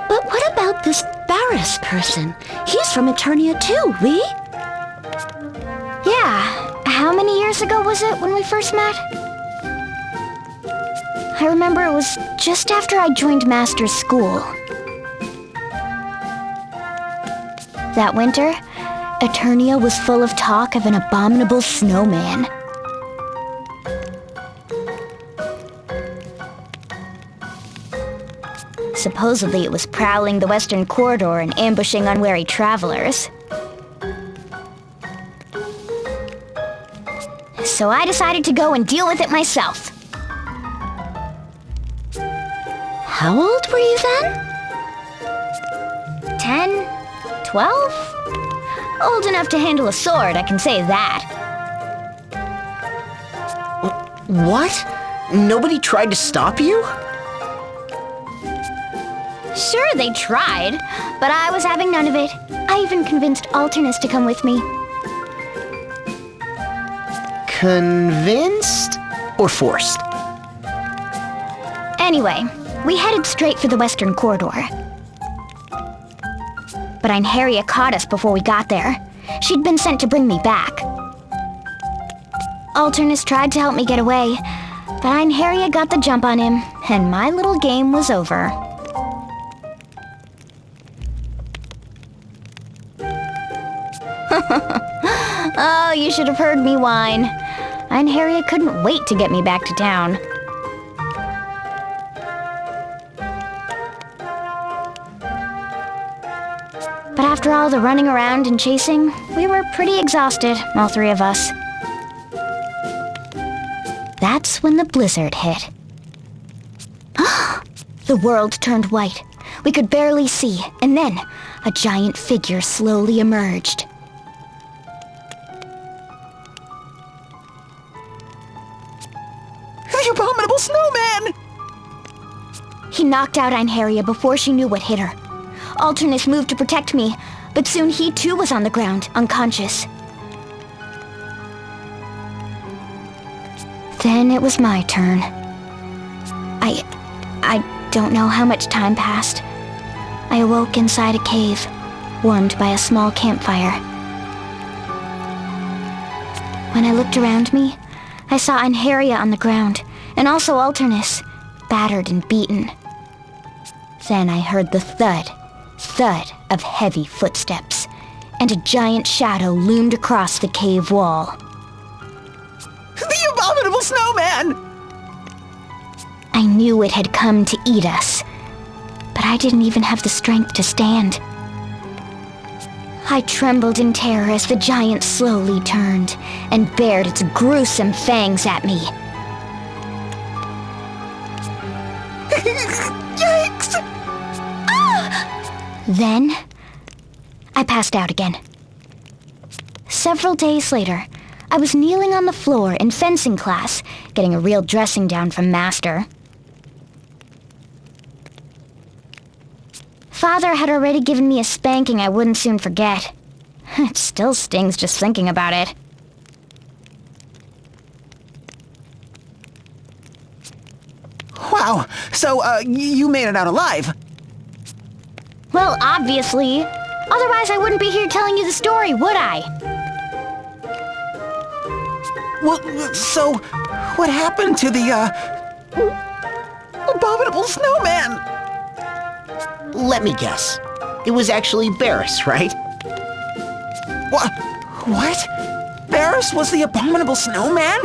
But what about this Barris person? He's from Eternia too, we? Yeah. How many years ago was it when we first met? I remember it was just after I joined Master's school. That winter, Eternia was full of talk of an abominable snowman. Supposedly it was prowling the western corridor and ambushing unwary travelers. So I decided to go and deal with it myself. How old were you then? 10? 12? Old enough to handle a sword, I can say that. What? Nobody tried to stop you? Sure, they tried, but I was having none of it. I even convinced Alternus to come with me. Convinced? Or forced? Anyway, we headed straight for the western corridor. But Einherja caught us before we got there. She'd been sent to bring me back. Alternus tried to help me get away, but Einherja got the jump on him, and my little game was over. Oh, you should have heard me whine. Einherja couldn't wait to get me back to town. But after all the running around and chasing, we were pretty exhausted, all three of us. That's when the blizzard hit. The world turned white. We could barely see, and then a giant figure slowly emerged. The abominable snowman! He knocked out Einherja before she knew what hit her. Alternus moved to protect me, but soon he too was on the ground, unconscious. Then it was my turn. I don't know how much time passed. I awoke inside a cave, warmed by a small campfire. When I looked around me, I saw Einherja on the ground, and also Alternus, battered and beaten. Then I heard the thud of heavy footsteps, and a giant shadow loomed across the cave wall. The abominable snowman! I knew it had come to eat us, but I didn't even have the strength to stand. I trembled in terror as the giant slowly turned and bared its gruesome fangs at me. Yikes! Then, I passed out again. Several days later, I was kneeling on the floor in fencing class, getting a real dressing down from Master. Father had already given me a spanking I wouldn't soon forget. It still stings just thinking about it. Wow, so, you made it out alive? Well, obviously. Otherwise, I wouldn't be here telling you the story, would I? Well, so, what happened to the, abominable snowman? Let me guess. It was actually Barris, right? What? Barris was the abominable snowman?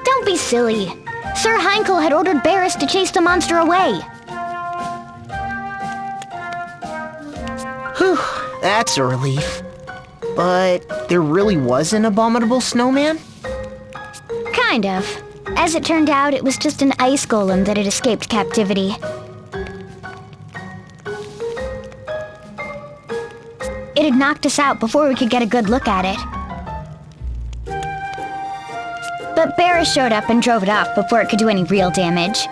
Don't be silly. Sir Heinkel had ordered Barris to chase the monster away. Whew, that's a relief. But there really was an abominable snowman? Kind of. As it turned out, it was just an ice golem that had escaped captivity. It had knocked us out before we could get a good look at it. But Barris showed up and drove it off before it could do any real damage.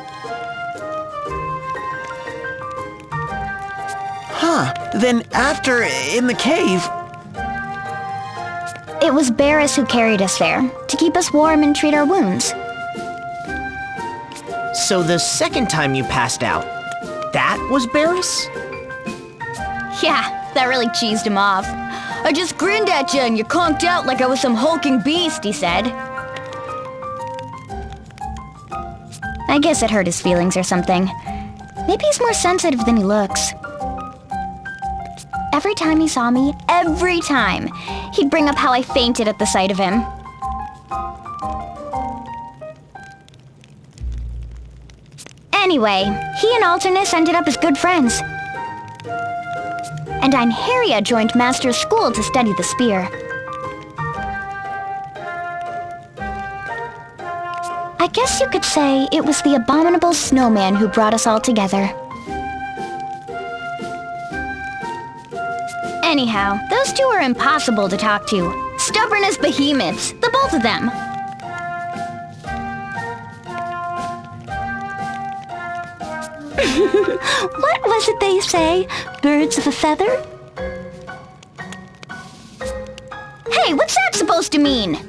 Huh, then after, in the cave... It was Barris who carried us there, to keep us warm and treat our wounds. So the second time you passed out, that was Barris? Yeah, that really cheesed him off. I just grinned at you and you conked out like I was some hulking beast, he said. I guess it hurt his feelings or something. Maybe he's more sensitive than he looks. Every time he saw me, every time, he'd bring up how I fainted at the sight of him. Anyway, he and Alternus ended up as good friends. And Einherja joined Master's school to study the spear. I guess you could say it was the abominable snowman who brought us all together. Anyhow, those two are impossible to talk to. Stubborn as behemoths, the both of them. What was it they say? Birds of a feather? Hey, what's that supposed to mean?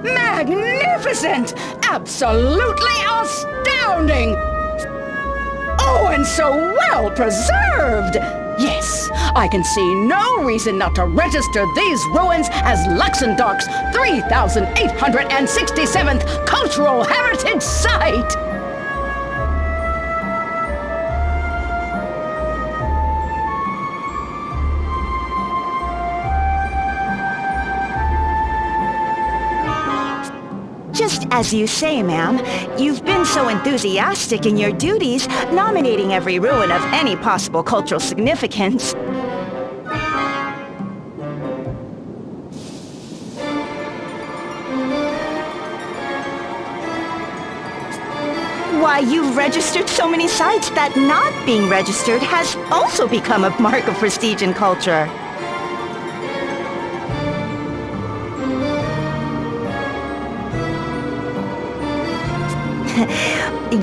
Magnificent! Absolutely astounding! Oh, and so well preserved! Yes, I can see no reason not to register these ruins as Luxembourg's 3,867th Cultural Heritage Site! Just as you say, ma'am, you've been so enthusiastic in your duties, nominating every ruin of any possible cultural significance. Why, you've registered so many sites that not being registered has also become a mark of prestige in culture.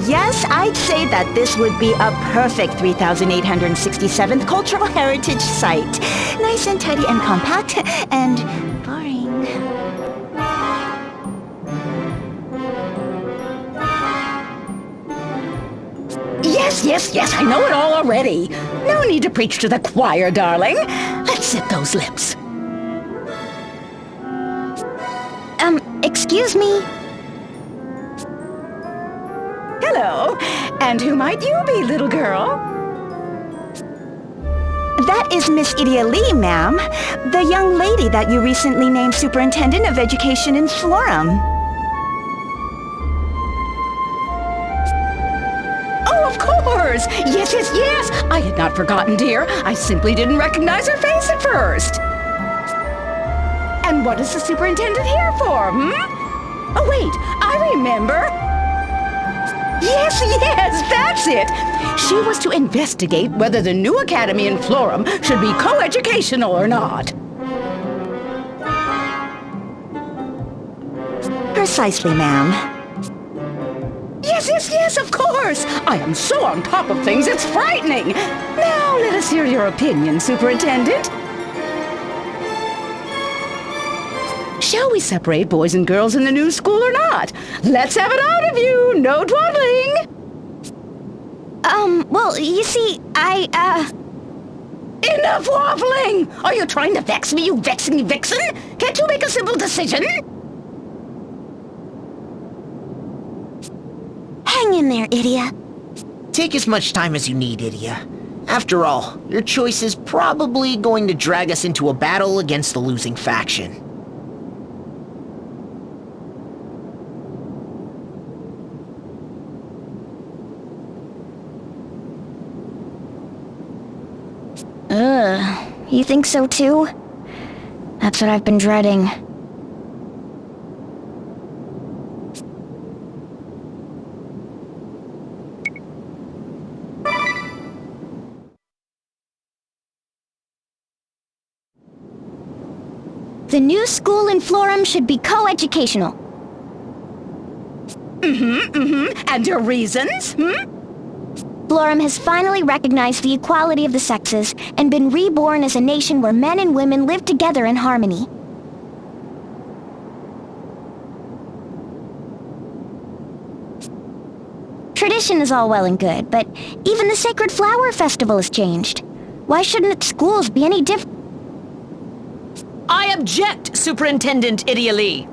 Yes, I'd say that this would be a perfect 3,867th Cultural Heritage Site. Nice and tidy and compact and boring. Yes, I know it all already. No need to preach to the choir, darling. Let's zip those lips. Excuse me? Hello, and who might you be, little girl? That is Miss Idia Lee, ma'am. The young lady that you recently named Superintendent of Education in Florum. Oh, of course! Yes! I had not forgotten, dear. I simply didn't recognize her face at first. And what is the superintendent here for, Oh, wait, I remember. Yes, that's it! She was to investigate whether the new academy in Florum should be co-educational or not. Precisely, ma'am. Yes, of course! I am so on top of things, it's frightening! Now, let us hear your opinion, Superintendent. Shall we separate boys and girls in the new school or not? Let's have it out of you! No dawdling! Well, you see, Enough waffling! Are you trying to vex me, you vexing vixen? Can't you make a simple decision? Hang in there, Idia. Take as much time as you need, Idia. After all, your choice is probably going to drag us into a battle against the losing faction. Ugh, you think so too? That's what I've been dreading. The new school in Florum should be co-educational. And your reasons, Florum has finally recognized the equality of the sexes and been reborn as a nation where men and women live together in harmony. Tradition is all well and good, but even the Sacred Flower Festival has changed. Why shouldn't schools be any different? I object, Superintendent Idia Lee.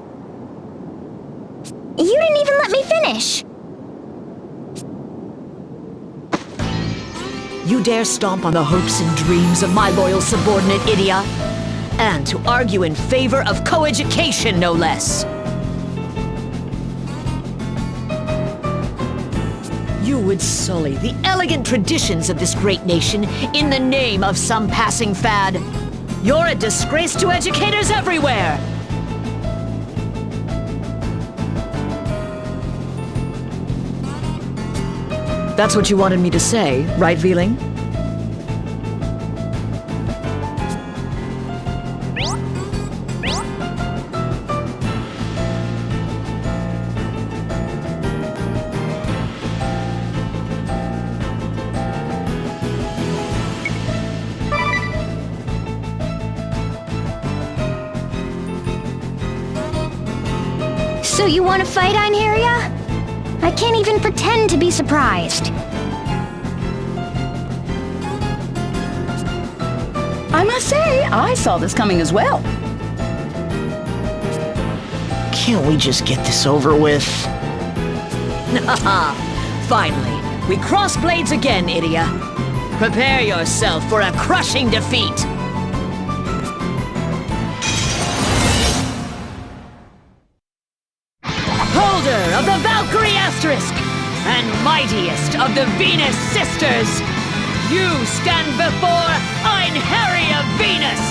You didn't even let me finish. You dare stomp on the hopes and dreams of my loyal subordinate Idia? And to argue in favor of co-education, no less. You would sully the elegant traditions of this great nation in the name of some passing fad. You're a disgrace to educators everywhere! That's what you wanted me to say, right, Veeling? So you want to fight, Einherja? I can't even pretend to be surprised. I must say, I saw this coming as well. Can't we just get this over with? Finally, we cross blades again, Idia. Prepare yourself for a crushing defeat. Holder of the Valkyrie Asterisk and mightiest of the Venus Sisters, you stand before Einherja Venus!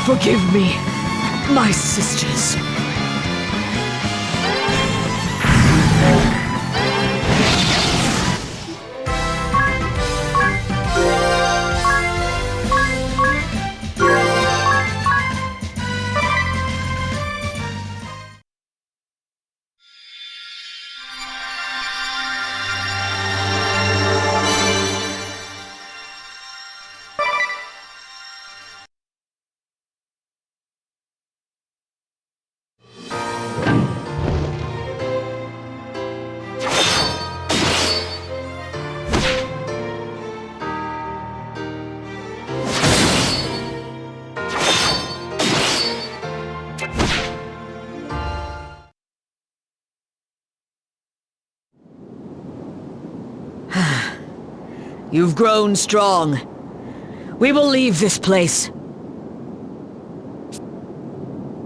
Forgive me, my sisters. You've grown strong. We will leave this place.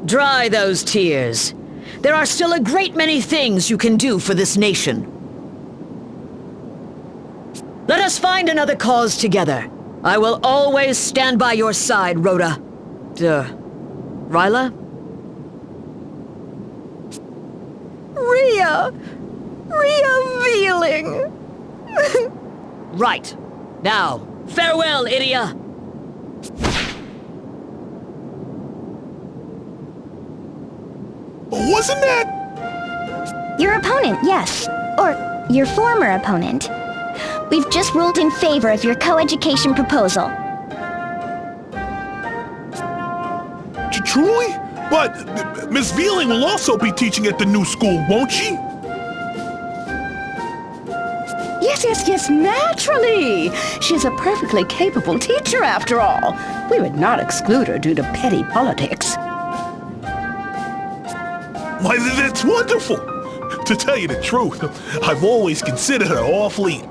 Dry those tears. There are still a great many things you can do for this nation. Let us find another cause together. I will always stand by your side, Rhoda. Ryla? Rhea Veeling. Right. Now, farewell, Idia. Wasn't that... Your opponent, yes. Or your former opponent. We've just ruled in favor of your co-education proposal. Truly? But Miss Veeling will also be teaching at the new school, won't she? Yes, naturally. She's a perfectly capable teacher, after all. We would not exclude her due to petty politics. Why, that's wonderful! To tell you the truth, I've always considered her awfully...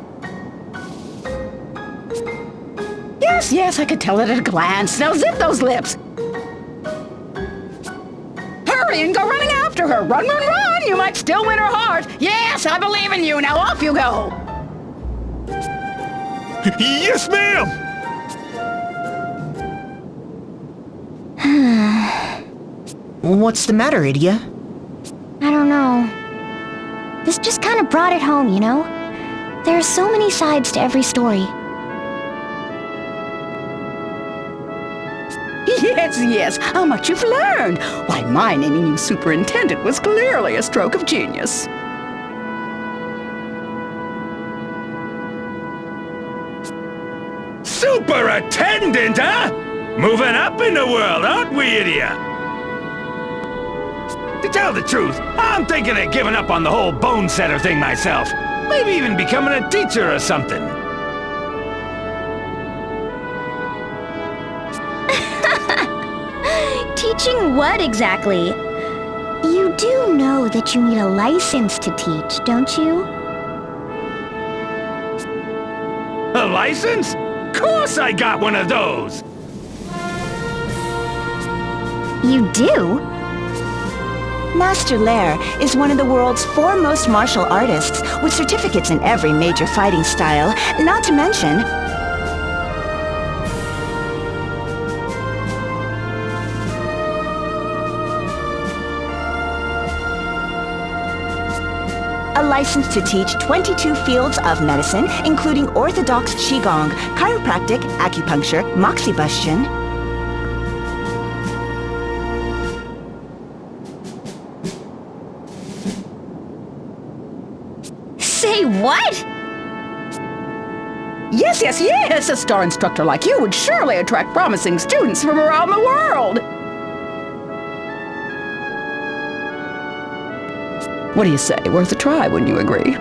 Yes, I could tell it at a glance. Now zip those lips! Hurry and go running after her! Run! You might still win her heart! Yes, I believe in you! Now off you go! Yes, ma'am! What's the matter, Idia? I don't know. This just kind of brought it home, you know? There are so many sides to every story. Yes, how much you've learned! Why, my naming you superintendent was clearly a stroke of genius. Superintendent, huh? Moving up in the world, aren't we, idiot? To tell the truth, I'm thinking of giving up on the whole bone setter thing myself. Maybe even becoming a teacher or something. Teaching what exactly? You do know that you need a license to teach, don't you? A license? Course I got one of those! You do? Master Lair is one of the world's foremost martial artists, with certificates in every major fighting style, not to mention... a license to teach 22 fields of medicine, including orthodox qigong, chiropractic, acupuncture, moxibustion. Say what? Yes, a star instructor like you would surely attract promising students from around the world. What do you say? Worth a try, wouldn't you agree?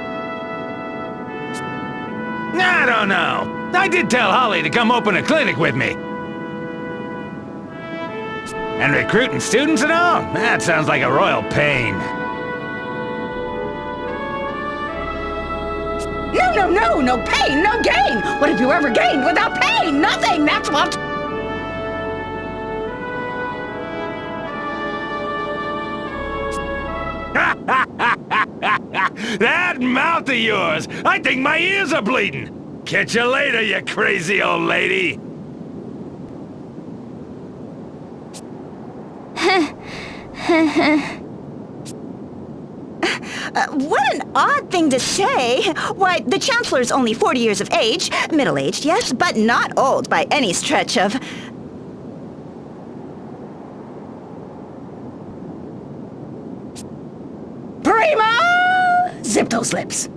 I don't know. I did tell Holly to come open a clinic with me. And recruiting students and all? That sounds like a royal pain. No pain, no gain! What have you ever gained without pain? Nothing, that's what... That mouth of yours! I think my ears are bleeding! Catch you later, you crazy old lady! What an odd thing to say! Why, the Chancellor's only 40 years of age, middle-aged, yes, but not old by any stretch of... Prima! Zip those lips.